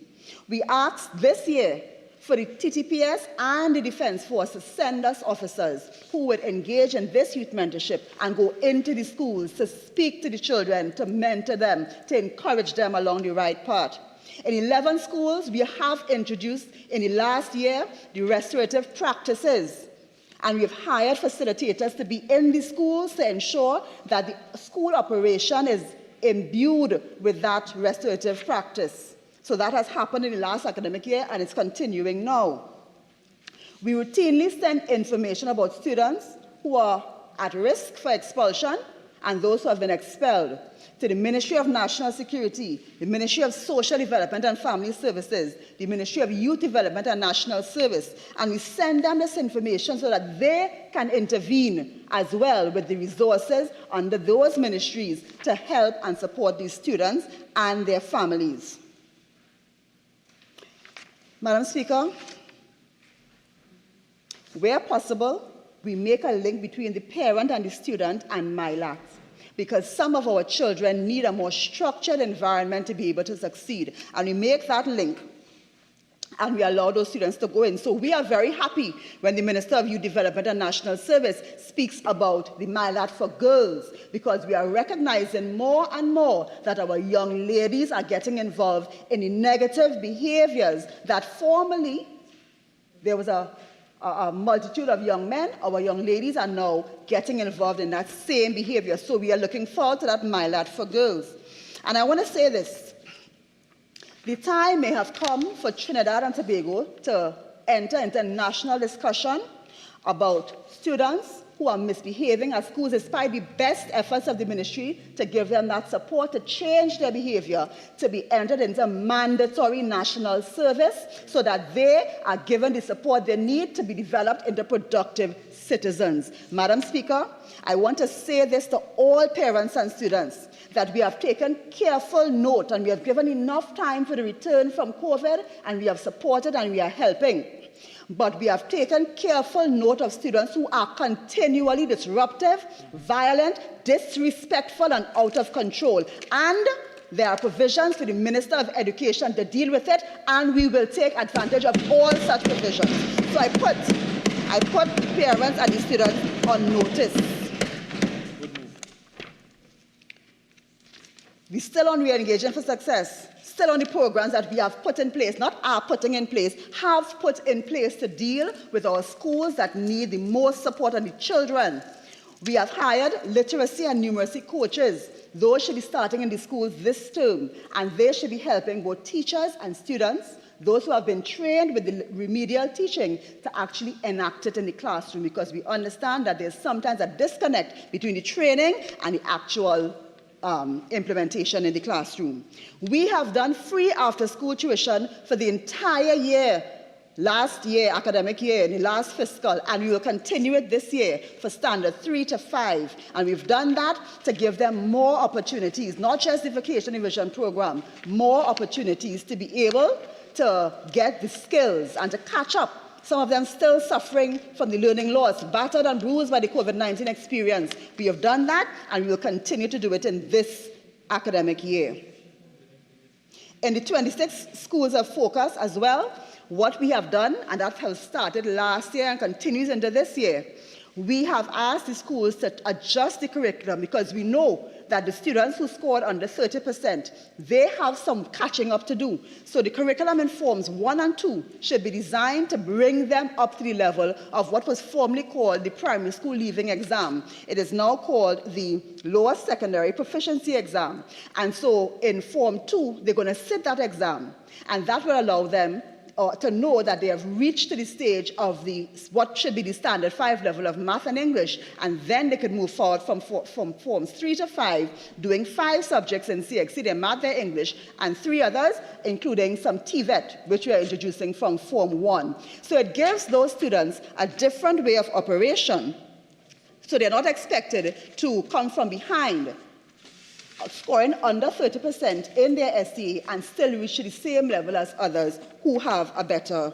We asked this year for the TTPS and the Defense Force to send us officers who would engage in this youth mentorship and go into the schools to speak to the children, to mentor them, to encourage them along the right path. In 11 schools, we have introduced in the last year the restorative practices, and we have hired facilitators to be in the schools to ensure that the school operation is imbued with that restorative practice. So that has happened in the last academic year, and it's continuing now. We routinely send information about students who are at risk for expulsion and those who have been expelled to the Ministry of National Security, the Ministry of Social Development and Family Services, the Ministry of Youth Development and National Service, and we send them this information so that they can intervene as well with the resources under those ministries to help and support these students and their families. Madam Speaker, where possible, we make a link between the parent and the student and MyLAT, because some of our children need a more structured environment to be able to succeed. And we make that link, and we allow those students to go in. So we are very happy when the Minister of Youth Development and National Service speaks about the MyLAT for girls, because we are recognizing more and more that our young ladies are getting involved in the negative behaviors that formerly there was a multitude of young men. Our young ladies are now getting involved in that same behavior. So we are looking forward to that MyLAT for girls. And I want to say this. The time may have come for Trinidad and Tobago to enter into national discussion about students who are misbehaving at schools, despite the best efforts of the ministry to give them that support to change their behavior, to be entered into mandatory national service so that they are given the support they need to be developed into productive citizens. Madam Speaker, I want to say this to all parents and students. that we have taken careful note and we have given enough time for the return from COVID, and we have supported and we are helping. But we have taken careful note of students who are continually disruptive, violent, disrespectful, and out of control. And there are provisions for the Minister of Education to deal with it, and we will take advantage of all such provisions. So I put parents and the students on notice. We're still on re-engaging for success, still on the programs that we have put in place, not are putting in place, have put in place to deal with our schools that need the most support and the children. We have hired literacy and numeracy coaches. Those should be starting in the schools this term, and they should be helping both teachers and students, those who have been trained with the remedial teaching, to actually enact it in the classroom, because we understand that there's sometimes a disconnect between the training and the actual implementation in the classroom. We have done free after-school tuition for the entire year, last year, academic year, in the last fiscal, and we will continue it this year for standard 3 to 5. And we've done that to give them more opportunities, not just the Vocation Immersion program, more opportunities to be able to get the skills and to catch up. Some of them still suffering from the learning loss, battered and bruised by the COVID-19 experience. We have done that, and we will continue to do it in this academic year. In the 26 schools of focus as well, what we have done, and that has started last year and continues into this year, we have asked the schools to adjust the curriculum, because we know that the students who scored under 30%, they have some catching up to do. So the curriculum in Forms 1 and 2 should be designed to bring them up to the level of what was formerly called the primary school leaving exam. It is now called the lower secondary proficiency exam. And so in Form 2, they're going to sit that exam, and that will allow them to know that they have reached to the stage of what should be the standard 5 level of math and English, and then they could move forward from Forms 3 to 5, doing 5 subjects in CXC, their math, their English, and 3 others, including some TVET, which we are introducing from Form 1. So it gives those students a different way of operation, so they're not expected to come from behind, scoring under 30% in their SEA and still reach the same level as others who have a better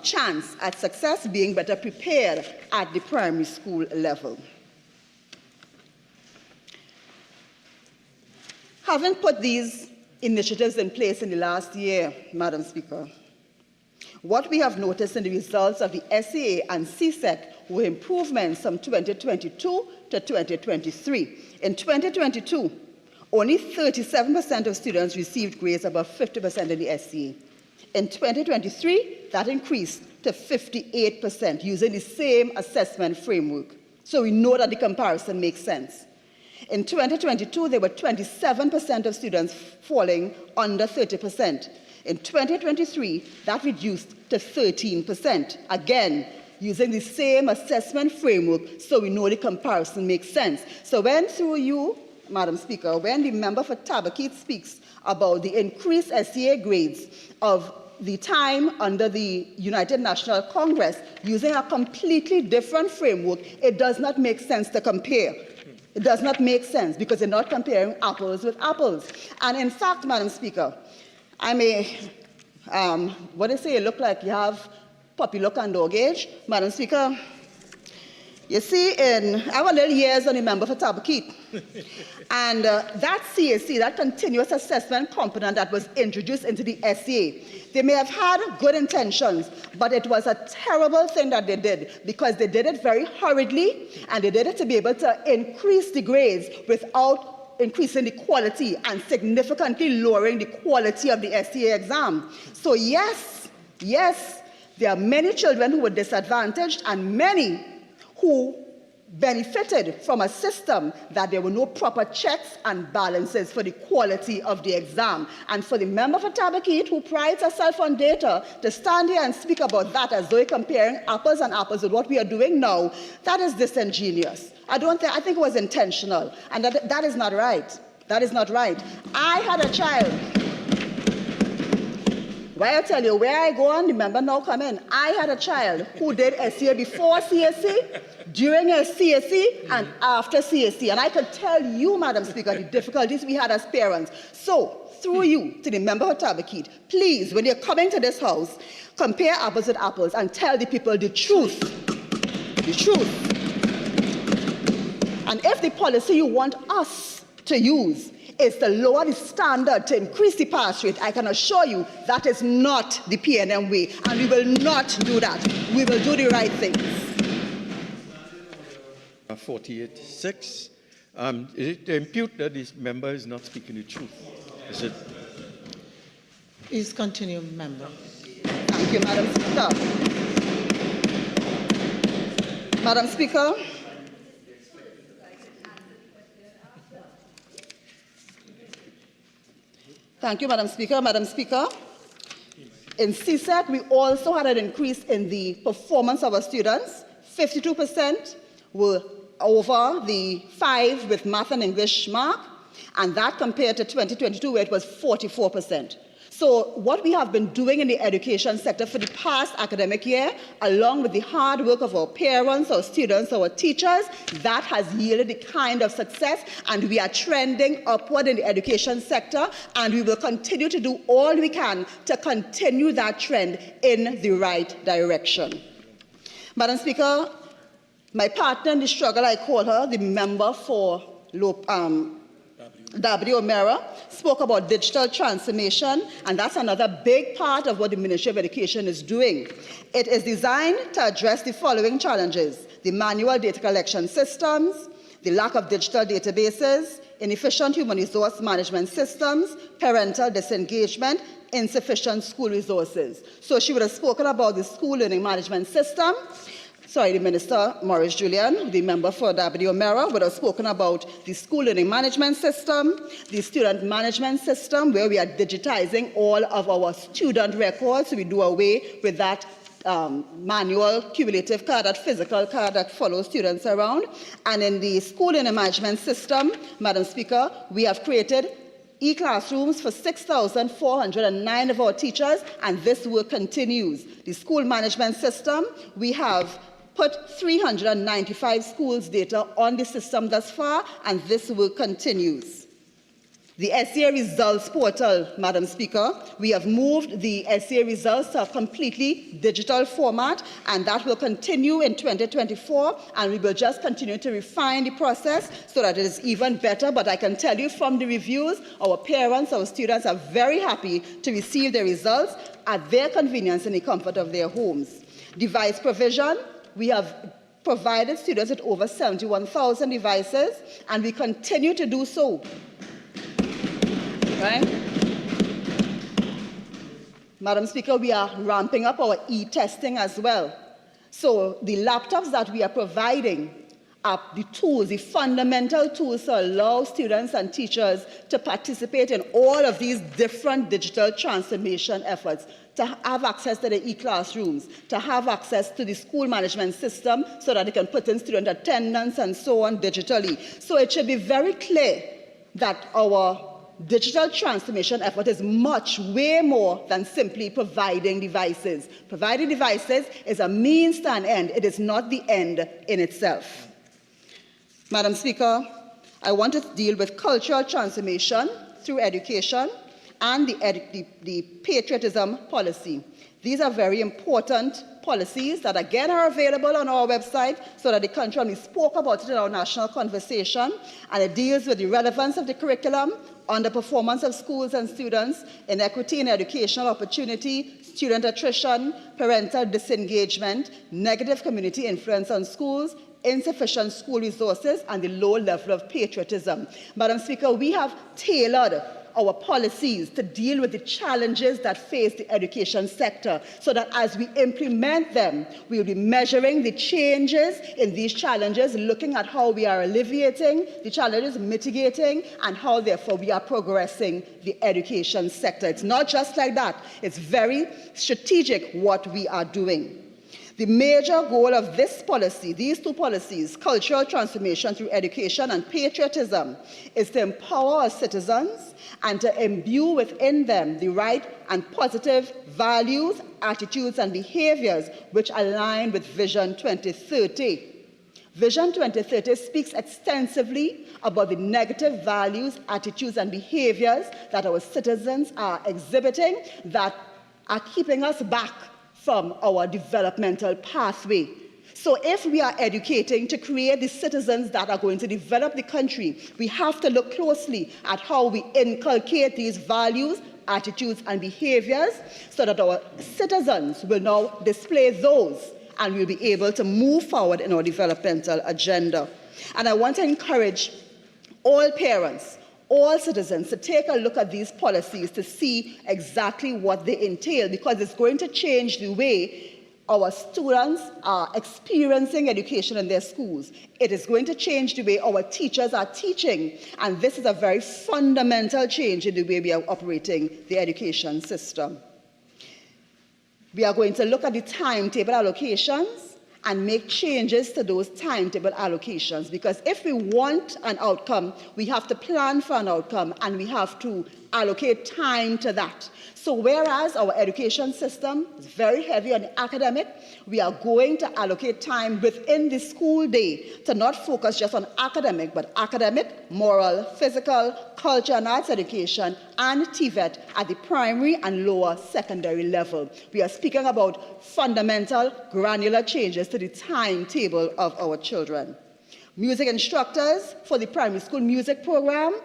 chance at success, being better prepared at the primary school level. Having put these initiatives in place in the last year, Madam Speaker, what we have noticed in the results of the SEA and CSEC were improvements from 2022 to 2023. In 2022, only 37% of students received grades above 50% in the SCA. In 2023, that increased to 58% using the same assessment framework. So we know that the comparison makes sense. In 2022, there were 27% of students falling under 30%. In 2023, that reduced to 13%. Again, using the same assessment framework, so we know the comparison makes sense. So when through you, Madam Speaker, when the member for Tabaquit speaks about the increased SCA grades of the time under the United National Congress using a completely different framework, it does not make sense to compare. It does not make sense because they're not comparing apples with apples. And in fact, Madam Speaker, I may, what they say, you look like you have puppy look and dog age. Madam Speaker, you see, I have a little years on the member for Tabaquit. And that CAC, that continuous assessment component that was introduced into the SCA, they may have had good intentions, but it was a terrible thing that they did because they did it very hurriedly, and they did it to be able to increase the grades without increasing the quality and significantly lowering the quality of the SCA exam. So yes, there are many children who were disadvantaged and many who benefited from a system that there were no proper checks and balances for the quality of the exam. And for the member for Tabaquit, who prides herself on data, to stand here and speak about that as though you're comparing apples and apples with what we are doing now, that is disingenuous. I think it was intentional, and that is not right. That is not right. I had a child Why I tell you, where I go on, remember now come in. I had a child who did SCA before CSE, during CSE, and after CSE. And I could tell you, Madam Speaker, the difficulties we had as parents. So, through you, to the member of Tabakit, please, when you're coming to this house, compare apples with apples and tell the people the truth. The truth. And if the policy you want us to use is to lower the standard to increase the pass rate, I can assure you that is not the PNM way, and we will not do that. We will do the right things. 48.6. Is it to impute that this member is not speaking the truth? Is it? Please continue, member. Thank you, Madam Speaker. Madam Speaker, thank you, Madam Speaker. Madam Speaker, in CSEC, we also had an increase in the performance of our students. 52% were over the 5 with math and English mark, and that compared to 2022, where it was 44%. So what we have been doing in the education sector for the past academic year, along with the hard work of our parents, our students, our teachers, that has yielded the kind of success, and we are trending upward in the education sector, and we will continue to do all we can to continue that trend in the right direction. Madam Speaker, my partner in the struggle, I call her the member for W. O'Meara, spoke about digital transformation, and that's another big part of what the Ministry of Education is doing. It is designed to address the following challenges: the manual data collection systems, the lack of digital databases, inefficient human resource management systems, parental disengagement, insufficient school resources. So she would have spoken about the school learning management system. Sorry, the Minister, Maurice Julian, the member for W. O'Meara, would have spoken about the school learning management system, the student management system, where we are digitizing all of our student records. So we do away with that manual cumulative card, that physical card that follows students around. And in the school learning management system, Madam Speaker, we have created e-classrooms for 6,409 of our teachers, and this work continues. The school management system, we have put 395 schools' data on the system thus far, and this work continues. The SCA results portal, Madam Speaker, we have moved the SCA results to a completely digital format, and that will continue in 2024, and we will just continue to refine the process so that it is even better. But I can tell you from the reviews, our parents, our students are very happy to receive the results at their convenience in the comfort of their homes. Device provision, we have provided students with over 71,000 devices, and we continue to do so. Right? Madam Speaker, we are ramping up our e-testing as well. So the laptops that we are providing are the tools, the fundamental tools to allow students and teachers to participate in all of these different digital transformation efforts, to have access to the e-classrooms, to have access to the school management system so that they can put in student attendance and so on digitally. So it should be very clear that our digital transformation effort is way more than simply providing devices. Providing devices is a means to an end. It is not the end in itself. Madam Speaker, I want to deal with cultural transformation through education and the patriotism policy. These are very important policies that again are available on our website so that the country, and we spoke about it in our national conversation, and it deals with the relevance of the curriculum, on the performance of schools and students, inequity in educational opportunity, student attrition, parental disengagement, negative community influence on schools, insufficient school resources, and the low level of patriotism. Madam Speaker, we have tailored our policies to deal with the challenges that face the education sector, so that as we implement them, we will be measuring the changes in these challenges, looking at how we are alleviating the challenges, mitigating, and how therefore we are progressing the education sector. It's not just like that. It's very strategic what we are doing. The major goal of this policy, these two policies, cultural transformation through education and patriotism, is to empower our citizens and to imbue within them the right and positive values, attitudes, and behaviors which align with Vision 2030. Vision 2030 speaks extensively about the negative values, attitudes, and behaviors that our citizens are exhibiting that are keeping us back from our developmental pathway. So if we are educating to create the citizens that are going to develop the country, we have to look closely at how we inculcate these values, attitudes, and behaviors so that our citizens will now display those and we'll be able to move forward in our developmental agenda. And I want to encourage all parents, all citizens to take a look at these policies to see exactly what they entail, because it's going to change the way our students are experiencing education in their schools. It is going to change the way our teachers are teaching, and this is a very fundamental change in the way we are operating the education system. We are going to look at the timetable allocations and make changes to those timetable allocations, because if we want an outcome, we have to plan for an outcome and we have to allocate time to that. So whereas our education system is very heavy on the academic, we are going to allocate time within the school day to not focus just on academic, but academic, moral, physical, culture and arts education, and TVET at the primary and lower secondary level. We are speaking about fundamental, granular changes to the timetable of our children. Music instructors for the primary school music program.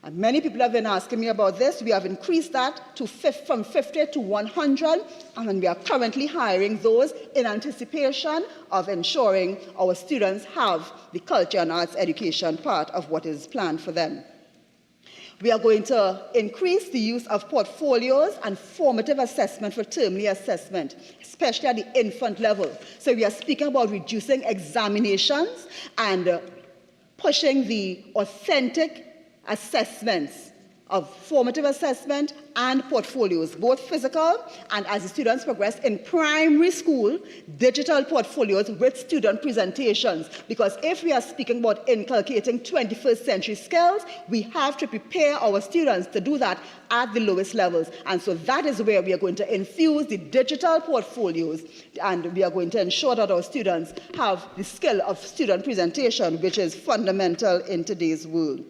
And many people have been asking me about this. We have increased that to from 50 to 100, and we are currently hiring those in anticipation of ensuring our students have the culture and arts education part of what is planned for them. We are going to increase the use of portfolios and formative assessment for termly assessment, especially at the infant level. So we are speaking about reducing examinations and pushing the authentic assessments of formative assessment and portfolios, both physical and, as the students progress in primary school, digital portfolios with student presentations. Because if we are speaking about inculcating 21st century skills, we have to prepare our students to do that at the lowest levels. And so that is where we are going to infuse the digital portfolios, and we are going to ensure that our students have the skill of student presentation, which is fundamental in today's world.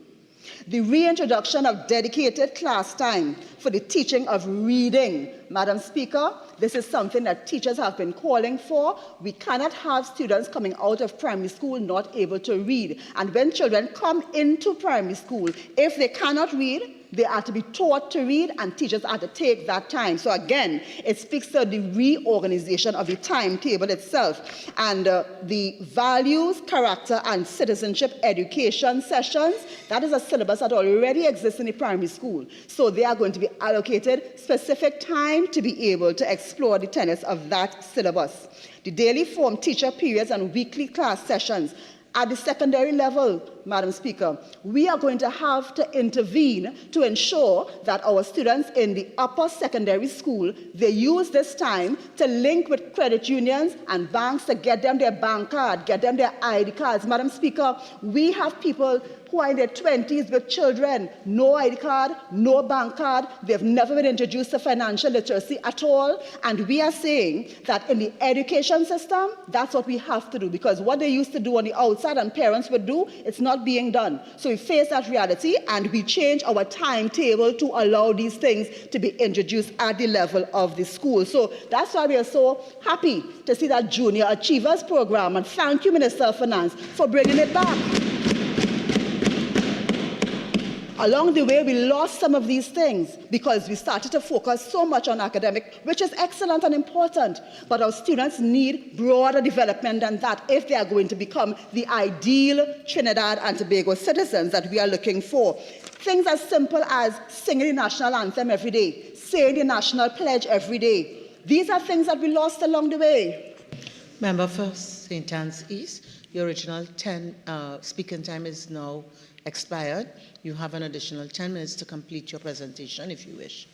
The reintroduction of dedicated class time for the teaching of reading. Madam Speaker, this is something that teachers have been calling for. We cannot have students coming out of primary school not able to read. And when children come into primary school, if they cannot read, they are to be taught to read, and teachers are to take that time. So again, it speaks to the reorganization of the timetable itself. And the values, character, and citizenship education sessions, that is a syllabus that already exists in the primary school. So they are going to be allocated specific time to be able to explore the tenets of that syllabus. The daily form teacher periods and weekly class sessions. At the secondary level, Madam Speaker, we are going to have to intervene to ensure that our students in the upper secondary school, they use this time to link with credit unions and banks to get them their bank card, get them their ID cards. Madam Speaker, we have people who are in their 20s with children, no ID card, no bank card. They've never been introduced to financial literacy at all. And we are saying that in the education system, that's what we have to do, because what they used to do on the outside and parents would do, it's not being done. So we face that reality and we change our timetable to allow these things to be introduced at the level of the school. So that's why we are so happy to see that Junior Achievers Program, and thank you, Minister of Finance, for bringing it back. Along the way, we lost some of these things because we started to focus so much on academic, which is excellent and important, but our students need broader development than that if they are going to become the ideal Trinidad and Tobago citizens that we are looking for. Things as simple as singing the national anthem every day, saying the national pledge every day. These are things that we lost along the way. Member for St. Anne's East, your original speaking time is now expired. You have an additional 10 minutes to complete your presentation if you wish.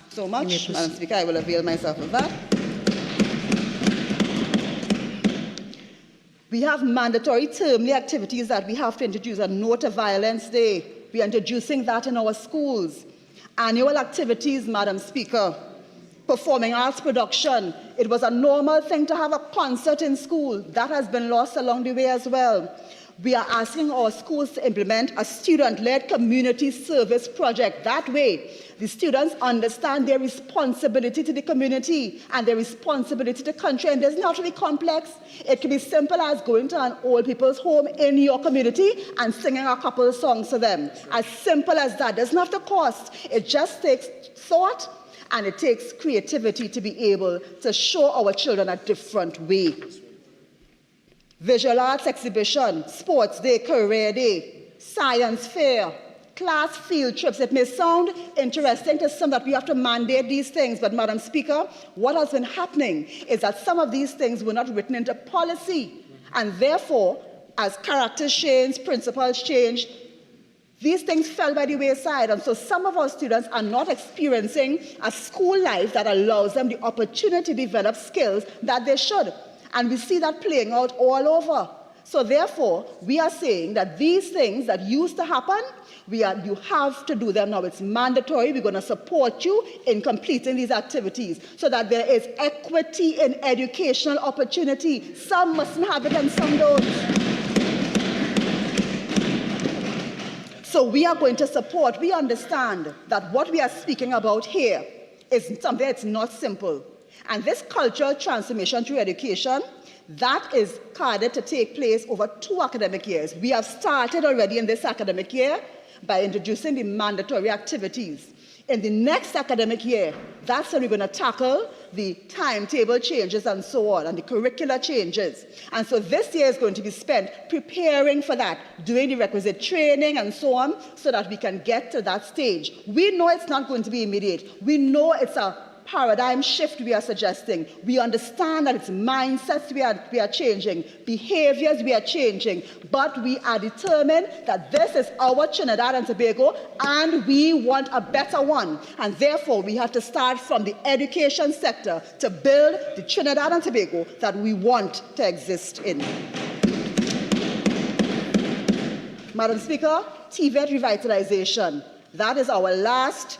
So much, Madam Speaker, I will avail myself of that. We have mandatory termly activities that we have to introduce. A No to Violence Day. We are introducing that in our schools. Annual activities, Madam Speaker. Performing arts production. It was a normal thing to have a concert in school. That has been lost along the way as well. We are asking our schools to implement a student-led community service project. That way, the students understand their responsibility to the community and their responsibility to the country. And it doesn't have to be complex. It can be simple as going to an old people's home in your community and singing a couple of songs to them. As simple as that. It doesn't have to cost. It just takes thought and it takes creativity to be able to show our children a different way. Visual arts exhibition, sports day, career day, science fair, class field trips. It may sound interesting to some that we have to mandate these things, but Madam Speaker, what has been happening is that some of these things were not written into policy, and therefore, as characters changed, principles changed, these things fell by the wayside, and so some of our students are not experiencing a school life that allows them the opportunity to develop skills that they should. And we see that playing out all over. So therefore, we are saying that these things that used to happen, you have to do them now. It's mandatory. We're going to support you in completing these activities so that there is equity in educational opportunity. Some mustn't have it and some don't. So we are going to support. We understand that what we are speaking about here is something that's not simple. And this cultural transformation through education, that is carded to take place over 2 academic years. We have started already in this academic year by introducing the mandatory activities. In the next academic year, that's when we're going to tackle the timetable changes and so on, and the curricular changes. And so this year is going to be spent preparing for that, doing the requisite training and so on, so that we can get to that stage. We know it's not going to be immediate. We know it's a paradigm shift we are suggesting. We understand that it's mindsets we are changing, behaviors we are changing, but we are determined that this is our Trinidad and Tobago and we want a better one. And therefore, we have to start from the education sector to build the Trinidad and Tobago that we want to exist in. Madam Speaker, TVET revitalization. That is our last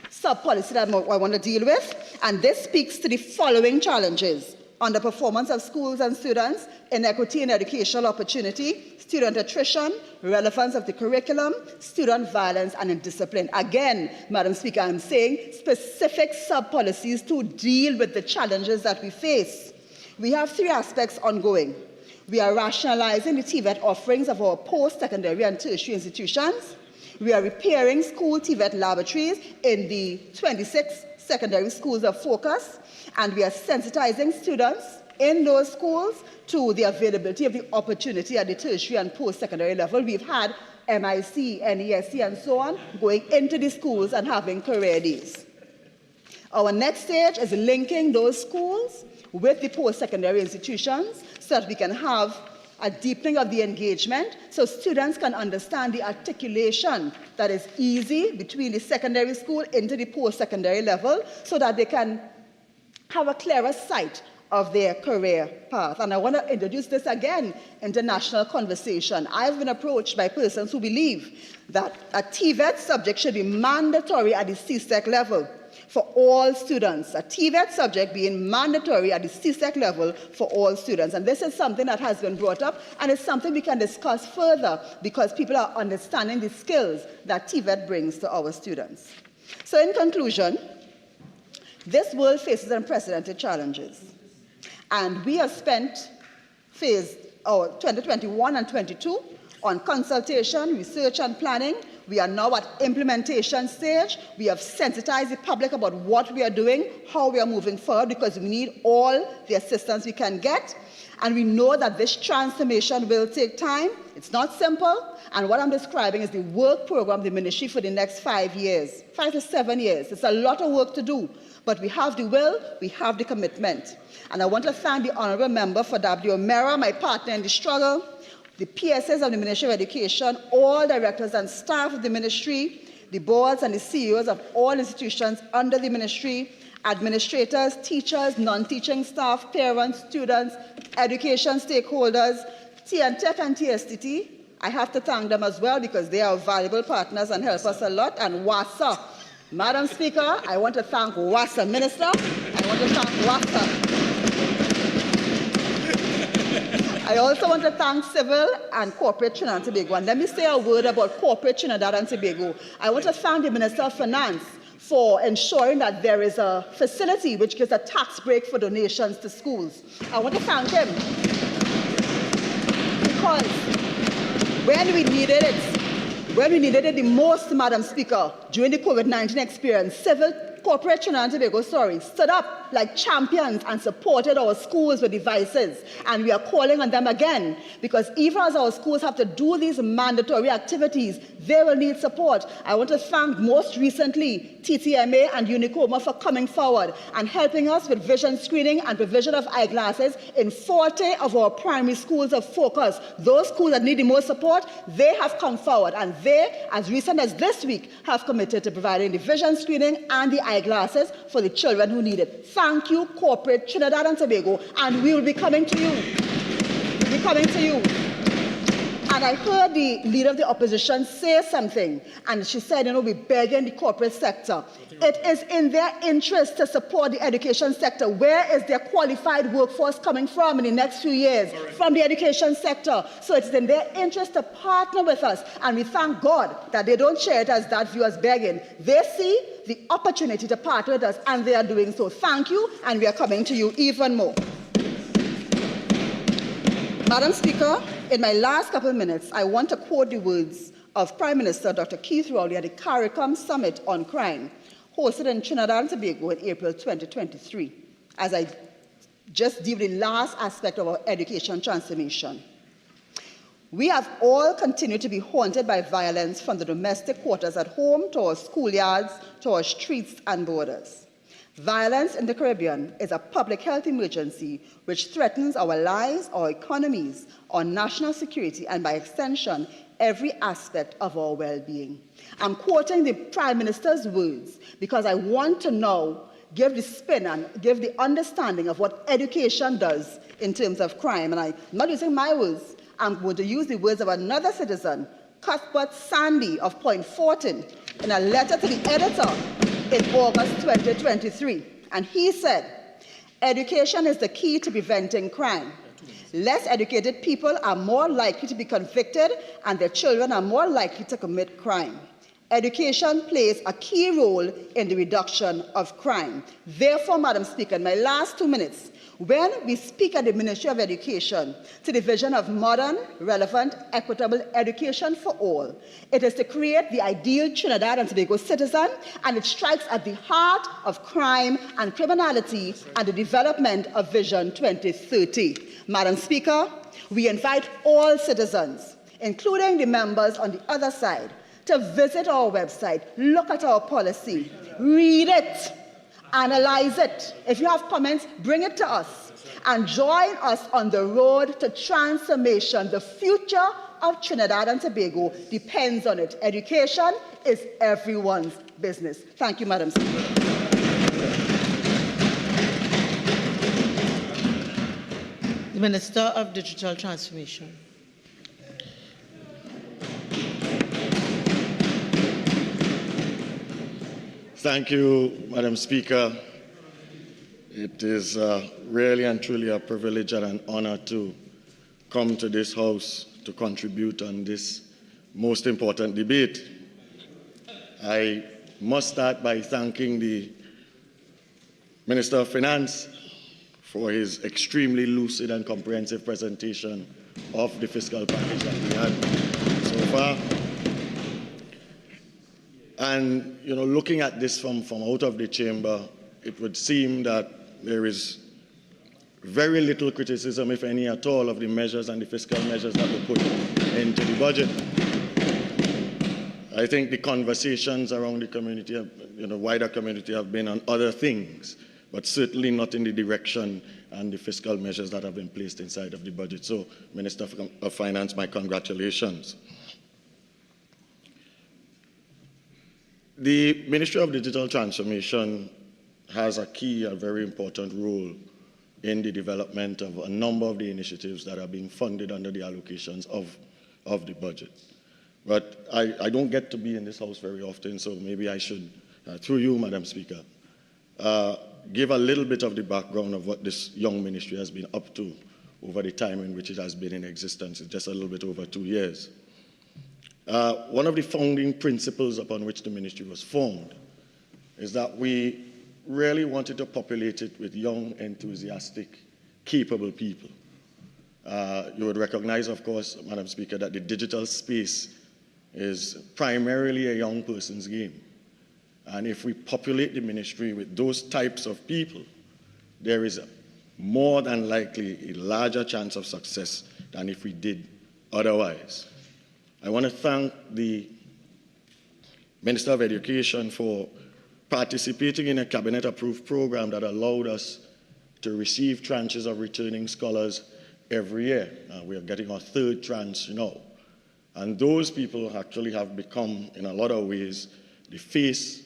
sub-policy that I want to deal with, and this speaks to the following challenges: underperformance of schools and students, inequity in educational opportunity, student attrition, relevance of the curriculum, student violence, and indiscipline. Again, Madam Speaker, I'm saying specific sub-policies to deal with the challenges that we face. We have 3 aspects ongoing. We are rationalizing the TVET offerings of our post-secondary and tertiary institutions. We are repairing school TVET laboratories in the 26 secondary schools of focus, and we are sensitizing students in those schools to the availability of the opportunity at the tertiary and post-secondary level. We've had MIC, NESC, and so on going into the schools and having career days. Our next stage is linking those schools with the post-secondary institutions so that we can have a deepening of the engagement so students can understand the articulation that is easy between the secondary school into the post-secondary level so that they can have a clearer sight of their career path. And I want to introduce this again into national conversation. I've been approached by persons who believe that a TVET subject should be mandatory at the CSEC level for all students, a TVET subject being mandatory at the CSEC level for all students. And this is something that has been brought up, and it's something we can discuss further because people are understanding the skills that TVET brings to our students. So in conclusion, this world faces unprecedented challenges. And we have spent phase 2021 and 22 on consultation, research, and planning. We are now at implementation stage. We have sensitized the public about what we are doing, how we are moving forward, because we need all the assistance we can get. And we know that this transformation will take time. It's not simple. And what I'm describing is the work program of the ministry for the next 5 years, 5 to 7 years. It's a lot of work to do, but we have the will, we have the commitment. And I want to thank the honorable member for W. Mera, my partner in the struggle, the PSS of the Ministry of Education, all directors and staff of the ministry, the boards and the CEOs of all institutions under the ministry, administrators, teachers, non-teaching staff, parents, students, education stakeholders, TNTech and TSTT, I have to thank them as well because they are valuable partners and help us a lot. And WASA, Madam Speaker, I want to thank WASA. Minister, I want to thank WASA. I also want to thank Civil and Corporate Trinidad and Tobago. And let me say a word about Corporate Trinidad and Tobago. I want to thank the Minister of Finance for ensuring that there is a facility which gives a tax break for donations to schools. I want to thank him because when we needed it the most, Madam Speaker, during the COVID-19 experience, Civil Corporate Trinidad and Tobago, stood up like champions and supported our schools with devices. And we are calling on them again because even as our schools have to do these mandatory activities, they will need support. I want to thank most recently TTMA and Unicoma for coming forward and helping us with vision screening and provision of eyeglasses in 40 of our primary schools of focus. Those schools that need the most support, they have come forward and they, as recent as this week, have committed to providing the vision screening and the eyeglasses for the children who need it. Thank you, Corporate Trinidad and Tobago, and we will be coming to you. We'll be coming to you. And I heard the leader of the opposition say something, and she said, we're begging the corporate sector. It is in their interest to support the education sector. Where is their qualified workforce coming from in the next few years? From the education sector. So it's in their interest to partner with us, and we thank God that they don't share it as that view as begging. They see the opportunity to partner with us, and they are doing so. Thank you, and we are coming to you even more. Madam Speaker, in my last couple of minutes, I want to quote the words of Prime Minister Dr. Keith Rowley at the CARICOM Summit on Crime, hosted in Trinidad and Tobago in April 2023, as I just deal with the last aspect of our education transformation. We have all continued to be haunted by violence from the domestic quarters at home to our schoolyards, to our streets and borders. Violence in the Caribbean is a public health emergency which threatens our lives, our economies, our national security, and by extension, every aspect of our well-being. I'm quoting the Prime Minister's words because I want to now give the spin and give the understanding of what education does in terms of crime. And I'm not using my words. I'm going to use the words of another citizen, Cuthbert Sandy of Point Fortin, in a letter to the editor in August 2023. And he said, education is the key to preventing crime. Less educated people are more likely to be convicted and their children are more likely to commit crime. Education plays a key role in the reduction of crime. Therefore, Madam Speaker, in my last 2 minutes, when we speak at the Ministry of Education to the vision of modern, relevant, equitable education for all, it is to create the ideal Trinidad and Tobago citizen, and it strikes at the heart of crime and criminality and the development of Vision 2030. Madam Speaker, we invite all citizens, including the members on the other side, to visit our website, look at our policy, read it, analyze it. If you have comments, bring it to us and join us on the road to transformation. The future of Trinidad and Tobago depends on it. Education is everyone's business. Thank you, Madam Speaker. The Minister of Digital Transformation. Thank you, Madam Speaker. It is really and truly a privilege and an honor to come to this House to contribute on this most important debate. I must start by thanking the Minister of Finance for his extremely lucid and comprehensive presentation of the fiscal package that we had so far. And, looking at this from out of the chamber, it would seem that there is very little criticism, if any at all, of the measures and the fiscal measures that were put into the budget. I think the conversations around the community, wider community, have been on other things, but certainly not in the direction and the fiscal measures that have been placed inside of the budget. So, Minister of Finance, my congratulations. The Ministry of Digital Transformation has a very important role in the development of a number of the initiatives that are being funded under the allocations of the budget. But I don't get to be in this House very often, so maybe I should, through you, Madam Speaker, give a little bit of the background of what this young ministry has been up to over the time in which it has been in existence. It's just a little bit over 2 years. One of the founding principles upon which the ministry was formed is that we really wanted to populate it with young, enthusiastic, capable people. You would recognize, of course, Madam Speaker, that the digital space is primarily a young person's game. And if we populate the ministry with those types of people, there is more than likely a larger chance of success than if we did otherwise. I want to thank the Minister of Education for participating in a cabinet-approved program that allowed us to receive tranches of returning scholars every year. We are getting our third tranche now. And those people actually have become, in a lot of ways, the face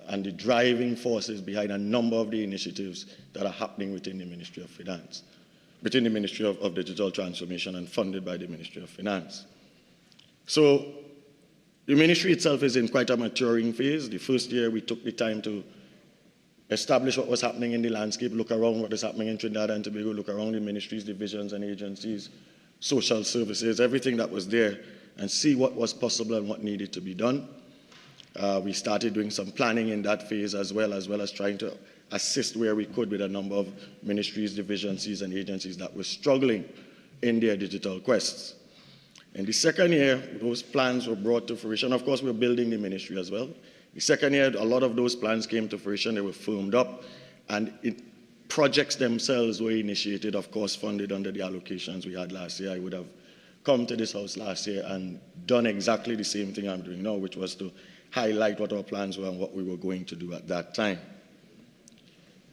and the driving forces behind a number of the initiatives that are happening within the Ministry of Finance, within the Ministry of Digital Transformation and funded by the Ministry of Finance. So the ministry itself is in quite a maturing phase. The first year we took the time to establish what was happening in the landscape, look around what is happening in Trinidad and Tobago, look around the ministries, divisions and agencies, social services, everything that was there, and see what was possible and what needed to be done. We started doing some planning in that phase as well as trying to assist where we could with a number of ministries, divisions, and agencies that were struggling in their digital quests. In the second year, those plans were brought to fruition. Of course, we're building the ministry as well. The second year, a lot of those plans came to fruition. They were firmed up, and projects themselves were initiated, of course, funded under the allocations we had last year. I would have come to this House last year and done exactly the same thing I'm doing now, which was to highlight what our plans were and what we were going to do at that time.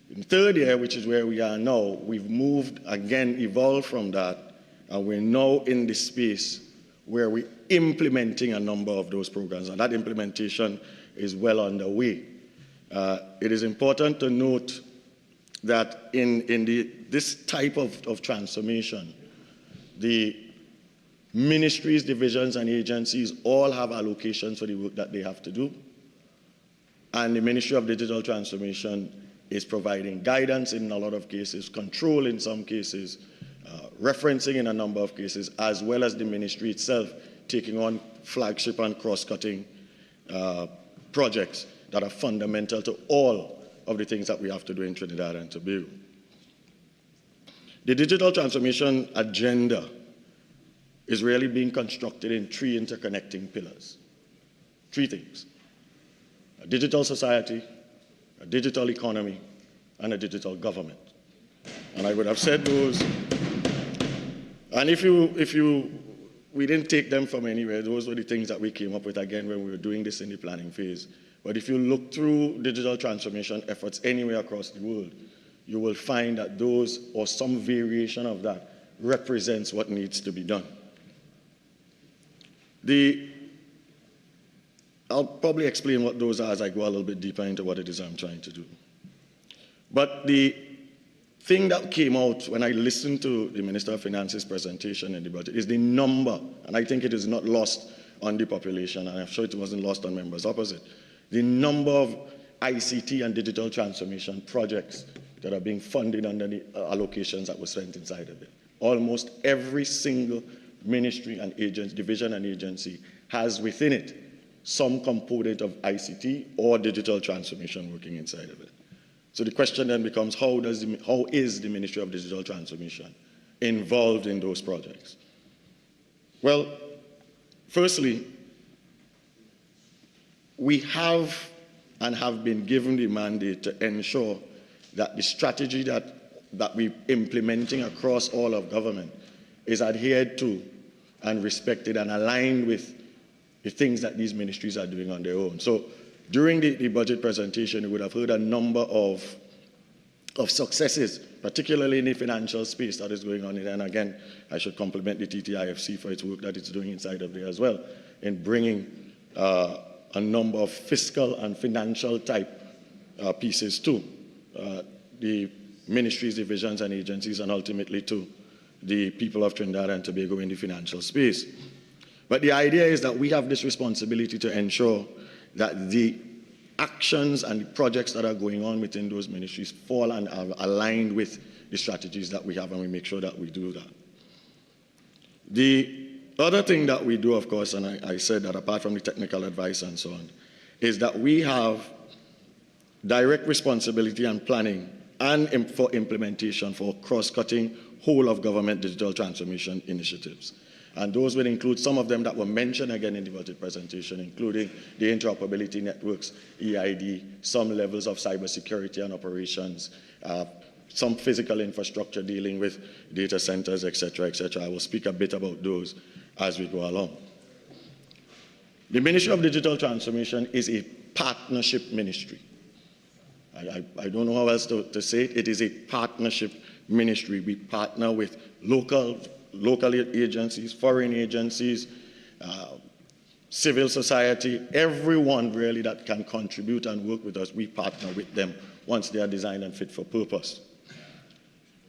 In the third year, which is where we are now, we've moved, again, evolved from that, and we're now in the space where we're implementing a number of those programs, and that implementation is well underway. It is important to note that in this type of transformation, the ministries, divisions, and agencies all have allocations for the work that they have to do. And the Ministry of Digital Transformation is providing guidance in a lot of cases, control in some cases, referencing in a number of cases, as well as the ministry itself taking on flagship and cross-cutting projects that are fundamental to all of the things that we have to do in Trinidad and Tobago. The digital transformation agenda is really being constructed in three interconnecting pillars. Three things: a digital society, a digital economy, and a digital government. And I would have said those, and we didn't take them from anywhere. Those were the things that we came up with, again, when we were doing this in the planning phase. But if you look through digital transformation efforts anywhere across the world, you will find that those, or some variation of that, represents what needs to be done. I'll probably explain what those are as I go a little bit deeper into what it is I'm trying to do. But the thing that came out when I listened to the Minister of Finance's presentation in the budget is the number, and I think it is not lost on the population, and I'm sure it wasn't lost on members opposite, the number of ICT and digital transformation projects that are being funded under the allocations that were spent inside of it. Almost every single ministry and agency, division and agency has within it some component of ICT or digital transformation working inside of it. So the question then becomes, how is the Ministry of Digital Transformation involved in those projects? Well, firstly, we have and have been given the mandate to ensure that the strategy that we're implementing across all of government is adhered to and respected and aligned with the things that these ministries are doing on their own. So during the budget presentation, you would have heard a number of successes, particularly in the financial space that is going on. And again, I should compliment the TTIFC for its work that it's doing inside of there as well, in bringing a number of fiscal and financial type pieces too. The ministries, divisions, and agencies, and ultimately to the people of Trinidad and Tobago in the financial space. But the idea is that we have this responsibility to ensure that the actions and the projects that are going on within those ministries fall and are aligned with the strategies that we have, and we make sure that we do that. The other thing that we do, of course, and I said that apart from the technical advice and so on, is that we have direct responsibility and planning and for implementation for cross-cutting whole of government digital transformation initiatives. And those will include some of them that were mentioned again in the budget presentation, including the interoperability networks, EID, some levels of cybersecurity and operations, some physical infrastructure dealing with data centers, etc., etc. I will speak a bit about those as we go along. The Ministry of Digital Transformation is a partnership ministry. I don't know how else to say it. It is a partnership ministry. We partner with local agencies, foreign agencies, civil society, everyone really that can contribute and work with us, we partner with them once they are designed and fit for purpose.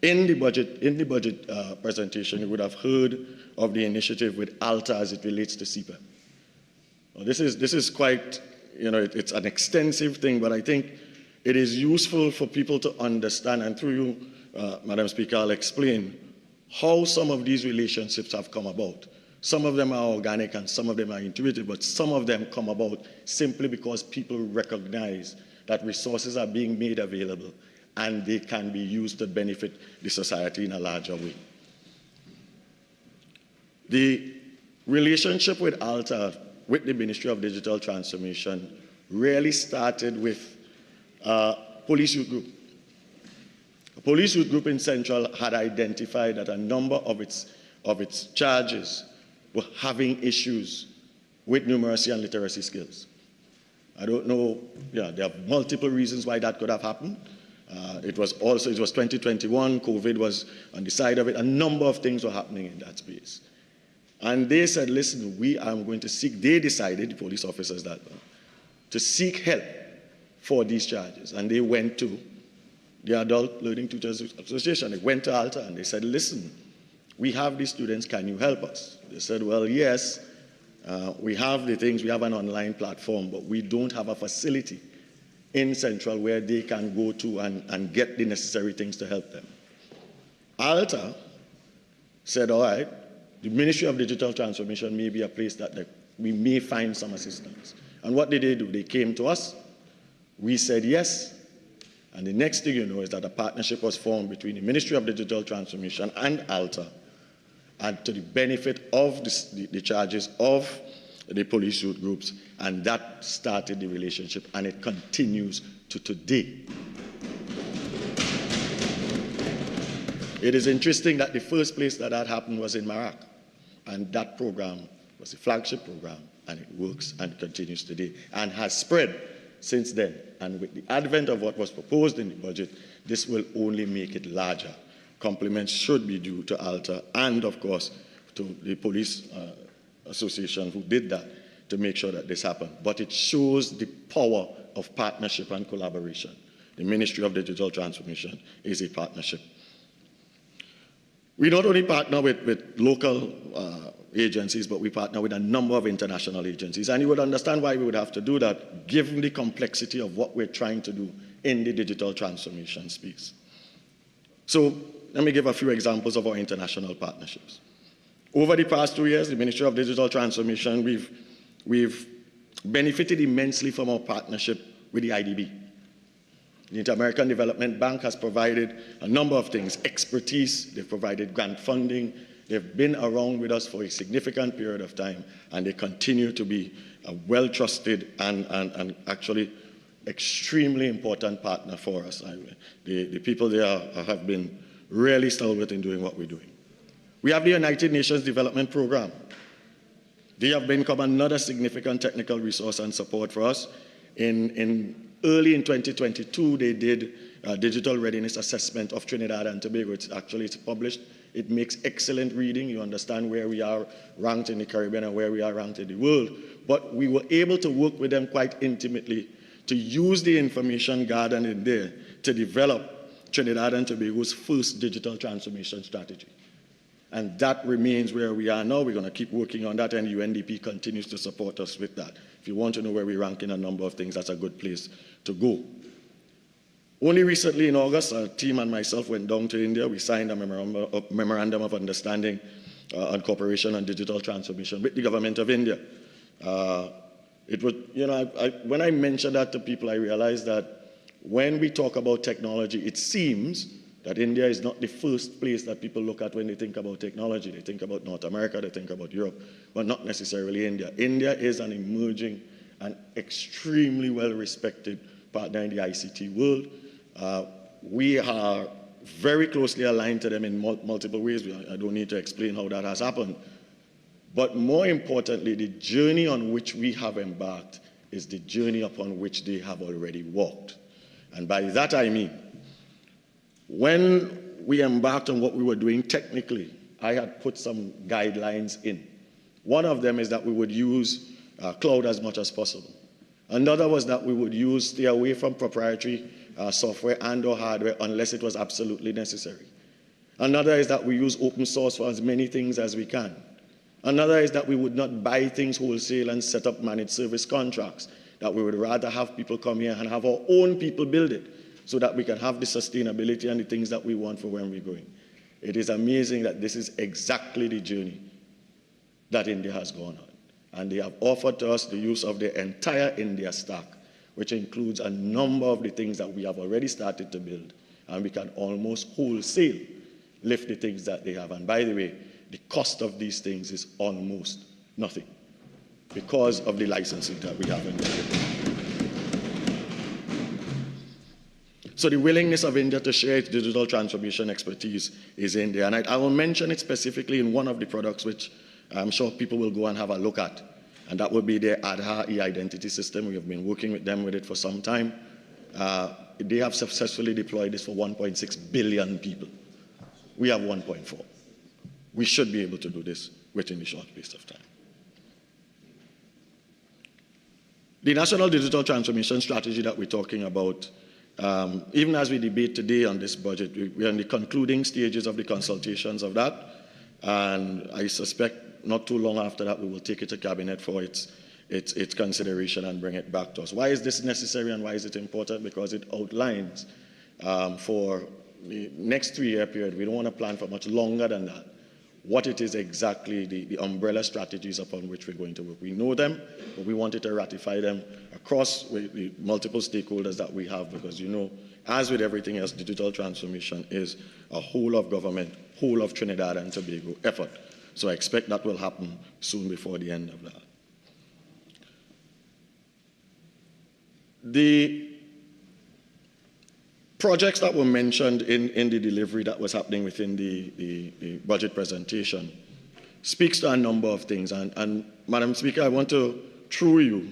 In the budget presentation, you would have heard of the initiative with ALTA as it relates to CPEP. Well, this is quite, it's an extensive thing, but I think it is useful for people to understand, and through you, Madam Speaker, I'll explain how some of these relationships have come about. Some of them are organic and some of them are intuitive, but some of them come about simply because people recognize that resources are being made available and they can be used to benefit the society in a larger way. The relationship with ALTA, with the Ministry of Digital Transformation, really started with a police youth group. A police youth group in Central had identified that a number of its charges were having issues with numeracy and literacy skills. I don't know, there are multiple reasons why that could have happened. It was 2021, COVID was on the side of it, a number of things were happening in that space. And they said, listen, we are going to seek, they decided, the police officers that to seek help for these charges. And they went to the Adult Learning Teachers Association. They went to ALTA and they said, listen, we have these students, can you help us? They said, well, yes, we have the things, we have an online platform, but we don't have a facility in Central where they can go to and get the necessary things to help them. ALTA said, all right, the Ministry of Digital Transformation may be a place that we may find some assistance. And what did they do? They came to us, we said yes, and the next thing you know is that a partnership was formed between the Ministry of Digital Transformation and ALTA, and to the benefit of the charges of the police youth groups, and that started the relationship, and it continues to today. It is interesting that the first place that happened was in Marak, and that program was a flagship program, and it works and continues today, and has spread since then. And with the advent of what was proposed in the budget, this will only make it larger. Compliments should be due to ALTA and, of course, to the police association who did that to make sure that this happened. But it shows the power of partnership and collaboration. The Ministry of Digital Transformation is a partnership. We not only partner with local agencies, but we partner with a number of international agencies. And you would understand why we would have to do that, given the complexity of what we're trying to do in the digital transformation space. So let me give a few examples of our international partnerships. Over the past 2 years, the Ministry of Digital Transformation, we've benefited immensely from our partnership with the IDB. The Inter-American Development Bank has provided a number of things, expertise, they've provided grant funding, they've been around with us for a significant period of time, and they continue to be a well-trusted and actually extremely important partner for us. The people there have been really stalwart in doing what we're doing. We have the United Nations Development Program. They have become another significant technical resource and support for us. Early in 2022, they did a digital readiness assessment of Trinidad and Tobago. It's published. It makes excellent reading. You understand where we are ranked in the Caribbean and where we are ranked in the world. But we were able to work with them quite intimately to use the information gathered in there to develop Trinidad and Tobago's first digital transformation strategy. And that remains where we are now. We're going to keep working on that, and UNDP continues to support us with that. If you want to know where we rank in a number of things, that's a good place to go. Only recently in August, our team and myself went down to India. We signed a memorandum of understanding on cooperation and digital transformation with the government of India. It was, when I mentioned that to people, I realized that when we talk about technology, it seems that India is not the first place that people look at when they think about technology. They think about North America, they think about Europe, but not necessarily India. India is an emerging and extremely well-respected partner in the ICT world. We are very closely aligned to them in multiple ways. I don't need to explain how that has happened. But more importantly, the journey on which we have embarked is the journey upon which they have already walked. And by that I mean, when we embarked on what we were doing technically, I had put some guidelines in. One of them is that we would use cloud as much as possible. Another was that we would stay away from proprietary software and or hardware unless it was absolutely necessary. Another is that we use open source for as many things as we can. Another is that we would not buy things wholesale and set up managed service contracts, that we would rather have people come here and have our own people build it so that we can have the sustainability and the things that we want for when we're going. It is amazing that this is exactly the journey that India has gone on. And they have offered to us the use of the entire India stack, which includes a number of the things that we have already started to build. And we can almost wholesale lift the things that they have. And by the way, the cost of these things is almost nothing because of the licensing that we have in India. So the willingness of India to share its digital transformation expertise is in there. And I will mention it specifically in one of the products which I'm sure people will go and have a look at. And that would be their Aadhaar e-identity system. We have been working with them with it for some time. They have successfully deployed this for 1.6 billion people. We have 1.4. We should be able to do this within a short space of time. The National Digital Transformation Strategy that we're talking about, even as we debate today on this budget, we're in the concluding stages of the consultations of that. And I suspect not too long after that, we will take it to Cabinet for its consideration and bring it back to us. Why is this necessary and why is it important? Because it outlines for the next 3-year period, we don't want to plan for much longer than that, what it is exactly the umbrella strategies upon which we're going to work. We know them, but we wanted to ratify them across the multiple stakeholders that we have because, as with everything else, digital transformation is a whole of government, whole of Trinidad and Tobago effort. So I expect that will happen soon before the end of that. The projects that were mentioned in the delivery that was happening within the budget presentation speaks to a number of things. And Madam Speaker, I want to, through you,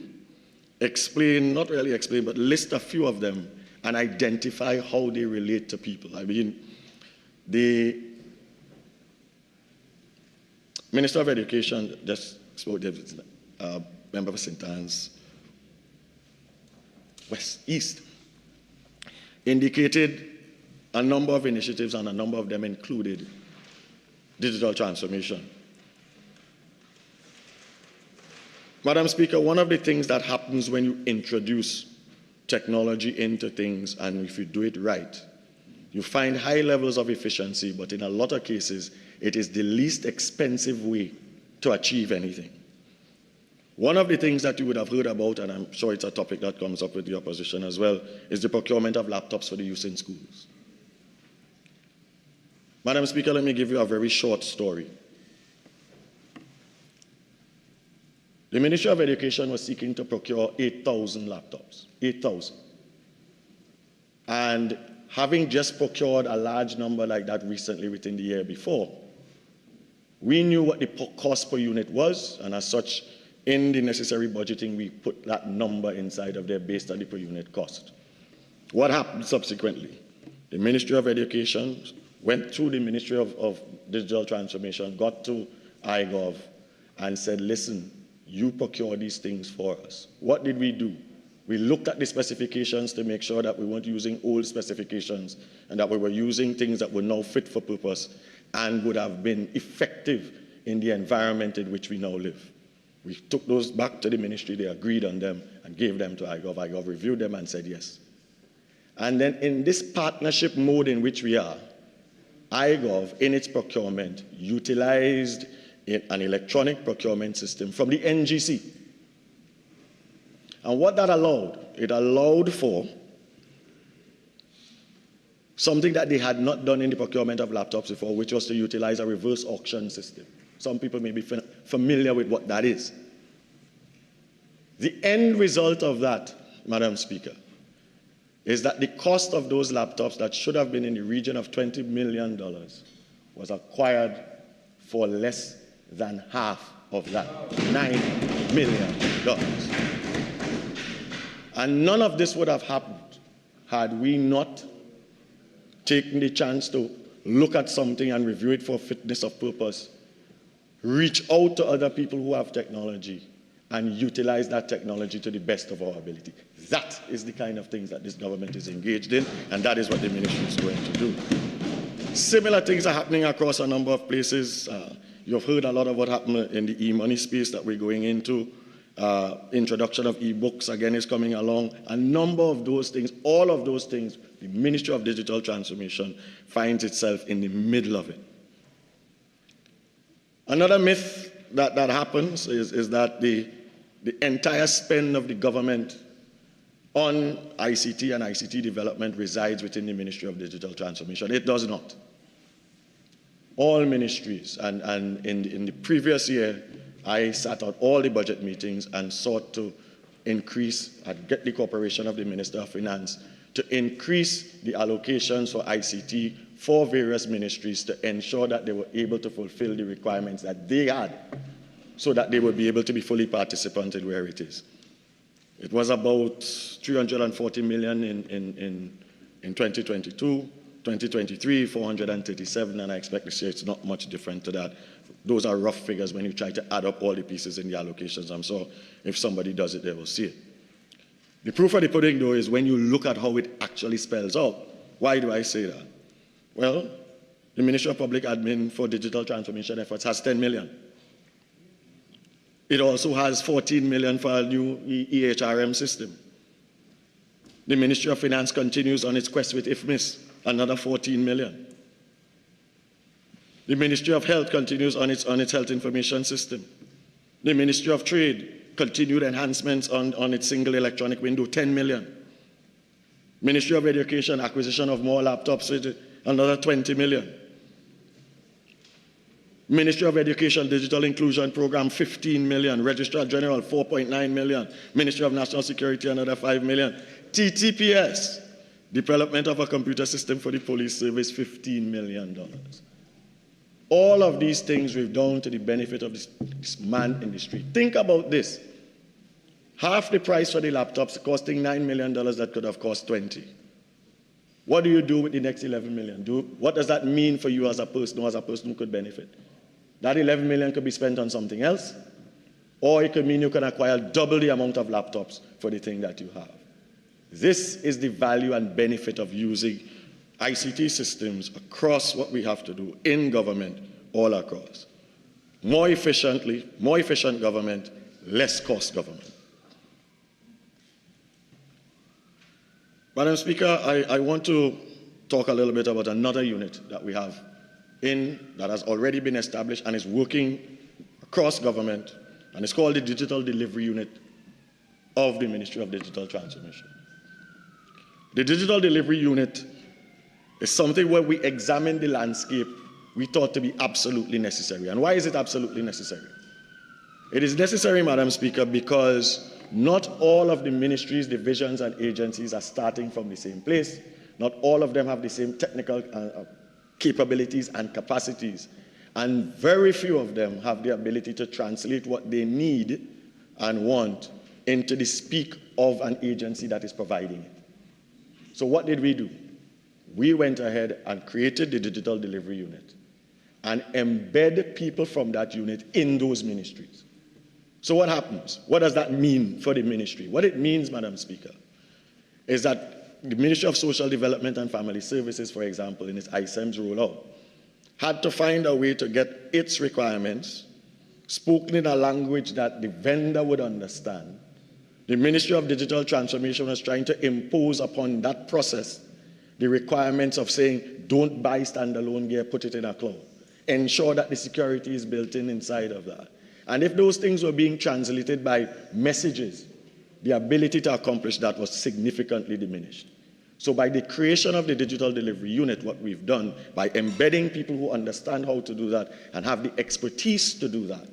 explain, not really explain, but list a few of them and identify how they relate to people. I mean, the Minister of Education just spoke, member of St. Anne's East, indicated a number of initiatives, and a number of them included digital transformation. Madam Speaker, one of the things that happens when you introduce technology into things, and if you do it right, you find high levels of efficiency, but in a lot of cases, it is the least expensive way to achieve anything. One of the things that you would have heard about, and I'm sure it's a topic that comes up with the opposition as well, is the procurement of laptops for the use in schools. Madam Speaker, let me give you a very short story. The Ministry of Education was seeking to procure 8,000 laptops, 8,000. And having just procured a large number like that recently within the year before, we knew what the cost per unit was, and as such, in the necessary budgeting, we put that number inside of there based on the per unit cost. What happened subsequently? The Ministry of Education went through the Ministry of Digital Transformation, got to iGov, and said, listen, you procure these things for us. What did we do? We looked at the specifications to make sure that we weren't using old specifications and that we were using things that were now fit for purpose and would have been effective in the environment in which we now live. We took those back to the ministry, they agreed on them and gave them to IGov. IGov reviewed them and said yes. And then in this partnership mode in which we are, IGov, in its procurement, utilized an electronic procurement system from the NGC. And what that allowed, it allowed for something that they had not done in the procurement of laptops before, which was to utilize a reverse auction system. Some people may be familiar with what that is. The end result of that, Madam Speaker, is that the cost of those laptops that should have been in the region of $20 million was acquired for less than half of that, $9 million. And none of this would have happened had we not taken the chance to look at something and review it for fitness of purpose, reach out to other people who have technology, and utilize that technology to the best of our ability. That is the kind of things that this government is engaged in, and that is what the ministry is going to do. Similar things are happening across a number of places. You've heard a lot of what happened in the e-money space that we're going into. Introduction of e-books, again, is coming along. A number of those things, all of those things, the Ministry of Digital Transformation finds itself in the middle of it. Another myth that happens is that the entire spend of the government on ICT and ICT development resides within the Ministry of Digital Transformation. It does not. All ministries, and in the previous year, I sat at all the budget meetings and sought to increase and get the cooperation of the Minister of Finance to increase the allocations for ICT for various ministries to ensure that they were able to fulfill the requirements that they had so that they would be able to be fully participant in where it is. It was about 340 million in 2022, 2023, 437, and I expect this year it's not much different to that. Those are rough figures when you try to add up all the pieces in the allocations. I'm sure if somebody does it, they will see it. The proof of the pudding, though, is when you look at how it actually spells out. Why do I say that? Well, the Ministry of Public Admin for Digital Transformation Efforts has 10 million. It also has 14 million for a new EHRM system. The Ministry of Finance continues on its quest with IFMIS, another 14 million. The Ministry of Health continues on its health information system. The Ministry of Trade continued enhancements on its single electronic window, 10 million. Ministry of Education, acquisition of more laptops, another 20 million. Ministry of Education Digital Inclusion Program, 15 million. Registrar General, 4.9 million. Ministry of National Security, another 5 million. TTPS, development of a computer system for the police service, $15 million. All of these things we've done to the benefit of this man in the street. Think about this. Half the price for the laptops costing $9 million that could have cost 20. What do you do with the next 11 million? What does that mean for you as a person who could benefit? That 11 million could be spent on something else, or it could mean you can acquire double the amount of laptops for the thing that you have. This is the value and benefit of using ICT systems across what we have to do in government, all across. More efficient government, less cost government. Madam Speaker, I want to talk a little bit about another unit that we have that has already been established and is working across government, and it's called the Digital Delivery Unit of the Ministry of Digital Transformation. The Digital Delivery Unit is something where we examine the landscape we thought to be absolutely necessary. And why is it absolutely necessary? It is necessary, Madam Speaker, because not all of the ministries, divisions, and agencies are starting from the same place. Not all of them have the same technical capabilities and capacities. And very few of them have the ability to translate what they need and want into the speak of an agency that is providing it. So what did we do? We went ahead and created the Digital Delivery Unit and embedded people from that unit in those ministries. So what happens? What does that mean for the ministry? What it means, Madam Speaker, is that the Ministry of Social Development and Family Services, for example, in its ISEMS rollout, had to find a way to get its requirements spoken in a language that the vendor would understand. The Ministry of Digital Transformation was trying to impose upon that process the requirements of saying, don't buy standalone gear, put it in a cloud. Ensure that the security is built in inside of that. And if those things were being translated by messages, the ability to accomplish that was significantly diminished. So by the creation of the digital delivery unit, what we've done, by embedding people who understand how to do that and have the expertise to do that,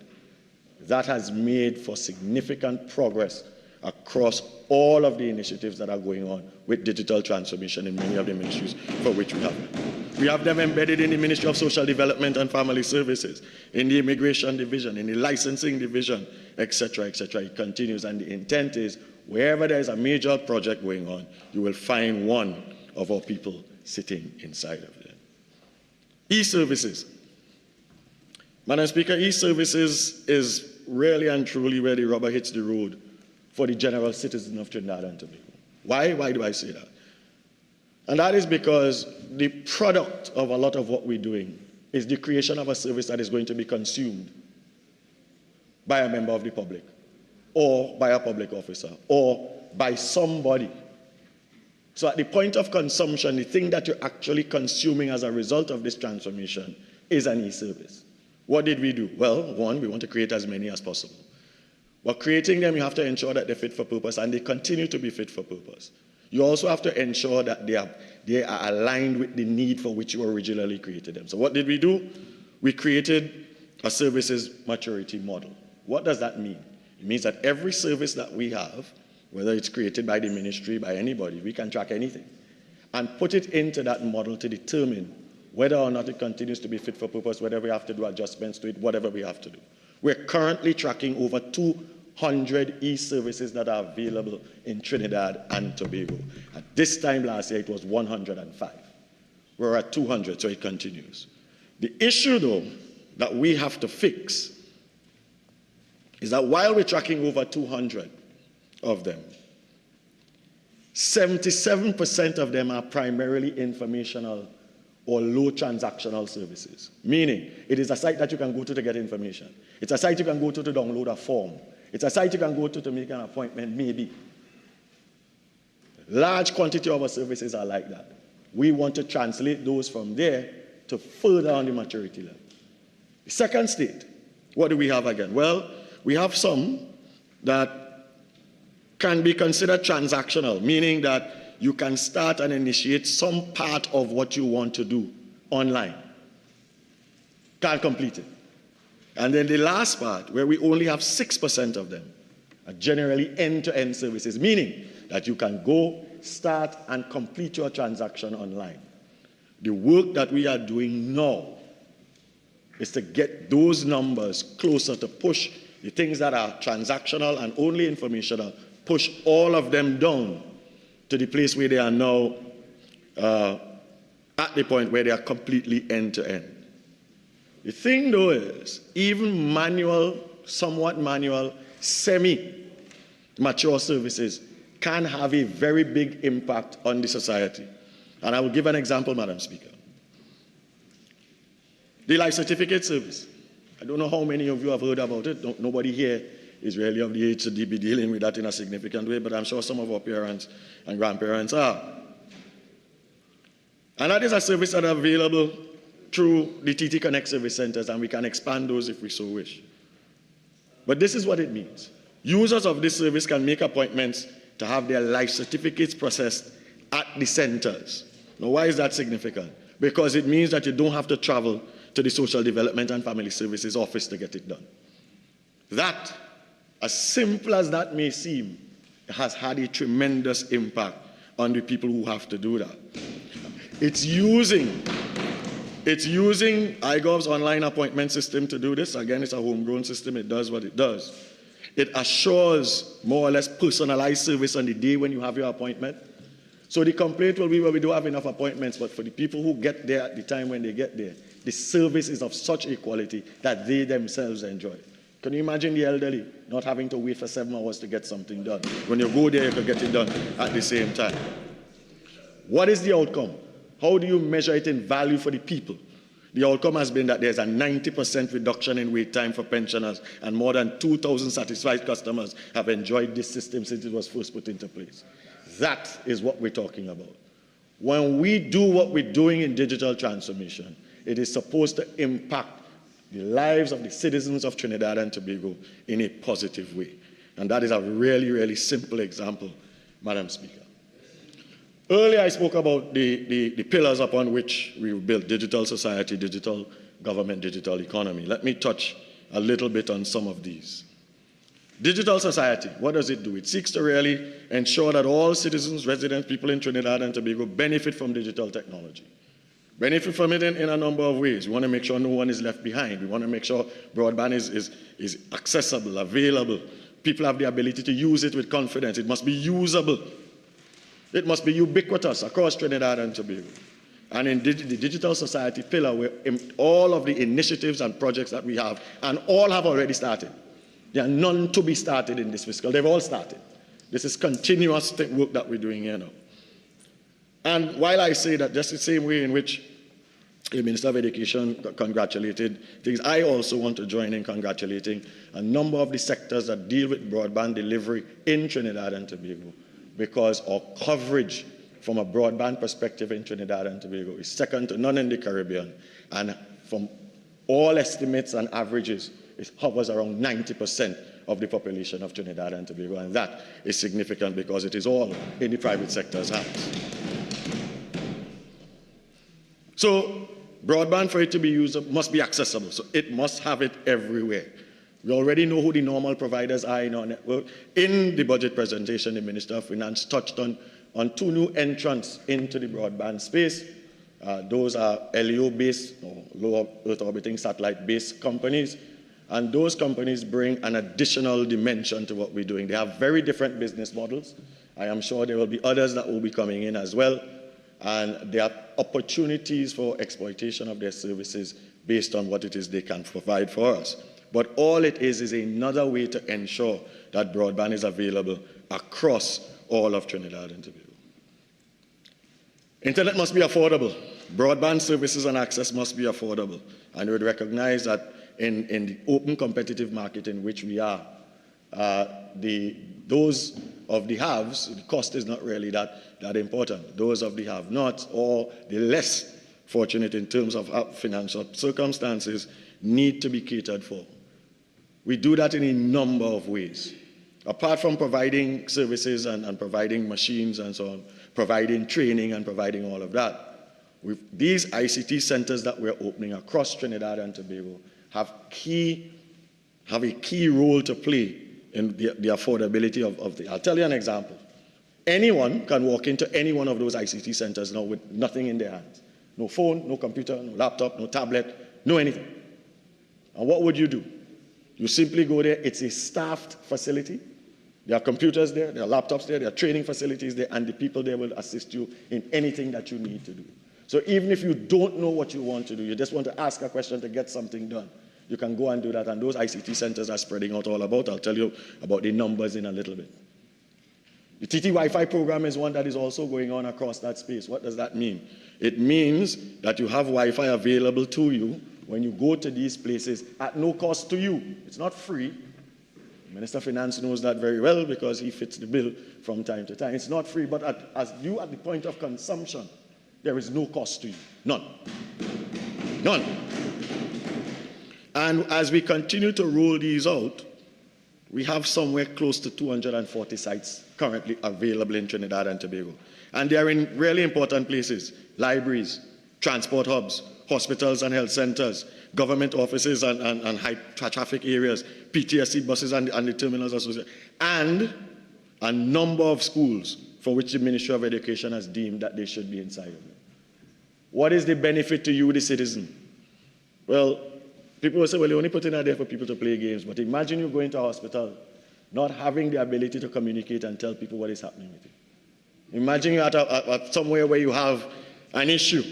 that has made for significant progress across all of the initiatives that are going on with digital transformation in many of the ministries for which we have them. We have them embedded in the Ministry of Social Development and Family Services, in the Immigration Division, in the Licensing Division, etc., etc. It continues, and the intent is wherever there is a major project going on, you will find one of our people sitting inside of them. E-services. Madam Speaker, e-services is really and truly where the rubber hits the road for the general citizen of Trinidad and Tobago. Why? Why do I say that? And that is because the product of a lot of what we're doing is the creation of a service that is going to be consumed by a member of the public, or by a public officer, or by somebody. So at the point of consumption, the thing that you're actually consuming as a result of this transformation is an e-service. What did we do? Well, one, we want to create as many as possible. But creating them, you have to ensure that they're fit for purpose, and they continue to be fit for purpose. You also have to ensure that they are aligned with the need for which you originally created them. So what did we do? We created a services maturity model. What does that mean? It means that every service that we have, whether it's created by the ministry, by anybody, we can track anything and put it into that model to determine whether or not it continues to be fit for purpose, whether we have to do adjustments to it, whatever we have to do. We're currently tracking over 200 e-services that are available in Trinidad and Tobago. At this time last year, it was 105. We're at 200, so it continues. The issue, though, that we have to fix is that while we're tracking over 200 of them, 77% of them are primarily informational or low transactional services, meaning it is a site that you can go to get information. It's a site you can go to download a form. It's a site you can go to make an appointment, maybe. Large quantity of our services are like that. We want to translate those from there to further on the maturity level. The second state, what do we have again? Well, we have some that can be considered transactional, meaning that you can start and initiate some part of what you want to do online. Can't complete it. And then the last part, where we only have 6% of them, are generally end-to-end services, meaning that you can go, start, and complete your transaction online. The work that we are doing now is to get those numbers closer, to push the things that are transactional and only informational, push all of them down to the place where they are now at the point where they are completely end-to-end. The thing, though, is even manual, somewhat manual, semi-mature services can have a very big impact on the society. And I will give an example, Madam Speaker. The life certificate service. I don't know how many of you have heard about it. Nobody here is really of the age to be dealing with that in a significant way, but I'm sure some of our parents and grandparents are. And that is a service that is available through the TT Connect service centers, and we can expand those if we so wish. But this is what it means. Users of this service can make appointments to have their life certificates processed at the centers. Now, why is that significant? Because it means that you don't have to travel to the Social Development and Family Services office to get it done. That, as simple as that may seem, has had a tremendous impact on the people who have to do that. It's using iGov's online appointment system to do this. Again, it's a homegrown system. It does what it does. It assures more or less personalized service on the day when you have your appointment. So the complaint will be, well, we don't have enough appointments, but for the people who get there at the time when they get there, the service is of such a quality that they themselves enjoy. Can you imagine the elderly not having to wait for 7 hours to get something done? When you go there, you can get it done at the same time. What is the outcome? How do you measure it in value for the people? The outcome has been that there's a 90% reduction in wait time for pensioners, and more than 2,000 satisfied customers have enjoyed this system since it was first put into place. That is what we're talking about. When we do what we're doing in digital transformation, it is supposed to impact the lives of the citizens of Trinidad and Tobago in a positive way. And that is a really, really simple example, Madam Speaker. Earlier I spoke about the pillars upon which we built: digital society, digital government, digital economy. Let me touch a little bit on some of these. Digital society, what does it do? It seeks to really ensure that all citizens, residents, people in Trinidad and Tobago benefit from digital technology. Benefit from it in a number of ways. We want to make sure no one is left behind. We want to make sure broadband is accessible, available. People have the ability to use it with confidence. It must be usable. It must be ubiquitous across Trinidad and Tobago. And in the digital society pillar, where all of the initiatives and projects that we have, and all have already started. There are none to be started in this fiscal. They've all started. This is continuous work that we're doing here now. And while I say that, just the same way in which the Minister of Education congratulated things, I also want to join in congratulating a number of the sectors that deal with broadband delivery in Trinidad and Tobago, because our coverage from a broadband perspective in Trinidad and Tobago is second to none in the Caribbean. And from all estimates and averages, it hovers around 90% of the population of Trinidad and Tobago. And that is significant because it is all in the private sector's hands. So broadband, for it to be used, must be accessible. So it must have it everywhere. We already know who the normal providers are in our network. In the budget presentation, the Minister of Finance touched on 2 new entrants into the broadband space. Those are LEO-based, or low Earth orbiting satellite-based companies. And those companies bring an additional dimension to what we're doing. They have very different business models. I am sure there will be others that will be coming in as well. And there are opportunities for exploitation of their services based on what it is they can provide for us. But all it is another way to ensure that broadband is available across all of Trinidad and Tobago. Internet must be affordable. Broadband services and access must be affordable. And we would recognize that in the open competitive market in which we are, those of the haves, the cost is not really that important. Those of the have-nots or the less fortunate in terms of financial circumstances need to be catered for. We do that in a number of ways. Apart from providing services and providing machines and so on, providing training and providing all of that, these ICT centers that we're opening across Trinidad and Tobago have a key role to play in the affordability of the. I'll tell you an example. Anyone can walk into any one of those ICT centers now with nothing in their hands. No phone, no computer, no laptop, no tablet, no anything. And what would you do? You simply go there. It's a staffed facility. There are computers there, there are laptops there, there are training facilities there, and the people there will assist you in anything that you need to do. So even if you don't know what you want to do, you just want to ask a question to get something done, you can go and do that. And those ICT centers are spreading out all about. I'll tell you about the numbers in a little bit. The TT Wi-Fi program is one that is also going on across that space. What does that mean? It means that you have Wi-Fi available to you when you go to these places at no cost to you. It's not free. The Minister of Finance knows that very well because he fits the bill from time to time. It's not free, but at the point of consumption, there is no cost to you. None. None. And as we continue to roll these out, we have somewhere close to 240 sites currently available in Trinidad and Tobago. And they are in really important places: libraries, transport hubs, hospitals and health centers, government offices and high traffic areas, PTSC buses and the terminals associated, and a number of schools for which the Ministry of Education has deemed that they should be inside of it. What is the benefit to you, the citizen? Well, people will say, well, you only put in there for people to play games. But imagine you go into a hospital not having the ability to communicate and tell people what is happening with you. Imagine you're at somewhere where you have an issue,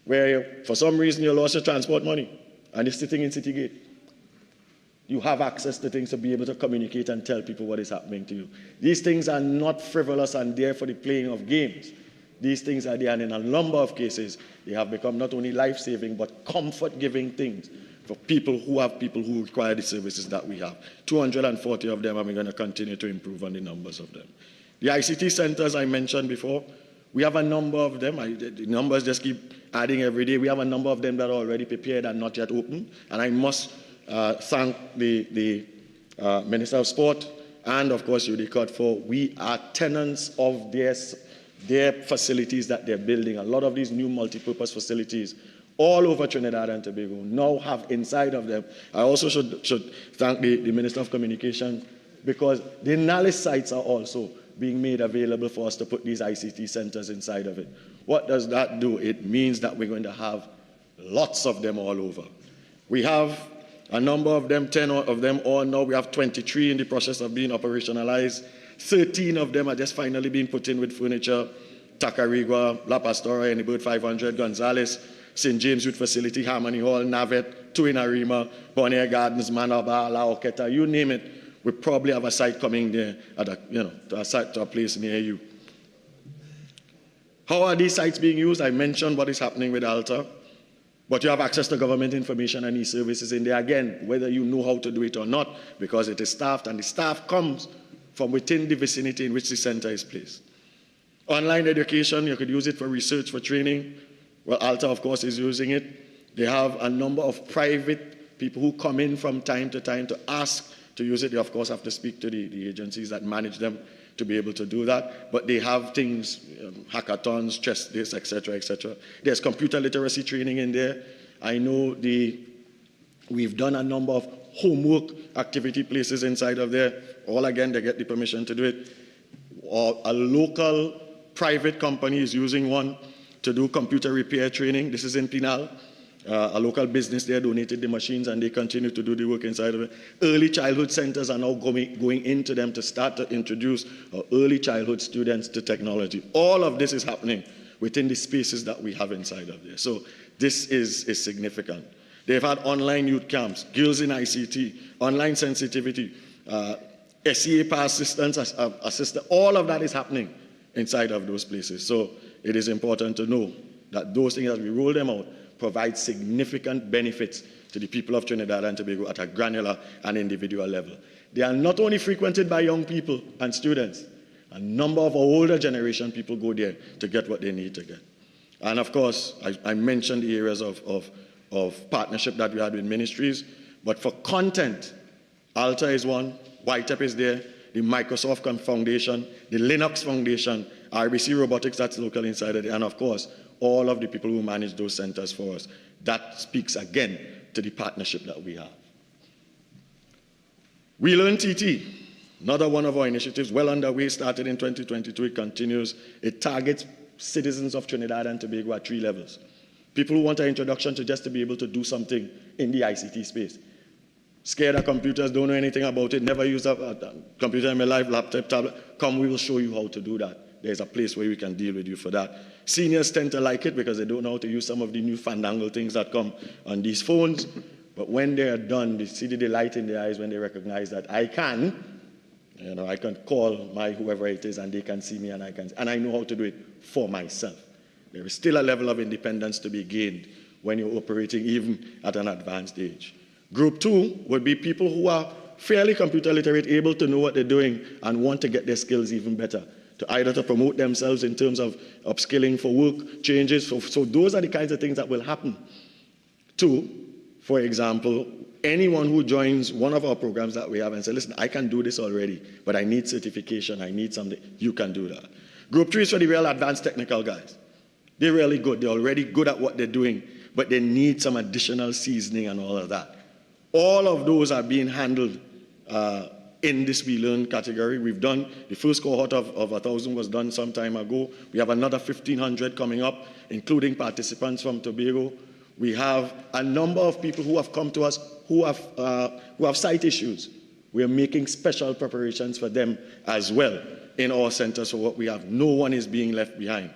where for some reason you lost your transport money and you're sitting in City Gate. You have access to things to be able to communicate and tell people what is happening to you. These things are not frivolous and there for the playing of games. These things are there, and in a number of cases, they have become not only life-saving, but comfort-giving things for people who require the services that we have. 240 of them, and we're going to continue to improve on the numbers of them. The ICT centers I mentioned before, we have a number of them. The numbers just keep adding every day. We have a number of them that are already prepared and not yet open, and I must thank the Minister of Sport and, of course, UDCOT for we are tenants of their facilities that they're building. A lot of these new multi-purpose facilities all over Trinidad and Tobago now have inside of them. I also should thank the Minister of Communication, because the NALIS sites are also being made available for us to put these ICT centers inside of it. What does that do? It means that we're going to have lots of them all over. We have a number of them, 10 of them all now. We have 23 in the process of being operationalized. 13 of them are just finally being put in with furniture. Tacarigua, La Pastora, Anybird 500, Gonzales, St. James Youth Facility, Harmony Hall, Navet, 2 in Arima, Bonnier Gardens, Manaba, La Oqueta, you name it. We probably have a site coming there at to a place near you. How are these sites being used? I mentioned what is happening with Alta, but you have access to government information and e-services in there again, whether you know how to do it or not, because it is staffed, and the staff comes from within the vicinity in which the center is placed. Online education, you could use it for research, for training. Well, Alta, of course, is using it. They have a number of private people who come in from time to ask to use it. They, of course, have to speak to the agencies that manage them to be able to do that. But they have things, hackathons, chess this, etc., etc. There's computer literacy training in there. I know we've done a number of homework activity places inside of there. All again, they get the permission to do it. Or a local private company is using one to do computer repair training. This is in Pinal. A local business there donated the machines, and they continue to do the work inside of it. Early childhood centers are now going into them to start to introduce early childhood students to technology. All of this is happening within the spaces that we have inside of there. So this is significant. They've had online youth camps, girls in ICT, online sensitivity, SEA pass assistance, all of that is happening inside of those places. So it is important to know that those things, as we roll them out, provide significant benefits to the people of Trinidad and Tobago at a granular and individual level. They are not only frequented by young people and students, a number of our older generation people go there to get what they need to get. And of course, I mentioned the areas of partnership that we had with ministries, but for content, Alta is one, YTEP is there, the Microsoft Foundation, the Linux Foundation, RBC Robotics, that's local inside of it, and of course, all of the people who manage those centers for us. That speaks again to the partnership that we have. We Learn TT, another one of our initiatives, well underway, started in 2022, it continues. It targets citizens of Trinidad and Tobago at 3 levels. People who want an introduction to just to be able to do something in the ICT space. Scared of computers, don't know anything about it, never used a computer in my life, laptop, tablet. Come, we will show you how to do that. There's a place where we can deal with you for that. Seniors tend to like it because they don't know how to use some of the new fandangle things that come on these phones. But when they are done, they see the delight in their eyes when they recognize that I can call my whoever it is and they can see me and I know how to do it for myself. There is still a level of independence to be gained when you're operating even at an advanced age. Group 2 would be people who are fairly computer literate, able to know what they're doing and want to get their skills even better, to either to promote themselves in terms of upskilling for work changes. So those are the kinds of things that will happen. 2, for example, anyone who joins one of our programs that we have and say, listen, I can do this already, but I need certification, I need something, you can do that. Group 3 is for the real advanced technical guys. They're really good, they're already good at what they're doing, but they need some additional seasoning and all of that. All of those are being handled in this We Learn category. We've done, the first cohort of 1,000 was done some time ago. We have another 1,500 coming up, including participants from Tobago. We have a number of people who have come to us who have sight issues. We are making special preparations for them as well in our centers for what we have. No one is being left behind.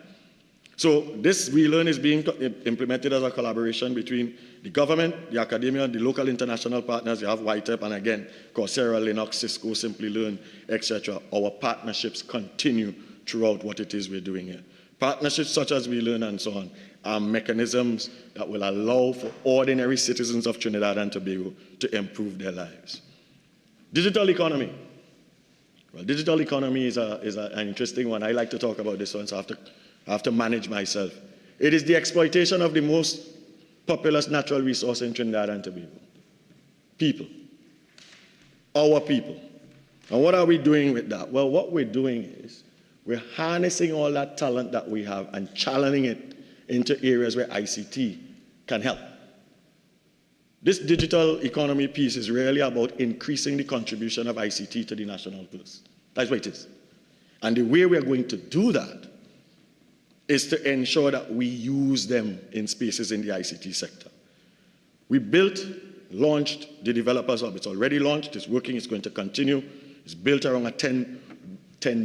So this WeLearn is being implemented as a collaboration between the government, the academia, the local international partners. You have YTEP, and again, Coursera, Linux, Cisco, Simply Learn, etc. Our partnerships continue throughout what it is we're doing here. Partnerships such as WeLearn and so on are mechanisms that will allow for ordinary citizens of Trinidad and Tobago to improve their lives. Digital economy. Well, digital economy is an interesting one. I like to talk about this one, so I have to manage myself. It is the exploitation of the most populous natural resource in Trinidad and Tobago. People. Our people. And what are we doing with that? Well, what we're doing is we're harnessing all that talent that we have and channeling it into areas where ICT can help. This digital economy piece is really about increasing the contribution of ICT to the national purse. That's what it is. And the way we're going to do that is to ensure that we use them in spaces in the ICT sector. We launched the Developers Hub. It's already launched, it's working, it's going to continue. It's built around a $10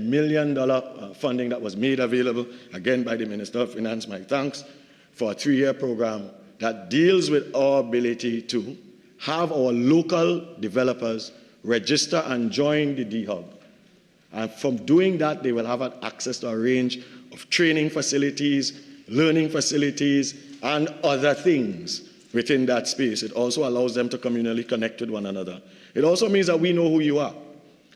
million funding that was made available, again by the Minister of Finance, my thanks, for a 3-year program that deals with our ability to have our local developers register and join the D-Hub. And from doing that, they will have access to a range of training facilities, learning facilities, and other things within that space. It also allows them to communally connect with one another. It also means that we know who you are.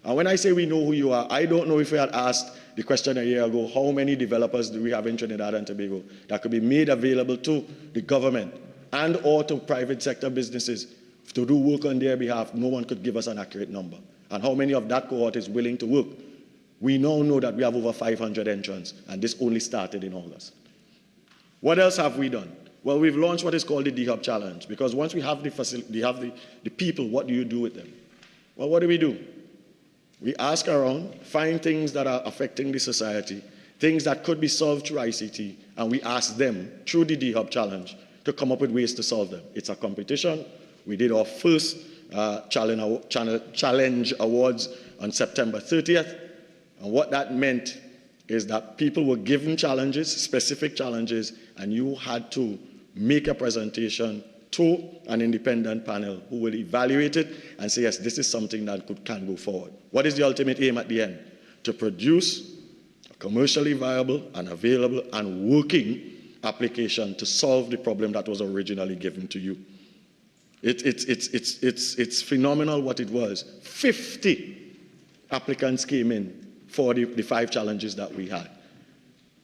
And when I say we know who you are, I don't know if we had asked the question a year ago, how many developers do we have in Trinidad and Tobago that could be made available to the government and or to private sector businesses to do work on their behalf. No one could give us an accurate number. And how many of that cohort is willing to work? We now know that we have over 500 entrants, and this only started in August. What else have we done? Well, we've launched what is called the D-Hub Challenge, because once we have the people, what do you do with them? Well, what do? We ask around, find things that are affecting the society, things that could be solved through ICT, and we ask them, through the D-Hub Challenge, to come up with ways to solve them. It's a competition. We did our first challenge awards on September 30th, and what that meant is that people were given challenges, specific challenges, and you had to make a presentation to an independent panel who will evaluate it and say, yes, this is something that can go forward. What is the ultimate aim at the end? To produce a commercially viable and available and working application to solve the problem that was originally given to you. It's phenomenal what it was. 50 applicants came in for the 5 challenges that we had.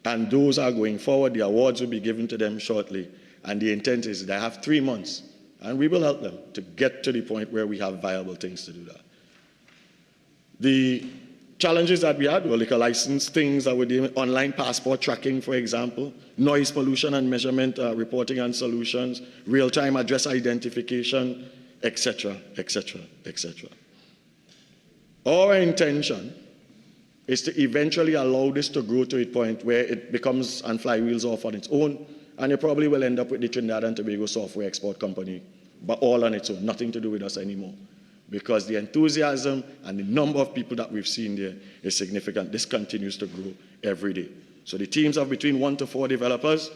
And those are going forward. The awards will be given to them shortly. And the intent is they have 3 months, and we will help them to get to the point where we have viable things to do that. The challenges that we had were liquor license, things that were doing online passport tracking, for example, noise pollution and measurement reporting and solutions, real-time address identification, etc., etc., etc. Our intention is to eventually allow this to grow to a point where it becomes and flywheels off on its own, and you probably will end up with the Trinidad and Tobago Software Export Company, but all on its own, nothing to do with us anymore. Because the enthusiasm and the number of people that we've seen there is significant. This continues to grow every day. So the teams have between 1 to 4 developers,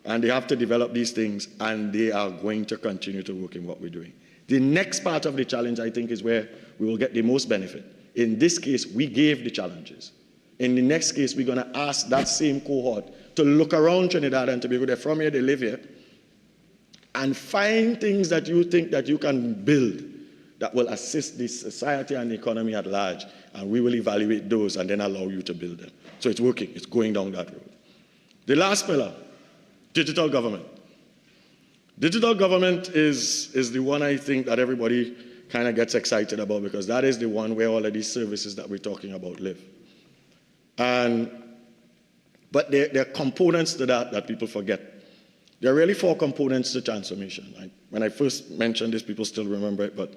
and they have to develop these things, and they are going to continue to work in what we're doing. The next part of the challenge, I think, is where we will get the most benefit. In this case, we gave the challenges. In the next case, we're going to ask that same cohort to look around Trinidad and Tobago. They're from here, they live here, and find things that you think that you can build that will assist the society and the economy at large, and we will evaluate those and then allow you to build them. So it's working, it's going down that road. The last pillar, digital government. Digital government is the one I think that everybody kind of gets excited about, because that is the one where all of these services that we're talking about live. But there are components to that people forget. There are really 4 components to transformation. When I first mentioned this, people still remember it, but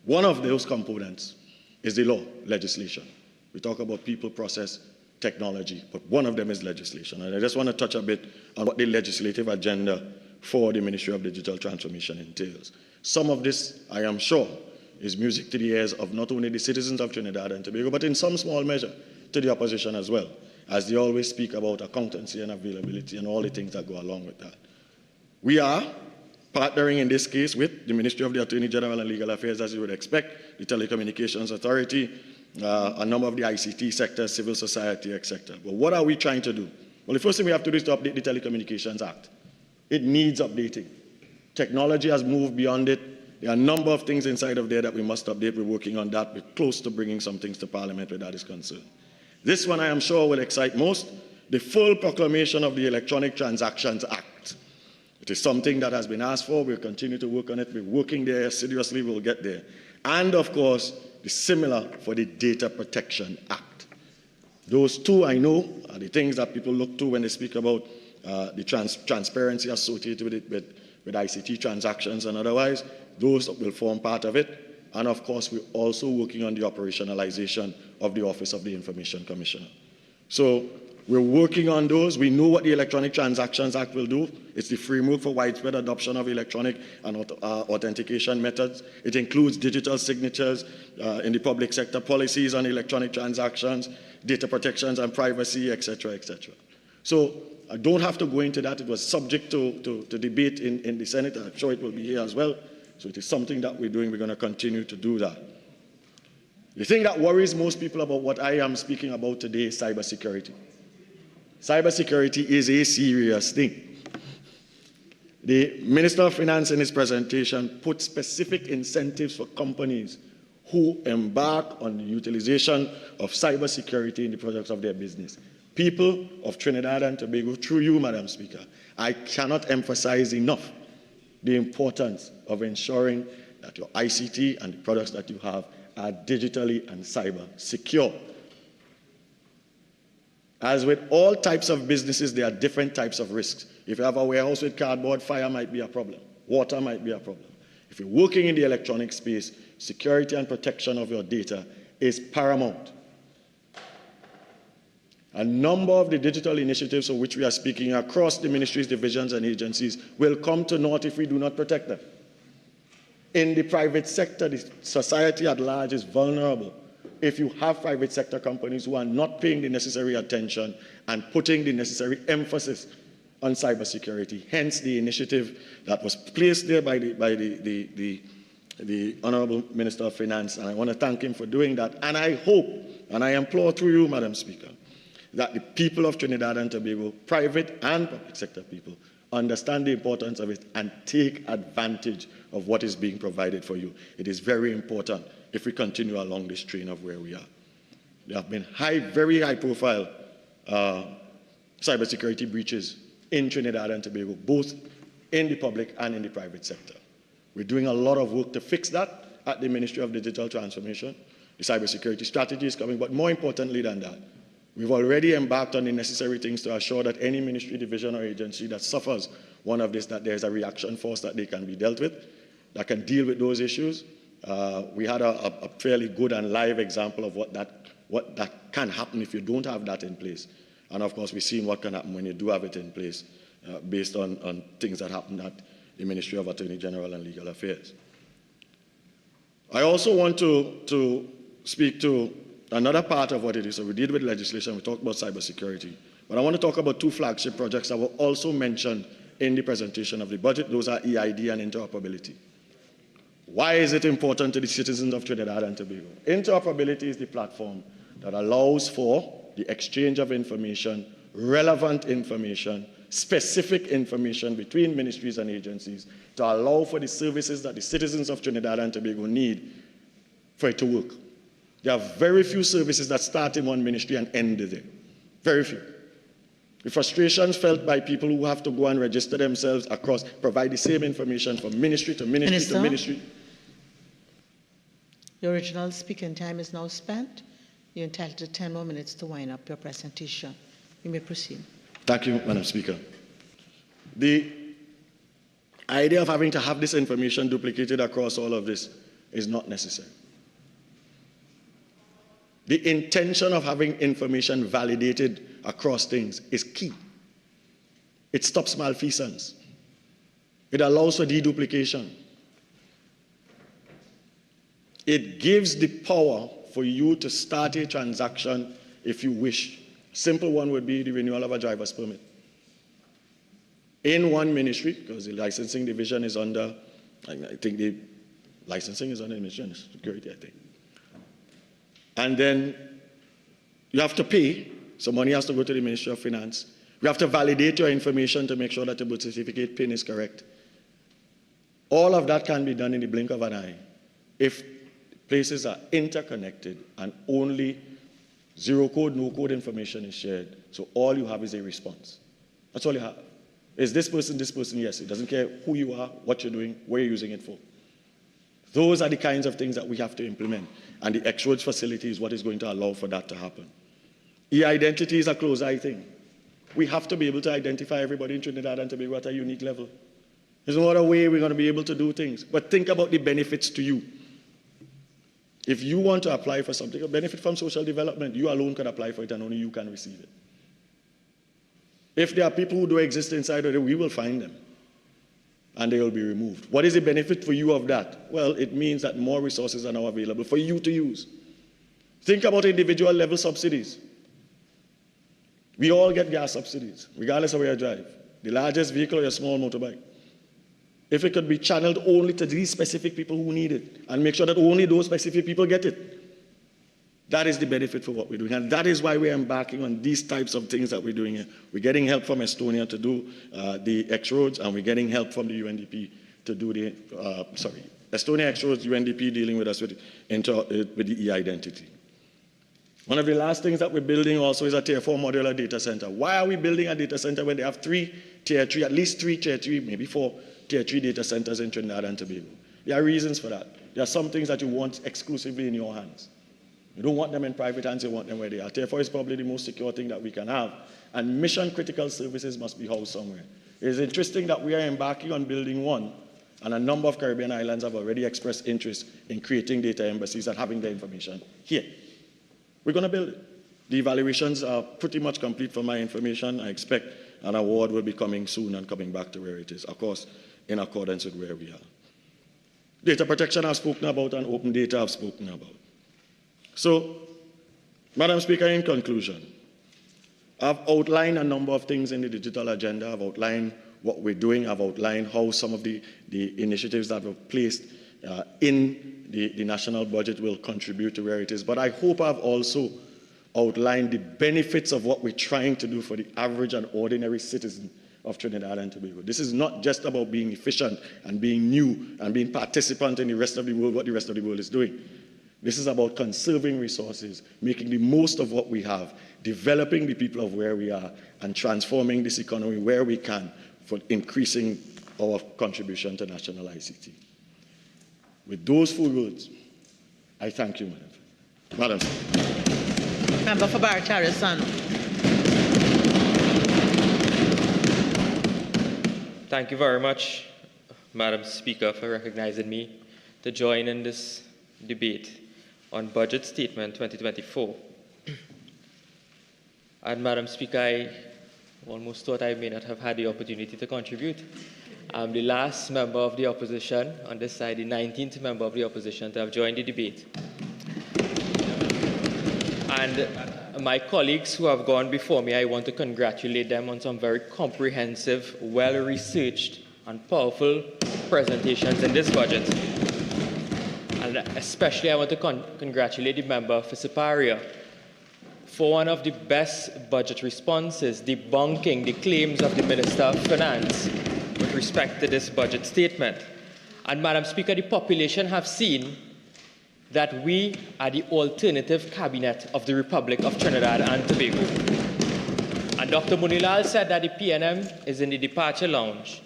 one of those components is the law, legislation. We talk about people, process, technology, but one of them is legislation. And I just want to touch a bit on what the legislative agenda for the Ministry of Digital Transformation entails. Some of this, I am sure, is music to the ears of not only the citizens of Trinidad and Tobago, but in some small measure to the opposition as well. as they always speak about accountancy and availability and all the things that go along with that. We are partnering in this case with the Ministry of the Attorney General and Legal Affairs, as you would expect, the Telecommunications Authority, a number of the ICT sectors, civil society, etc. But what are we trying to do? Well, the first thing we have to do is to update the Telecommunications Act. It needs updating. Technology has moved beyond it. There are a number of things inside of there that we must update. We're working on that. We're close to bringing some things to Parliament where that is concerned. This one I am sure will excite most, the full proclamation of the Electronic Transactions Act. It is something that has been asked for. We'll continue to work on it. We're working there assiduously. We'll get there. And, of course, the similar for the Data Protection Act. Those two, I know, are the things that people look to when they speak about the transparency associated with it, with ICT transactions and otherwise. Those will form part of it. And, of course, we're also working on the operationalization of the Office of the Information Commissioner. So we're working on those. We know what the Electronic Transactions Act will do. It's the framework for widespread adoption of electronic and authentication methods. It includes digital signatures in the public sector, policies on electronic transactions, data protections and privacy, etc., etc. So I don't have to go into that. It was subject to debate in the Senate. I'm sure it will be here as well. So it is something that we're doing. We're going to continue to do that. The thing that worries most people about what I am speaking about today is cybersecurity. Cybersecurity is a serious thing. The Minister of Finance in his presentation put specific incentives for companies who embark on the utilization of cybersecurity in the products of their business. People of Trinidad and Tobago, through you, Madam Speaker, I cannot emphasize enough the importance of ensuring that your ICT and the products that you have are digitally and cyber secure. As with all types of businesses, there are different types of risks. If you have a warehouse with cardboard, fire might be a problem. Water might be a problem. If you're working in the electronic space, security and protection of your data is paramount. A number of the digital initiatives of which we are speaking across the ministries, divisions, and agencies will come to naught if we do not protect them. In the private sector, the society at large is vulnerable if you have private sector companies who are not paying the necessary attention and putting the necessary emphasis on cybersecurity. Hence the initiative that was placed there by the Honorable Minister of Finance, and I want to thank him for doing that. And I hope, and I implore through you, Madam Speaker, that the people of Trinidad and Tobago, private and public sector people, understand the importance of it and take advantage of what is being provided for you. It is very important if we continue along this train of where we are. There have been very high-profile cybersecurity breaches in Trinidad and Tobago, both in the public and in the private sector. We're doing a lot of work to fix that at the Ministry of Digital Transformation. The cybersecurity strategy is coming, but more importantly than that, we've already embarked on the necessary things to assure that any ministry, division, or agency that suffers one of this, that there's a reaction force that they can be dealt with, that can deal with those issues. We had a fairly good and live example of what that can happen if you don't have that in place. And of course, we've seen what can happen when you do have it in place based on things that happen at the Ministry of Attorney General and Legal Affairs. I also want to speak to another part of what it is. So we did with legislation, we talked about cybersecurity. But I want to talk about two flagship projects that were also mentioned in the presentation of the budget. Those are EID and interoperability. Why is it important to the citizens of Trinidad and Tobago? Interoperability is the platform that allows for the exchange of information, relevant information, specific information between ministries and agencies to allow for the services that the citizens of Trinidad and Tobago need for it to work. There are very few services that start in one ministry and end there. Very few. The frustrations felt by people who have to go and register themselves across, provide the same information from ministry to ministry Minister, to ministry. Your original speaking time is now spent. You're entitled to 10 more minutes to wind up your presentation. You may proceed. Thank you, Madam Speaker. The idea of having to have this information duplicated across all of this is not necessary. The intention of having information validated across things is key. It stops malfeasance. It allows for deduplication. It gives the power for you to start a transaction if you wish Simple one would be the renewal of a driver's permit. In one ministry, because the licensing division is under, I think the licensing is under Administration and Security, I think. And then you have to pay, so money has to go to the Ministry of Finance. You have to validate your information to make sure that the birth certificate PIN is correct. All of that can be done in the blink of an eye if places are interconnected and only zero code, no code information is shared. So all you have is a response. That's all you have. Is this person, yes. It doesn't care who you are, what you're doing, where you're using it for. Those are the kinds of things that we have to implement. And the X-Roads facility is what is going to allow for that to happen. E-identity is a close-eye thing. We have to be able to identify everybody in Trinidad and Tobago at a unique level. There's no other way we're going to be able to do things. But think about the benefits to you. If you want to apply for something, a benefit from social development, you alone can apply for it and only you can receive it. If there are people who do exist inside of it, we will find them and they will be removed. What is the benefit for you of that? Well, it means that more resources are now available for you to use. Think about individual level subsidies. We all get gas subsidies, regardless of where you drive. The largest vehicle or your small motorbike. If it could be channeled only to these specific people who need it and make sure that only those specific people get it. That is the benefit for what we're doing. And that is why we're embarking on these types of things that we're doing here. We're getting help from Estonia to do the X-Roads, and we're getting help from the UNDP to do the, Estonia X-Roads, UNDP dealing with us with the e-identity. One of the last things that we're building also is a Tier 4 modular data center. Why are we building a data center when they have at least three Tier 3, maybe 4 Tier 3 data centers in Trinidad and Tobago? There are reasons for that. There are some things that you want exclusively in your hands. You don't want them in private hands, you want them where they are. Tier 4 is probably the most secure thing that we can have. And mission-critical services must be housed somewhere. It is interesting that we are embarking on building one, and a number of Caribbean islands have already expressed interest in creating data embassies and having their information here. We're going to build it. The evaluations are pretty much complete for my information. I expect an award will be coming soon and coming back to where it is, of course, in accordance with where we are. Data protection I've spoken about and open data I've spoken about. So, Madam Speaker, in conclusion, I've outlined a number of things in the digital agenda. I've outlined what we're doing. I've outlined how some of the initiatives that were placed in the national budget will contribute to where it is. But I hope I've also outlined the benefits of what we're trying to do for the average and ordinary citizen of Trinidad and Tobago. This is not just about being efficient and being new and being participant in the rest of the world, what the rest of the world is doing. This is about conserving resources, making the most of what we have, developing the people of where we are, and transforming this economy where we can for increasing our contribution to national ICT. With those 4 words, I thank you, Madam. Member for Barataria-Sano. Thank you very much, Madam Speaker, for recognizing me to join in this debate on Budget Statement 2024. And Madam Speaker, I almost thought I may not have had the opportunity to contribute. I'm the last member of the opposition on this side, the 19th member of the opposition to have joined the debate. And my colleagues who have gone before me, I want to congratulate them on some very comprehensive, well-researched, and powerful presentations in this budget. And especially I want to congratulate the member for Siparia for one of the best budget responses, debunking the claims of the Minister of Finance with respect to this budget statement. And Madam Speaker, the population have seen that we are the alternative cabinet of the Republic of Trinidad and Tobago. And Dr. Munilal said that the PNM is in the departure lounge.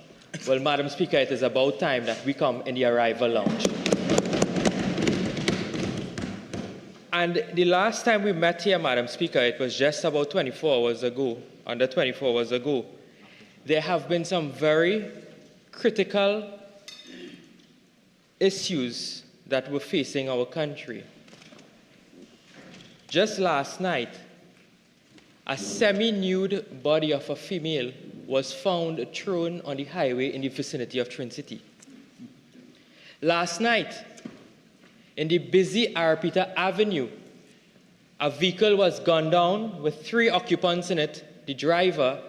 Well, Madam Speaker, it is about time that we come in the arrival lounge. And the last time we met here, Madam Speaker, it was just about 24 hours ago, under 24 hours ago. There have been some very critical issues that were facing our country. Just last night, a semi-nude body of a female was found thrown on the highway in the vicinity of Trin City. Last night, in the busy Arapita Avenue, a vehicle was gunned down with 3 occupants in it, the driver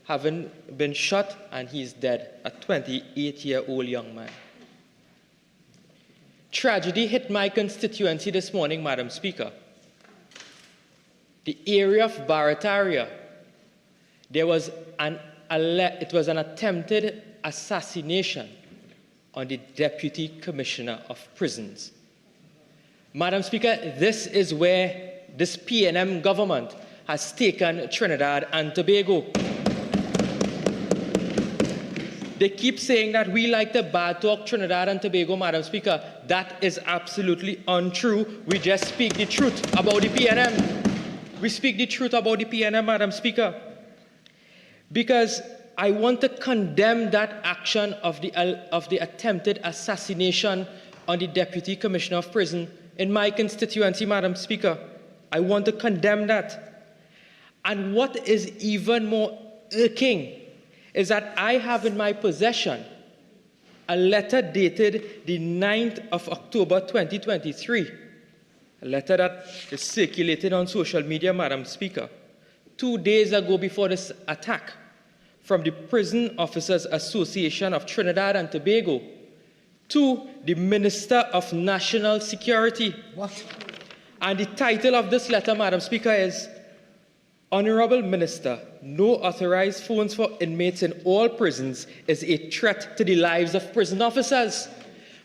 having been shot, and he's dead, a 28-year-old young man. Tragedy hit my constituency this morning, Madam Speaker. The area of Barataria, there was an attempted assassination on the Deputy Commissioner of Prisons. Madam Speaker, this is where this PNM government has taken Trinidad and Tobago. They keep saying that we like to bad talk Trinidad and Tobago, Madam Speaker. That is absolutely untrue. We just speak the truth about the PNM. We speak the truth about the PNM, Madam Speaker. Because I want to condemn that action of the attempted assassination on the Deputy Commissioner of Prison in my constituency, Madam Speaker. I want to condemn that. And what is even more irking is that I have in my possession a letter dated the 9th of October 2023, a letter that is circulated on social media, Madam Speaker, 2 days ago before this attack, from the Prison Officers Association of Trinidad and Tobago to the Minister of National Security. What? And the title of this letter, Madam Speaker, is Honorable Minister, no authorized phones for inmates in all prisons is a threat to the lives of prison officers.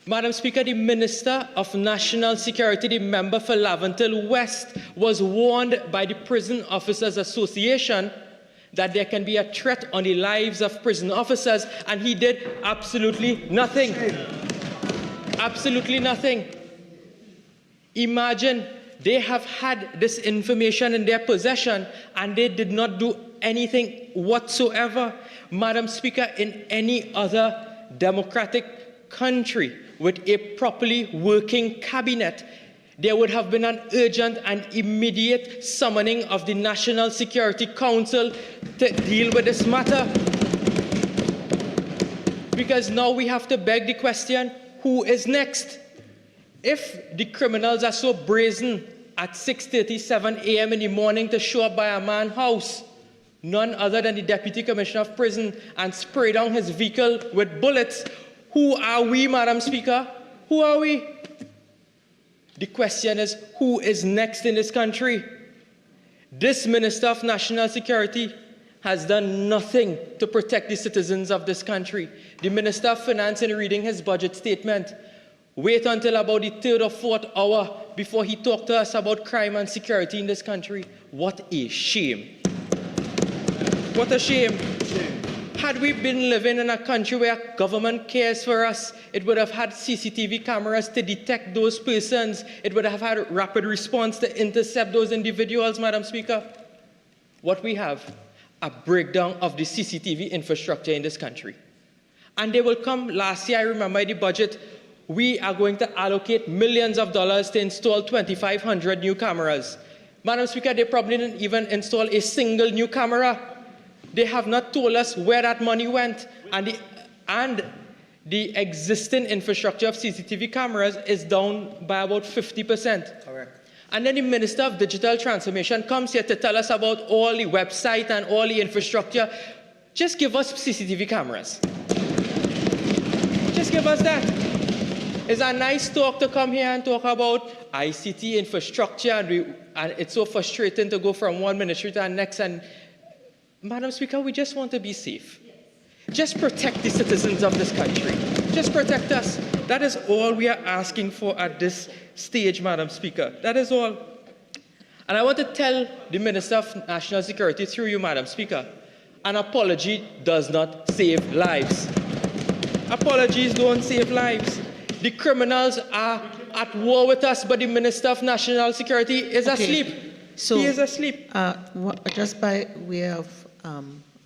Madam Speaker, the Minister of National Security, the member for Laventille West, was warned by the Prison Officers Association that there can be a threat on the lives of prison officers, and he did absolutely nothing. Absolutely nothing. Imagine they have had this information in their possession and they did not do anything whatsoever. Madam Speaker, in any other democratic country with a properly working cabinet, there would have been an urgent and immediate summoning of the National Security Council to deal with this matter. Because now we have to beg the question, who is next? If the criminals are so brazen at 6:37 a.m. in the morning to show up by a man's house, none other than the Deputy Commissioner of Prison, and spray down his vehicle with bullets, who are we, Madam Speaker? Who are we? The question is, who is next in this country? This Minister of National Security has done nothing to protect the citizens of this country. The Minister of Finance, in reading his budget statement, wait until about the 3rd or 4th hour before he talked to us about crime and security in this country. What a shame. What a shame. Had we been living in a country where government cares for us, it would have had CCTV cameras to detect those persons. It would have had rapid response to intercept those individuals, Madam Speaker. What we have, a breakdown of the CCTV infrastructure in this country. And they will come, last year I remember the budget, we are going to allocate millions of dollars to install 2,500 new cameras. Madam Speaker, they probably didn't even install a single new camera. They have not told us where that money went. And the existing infrastructure of CCTV cameras is down by about 50%. Correct. And then the Minister of Digital Transformation comes here to tell us about all the website and all the infrastructure. Just give us CCTV cameras. Just give us that. It's a nice talk to come here and talk about ICT infrastructure, and it's so frustrating to go from one ministry to the next. And Madam Speaker, we just want to be safe. Just protect the citizens of this country. Just protect us. That is all we are asking for at this stage, Madam Speaker. That is all. And I want to tell the Minister of National Security through you, Madam Speaker, an apology does not save lives. Apologies don't save lives. The criminals are at war with us, but the Minister of National Security is asleep. So, he is asleep. Just by way of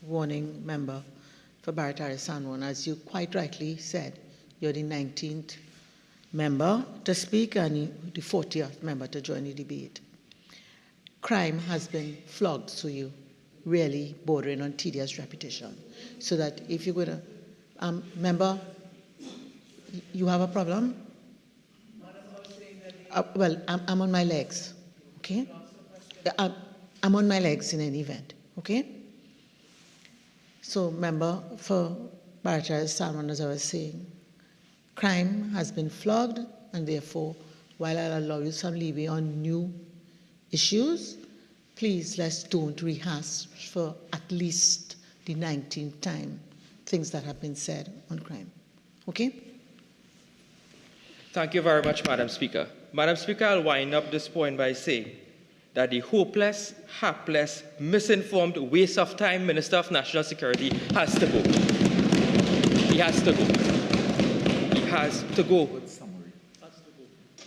warning, member for Barataria San Juan, as you quite rightly said, you're the 19th member to speak and the 40th member to join the debate. Crime has been flogged, so you really bordering on tedious repetition. So that if you're going to, member, you have a problem? Well, I'm on my legs. okay? I'm on my legs in any event, okay? So member for Barata Salmon, as I was saying, crime has been flogged, and therefore, while I'll allow you some leeway on new issues, please let's don't rehash for at least the 19th time things that have been said on crime, okay? Thank you very much, Madam Speaker. Madam Speaker, I'll wind up this point by saying that the hopeless, hapless, misinformed, waste of time Minister of National Security has to go. He has to go. He has to go.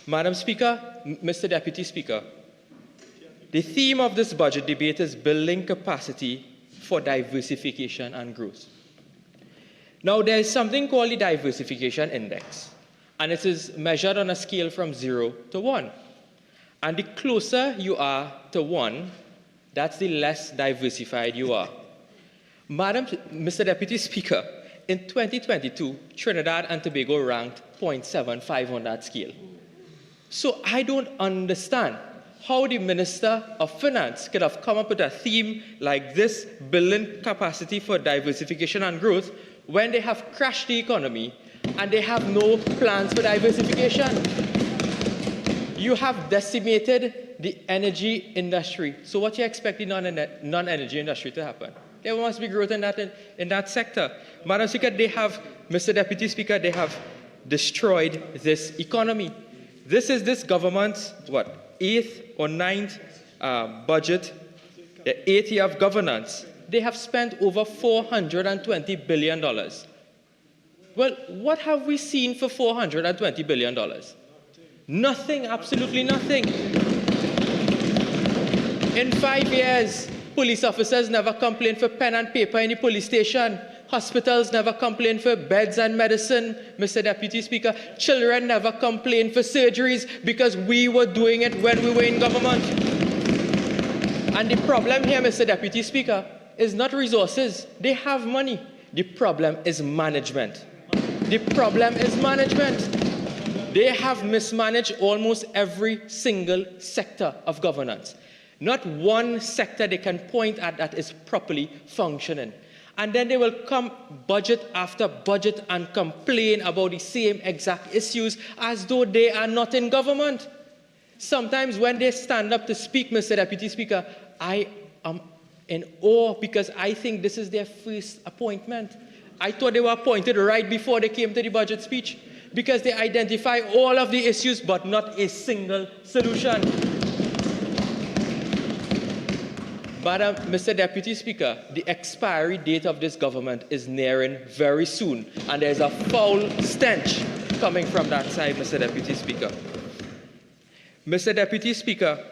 Madam Speaker, Mr. Deputy Speaker, the theme of this budget debate is building capacity for diversification and growth. Now, there is something called the Diversification Index, and it is measured on a scale from 0 to 1. And the closer you are to 1, that's the less diversified you are. Mr. Deputy Speaker, in 2022, Trinidad and Tobago ranked 0.75 on that scale. So I don't understand how the Minister of Finance could have come up with a theme like this, building capacity for diversification and growth, when they have crashed the economy and they have no plans for diversification. You have decimated the energy industry. So what do you expect the non-energy industry to happen? There must be growth in that sector. Madam Speaker, Mr. Deputy Speaker, they have destroyed this economy. This is this government's, 8th or 9th budget, the 8th year of governance. They have spent over $420 billion. Well, what have we seen for $420 billion? Nothing, absolutely nothing. In 5 years, police officers never complained for pen and paper in the police station. Hospitals never complained for beds and medicine, Mr. Deputy Speaker. Children never complained for surgeries because we were doing it when we were in government. And the problem here, Mr. Deputy Speaker, is not resources. They have money. The problem is management. The problem is management. They have mismanaged almost every single sector of governance. Not one sector they can point at that is properly functioning. And then they will come budget after budget and complain about the same exact issues as though they are not in government. Sometimes when they stand up to speak, Mr. Deputy Speaker, I am in awe because I think this is their first appointment. I thought they were appointed right before they came to the budget speech because they identify all of the issues but not a single solution. Madam, Mr. Deputy Speaker, the expiry date of this government is nearing very soon, and there's a foul stench coming from that side, Mr. Deputy Speaker. Mr. Deputy Speaker,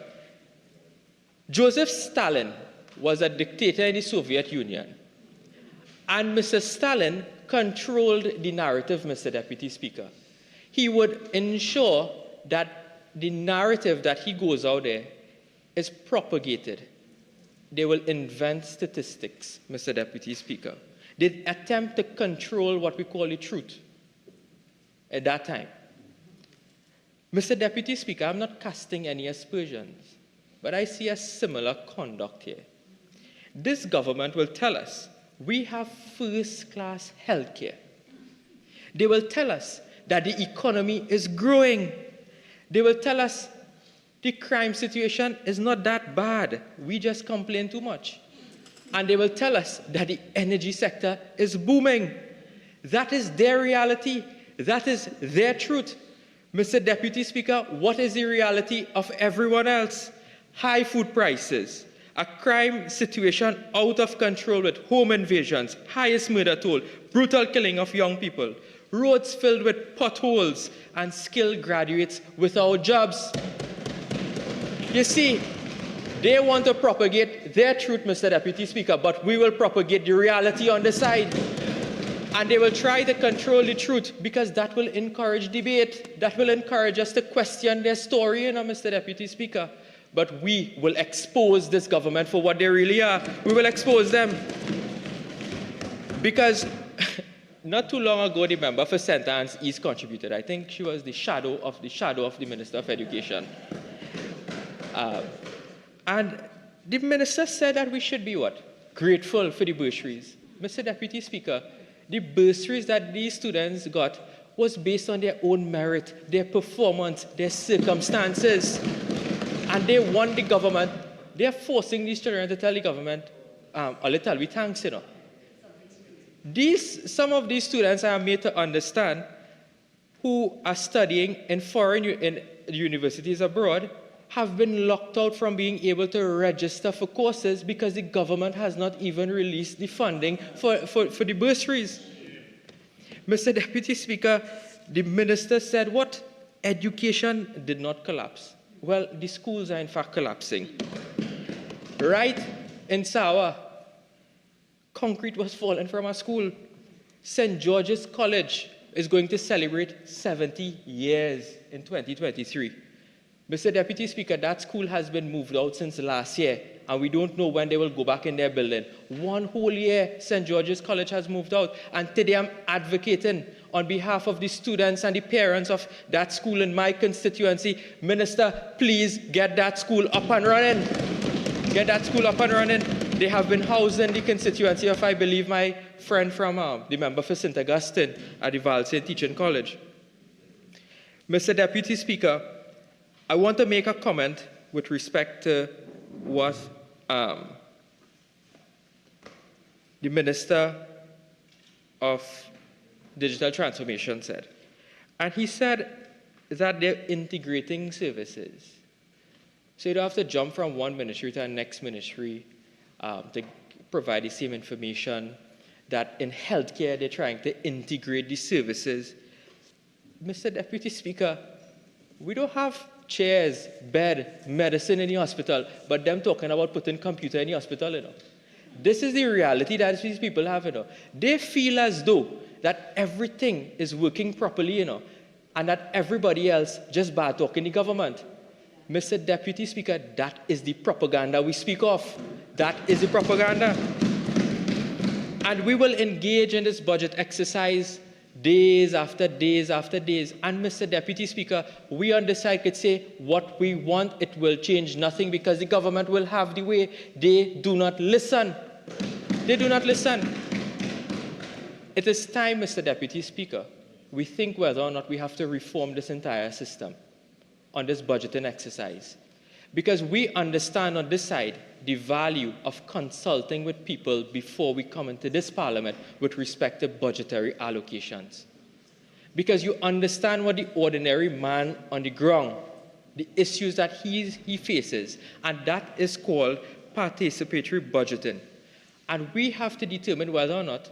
Joseph Stalin was a dictator in the Soviet Union, and Mr. Stalin controlled the narrative, Mr. Deputy Speaker. He would ensure that the narrative that he goes out there is propagated. They will invent statistics, Mr. Deputy Speaker. They attempt to control what we call the truth at that time. Mr. Deputy Speaker, I'm not casting any aspersions, but I see a similar conduct here. This government will tell us we have first-class health care. They will tell us that the economy is growing. They will tell us the crime situation is not that bad. We just complain too much. And they will tell us that the energy sector is booming. That is their reality. That is their truth. Mr. Deputy Speaker, what is the reality of everyone else? High food prices, a crime situation out of control with home invasions, highest murder toll, brutal killing of young people, roads filled with potholes, and skilled graduates without jobs. You see, they want to propagate their truth, Mr. Deputy Speaker, but we will propagate the reality on the side. And they will try to control the truth because that will encourage debate. That will encourage us to question their story, Mr. Deputy Speaker. But we will expose this government for what they really are. We will expose them. Because not too long ago, the member for St. Anne's East contributed. I think she was the shadow of the Minister of Education. And the minister said that we should be what? Grateful for the bursaries. Mr. Deputy Speaker, the bursaries that these students got was based on their own merit, their performance, their circumstances. And they want the government, they're forcing these children to tell the government, a little, we thanks, you know. Some of these students are made to understand who are studying in foreign universities abroad have been locked out from being able to register for courses because the government has not even released the funding for the bursaries. Mr. Deputy Speaker, the minister said what? Education did not collapse. Well, the schools are in fact collapsing. Right in Sawa, concrete was falling from our school. St. George's College is going to celebrate 70 years in 2023. Mr. Deputy Speaker, that school has been moved out since last year, and we don't know when they will go back in their building. One whole year, St. George's College has moved out, and today I'm advocating on behalf of the students and the parents of that school in my constituency. Minister, please get that school up and running. Get that school up and running. They have been housed in the constituency of, I believe, my friend from the member for St. Augustine at the Valsayn Teaching College. Mr. Deputy Speaker, I want to make a comment with respect to what the Minister of Digital Transformation said. And he said that they're integrating services. So you don't have to jump from one ministry to the next ministry to provide the same information, that in healthcare they're trying to integrate the services. Mr. Deputy Speaker, we don't have chairs, bed, medicine in the hospital, but them talking about putting computer in the hospital, you know. This is the reality that these people have, you know. They feel as though that everything is working properly, you know, and that everybody else just bad talking the government. Mr. Deputy Speaker, that is the propaganda we speak of. That is the propaganda. And we will engage in this budget exercise days after days after days. And Mr. Deputy Speaker, we on this side could say what we want, it will change nothing because the government will have the way. They do not listen. They do not listen. It is time, Mr. Deputy Speaker, we think whether or not we have to reform this entire system on this budgeting exercise. Because we understand on this side the value of consulting with people before we come into this parliament with respect to budgetary allocations. Because you understand what the ordinary man on the ground, the issues that he faces, and that is called participatory budgeting. And we have to determine whether or not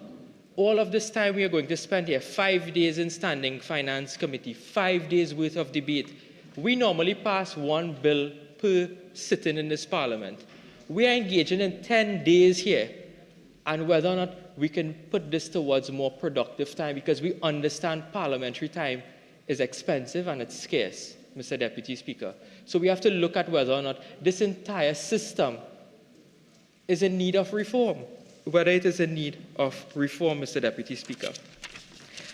all of this time we are going to spend here, 5 days in standing finance committee, 5 days worth of debate. We normally pass one bill per sitting in this parliament. We are engaging in 10 days here, and whether or not we can put this towards more productive time, because we understand parliamentary time is expensive and it's scarce, Mr. Deputy Speaker. So we have to look at whether or not this entire system is in need of reform, whether it is in need of reform, Mr. Deputy Speaker.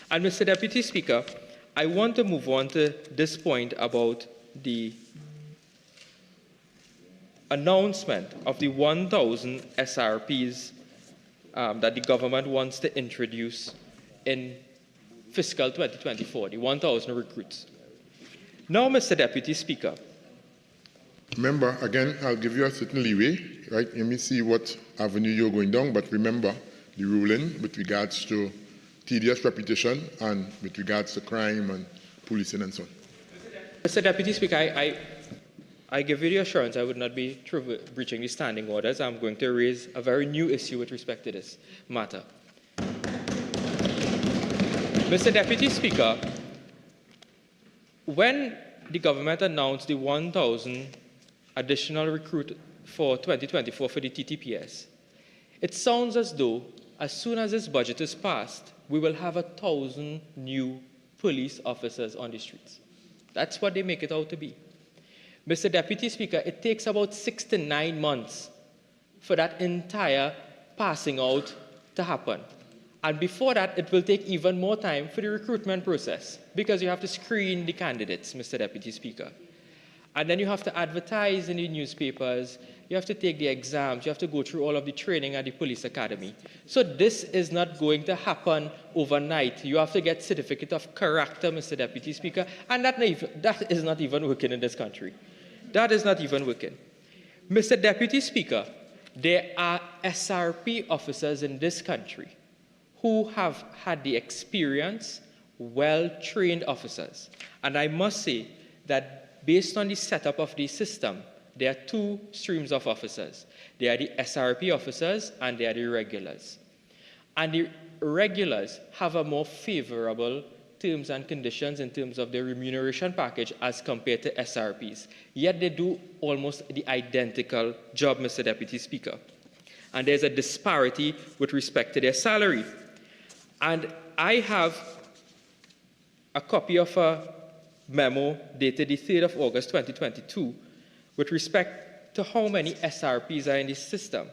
And Mr. Deputy Speaker, I want to move on to this point about the announcement of the 1,000 SRPs that the government wants to introduce in fiscal 2024, the 1,000 recruits. Now, Mr. Deputy Speaker. Remember, again, I'll give you a certain leeway, right? Let me see what avenue you're going down, but remember the ruling with regards to tedious repetition and with regards to crime and policing and so on. Mr. Deputy Speaker, I give you the assurance I would not be breaching the standing orders. I'm going to raise a very new issue with respect to this matter. Mr. Deputy Speaker, when the government announced the 1,000 additional recruit for 2024 for the TTPS, it sounds as though as soon as this budget is passed, we will have 1,000 new police officers on the streets. That's what they make it out to be. Mr. Deputy Speaker, it takes about 6 to 9 months for that entire passing out to happen. And before that, it will take even more time for the recruitment process because you have to screen the candidates, Mr. Deputy Speaker. And then you have to advertise in the newspapers, you have to take the exams, you have to go through all of the training at the police academy. So this is not going to happen overnight. You have to get certificate of character, Mr. Deputy Speaker, and that is not even working in this country. That is not even working. Mr. Deputy Speaker, there are SRP officers in this country who have had the experience, well-trained officers. And I must say that based on the setup of the system, there are two streams of officers. There are the SRP officers and there are the regulars. And the regulars have a more favorable terms and conditions in terms of their remuneration package as compared to SRPs. Yet they do almost the identical job, Mr. Deputy Speaker. And there's a disparity with respect to their salary. And I have a copy of a memo dated the 3rd of August 2022 with respect to how many SRPs are in this system.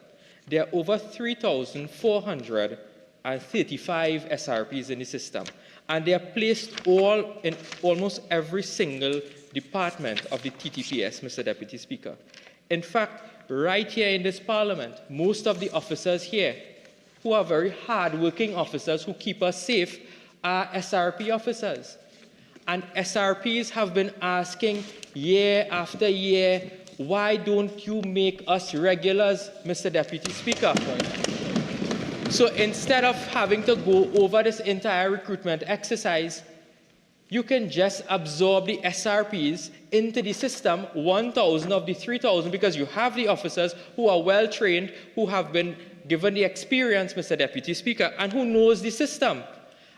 There are over 3,435 SRPs in the system, and they are placed all in almost every single department of the TTPS, Mr. Deputy Speaker. In fact, right here in this Parliament, most of the officers here who are very hard-working officers who keep us safe are SRP officers. And SRPs have been asking year after year, why don't you make us regulars, Mr. Deputy Speaker? So instead of having to go over this entire recruitment exercise, you can just absorb the SRPs into the system, 1,000 of the 3,000, because you have the officers who are well-trained, who have been given the experience, Mr. Deputy Speaker, and who knows the system,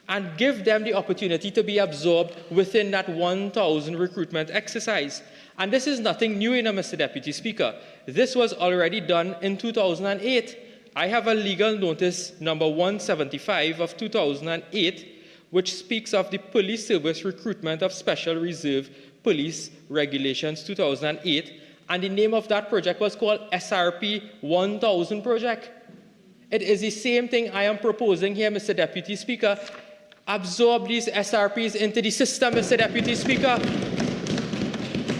and give them the opportunity to be absorbed within that 1,000 recruitment exercise. And this is nothing new, Mr. Deputy Speaker. This was already done in 2008. I have a legal notice number 175 of 2008, which speaks of the Police Service Recruitment of Special Reserve Police Regulations 2008, and the name of that project was called SRP 1000 Project. It is the same thing I am proposing here, Mr. Deputy Speaker. Absorb these SRPs into the system, Mr. Deputy Speaker.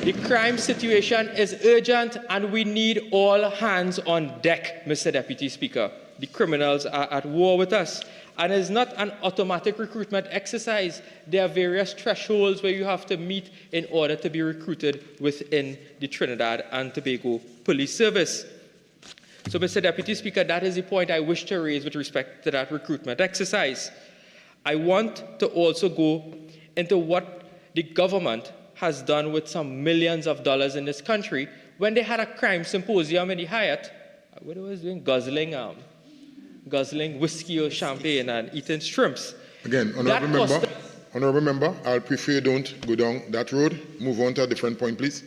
The crime situation is urgent, and we need all hands on deck, Mr. Deputy Speaker. The criminals are at war with us. And it's not an automatic recruitment exercise. There are various thresholds where you have to meet in order to be recruited within the Trinidad and Tobago Police Service. So, Mr. Deputy Speaker, that is the point I wish to raise with respect to that recruitment exercise. I want to also go into what the government has done with some millions of dollars in this country when they had a crime symposium in the Hyatt. What was doing? Guzzling whiskey or champagne and eating shrimps. Again, honorable member, I'll prefer you don't go down that road. Move on to a different point, please.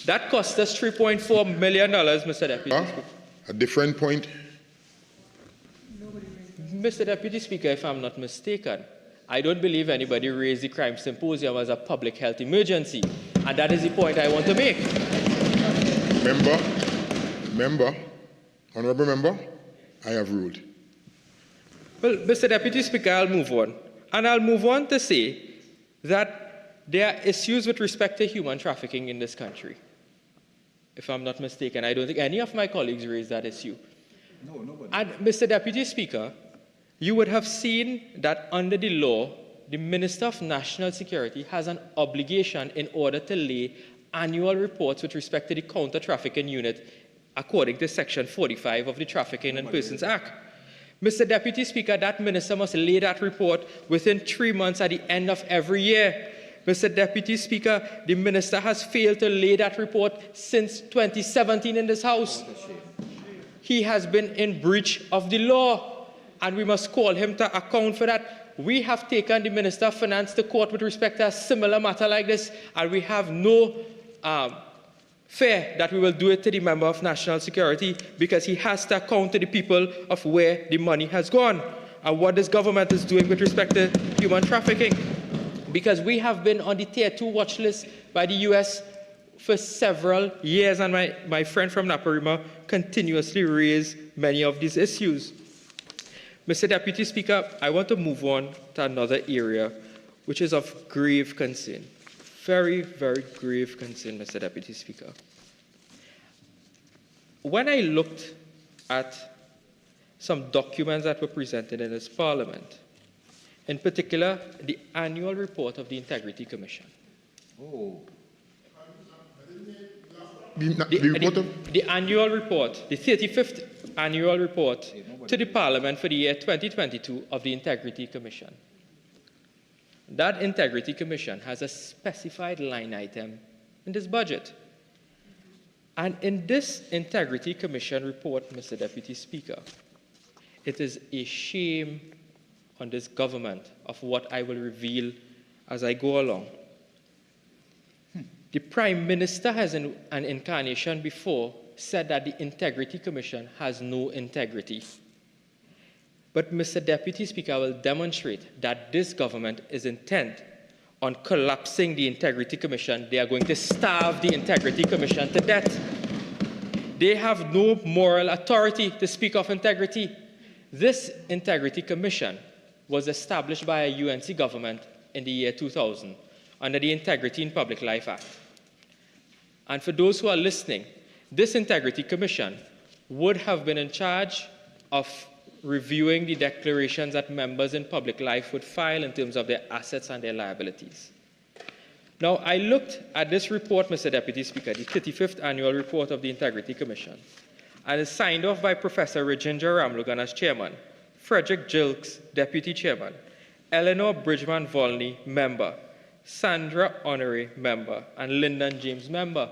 That cost us $3.4 million, Mr. Deputy Speaker. A different point. Mr. Deputy Speaker, if I'm not mistaken, I don't believe anybody raised the crime symposium as a public health emergency. And that is the point I want to make. Honorable member, I have ruled. Well, Mr. Deputy Speaker, I'll move on. And I'll move on to say that there are issues with respect to human trafficking in this country. If I'm not mistaken, I don't think any of my colleagues raised that issue. No, nobody. And Mr. Deputy Speaker, you would have seen that under the law, the Minister of National Security has an obligation in order to lay annual reports with respect to the counter-trafficking unit according to Section 45 of the Trafficking in Persons Act. Mr. Deputy Speaker, that minister must lay that report within 3 months at the end of every year. Mr. Deputy Speaker, the minister has failed to lay that report since 2017 in this House. He has been in breach of the law, and we must call him to account for that. We have taken the Minister of Finance to court with respect to a similar matter like this, and we have no fear that we will do it to the member of national security, because he has to account to the people of where the money has gone and what this government is doing with respect to human trafficking. Because we have been on the Tier 2 watch list by the US for several years, and my friend from Naparima continuously raised many of these issues. Mr. Deputy Speaker, I want to move on to another area which is of grave concern. very, very grave concern, Mr. Deputy Speaker. When I looked at some documents that were presented in this Parliament, in particular, the annual report of the Integrity Commission. Oh. The annual report, the 35th annual report to the Parliament for the year 2022 of the Integrity Commission. That Integrity Commission has a specified line item in this budget. And in this Integrity Commission report, Mr. Deputy Speaker, it is a shame on this government of what I will reveal as I go along. The Prime Minister has, in an incarnation before, said that the Integrity Commission has no integrity. But, Mr. Deputy Speaker, I will demonstrate that this government is intent on collapsing the Integrity Commission. They are going to starve the Integrity Commission to death. They have no moral authority to speak of integrity. This Integrity Commission was established by a UNC government in the year 2000 under the Integrity in Public Life Act. And for those who are listening, this Integrity Commission would have been in charge of reviewing the declarations that members in public life would file in terms of their assets and their liabilities. Now, I looked at this report, Mr. Deputy Speaker, the 35th annual report of the Integrity Commission, and it's signed off by Professor Rajendra Ramlogan as chairman, Frederick Jilks, deputy chairman, Eleanor Bridgman-Volney, member, Sandra Honore, member, and Lyndon James, member.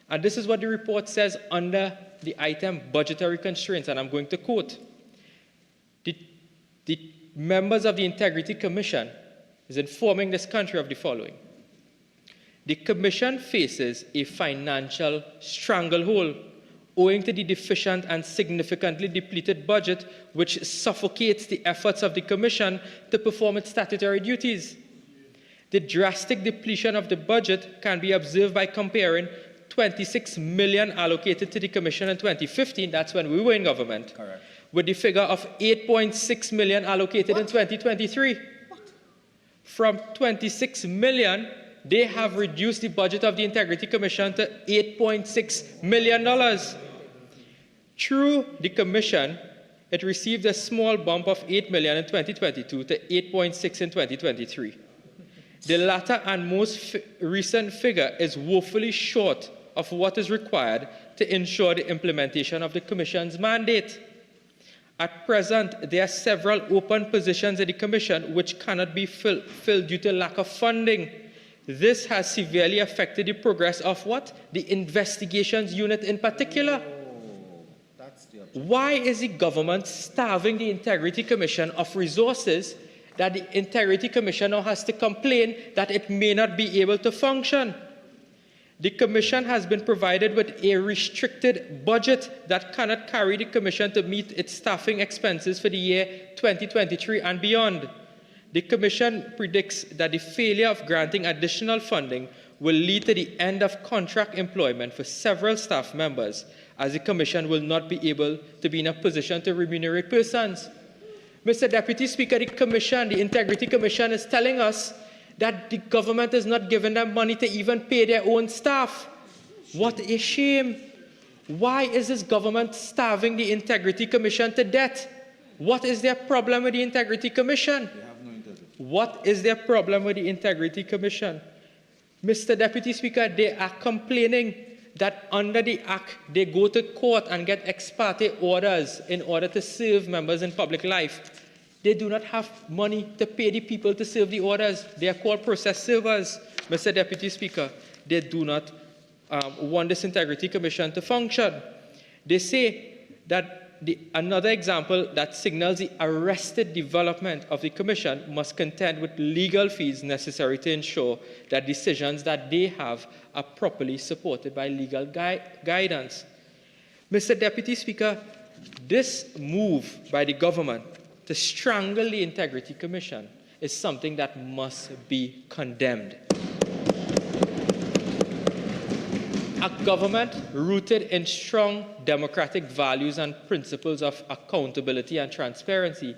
And this is what the report says under the item budgetary constraints, and I'm going to quote. The members of the Integrity Commission is informing this country of the following. The Commission faces a financial stranglehold owing to the deficient and significantly depleted budget, which suffocates the efforts of the Commission to perform its statutory duties. The drastic depletion of the budget can be observed by comparing 26 million allocated to the Commission in 2015, that's when we were in government, correct, with the figure of 8.6 million allocated in 2023. From 26 million, they have reduced the budget of the Integrity Commission to $8.6 million. Through the Commission, it received a small bump of 8 million in 2022 to 8.6 in 2023. The latter and most recent figure is woefully short of what is required to ensure the implementation of the Commission's mandate. At present, there are several open positions in the Commission which cannot be filled due to lack of funding. This has severely affected the progress of what? The investigations unit in particular. Why is the government starving the Integrity Commission of resources that the Integrity Commission now has to complain that it may not be able to function? The Commission has been provided with a restricted budget that cannot carry the Commission to meet its staffing expenses for the year 2023 and beyond. The Commission predicts that the failure of granting additional funding will lead to the end of contract employment for several staff members, as the Commission will not be able to be in a position to remunerate persons. Mr. Deputy Speaker, the Commission, the Integrity Commission, is telling us that the government is not giving them money to even pay their own staff. What a shame. Why is this government starving the Integrity Commission to death? What is their problem with the Integrity Commission? What is their problem with the Integrity Commission? Mr. Deputy Speaker, they are complaining that under the Act, they go to court and get ex parte orders in order to serve members in public life. They do not have money to pay the people to serve the orders. They are called process servers, Mr. Deputy Speaker. They do not want this Integrity Commission to function. They say that another example that signals the arrested development of the Commission must contend with legal fees necessary to ensure that decisions that they have are properly supported by legal guidance. Mr. Deputy Speaker, this move by the government to strangle the Integrity Commission is something that must be condemned. A government rooted in strong democratic values and principles of accountability and transparency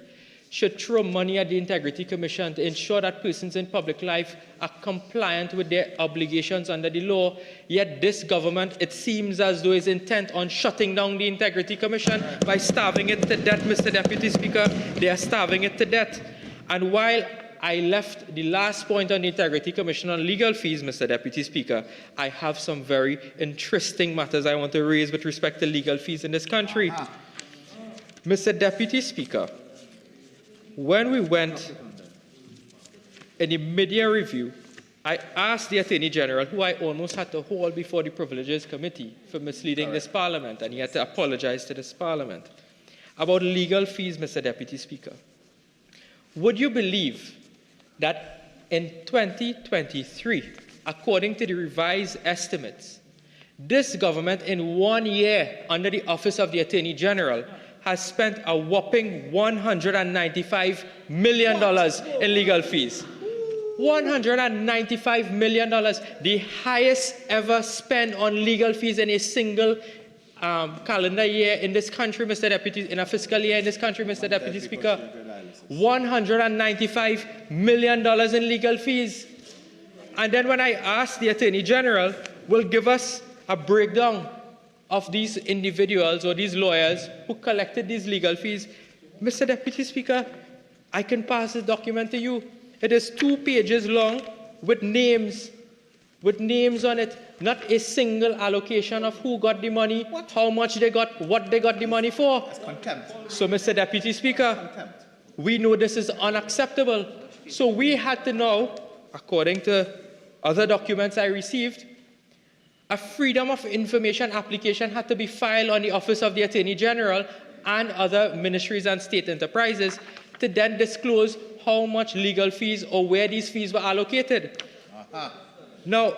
should throw money at the Integrity Commission to ensure that persons in public life are compliant with their obligations under the law. Yet this government, it seems as though, is intent on shutting down the Integrity Commission by starving it to death, Mr. Deputy Speaker. They are starving it to death. And while I left the last point on the Integrity Commission on legal fees, Mr. Deputy Speaker, I have some very interesting matters I want to raise with respect to legal fees in this country. Mr. Deputy Speaker, when we went in the media review, I asked the Attorney General, who I almost had to hold before the Privileges Committee for misleading this Parliament, and he had to apologize to this Parliament, about legal fees, Mr. Deputy Speaker. Would you believe that in 2023, according to the revised estimates, this government in 1 year under the Office of the Attorney General has spent a whopping $195 million in legal fees. $195 million, the highest ever spent on legal fees in a single calendar year in this country, Mr. Deputy, in a fiscal year in this country, Mr. Deputy Speaker. $195 million in legal fees. And then when I asked the Attorney General, will give us a breakdown of these individuals or these lawyers who collected these legal fees, Mr. Deputy Speaker, I can pass this document to you. It is 2 pages long with names on it, not a single allocation of who got the money, how much they got, what they got the money for. That's contempt. So, Mr. Deputy Speaker, we know this is unacceptable. So we had to know, according to other documents I received, a Freedom of Information application had to be filed on the Office of the Attorney General and other ministries and state enterprises to then disclose how much legal fees or where these fees were allocated. Now,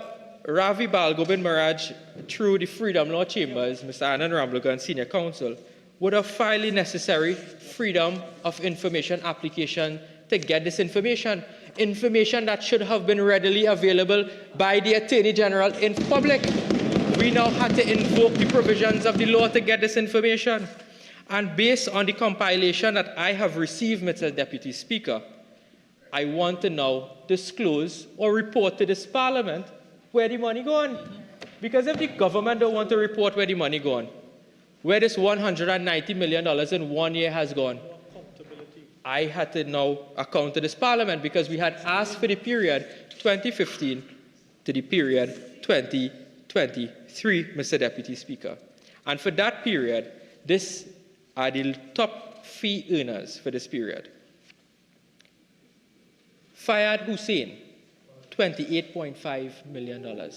Ravi Balgobin Maraj, through the Freedom Law Chambers, Mr. Anand Ramluga and Senior Counsel, would have filed the necessary Freedom of Information application to get this information that should have been readily available by the Attorney General in public. We now had to invoke the provisions of the law to get this information. And based on the compilation that I have received, Mr. Deputy Speaker, I want to now disclose or report to this Parliament where the money gone. Because if the government don't want to report where the money gone, where this $190 million in 1 year has gone, I had to now account to this Parliament because we had asked for the period 2015 to the period 2023, Mr. Deputy Speaker. And for that period, these are the top fee earners for this period. Fayad Hussein, $28.5 million.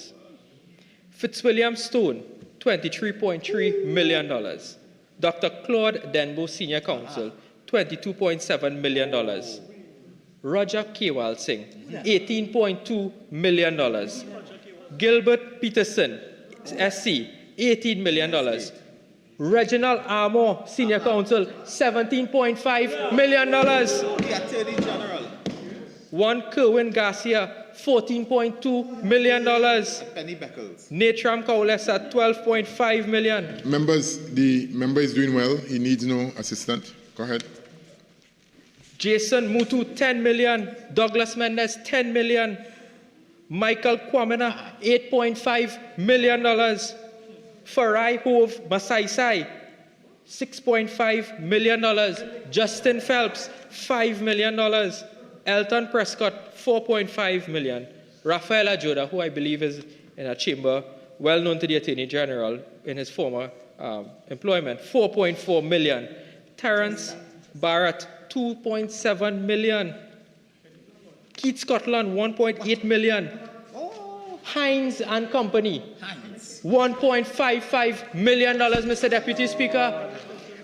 Fitzwilliam Stone, $23.3 million. Dr. Claude Denbo, Senior Counsel, $22.7 million. Roger Kewal Singh, $18.2 million. Gilbert Peterson, SC, $18 million. Reginald Armour, Senior Counsel, $17.5 million. The Attorney General. One Kerwin Garcia, $14.2 million. Penny Beckles. Natram Kaulesa, $12.5 million. Members, the member is doing well. He needs no assistant. Go ahead. Jason Mutu, $10 million. Douglas Mendez, $10 million. Michael Kwamena, $8.5 million. Farai Hove Masaisai, $6.5 million. Justin Phelps, $5 million. Elton Prescott, $4.5 million. Rafael Ajoda, who I believe is in a chamber, well known to the Attorney General in his former employment, $4.4 million. Terence Barrett, $2.7 million. Keith Scotland, $1.8 million. Hines and Company, $1.55 million, Mr. Deputy Speaker.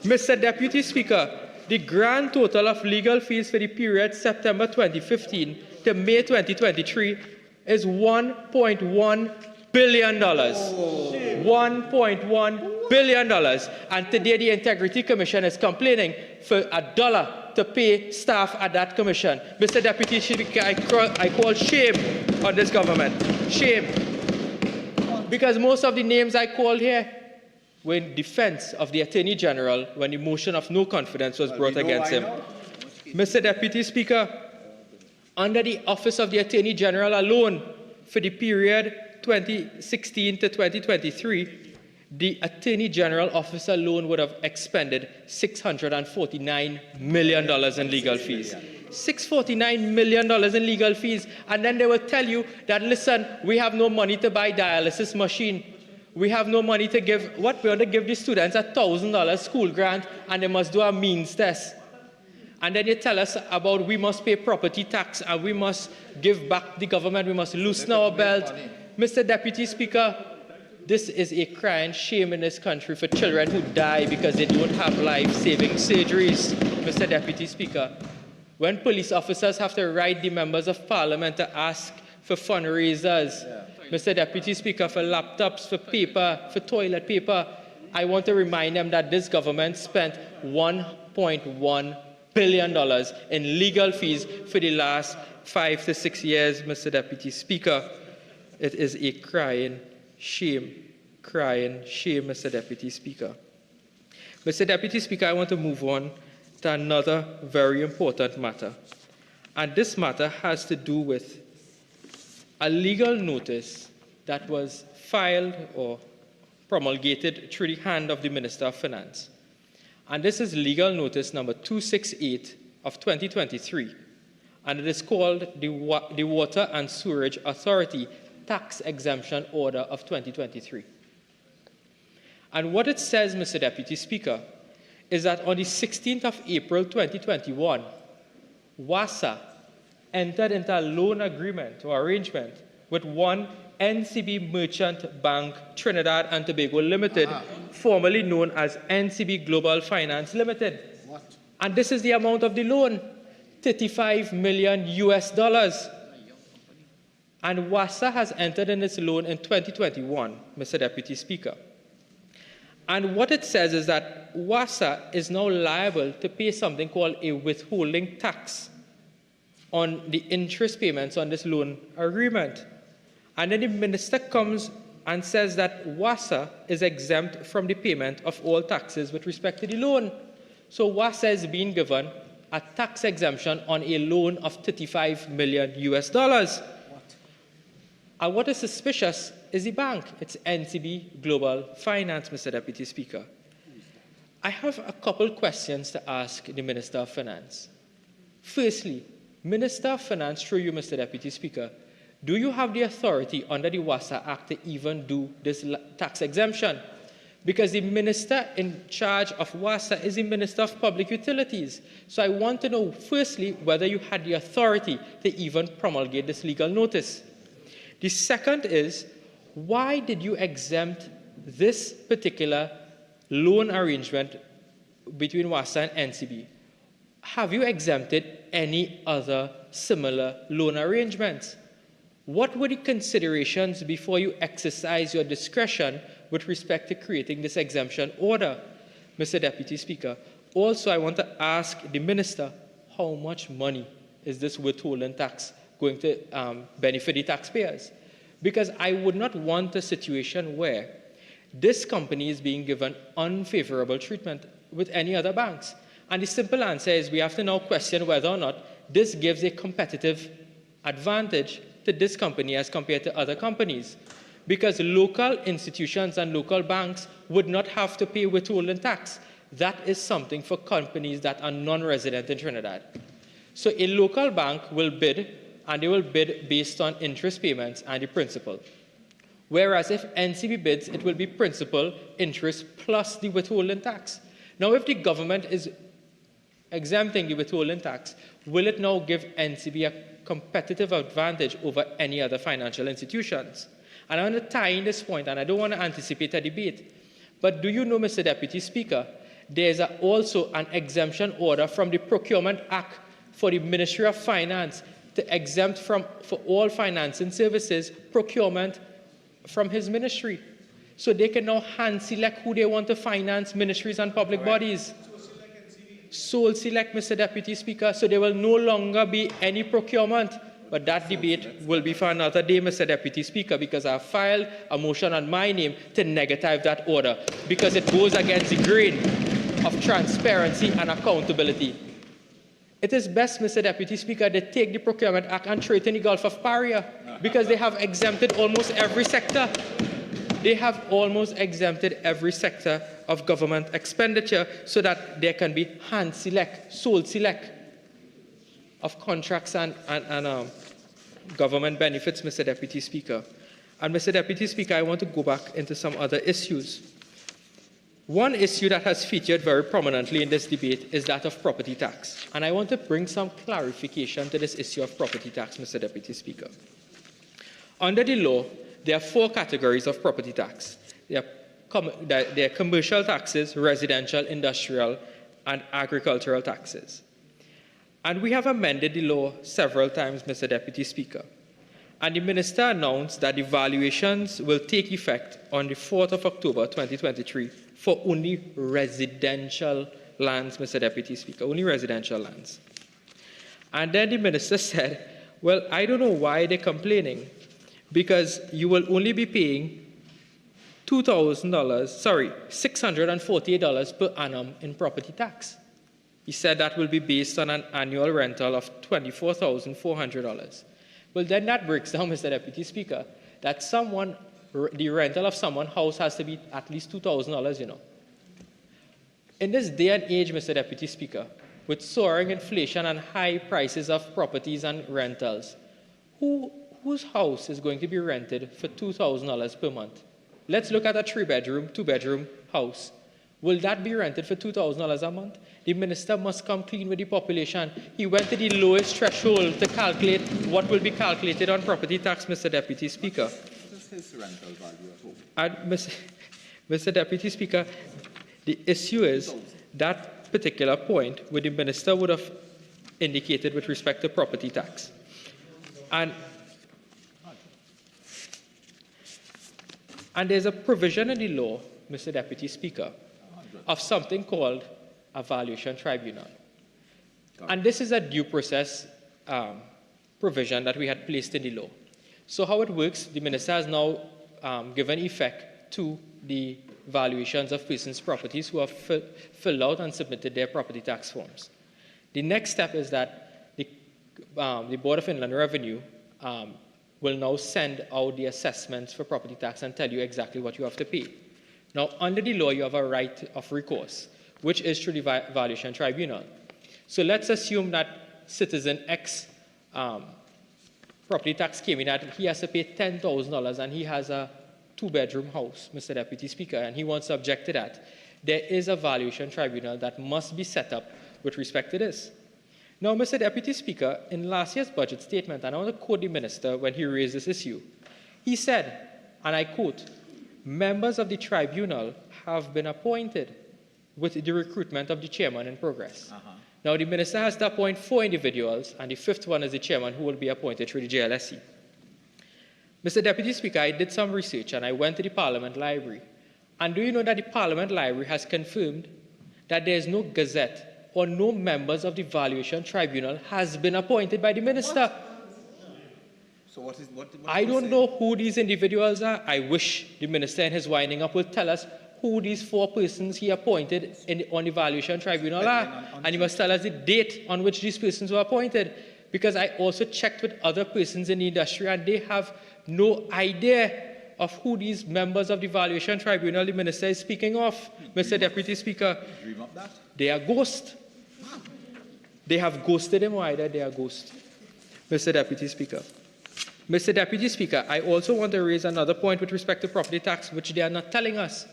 Mr. Deputy Speaker, the grand total of legal fees for the period September 2015 to May 2023 is $1.1 billion. $1.1 billion. And today the Integrity Commission is complaining for $1 to pay staff at that commission. Mr. Deputy Speaker, I call shame on this government. Shame. Because most of the names I called here were in defense of the Attorney General when the motion of no confidence was brought against him. Mr. Deputy Speaker, under the Office of the Attorney General alone, for the period 2016 to 2023, the Attorney General Office alone would have expended $649 million in legal fees. $649 million in legal fees, and then they will tell you that, listen, we have no money to buy dialysis machine. We have no money to give, we want to give the students a $1,000 school grant, and they must do a means test. And then they tell us about we must pay property tax, and we must give back the government, we must loosen our belt. Mr. Deputy Speaker, this is a crying shame in this country for children who die because they don't have life-saving surgeries. Mr. Deputy Speaker, when police officers have to write the members of parliament to ask for fundraisers, Mr. Deputy Speaker, for laptops, for paper, for toilet paper, I want to remind them that this government spent $1.1 billion in legal fees for the last 5 to 6 years, Mr. Deputy Speaker. It is a crying shame, Mr. Deputy Speaker. Mr. Deputy Speaker, I want to move on to another very important matter. And this matter has to do with a legal notice that was filed or promulgated through the hand of the Minister of Finance. And this is legal notice number 268 of 2023. And it is called the Water and Sewerage Authority Tax Exemption Order of 2023. And what it says, Mr. Deputy Speaker, is that on the 16th of April 2021, WASA entered into a loan agreement or arrangement with one NCB Merchant Bank Trinidad and Tobago Limited, formerly known as NCB Global Finance Limited. And this is the amount of the loan, $35 million US. And WASA has entered in this loan in 2021, Mr. Deputy Speaker. And what it says is that WASA is now liable to pay something called a withholding tax on the interest payments on this loan agreement. And then the minister comes and says that WASA is exempt from the payment of all taxes with respect to the loan. So WASA is being given a tax exemption on a loan of $35 million US. And what is suspicious is the bank. It's NCB Global Finance, Mr. Deputy Speaker. I have a couple questions to ask the Minister of Finance. Firstly, Minister of Finance, through you, Mr. Deputy Speaker, do you have the authority under the WASA Act to even do this tax exemption? Because the minister in charge of WASA is the Minister of Public Utilities. So I want to know, firstly, whether you had the authority to even promulgate this legal notice. The second is, why did you exempt this particular loan arrangement between WASA and NCB? Have you exempted any other similar loan arrangements? What were the considerations before you exercise your discretion with respect to creating this exemption order, Mr. Deputy Speaker? Also, I want to ask the minister, how much money is this withholding tax going to benefit the taxpayers? Because I would not want a situation where this company is being given unfavorable treatment with any other banks. And the simple answer is we have to now question whether or not this gives a competitive advantage to this company as compared to other companies. Because local institutions and local banks would not have to pay withholding tax. That is something for companies that are non-resident in Trinidad. So a local bank will bid, and they will bid based on interest payments and the principal. Whereas if NCB bids, it will be principal, interest, plus the withholding tax. Now, if the government is exempting the withholding tax, will it now give NCB a competitive advantage over any other financial institutions? And I want to tie in this point, and I don't want to anticipate a debate, but do you know, Mr. Deputy Speaker, there's also an exemption order from the Procurement Act for the Ministry of Finance to exempt for all financing services procurement from his ministry. So they can now hand select who they want to finance ministries and public bodies. Sole select, Mr. Deputy Speaker, so there will no longer be any procurement. But that debate will be for another day, Mr. Deputy Speaker, because I filed a motion on my name to negative that order, because it goes against the grain of transparency and accountability. it is best, Mr. Deputy Speaker, they take the Procurement Act and throw it in the Gulf of Paria, because they have exempted almost every sector. They have almost exempted every sector of government expenditure so that there can be hand select, sole select of contracts and government benefits, Mr. Deputy Speaker. And Mr. Deputy Speaker, I want to go back into some other issues. One issue that has featured very prominently in this debate is that of property tax. And I want to bring some clarification to this issue of property tax, Mr. Deputy Speaker. Under the law, there are 4 categories of property tax. There are commercial taxes, residential, industrial, and agricultural taxes. And we have amended the law several times, Mr. Deputy Speaker. And the Minister announced that the valuations will take effect on the 4th of October 2023 for only residential lands, Mr. Deputy Speaker, only residential lands. And then the Minister said, well, I don't know why they're complaining, because you will only be paying $648 per annum in property tax. He said that will be based on an annual rental of $24,400. Well, then that breaks down, Mr. Deputy Speaker, that the rental of someone's house has to be at least $2,000, you know. In this day and age, Mr. Deputy Speaker, with soaring inflation and high prices of properties and rentals, whose house is going to be rented for $2,000 per month? Let's look at a 3-bedroom, 2-bedroom house. Will that be rented for $2,000 a month? The Minister must come clean with the population. He went to the lowest threshold to calculate what will be calculated on property tax, Mr. Deputy Speaker. What is his rental value at home? And Mr. Deputy Speaker, the issue is that particular point where the Minister would have indicated with respect to property tax. And there's a provision in the law, Mr. Deputy Speaker, of something called a valuation tribunal. And this is a due process provision that we had placed in the law. So how it works, the Minister has now given effect to the valuations of persons' properties who have filled out and submitted their property tax forms. The next step is that the Board of Inland Revenue will now send out the assessments for property tax and tell you exactly what you have to pay. Now, under the law, you have a right of recourse, which is through the valuation tribunal. So let's assume that citizen X property tax came in that he has to pay $10,000 and he has a 2-bedroom house, Mr. Deputy Speaker, and he wants to object to that. There is a valuation tribunal that must be set up with respect to this. Now, Mr. Deputy Speaker, in last year's budget statement, and I want to quote the Minister when he raised this issue, he said, and I quote, members of the tribunal have been appointed with the recruitment of the chairman in progress. Now, the Minister has to appoint 4 individuals, and the 5th one is the chairman who will be appointed through the JLSC. Mr. Deputy Speaker, I did some research, and I went to the Parliament Library. And do you know that the Parliament Library has confirmed that there is no gazette or no members of the Valuation Tribunal has been appointed by the Minister? So I don't know who these individuals are. I wish the Minister in his winding up will tell us who these 4 persons he appointed on the Valuation Tribunal are. And he must tell us the date on which these persons were appointed. Because I also checked with other persons in the industry and they have no idea of who these members of the Valuation Tribunal the Minister is speaking of, Mr. Deputy Speaker. Dream of that? They are ghosts. They have ghosted him, or either they are ghosts. Mr. Deputy Speaker. Mr. Deputy Speaker, I also want to raise another point with respect to property tax, which they are not telling us.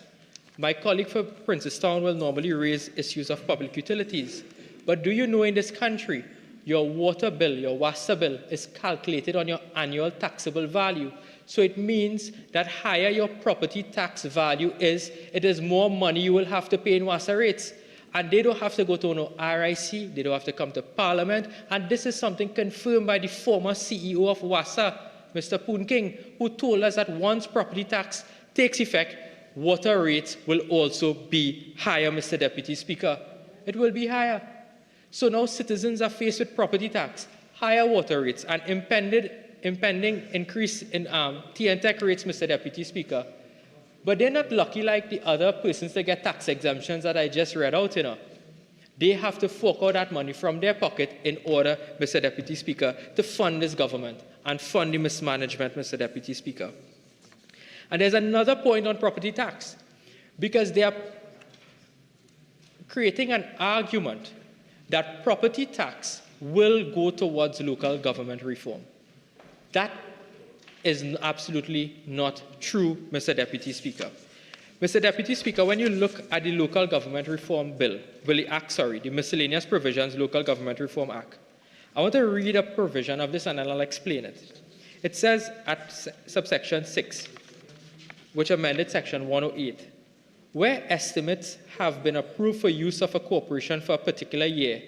My colleague for Princestown will normally raise issues of public utilities. But do you know in this country, your water bill, your WASA bill, is calculated on your annual taxable value. So it means that higher your property tax value is, it is more money you will have to pay in WASA rates. And they don't have to go to no RIC, they don't have to come to Parliament, and this is something confirmed by the former CEO of WASA, Mr. Poon King, who told us that once property tax takes effect, water rates will also be higher, Mr. Deputy Speaker. It will be higher. So now citizens are faced with property tax, higher water rates, and impending increase in TNTEC rates, Mr. Deputy Speaker. But they're not lucky like the other persons that get tax exemptions that I just read out, you know. They have to fork out that money from their pocket in order, Mr. Deputy Speaker, to fund this government and fund the mismanagement, Mr. Deputy Speaker. And there's another point on property tax, because they are creating an argument that property tax will go towards local government reform. That is absolutely not true, Mr. Deputy Speaker. Mr. Deputy Speaker, when you look at the Local Government Reform Bill, the Miscellaneous Provisions Local Government Reform Act, I want to read a provision of this and I'll explain it. It says at subsection 6, which amended section 108, where estimates have been approved for use of a corporation for a particular year,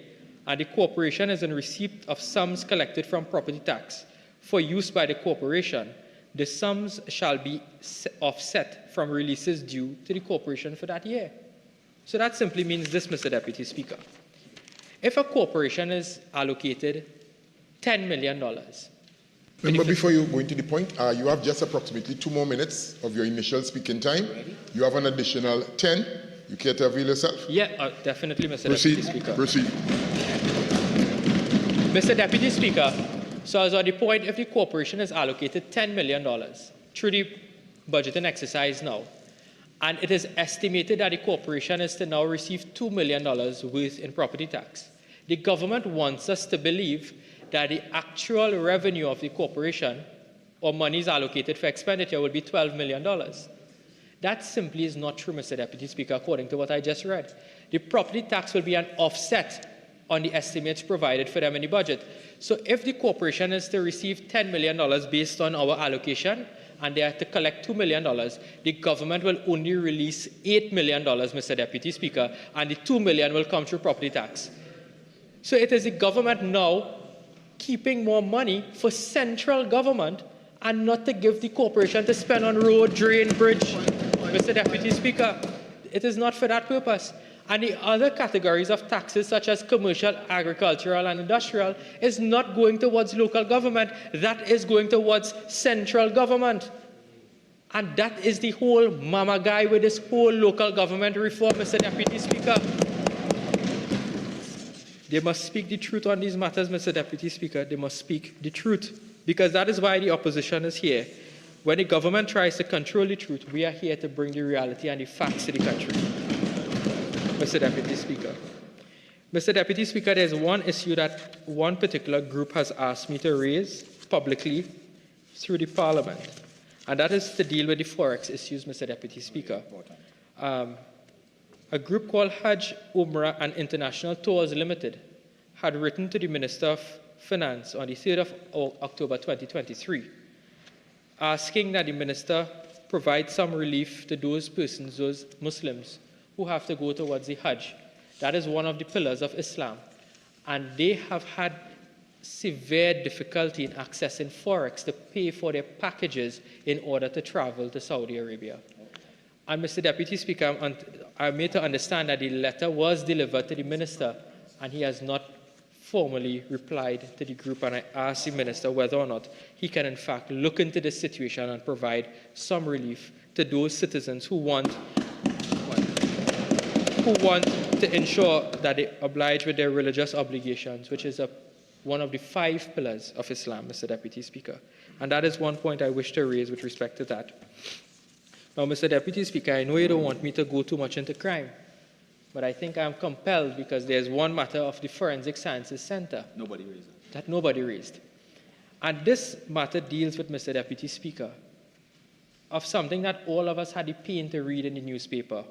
and the corporation is in receipt of sums collected from property tax for use by the corporation, the sums shall be offset from releases due to the corporation for that year. So that simply means this, Mr. Deputy Speaker. If a corporation is allocated $10 million. Remember, before you go into the point, you have just approximately 2 more minutes of your initial speaking time. You have an additional 10. You care to avail yourself? Yeah, definitely, Mr. Proceed. Deputy Speaker. Proceed. Mr. Deputy Speaker, so as on the point, if the corporation is allocated $10 million through the budgeting exercise now, and it is estimated that the corporation is to now receive $2 million worth in property tax, the government wants us to believe that the actual revenue of the corporation or monies allocated for expenditure will be $12 million. That simply is not true, Mr. Deputy Speaker, according to what I just read. The property tax will be an offset on the estimates provided for them in the budget. So if the corporation is to receive $10 million based on our allocation, and they are to collect $2 million, the government will only release $8 million, Mr. Deputy Speaker, and the $2 million will come through property tax. So it is the government now keeping more money for central government and not to give the corporation to spend on road, drain, bridge, Mr. Deputy Speaker. It is not for that purpose. And the other categories of taxes, such as commercial, agricultural, and industrial, is not going towards local government. That is going towards central government. And that is the whole mama guy with this whole local government reform, Mr. Deputy Speaker. They must speak the truth on these matters, Mr. Deputy Speaker. They must speak the truth, because that is why the opposition is here. When the government tries to control the truth, we are here to bring the reality and the facts to the country. Mr. Deputy Speaker. Mr. Deputy Speaker, there's one issue that one particular group has asked me to raise publicly through the Parliament, and that is to deal with the Forex issues, Mr. Deputy Speaker. A group called Hajj, Umrah and International Tours Limited had written to the Minister of Finance on the 3rd of October 2023, asking that the Minister provide some relief to those persons, those Muslims, who have to go towards the Hajj. That is one of the pillars of Islam. And they have had severe difficulty in accessing Forex to pay for their packages in order to travel to Saudi Arabia. And Mr. Deputy Speaker, I'm made to understand that the letter was delivered to the Minister, and he has not formally replied to the group. And I asked the Minister whether or not he can in fact look into this situation and provide some relief to those citizens who want to ensure that they oblige with their religious obligations, which is one of the 5 pillars of Islam, Mr. Deputy Speaker. And that is one point I wish to raise with respect to that. Now, Mr. Deputy Speaker, I know you don't want me to go too much into crime, but I think I'm compelled because there's one matter of the Forensic Sciences Center Nobody raised it. that nobody raised. And this matter deals with, Mr. Deputy Speaker, of something that all of us had the pain to read in the newspaper.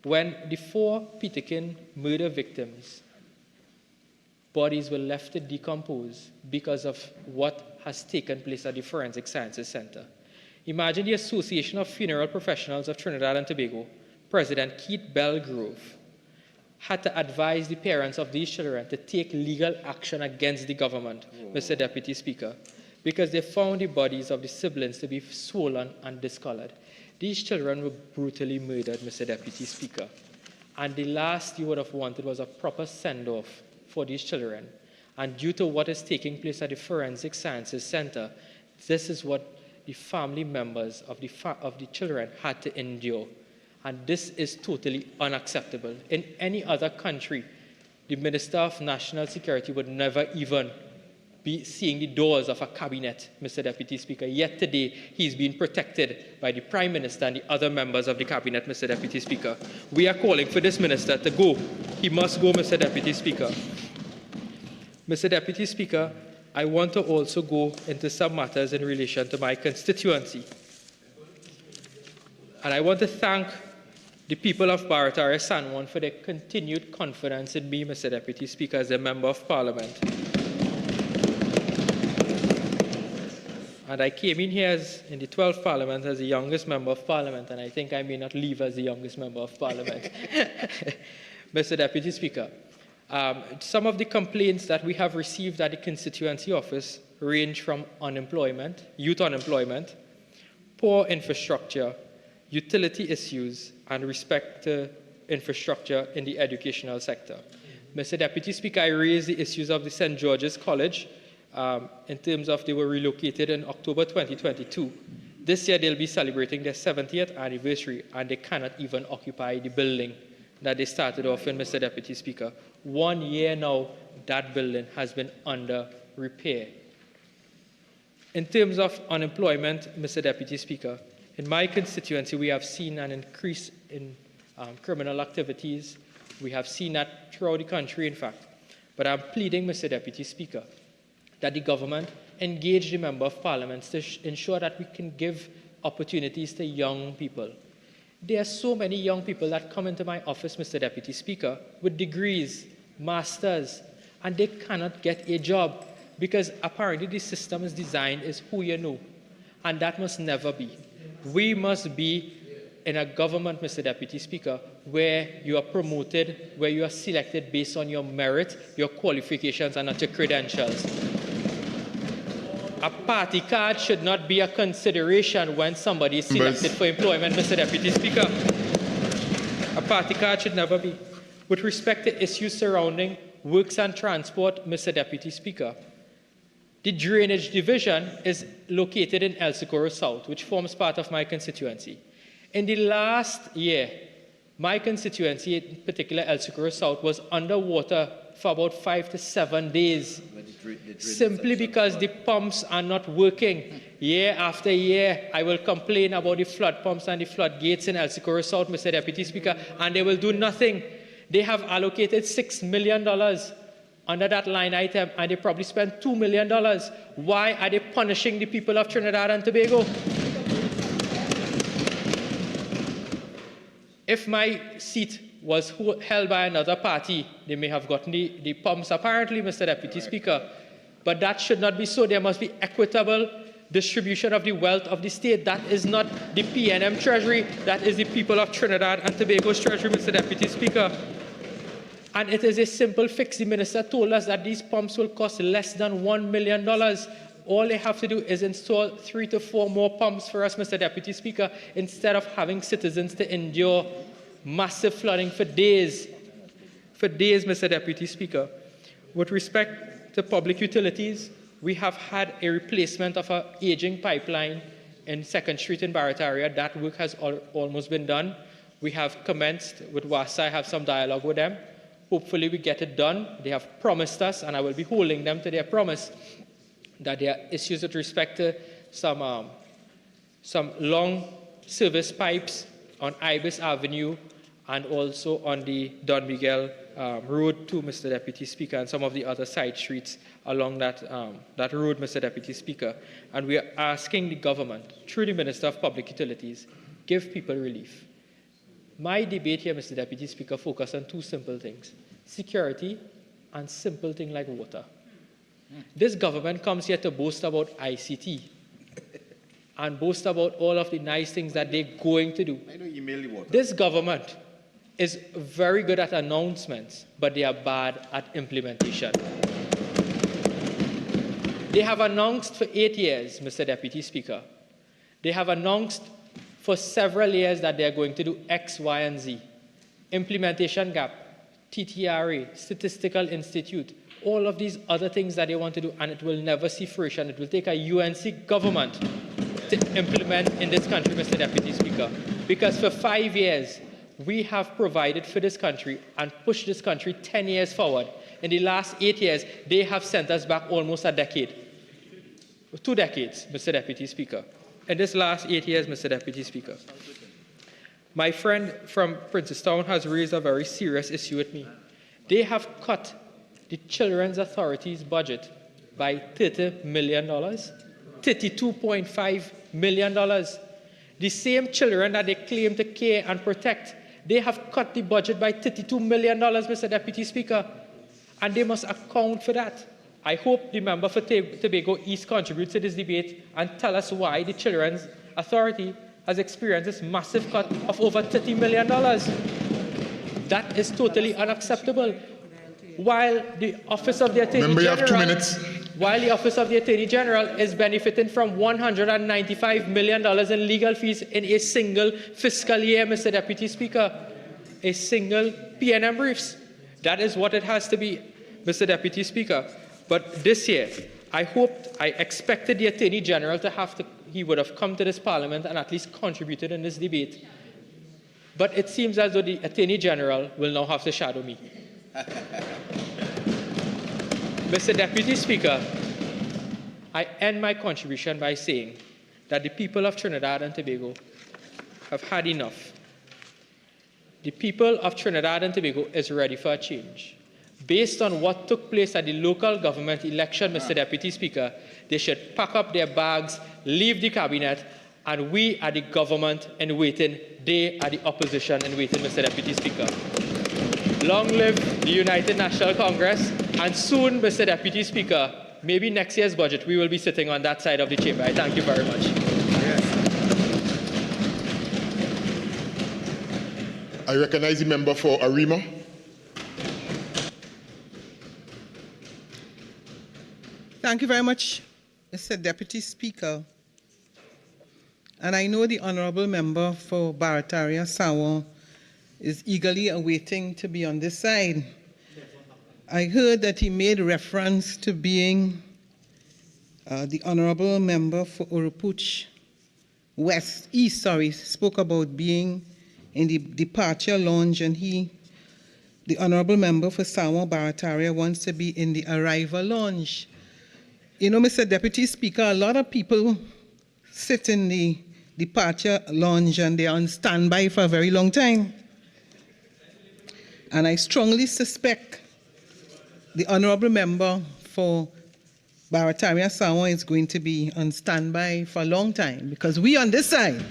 When the 4 Peterkin murder victims' bodies were left to decompose because of what has taken place at the Forensic Sciences Center. Imagine the Association of Funeral Professionals of Trinidad and Tobago, President Keith Belgrove, had to advise the parents of these children to take legal action against the government, Mr. Deputy Speaker, because they found the bodies of the siblings to be swollen and discolored. These children were brutally murdered, Mr. Deputy Speaker. And the last you would have wanted was a proper send-off for these children. And due to what is taking place at the Forensic Sciences Center, this is what the family members of the children had to endure. And this is totally unacceptable. In any other country, the Minister of National Security would never even be seeing the doors of a cabinet, Mr. Deputy Speaker. Yet today, he's being protected by the Prime Minister and the other members of the cabinet, Mr. Deputy Speaker. We are calling for this minister to go. He must go, Mr. Deputy Speaker. Mr. Deputy Speaker, I want to also go into some matters in relation to my constituency. And I want to thank the people of Barataria San Juan for their continued confidence in me, Mr. Deputy Speaker, as a Member of Parliament. And I came in here in the 12th Parliament as the youngest Member of Parliament, and I think I may not leave as the youngest Member of Parliament. Mr. Deputy Speaker, some of the complaints that we have received at the constituency office range from unemployment, youth unemployment, poor infrastructure, utility issues, and respect to infrastructure in the educational sector. Mr. Deputy Speaker, I raised the issues of the St. George's College in terms of they were relocated in October 2022. This year they'll be celebrating their 70th anniversary, and they cannot even occupy the building that they started off in, Mr. Deputy Speaker. 1 year now, that building has been under repair. In terms of unemployment, Mr. Deputy Speaker, in my constituency, we have seen an increase in criminal activities. We have seen that throughout the country, in fact. But I'm pleading, Mr. Deputy Speaker, that the government engage the Member of Parliament to ensure that we can give opportunities to young people. There are so many young people that come into my office, Mr. Deputy Speaker, with degrees, masters, and they cannot get a job because apparently the system is designed as who you know, and that must never be. We must be in a government, Mr. Deputy Speaker, where you are promoted, where you are selected based on your merit, your qualifications, and not your credentials. A party card should not be a consideration when somebody is selected for employment, Mr. Deputy Speaker. A party card should never be. With respect to issues surrounding works and transport, Mr. Deputy Speaker, the Drainage Division is located in El Socorro South, which forms part of my constituency. In the last year, my constituency, in particular El Socorro South, was underwater for about 5 to 7 days, simply because the pumps are not working. Year after year, I will complain about the flood pumps and the floodgates in El Socorro South, Mr. Deputy Speaker, and they will do nothing. They have allocated $6 million under that line item, and they probably spent $2 million. Why are they punishing the people of Trinidad and Tobago? If my seat was held by another party, they may have gotten the pumps apparently, Mr. Deputy Speaker. But that should not be so. There must be equitable distribution of the wealth of the state. That is not the PNM Treasury. That is the people of Trinidad and Tobago's Treasury, Mr. Deputy Speaker. And it is a simple fix. The minister told us that these pumps will cost less than $1 million. All they have to do is install 3 to 4 more pumps for us, Mr. Deputy Speaker, instead of having citizens to endure massive flooding for days. For days, Mr. Deputy Speaker. With respect to public utilities, we have had a replacement of an aging pipeline in 2nd Street in Barataria. That work has almost been done. We have commenced with WASA. I have some dialogue with them. Hopefully we get it done. They have promised us, and I will be holding them to their promise, that there are issues with respect to some long service pipes on Ibis Avenue and also on the Don Miguel Road too, Mr. Deputy Speaker, and some of the other side streets along that road, Mr. Deputy Speaker. And we are asking the government, through the Minister of Public Utilities, give people relief. My debate here, Mr. Deputy Speaker, focused on 2 simple things: security and simple things like water. This government comes here to boast about ICT and boast about all of the nice things that they're going to do. This government is very good at announcements, but they are bad at implementation. They have announced for 8 years, Mr. Deputy Speaker. They have announced for several years that they are going to do X, Y, and Z. Implementation gap, TTRA, Statistical Institute, all of these other things that they want to do, and it will never see fruition. It will take a UNC government to implement in this country, Mr. Deputy Speaker. Because for 5 years, we have provided for this country and pushed this country 10 years forward. In the last 8 years, they have sent us back almost a decade. 2 decades, Mr. Deputy Speaker. In this last 8 years, Mr. Deputy Speaker. My friend from Princestown has raised a very serious issue with me. They have cut the Children's Authority's budget by $30 million, $32.5 million. The same children that they claim to care and protect, they have cut the budget by $32 million, Mr. Deputy Speaker, and they must account for that. I hope the member for Tobago East contributes to this debate and tell us why the Children's Authority has experienced this massive cut of over $30 million. That is totally unacceptable. While the Office of the Attorney General is benefiting from $195 million in legal fees in a single fiscal year, Mr. Deputy Speaker, a single PNM briefs. That is what it has to be, Mr. Deputy Speaker. But this year, I expected the Attorney General he would have come to this Parliament and at least contributed in this debate. But it seems as though the Attorney General will now have to shadow me. Mr. Deputy Speaker, I end my contribution by saying that the people of Trinidad and Tobago have had enough. The people of Trinidad and Tobago is ready for a change. Based on what took place at the local government election, Mr. Deputy Speaker, they should pack up their bags, leave the cabinet, and we are the government in waiting. They are the opposition in waiting, Mr. Deputy Speaker. Long live the United National Congress, and soon, Mr. Deputy Speaker, maybe next year's budget, we will be sitting on that side of the chamber. I thank you very much. I recognize the member for Arima. Thank you very much, Mr. Deputy Speaker. And I know the honourable member for Barataria Sawon is eagerly awaiting to be on this side. I heard that he made reference to being the honourable member for Urupuch East, spoke about being in the departure lounge, and the honourable member for Sawon Barataria, wants to be in the arrival lounge. You know, Mr. Deputy Speaker, a lot of people sit in the departure lounge and they are on standby for a very long time. And I strongly suspect the honourable member for Barataria Sawon is going to be on standby for a long time, because we on this side,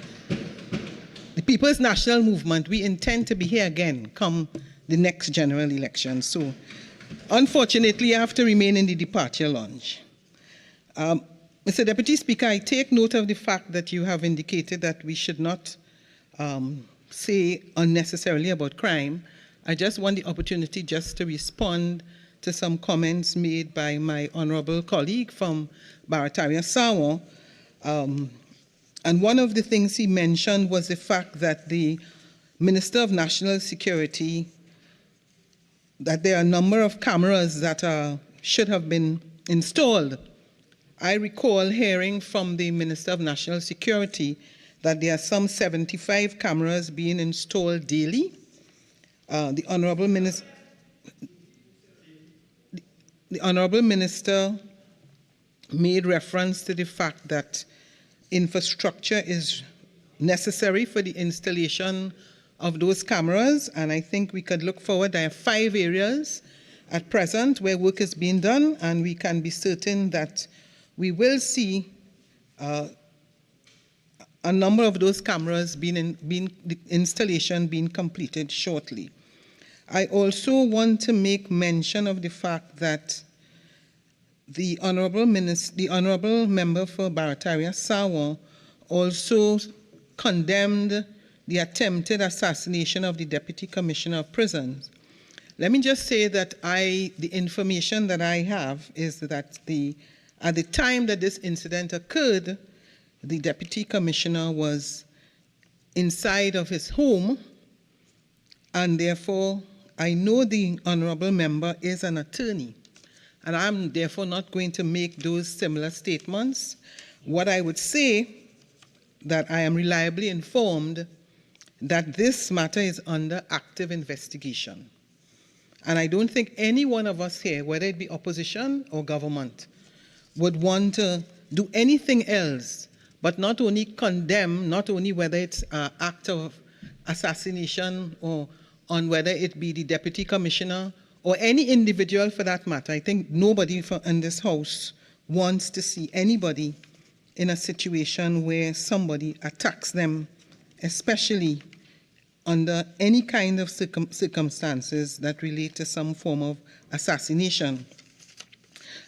the People's National Movement, we intend to be here again come the next general election. So unfortunately, I have to remain in the departure lounge. Mr. Deputy Speaker, I take note of the fact that you have indicated that we should not say unnecessarily about crime. I just want the opportunity just to respond to some comments made by my honourable colleague from Barataria Sawon. And one of the things he mentioned was the fact that the Minister of National Security, that there are a number of cameras that should have been installed. I recall hearing from the Minister of National Security that there are some 75 cameras being installed daily. The Honourable Minister made reference to the fact that infrastructure is necessary for the installation of those cameras, and I think we could look forward. There are 5 areas at present where work is being done, and we can be certain that we will see a number of those cameras the installation being completed shortly. I also want to make mention of the fact that the honourable member for Barataria Sawon also condemned the attempted assassination of the Deputy Commissioner of Prisons. Let me just say that the information that I have is that at the time that this incident occurred, the Deputy Commissioner was inside of his home, and therefore I know the honourable member is an attorney, and I'm therefore not going to make those similar statements. What I would say, that I am reliably informed that this matter is under active investigation. And I don't think any one of us here, whether it be opposition or government, would want to do anything else but not only condemn, not only whether it's an act of assassination or on whether it be the deputy commissioner or any individual for that matter. I think nobody in this house wants to see anybody in a situation where somebody attacks them, especially under any kind of circumstances that relate to some form of assassination.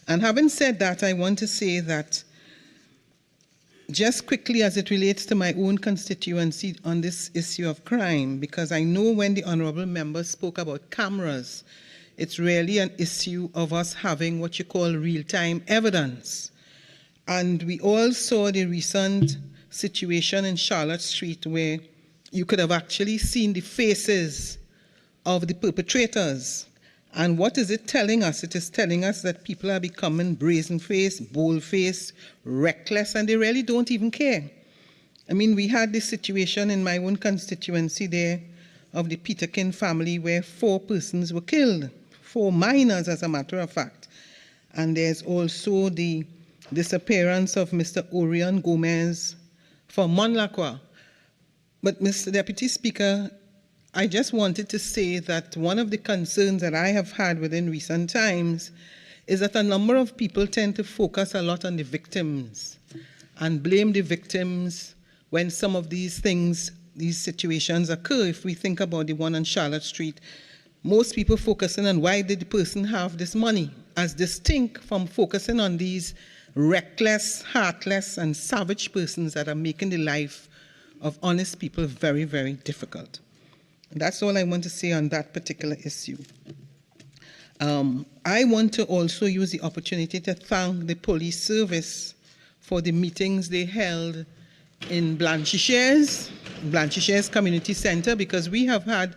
And having said that, I want to say that just quickly as it relates to my own constituency on this issue of crime, because I know when the honourable member spoke about cameras, it's really an issue of us having what you call real-time evidence. And we all saw the recent situation in Charlotte Street where you could have actually seen the faces of the perpetrators. And what is it telling us? It is telling us that people are becoming brazen-faced, bold-faced, reckless, and they really don't even care. I mean, we had this situation in my own constituency there of the Peterkin family where 4 persons were killed, 4 minors as a matter of fact. And there's also the disappearance of Mr. Orion Gomez from Monlacqua. But Mr. Deputy Speaker, I just wanted to say that one of the concerns that I have had within recent times is that a number of people tend to focus a lot on the victims and blame the victims when some of these things, these situations occur. If we think about the one on Charlotte Street, most people focusing on why did the person have this money, as distinct from focusing on these reckless, heartless, and savage persons that are making the life of honest people very, very difficult. That's all I want to say on that particular issue. I want to also use the opportunity to thank the police service for the meetings they held in Blanchisseuse Community Center, because we have had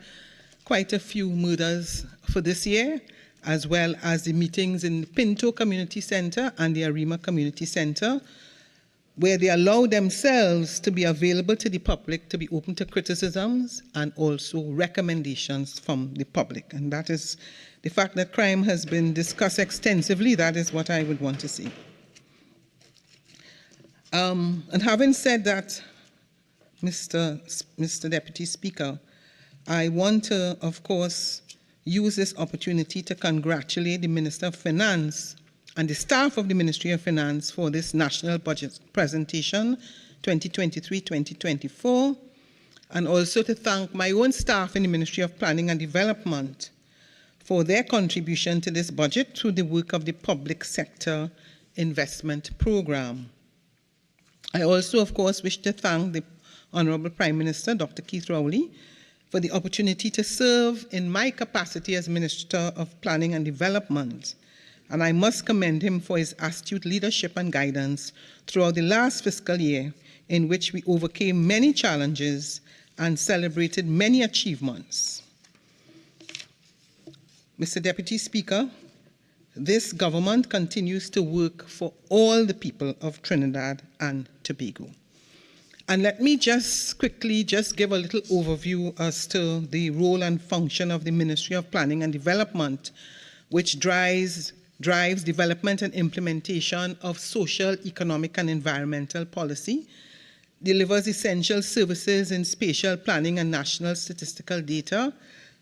quite a few murders for this year, as well as the meetings in the Pinto Community Center and the Arima Community Center, where they allow themselves to be available to the public, to be open to criticisms and also recommendations from the public. And that is the fact that crime has been discussed extensively. That is what I would want to see. And having said that, Mr. Deputy Speaker, I want to, of course, use this opportunity to congratulate the Minister of Finance and the staff of the Ministry of Finance for this national budget presentation 2023-2024, and also to thank my own staff in the Ministry of Planning and Development for their contribution to this budget through the work of the Public Sector Investment Program. I also, of course, wish to thank the Honourable Prime Minister, Dr. Keith Rowley, for the opportunity to serve in my capacity as Minister of Planning and Development. And I must commend him for his astute leadership and guidance throughout the last fiscal year, in which we overcame many challenges and celebrated many achievements. Mr. Deputy Speaker, this government continues to work for all the people of Trinidad and Tobago. And let me just quickly give a little overview as to the role and function of the Ministry of Planning and Development, which drives development and implementation of social, economic, and environmental policy, delivers essential services in spatial planning and national statistical data,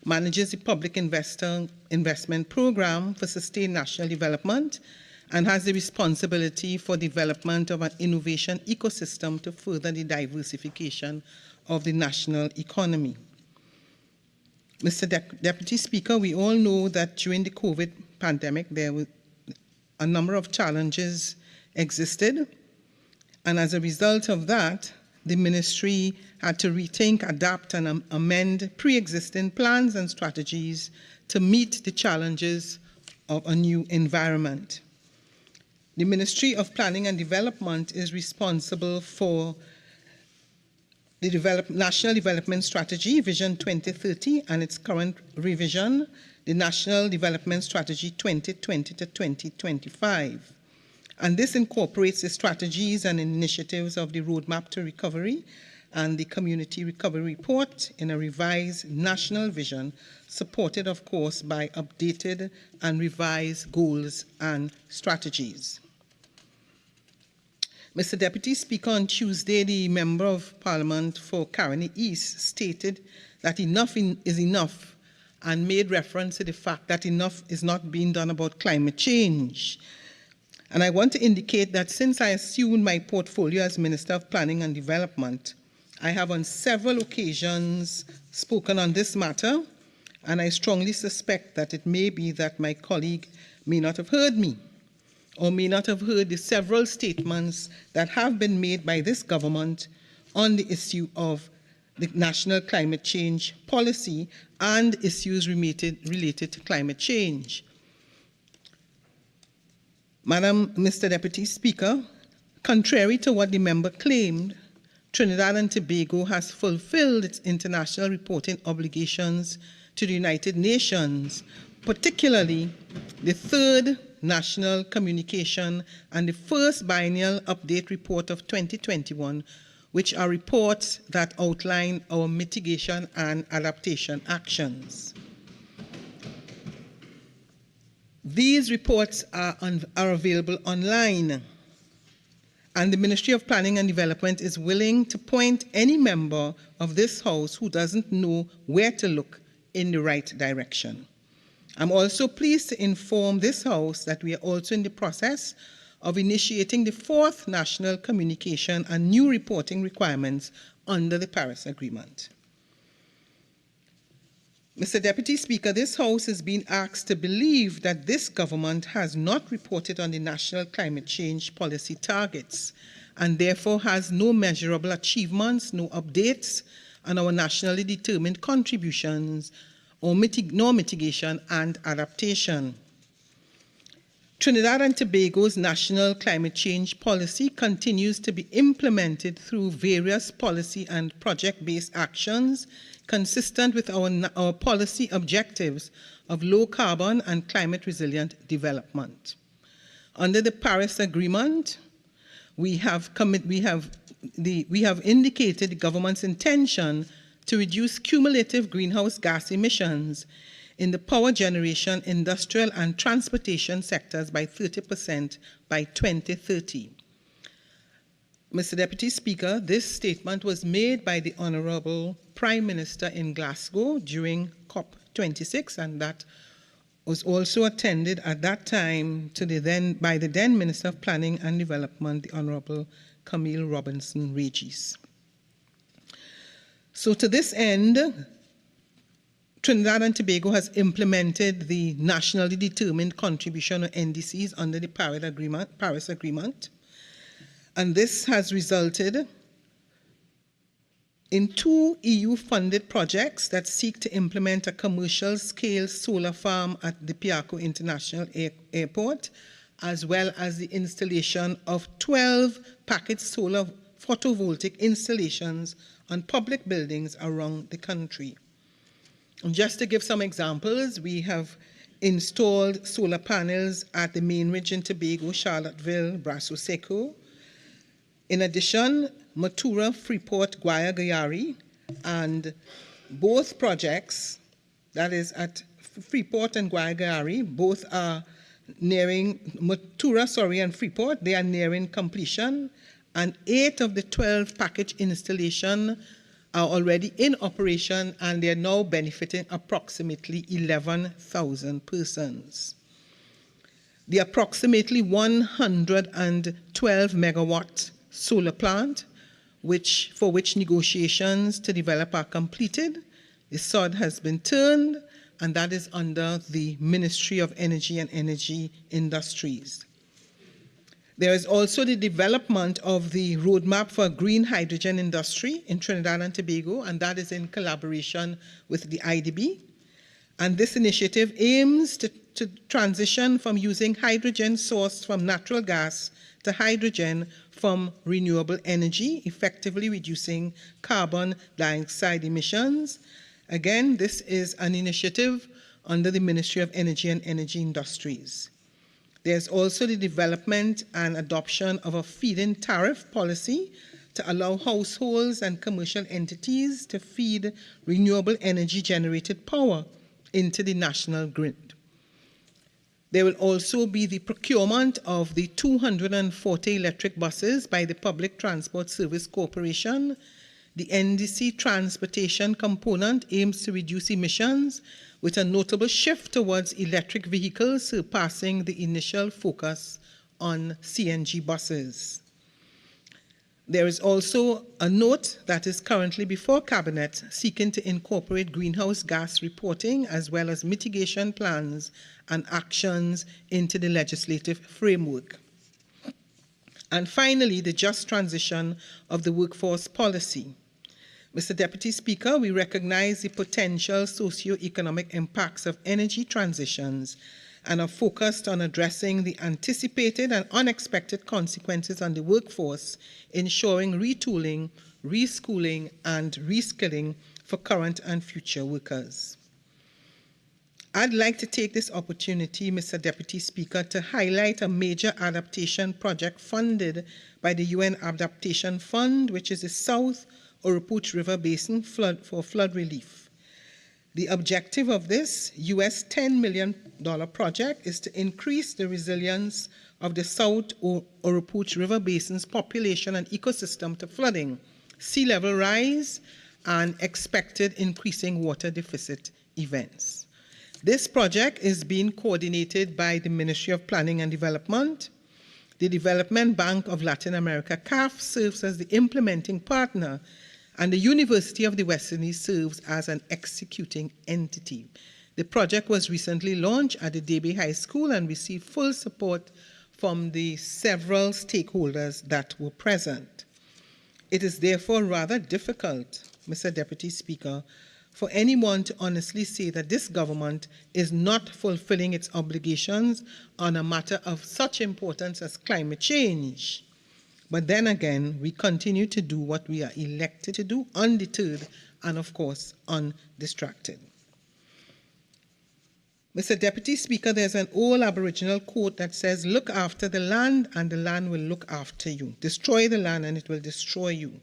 manages the public investment program for sustained national development, and has the responsibility for development of an innovation ecosystem to further the diversification of the national economy. Mr. Deputy Speaker, we all know that during the COVID pandemic, there were a number of challenges existed, and as a result of that, the ministry had to rethink, adapt, and amend pre-existing plans and strategies to meet the challenges of a new environment. The Ministry of Planning and Development is responsible for the National Development Strategy, Vision 2030, and its current revision, the National Development Strategy 2020 to 2025. And this incorporates the strategies and initiatives of the Roadmap to Recovery and the Community Recovery Report in a revised national vision, supported, of course, by updated and revised goals and strategies. Mr. Deputy Speaker, on Tuesday, the Member of Parliament for Caroni East stated that enough is enough and made reference to the fact that enough is not being done about climate change. And I want to indicate that since I assumed my portfolio as Minister of Planning and Development, I have on several occasions spoken on this matter, and I strongly suspect that it may be that my colleague may not have heard me, or may not have heard the several statements that have been made by this government on the issue of the national climate change policy and issues related to climate change. Mr. Deputy Speaker, contrary to what the member claimed, Trinidad and Tobago has fulfilled its international reporting obligations to the United Nations, particularly the third national communication and the first biennial update report of 2021, which are reports that outline our mitigation and adaptation actions. These reports are available online, and the Ministry of Planning and Development is willing to point any member of this House who doesn't know where to look in the right direction. I'm also pleased to inform this House that we are also in the process of initiating the fourth national communication and new reporting requirements under the Paris Agreement. Mr. Deputy Speaker, this House is being asked to believe that this government has not reported on the national climate change policy targets and therefore has no measurable achievements, no updates on our nationally determined contributions or nor mitigation and adaptation. Trinidad and Tobago's national climate change policy continues to be implemented through various policy and project-based actions consistent with our policy objectives of low carbon and climate resilient development. Under the Paris Agreement, we have indicated the government's intention to reduce cumulative greenhouse gas emissions in the power generation, industrial, and transportation sectors by 30% by 2030. Mr. Deputy Speaker, this statement was made by the Honourable Prime Minister in Glasgow during COP26, and that was also attended at that time by the then Minister of Planning and Development, the Honourable Camille Robinson Regis. So to this end, Trinidad and Tobago has implemented the nationally determined contribution or NDCs under the Paris Agreement, and this has resulted in 2 EU-funded projects that seek to implement a commercial-scale solar farm at the Piarco International Airport, as well as the installation of 12 packaged solar photovoltaic installations on public buildings around the country. And just to give some examples, we have installed solar panels at the Main Ridge in Tobago, Charlottesville, Brasso Seco. In addition, Matura, Freeport, Guayagayari, and both projects, that is at Freeport and Guayagayari, both are nearing, Matura, and Freeport, they are nearing completion, and 8 of the 12 package installations are already in operation, and they are now benefiting approximately 11,000 persons. The approximately 112 megawatt solar plant, for which negotiations to develop are completed, the sod has been turned, and that is under the Ministry of Energy and Energy Industries. There is also the development of the roadmap for green hydrogen industry in Trinidad and Tobago, and that is in collaboration with the IDB. And this initiative aims to transition from using hydrogen sourced from natural gas to hydrogen from renewable energy, effectively reducing carbon dioxide emissions. Again, this is an initiative under the Ministry of Energy and Energy Industries. There's also the development and adoption of a feed-in tariff policy to allow households and commercial entities to feed renewable energy generated power into the national grid. There will also be the procurement of the 240 electric buses by the Public Transport Service Corporation. The NDC transportation component aims to reduce emissions with a notable shift towards electric vehicles, surpassing the initial focus on CNG buses. There is also a note that is currently before Cabinet seeking to incorporate greenhouse gas reporting as well as mitigation plans and actions into the legislative framework. And finally, the just transition of the workforce policy. Mr. Deputy Speaker, we recognize the potential socio-economic impacts of energy transitions and are focused on addressing the anticipated and unexpected consequences on the workforce, ensuring retooling, reschooling, and reskilling for current and future workers. I'd like to take this opportunity, Mr. Deputy Speaker, to highlight a major adaptation project funded by the UN Adaptation Fund, which is the South Oropouche River Basin for flood relief. The objective of this US $10 million project is to increase the resilience of the South Oropouche River Basin's population and ecosystem to flooding, sea level rise, and expected increasing water deficit events. This project is being coordinated by the Ministry of Planning and Development. The Development Bank of Latin America, CAF, serves as the implementing partner, and the University of the West Indies serves as an executing entity. The project was recently launched at the Debe High School and received full support from the several stakeholders that were present. It is therefore rather difficult, Mr. Deputy Speaker, for anyone to honestly say that this government is not fulfilling its obligations on a matter of such importance as climate change. But then again, we continue to do what we are elected to do, undeterred and, of course, undistracted. Mr. Deputy Speaker, there's an old Aboriginal quote that says, "Look after the land and the land will look after you. Destroy the land and it will destroy you."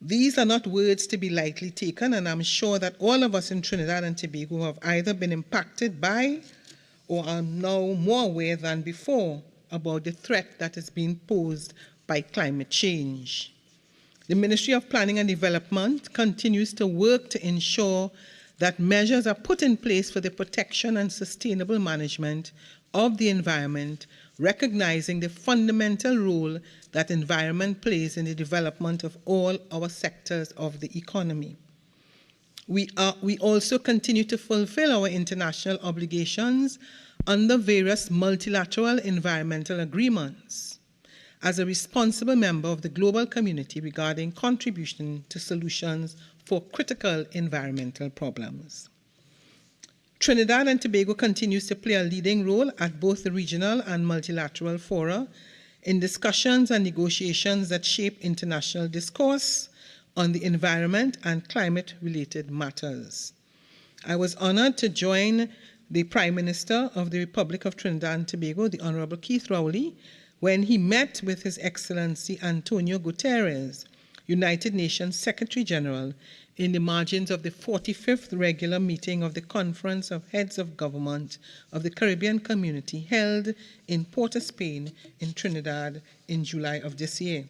These are not words to be lightly taken, and I'm sure that all of us in Trinidad and Tobago have either been impacted by or are now more aware than before about the threat that is being posed by climate change. The Ministry of Planning and Development continues to work to ensure that measures are put in place for the protection and sustainable management of the environment, recognizing the fundamental role that environment plays in the development of all our sectors of the economy. We also continue to fulfill our international obligations under various multilateral environmental agreements as a responsible member of the global community regarding contribution to solutions for critical environmental problems. Trinidad and Tobago continues to play a leading role at both the regional and multilateral fora in discussions and negotiations that shape international discourse on the environment and climate-related matters. I was honored to join the Prime Minister of the Republic of Trinidad and Tobago, the Honorable Keith Rowley, when he met with His Excellency Antonio Guterres, United Nations Secretary General, in the margins of the 45th regular meeting of the Conference of Heads of Government of the Caribbean Community held in Port of Spain in Trinidad in July of this year.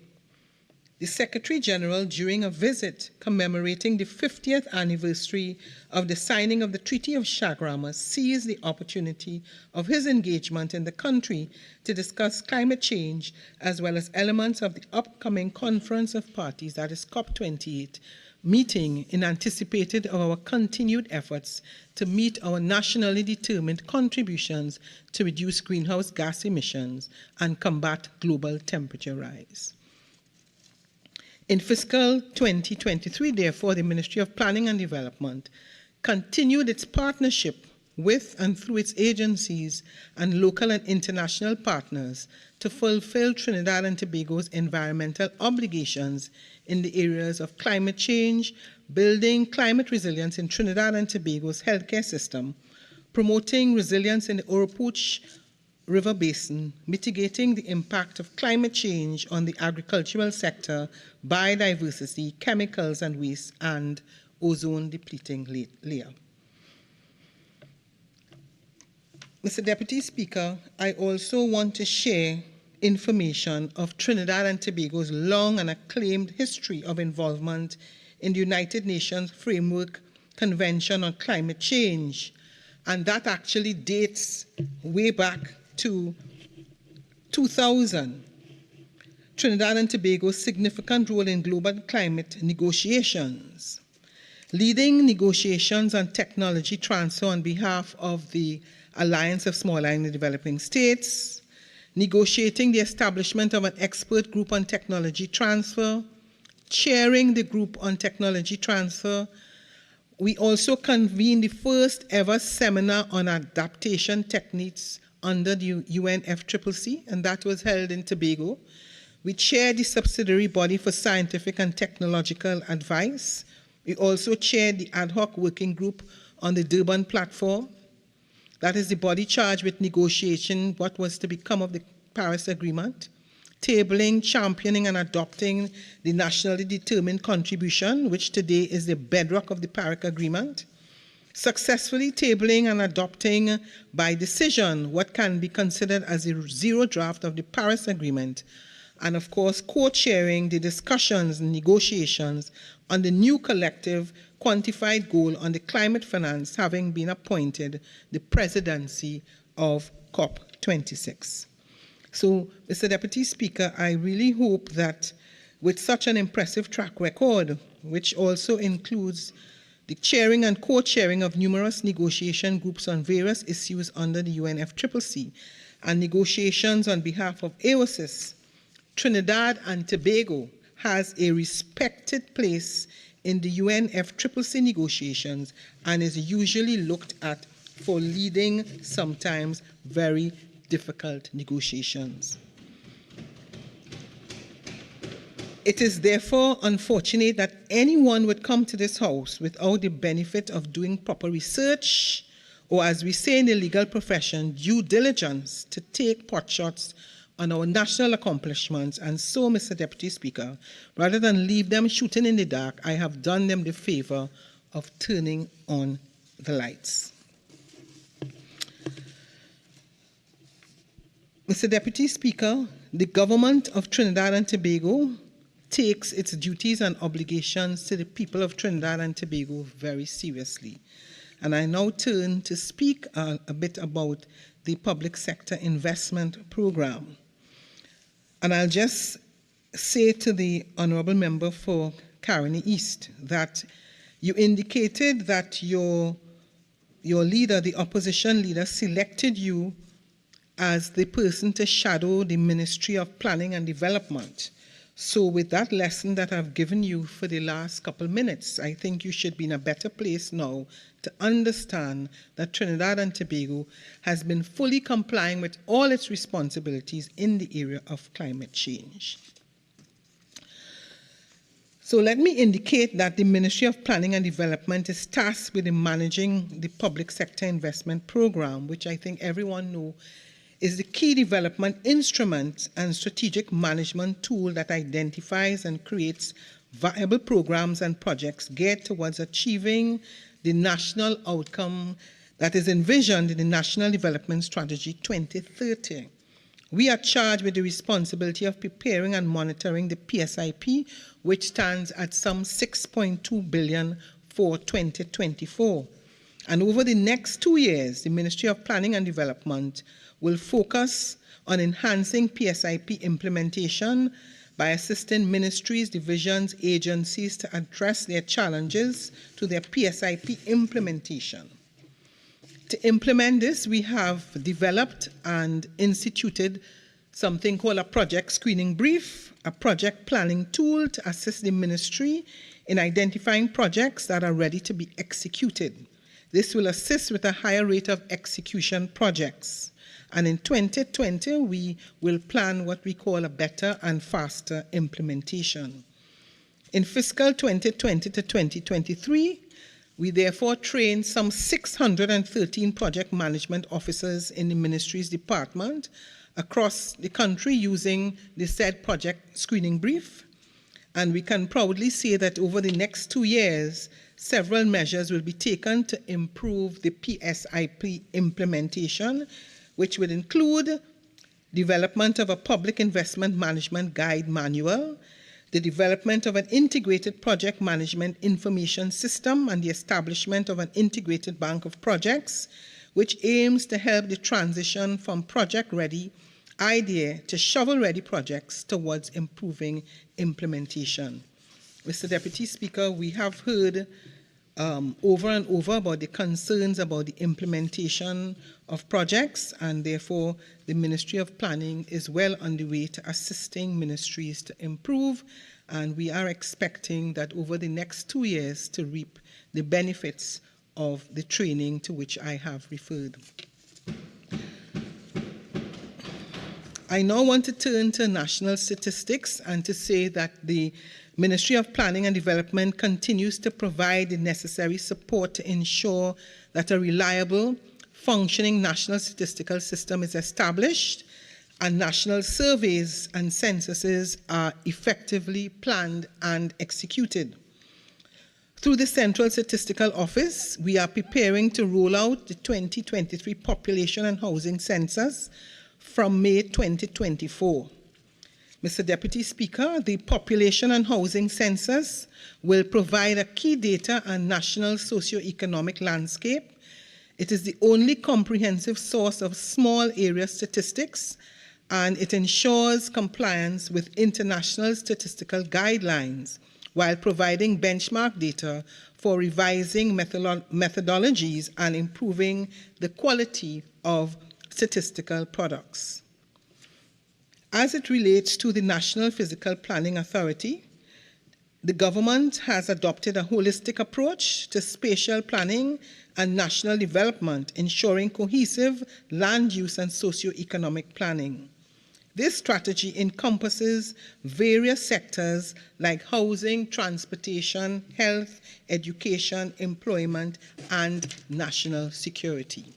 The Secretary General, during a visit commemorating the 50th anniversary of the signing of the Treaty of Chaguaramas, seized the opportunity of his engagement in the country to discuss climate change as well as elements of the upcoming Conference of Parties, that is COP28, meeting in anticipation of our continued efforts to meet our nationally determined contributions to reduce greenhouse gas emissions and combat global temperature rise. In fiscal 2023, therefore, the Ministry of Planning and Development continued its partnership with and through its agencies and local and international partners to fulfill Trinidad and Tobago's environmental obligations in the areas of climate change, building climate resilience in Trinidad and Tobago's healthcare system, promoting resilience in the Oropouche River Basin, mitigating the impact of climate change on the agricultural sector, biodiversity, chemicals and waste, and ozone depleting layer. Mr. Deputy Speaker, I also want to share information of Trinidad and Tobago's long and acclaimed history of involvement in the United Nations Framework Convention on Climate Change, and that actually dates way back to 2000. Trinidad and Tobago's significant role in global climate negotiations, leading negotiations on technology transfer on behalf of the Alliance of Small Island Developing States, negotiating the establishment of an expert group on technology transfer, chairing the group on technology transfer. We also convened the first ever seminar on adaptation techniques under the UNFCCC, and that was held in Tobago. We chaired the subsidiary body for scientific and technological advice. We also chaired the ad hoc working group on the Durban platform. That is the body charged with negotiating what was to become of the Paris Agreement, tabling, championing, and adopting the nationally determined contribution, which today is the bedrock of the Paris Agreement, successfully tabling and adopting by decision what can be considered as a zero draft of the Paris Agreement, and of course co-chairing the discussions and negotiations on the new collective quantified goal on the climate finance, having been appointed the presidency of COP26. So, Mr. Deputy Speaker, I really hope that with such an impressive track record, which also includes the chairing and co-chairing of numerous negotiation groups on various issues under the UNFCCC, and negotiations on behalf of AOSIS, Trinidad and Tobago has a respected place in the UNFCCC negotiations and is usually looked at for leading sometimes very difficult negotiations. It is therefore unfortunate that anyone would come to this House without the benefit of doing proper research, or as we say in the legal profession, due diligence, to take potshots on our national accomplishments. And so, Mr. Deputy Speaker, rather than leave them shooting in the dark, I have done them the favor of turning on the lights. Mr. Deputy Speaker, the government of Trinidad and Tobago takes its duties and obligations to the people of Trinidad and Tobago very seriously. And I now turn to speak a bit about the public sector investment program. And I'll just say to the Honourable Member for Caroni East that you indicated that your leader, the opposition leader, selected you as the person to shadow the Ministry of Planning and Development. So with that lesson that I've given you for the last couple minutes, I think you should be in a better place now to understand that Trinidad and Tobago has been fully complying with all its responsibilities in the area of climate change. So let me indicate that the Ministry of Planning and Development is tasked with managing the public sector investment program, which I think everyone knows is the key development instrument and strategic management tool that identifies and creates viable programs and projects geared towards achieving the national outcome that is envisioned in the National Development Strategy 2030. We are charged with the responsibility of preparing and monitoring the PSIP, which stands at some 6.2 billion for 2024. And over the next 2 years, the Ministry of Planning and Development will focus on enhancing PSIP implementation by assisting ministries, divisions, agencies to address their challenges to their PSIP implementation. To implement this, we have developed and instituted something called a project screening brief, a project planning tool to assist the ministry in identifying projects that are ready to be executed. This will assist with a higher rate of execution projects. And in 2020, we will plan what we call a better and faster implementation. In fiscal 2020 to 2023, We therefore trained some 613 project management officers in the ministry's department across the country using the said project screening brief. And we can proudly say that over the next 2 years, several measures will be taken to improve the PSIP implementation, which will include development of a public investment management guide manual, the development of an integrated project management information system, and the establishment of an integrated bank of projects, which aims to help the transition from project-ready idea to shovel-ready projects towards improving implementation. Mr. Deputy Speaker, we have heard over and over about the concerns about the implementation of projects, and therefore the Ministry of Planning is well on the way to assisting ministries to improve, and we are expecting that over the next 2 years to reap the benefits of the training to which I have referred. I now want to turn to national statistics and to say that the Ministry of Planning and Development continues to provide the necessary support to ensure that a reliable, functioning national statistical system is established and national surveys and censuses are effectively planned and executed. Through the Central Statistical Office, we are preparing to roll out the 2023 Population and Housing Census from May 2024. Mr. Deputy Speaker, the Population and Housing Census will provide a key data and national socio-economic landscape. It is the only comprehensive source of small area statistics, and it ensures compliance with international statistical guidelines while providing benchmark data for revising methodologies and improving the quality of statistical products. As it relates to the National Physical Planning Authority, the government has adopted a holistic approach to spatial planning and national development, ensuring cohesive land use and socio-economic planning. This strategy encompasses various sectors like housing, transportation, health, education, employment, and national security.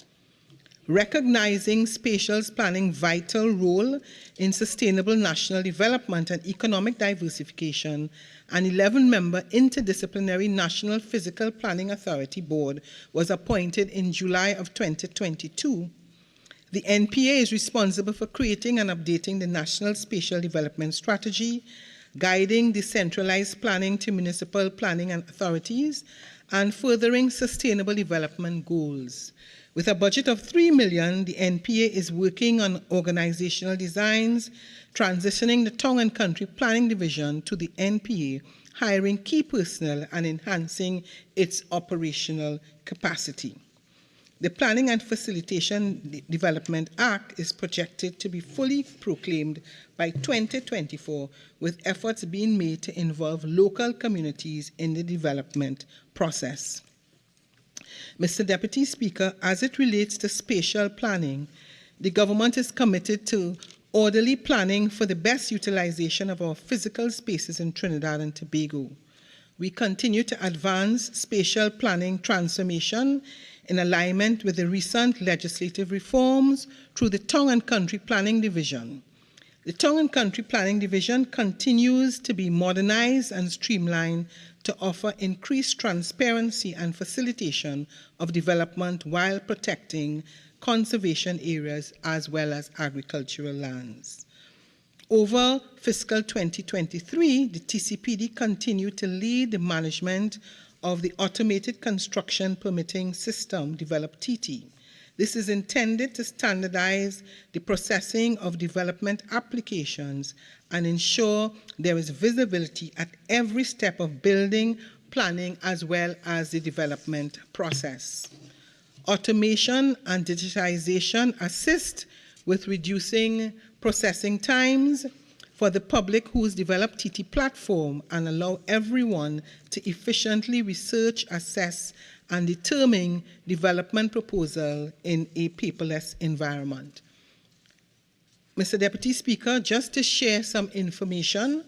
Recognizing spatial planning's vital role in sustainable national development and economic diversification, an 11-member interdisciplinary National Physical Planning Authority Board was appointed in July of 2022. The NPA is responsible for creating and updating the National Spatial Development Strategy, guiding decentralized planning to municipal planning and authorities, and furthering sustainable development goals. With a budget of $3 million, the NPA is working on organizational designs, transitioning the Town and Country Planning Division to the NPA, hiring key personnel, and enhancing its operational capacity. The Planning and Facilitation Development Act is projected to be fully proclaimed by 2024, with efforts being made to involve local communities in the development process. Mr. Deputy Speaker, as it relates to spatial planning, the government is committed to orderly planning for the best utilization of our physical spaces in Trinidad and Tobago. We continue to advance spatial planning transformation in alignment with the recent legislative reforms through the Town and Country Planning Division. The Town and Country Planning Division continues to be modernized and streamlined to offer increased transparency and facilitation of development while protecting conservation areas as well as agricultural lands. Over fiscal 2023, the TCPD continued to lead the management of the Automated Construction Permitting System, developed TT. This is intended to standardize the processing of development applications and ensure there is visibility at every step of building, planning, as well as the development process. Automation and digitization assist with reducing processing times for the public who's developed TT platform and allow everyone to efficiently research, assess, and determine development proposal in a paperless environment. Mr. Deputy Speaker, just to share some information,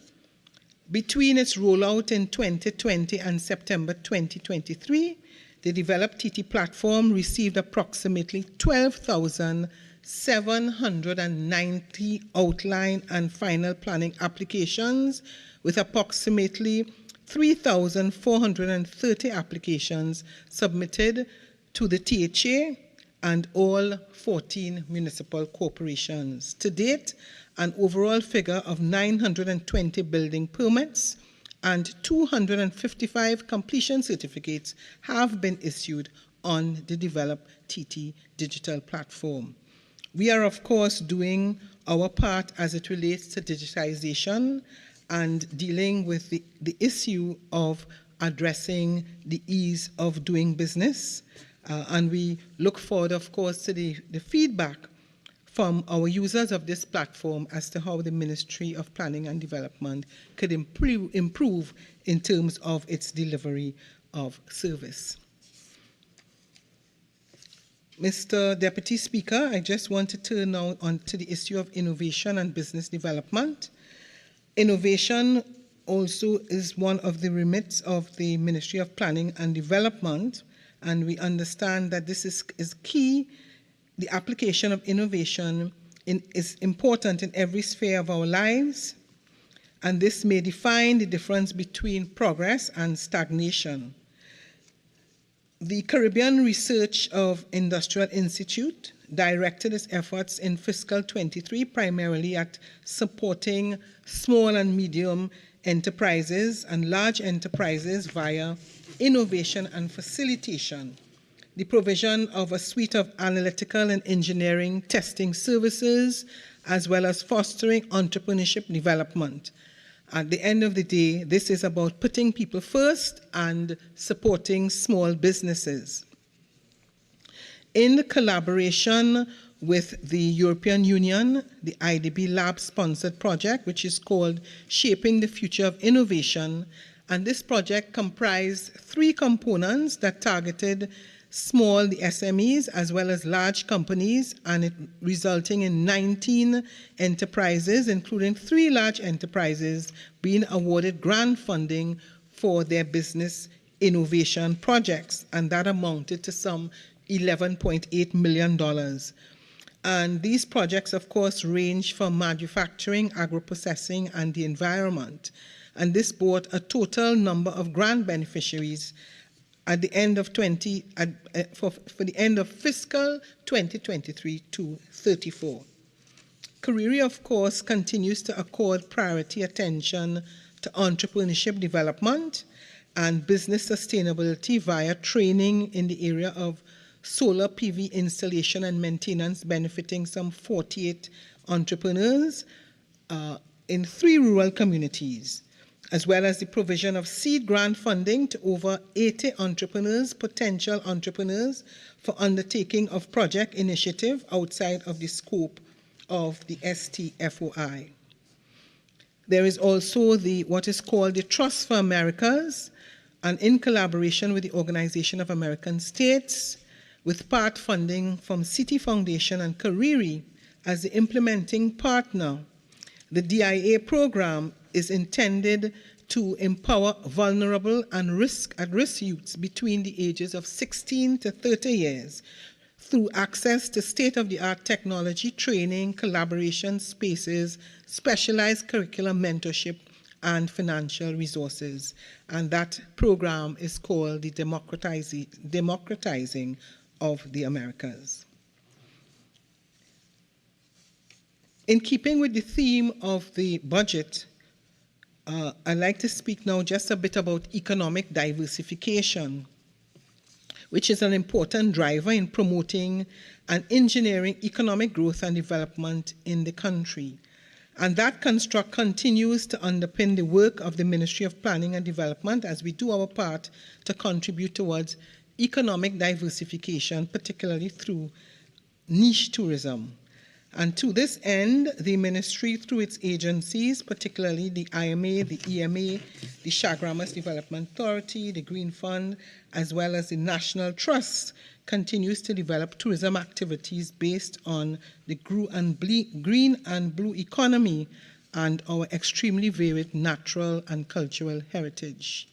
between its rollout in 2020 and September 2023, The Develop TT platform received approximately 12,790 outline and final planning applications, with approximately 3,430 applications submitted to the THA and all 14 municipal corporations. To date, an overall figure of 920 building permits and 255 completion certificates have been issued on the Develop TT digital platform. We are, of course, doing our part as it relates to digitization and dealing with the issue of addressing the ease of doing business. And we look forward, of course, to the feedback from our users of this platform as to how the Ministry of Planning and Development could improve in terms of its delivery of service. Mr. Deputy Speaker, I just want to turn now on to the issue of innovation and business development. Innovation also is one of the remits of the Ministry of Planning and Development, and we understand that this is key. The application of innovation is important in every sphere of our lives, and this may define the difference between progress and stagnation. The Caribbean Research of Industrial Institute directed its efforts in fiscal 23 primarily at supporting small and medium enterprises and large enterprises via innovation and facilitation, the provision of a suite of analytical and engineering testing services, as well as fostering entrepreneurship development. At the end of the day, this is about putting people first and supporting small businesses. In the collaboration with the European Union, the IDB Lab-sponsored project, which is called Shaping the Future of Innovation, and this project comprised 3 components that targeted small, the SMEs, as well as large companies, and it resulting in 19 enterprises, including 3 large enterprises, being awarded grant funding for their business innovation projects, and that amounted to some $11.8 million. And these projects, of course, range from manufacturing, agro-processing, and the environment. And this brought a total number of grant beneficiaries at the end of for the end of fiscal 2023 to 34. Kariri, of course, continues to accord priority attention to entrepreneurship development and business sustainability via training in the area of solar PV installation and maintenance, benefiting some 48 entrepreneurs in 3 rural communities, as well as the provision of seed grant funding to over 80 entrepreneurs, potential entrepreneurs, for undertaking of project initiative outside of the scope of the STFOI. There is also what is called the Trust for Americas, and in collaboration with the Organization of American States, with part funding from Citi Foundation and Kariri as the implementing partner. The DIA program is intended to empower vulnerable and at-risk youths between the ages of 16 to 30 years through access to state-of-the-art technology, training, collaboration spaces, specialized curriculum mentorship, and financial resources. And that program is called the Democratizing of the Americas. In keeping with the theme of the budget, I'd like to speak now just a bit about economic diversification, which is an important driver in promoting and engineering economic growth and development in the country. And that construct continues to underpin the work of the Ministry of Planning and Development as we do our part to contribute towards economic diversification, particularly through niche tourism. And to this end, the ministry, through its agencies, particularly the IMA, the EMA, the Chaguaramas Development Authority, the Green Fund, as well as the National Trust, continues to develop tourism activities based on the green and blue economy and our extremely varied natural and cultural heritage.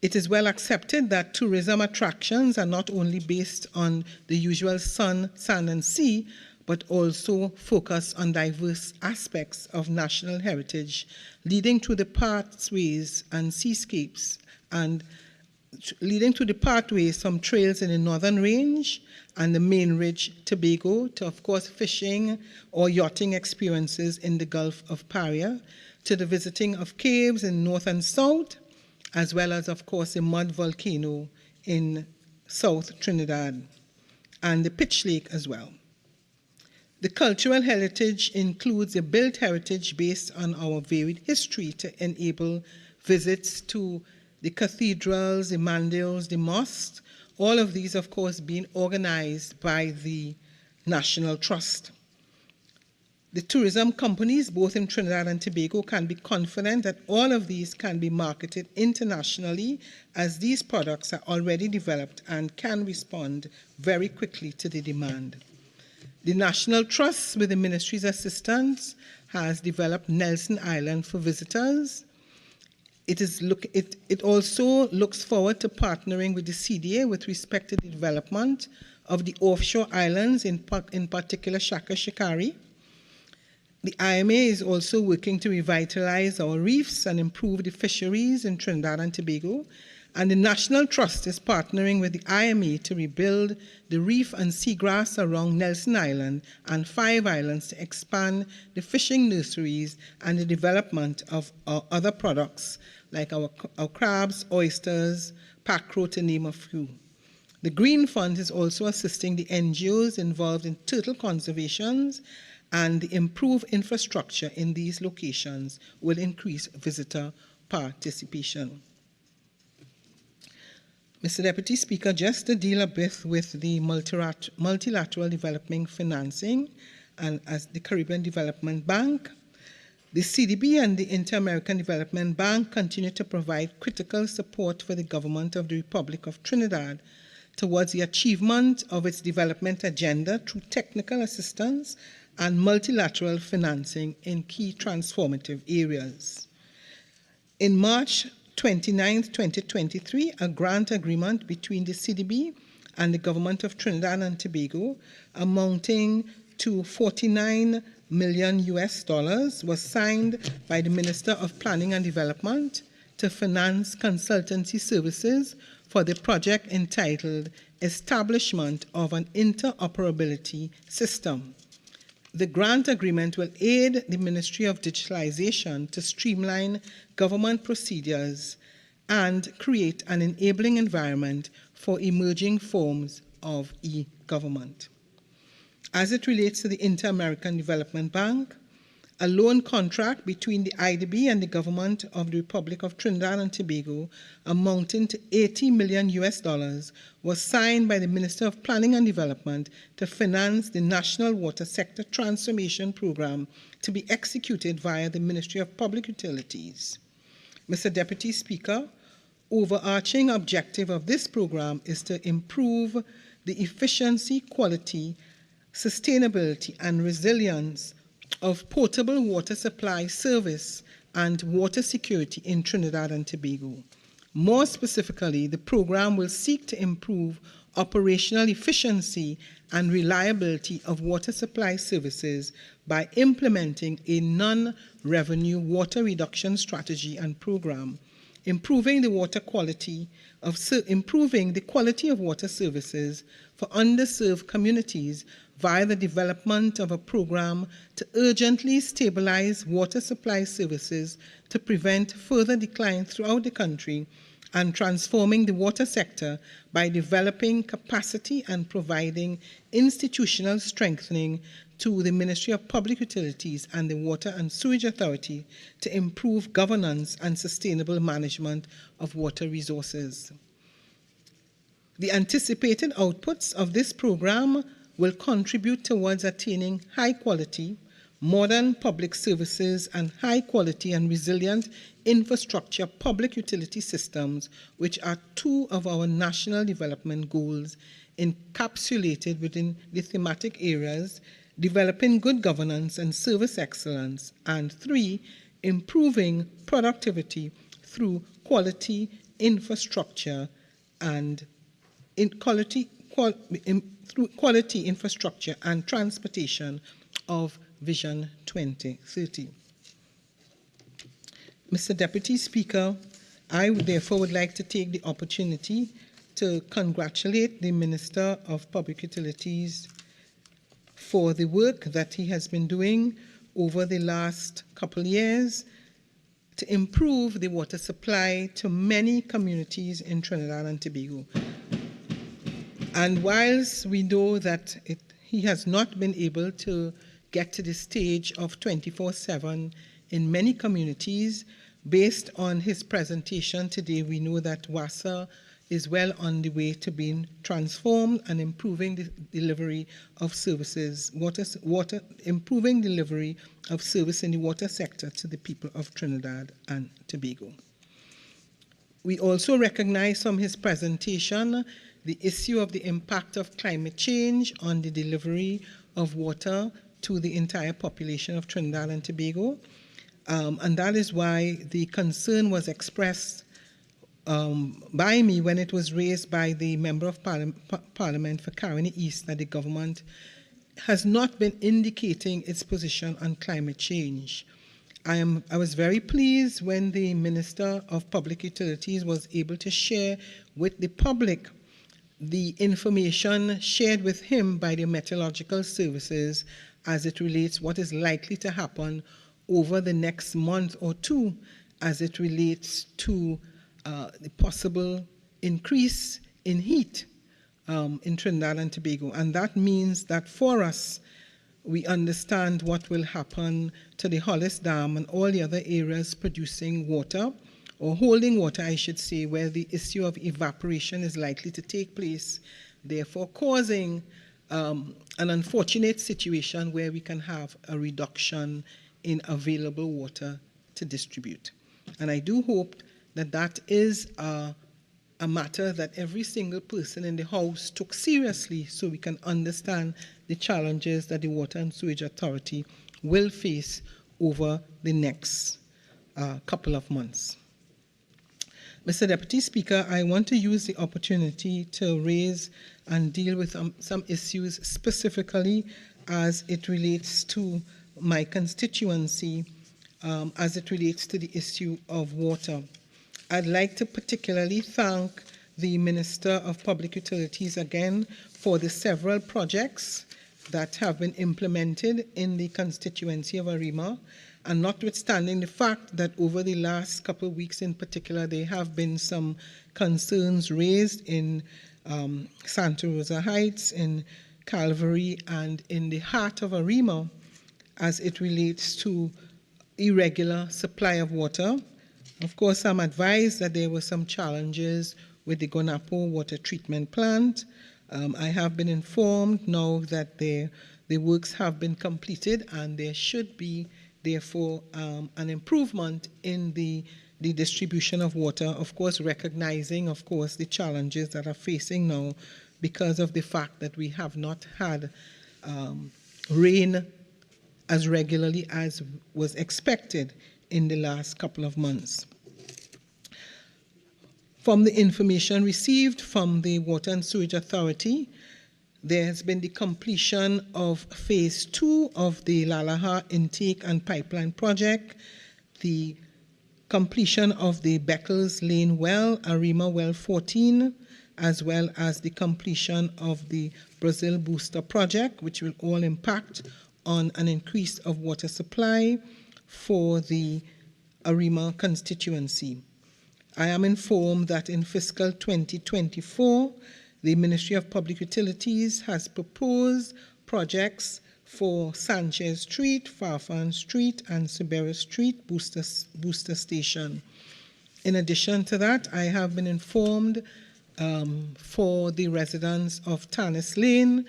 It is well accepted that tourism attractions are not only based on the usual sun, sand, and sea, but also focus on diverse aspects of national heritage, leading to the pathways and seascapes, and leading to the pathways from trails in the Northern Range and the main ridge, Tobago, to, of course, fishing or yachting experiences in the Gulf of Paria, to the visiting of caves in North and South, as well as, of course, a mud volcano in South Trinidad, and the Pitch Lake as well. The cultural heritage includes a built heritage based on our varied history to enable visits to the cathedrals, the mandirs, the mosques, all of these, of course, being organized by the National Trust. The tourism companies, both in Trinidad and Tobago, can be confident that all of these can be marketed internationally, as these products are already developed and can respond very quickly to the demand. The National Trust, with the Ministry's assistance, has developed Nelson Island for visitors. It also looks forward to partnering with the CDA with respect to the development of the offshore islands, in particular Shaka Shikari. The IMA is also working to revitalize our reefs and improve the fisheries in Trinidad and Tobago. And the National Trust is partnering with the IMA to rebuild the reef and seagrass around Nelson Island and 5 islands to expand the fishing nurseries and the development of our other products like our crabs, oysters, pacro, to name a few. The Green Fund is also assisting the NGOs involved in turtle conservations, and the improved infrastructure in these locations will increase visitor participation. Mr. Deputy Speaker, just to deal a bit with the multilateral development financing and as the Caribbean Development Bank, the CDB and the Inter-American Development Bank continue to provide critical support for the government of the Republic of Trinidad towards the achievement of its development agenda through technical assistance and multilateral financing in key transformative areas. In March 29, 2023, a grant agreement between the CDB and the government of Trinidad and Tobago amounting to $49 million was signed by the Minister of Planning and Development to finance consultancy services for the project entitled Establishment of an Interoperability System. The grant agreement will aid the Ministry of Digitalization to streamline government procedures and create an enabling environment for emerging forms of e-government. As it relates to the Inter-American Development Bank, a loan contract between the IDB and the government of the Republic of Trinidad and Tobago amounting to $80 million was signed by the Minister of Planning and Development to finance the National Water Sector Transformation Program to be executed via the Ministry of Public Utilities. Mr. Deputy Speaker, overarching objective of this program is to improve the efficiency, quality, sustainability, and resilience of potable water supply service and water security in Trinidad and Tobago. More specifically, the program will seek to improve operational efficiency and reliability of water supply services by implementing a non-revenue water reduction strategy and program, improving the quality of water services for underserved communities via the development of a program to urgently stabilize water supply services to prevent further decline throughout the country, and transforming the water sector by developing capacity and providing institutional strengthening to the Ministry of Public Utilities and the Water and Sewage Authority to improve governance and sustainable management of water resources. The anticipated outputs of this program will contribute towards attaining high-quality, modern public services and high-quality and resilient infrastructure public utility systems, which are 2 of our national development goals encapsulated within the thematic areas, developing good governance and service excellence, and 3, improving productivity through quality, infrastructure and through quality infrastructure and transportation of Vision 2030. Mr. Deputy Speaker, I therefore would like to take the opportunity to congratulate the Minister of Public Utilities for the work that he has been doing over the last couple of years to improve the water supply to many communities in Trinidad and Tobago. And whilst we know that he has not been able to get to the stage of 24/7 in many communities, based on his presentation today, we know that WASA is well on the way to being transformed and improving the delivery of services, improving delivery of service in the water sector to the people of Trinidad and Tobago. We also recognize from his presentation the issue of the impact of climate change on the delivery of water to the entire population of Trinidad and Tobago. And that is why the concern was expressed by me when it was raised by the Member of Parliament for Caroni East that the government has not been indicating its position on climate change. I was very pleased when the Minister of Public Utilities was able to share with the public the information shared with him by the meteorological services as it relates what is likely to happen over the next month or two as it relates to the possible increase in heat in Trinidad and Tobago. And that means that for us, we understand what will happen to the Hollis Dam and all the other areas producing water, or holding water, I should say, where the issue of evaporation is likely to take place, therefore causing an unfortunate situation where we can have a reduction in available water to distribute. And I do hope that that is a matter that every single person in the House took seriously so we can understand the challenges that the Water and Sewage Authority will face over the next couple of months. Mr. Deputy Speaker, I want to use the opportunity to raise and deal with some issues specifically as it relates to my constituency, as it relates to the issue of water. I'd like to particularly thank the Minister of Public Utilities again for the several projects that have been implemented in the constituency of Arima, and notwithstanding the fact that over the last couple of weeks in particular, there have been some concerns raised in Santa Rosa Heights, in Calvary, and in the heart of Arima as it relates to irregular supply of water. Of course, I'm advised that there were some challenges with the Gonapo water treatment plant. I have been informed now that the works have been completed and there should be, therefore, an improvement in the distribution of water, of course, recognizing, of course, the challenges that are facing now because of the fact that we have not had rain as regularly as was expected in the last couple of months. From the information received from the Water and Sewage Authority, there has been the completion of phase 2 of the Lalaha intake and pipeline project, the completion of the Beckles Lane well, Arima well 14, as well as the completion of the Brazil Booster project, which will all impact on an increase of water supply for the Arima constituency. I am informed that in fiscal 2024, the Ministry of Public Utilities has proposed projects for Sanchez Street, Farfan Street, and Sibera Street booster station. In addition to that, I have been informed for the residents of Tannis Lane,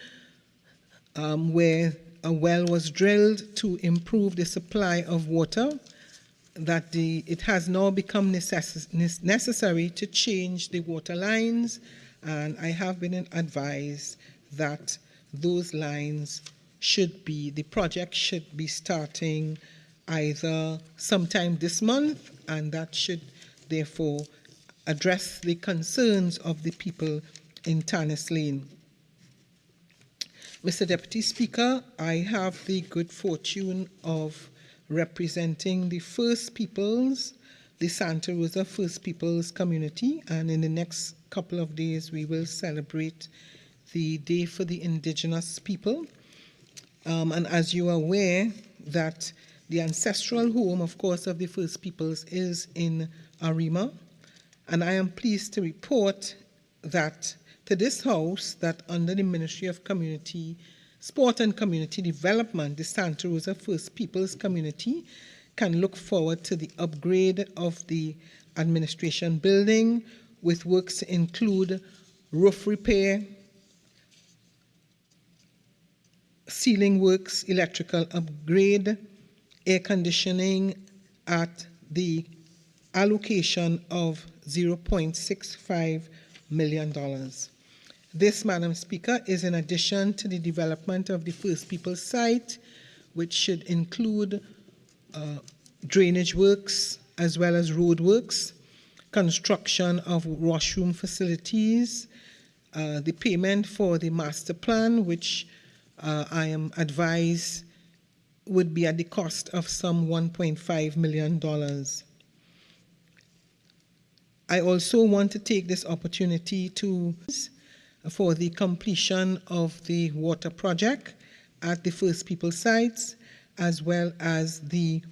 where a well was drilled to improve the supply of water, that it has now become necessary to change the water lines, and I have been advised that those lines the project should be starting either sometime this month, and that should therefore address the concerns of the people in Tannis Lane. Mr. Deputy Speaker, I have the good fortune of representing the First Peoples, the Santa Rosa First Peoples community, and in the next couple of days we will celebrate the Day for the Indigenous People. And as you are aware, that the ancestral home, of course, of the First Peoples is in Arima, and I am pleased to report that to this House that under the Ministry of Community, Sport and Community Development, the Santa Rosa First Peoples community can look forward to the upgrade of the administration building, with works to include roof repair, ceiling works, electrical upgrade, air conditioning at the allocation of $0.65 million. This, Madam Speaker, is in addition to the development of the First Peoples site, which should include drainage works as well as road works, construction of washroom facilities, the payment for the master plan, which I am advised would be at the cost of some $1.5 million. I also want to take this opportunity for the completion of the water project at the First People sites, as well as the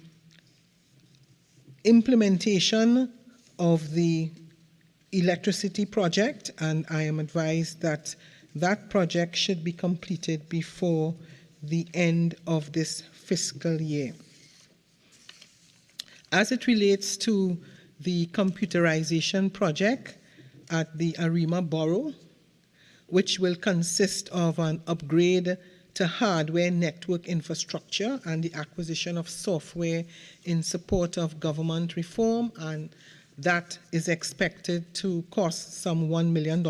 implementation of the electricity project, and I am advised that that project should be completed before the end of this fiscal year. As it relates to the computerization project at the Arima Borough, which will consist of an upgrade to hardware network infrastructure and the acquisition of software in support of government reform, and that is expected to cost some $1 million.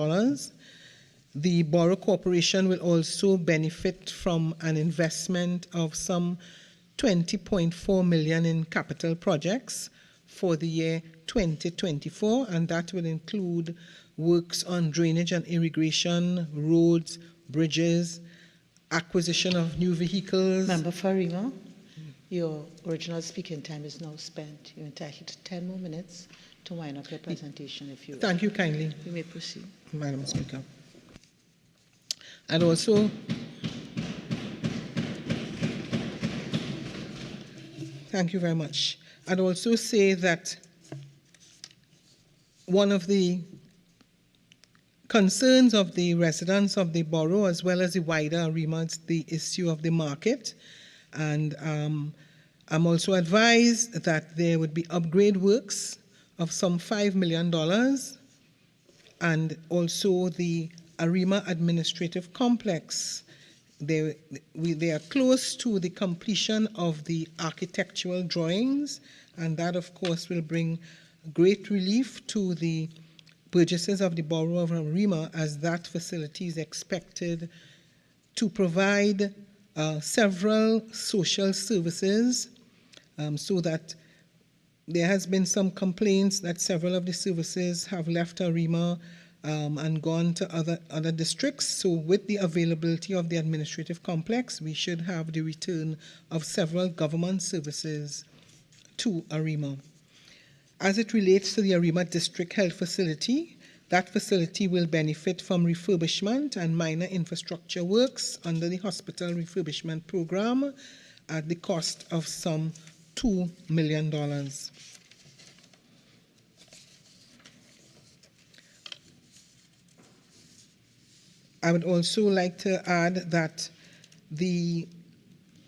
The Borough Corporation will also benefit from an investment of some $20.4 million in capital projects for the year 2024, and that will include works on drainage and irrigation, roads, bridges, acquisition of new vehicles. Member Farima, your original speaking time is now spent. You're entitled to 10 more minutes to wind up your presentation if you Thank you kindly. You may proceed. Madam Speaker. And also, thank you very much. I'd also say that one of the concerns of the residents of the borough, as well as the wider Arima, is the issue of the market. And I'm also advised that there would be upgrade works of some $5 million, and also the Arima Administrative Complex. They are close to the completion of the architectural drawings, and that, of course, will bring great relief to the purchases of the borough of Arima, as that facility is expected to provide several social services, so that there has been some complaints that several of the services have left Arima and gone to other districts. So with the availability of the administrative complex, we should have the return of several government services to Arima. As it relates to the Arima District Health Facility, that facility will benefit from refurbishment and minor infrastructure works under the hospital refurbishment program at the cost of some $2 million. I would also like to add that the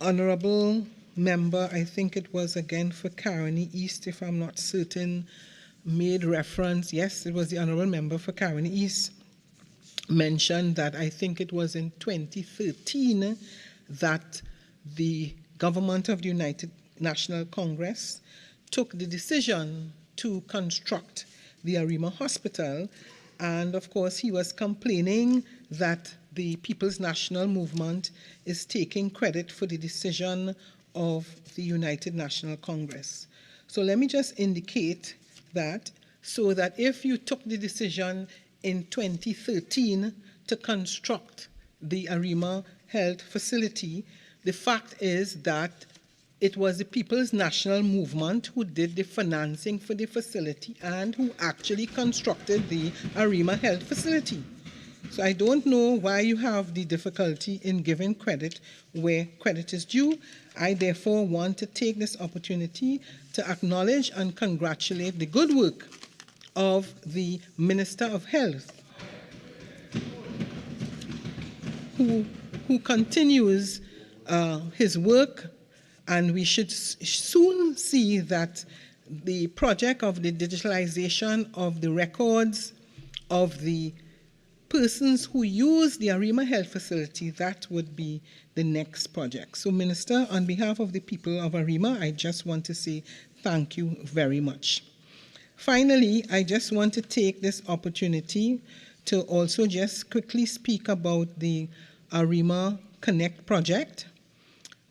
Honorable Member, I think it was again for Caroni East, if I'm not certain, made reference, yes, it was the Honorable Member for Caroni East, mentioned that I think it was in 2013 that the government of the United National Congress took the decision to construct the Arima Hospital. And of course, he was complaining that the People's National Movement is taking credit for the decision of the United National Congress. So let me just indicate that so that if you took the decision in 2013 to construct the Arima Health Facility, the fact is that it was the People's National Movement who did the financing for the facility and who actually constructed the Arima Health Facility. So I don't know why you have the difficulty in giving credit where credit is due. I therefore want to take this opportunity to acknowledge and congratulate the good work of the Minister of Health, who continues his work, and we should soon see that the project of the digitalization of the records of the persons who use the Arima Health Facility, that would be the next project. So, Minister, on behalf of the people of Arima, I just want to say thank you very much. Finally, I just want to take this opportunity to also just quickly speak about the Arima Connect project.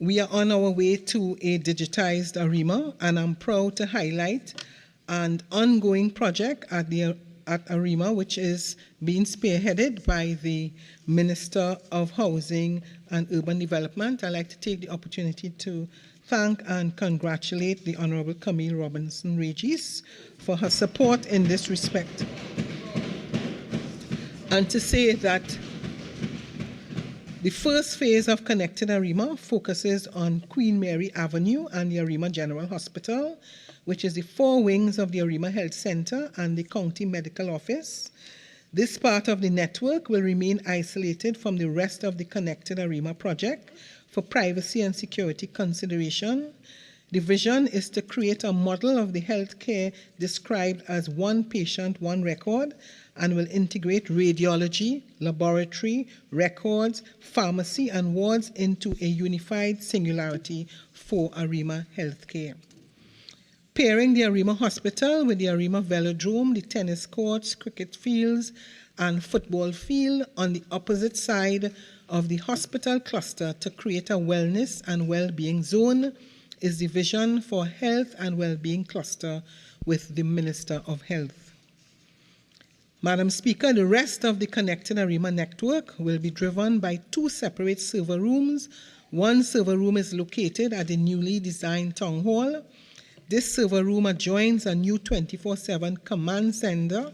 We are on our way to a digitized Arima, and I'm proud to highlight an ongoing project at Arima, which is being spearheaded by the Minister of Housing and Urban Development. I'd like to take the opportunity to thank and congratulate the Honorable Camille Robinson-Regis for her support in this respect, and to say that the first phase of Connected Arima focuses on Queen Mary Avenue and the Arima General Hospital, which is the four wings of the Arima Health Center and the County Medical Office. This part of the network will remain isolated from the rest of the Connected Arima project for privacy and security consideration. The vision is to create a model of the healthcare described as one patient, one record, and will integrate radiology, laboratory, records, pharmacy, and wards into a unified singularity for Arima healthcare. Pairing the Arima Hospital with the Arima Velodrome, the tennis courts, cricket fields, and football field on the opposite side of the hospital cluster to create a wellness and well-being zone is the vision for health and well-being cluster with the Minister of Health. Madam Speaker, the rest of the Connected Arima network will be driven by two separate server rooms. One server room is located at the newly designed town hall. This server room adjoins a new 24/7 command center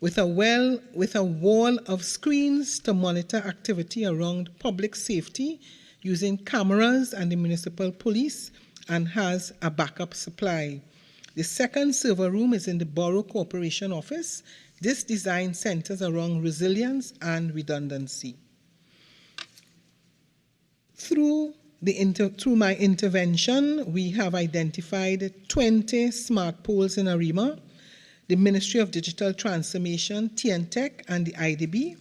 with a wall of screens to monitor activity around public safety using cameras and the municipal police, and has a backup supply. The second server room is in the Borough Corporation office. This design centers around resilience and redundancy. Through my intervention, we have identified 20 smart poles in Arima. The Ministry of Digital Transformation, TNTech, and the IDB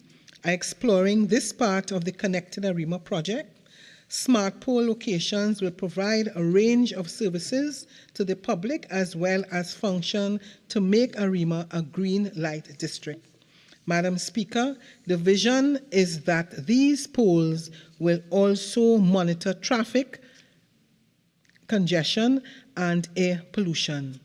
are exploring this part of the Connected Arima project. Smart pole locations will provide a range of services to the public as well as function to make Arima a green light district. Madam Speaker, the vision is that these poles will also monitor traffic, congestion, and air pollution.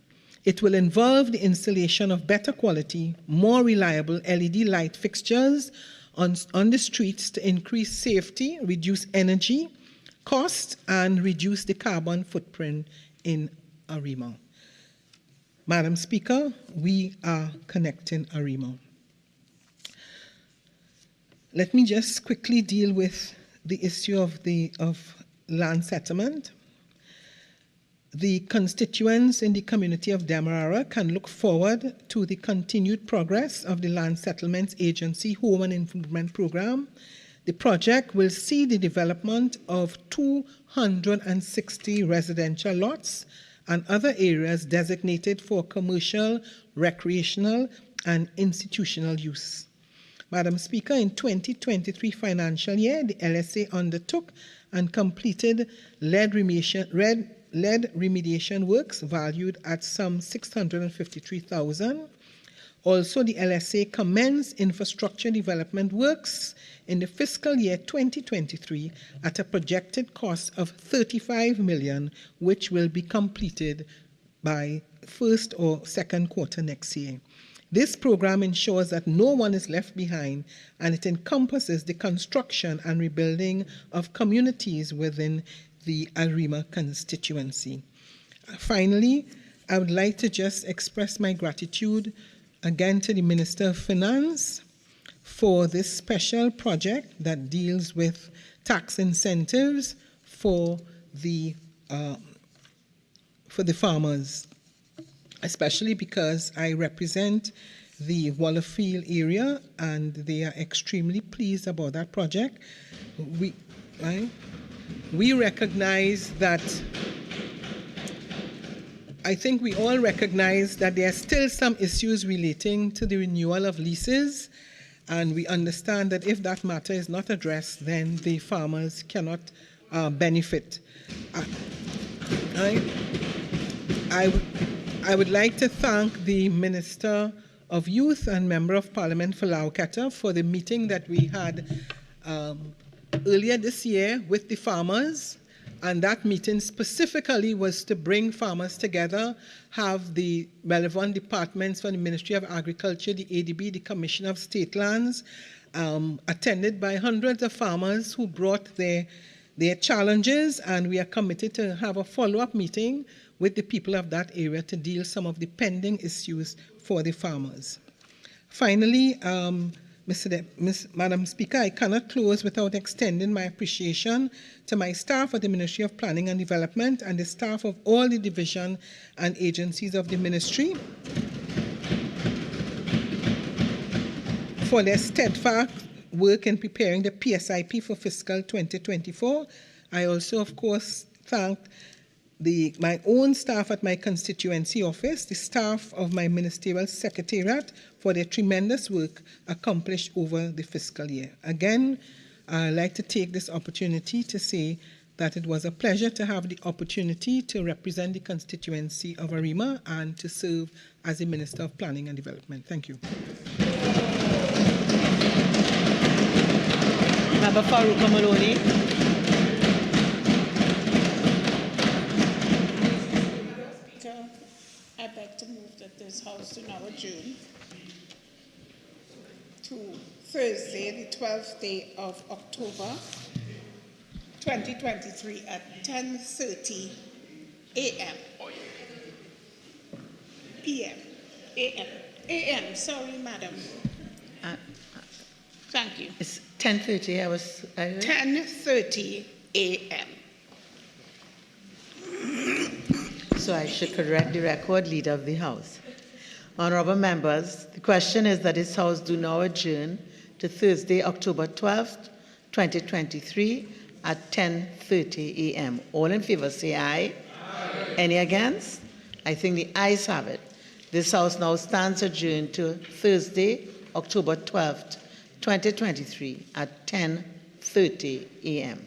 It will involve the installation of better quality, more reliable LED light fixtures on the streets to increase safety, reduce energy cost, and reduce the carbon footprint in Arima. Madam Speaker, we are connecting Arima. Let me just quickly deal with the issue of land settlement. The constituents in the community of Demerara can look forward to the continued progress of the Land Settlements Agency Home and Improvement Program. The project will see the development of 260 residential lots and other areas designated for commercial, recreational, and institutional use. Madam Speaker, in 2023 financial year, the LSA undertook and completed lead remediation works valued at some $653,000. Also, the LSA commenced infrastructure development works in the fiscal year 2023 at a projected cost of $35 million, which will be completed by first or second quarter next year. This program ensures that no one is left behind, and it encompasses the construction and rebuilding of communities within the Arima constituency. Finally, I would like to just express my gratitude again to the Minister of Finance for this special project that deals with tax incentives for the farmers, especially because I represent the Wallerfield area and they are extremely pleased about that project. We recognize that, I think we all recognize that there are still some issues relating to the renewal of leases, and we understand that if that matter is not addressed, then the farmers cannot benefit. I would like to thank the Minister of Youth and Member of Parliament for Lauketa for the meeting that we had earlier this year with the farmers, and that meeting specifically was to bring farmers together, have the relevant departments from the Ministry of Agriculture, the ADB, the Commission of State Lands, attended by hundreds of farmers who brought their challenges, and we are committed to have a follow-up meeting with the people of that area to deal some of the pending issues for the farmers. Finally, Madam Speaker, I cannot close without extending my appreciation to my staff at the Ministry of Planning and Development and the staff of all the division and agencies of the ministry for their steadfast work in preparing the PSIP for fiscal 2024. I also, of course, thank my own staff at my constituency office, the staff of my ministerial secretariat for their tremendous work accomplished over the fiscal year. Again, I'd like to take this opportunity to say that it was a pleasure to have the opportunity to represent the constituency of Arima and to serve as the Minister of Planning and Development. Thank you. Member Faruq Maloney. I beg to move that this House do now adjourn to Thursday, the 12th day of October, 2023 at 10:30 a.m. p.m. a.m. Sorry, Madam. Thank you. It's 10:30. I heard 10:30 a.m. So I should correct the record, Leader of the House. Honorable members, the question is that this House do now adjourn to Thursday, October 12th, 2023 at 10:30 a.m. All in favor say aye. Aye. Any against? I think the ayes have it. This House now stands adjourned to Thursday, October 12th, 2023 at 10:30 a.m.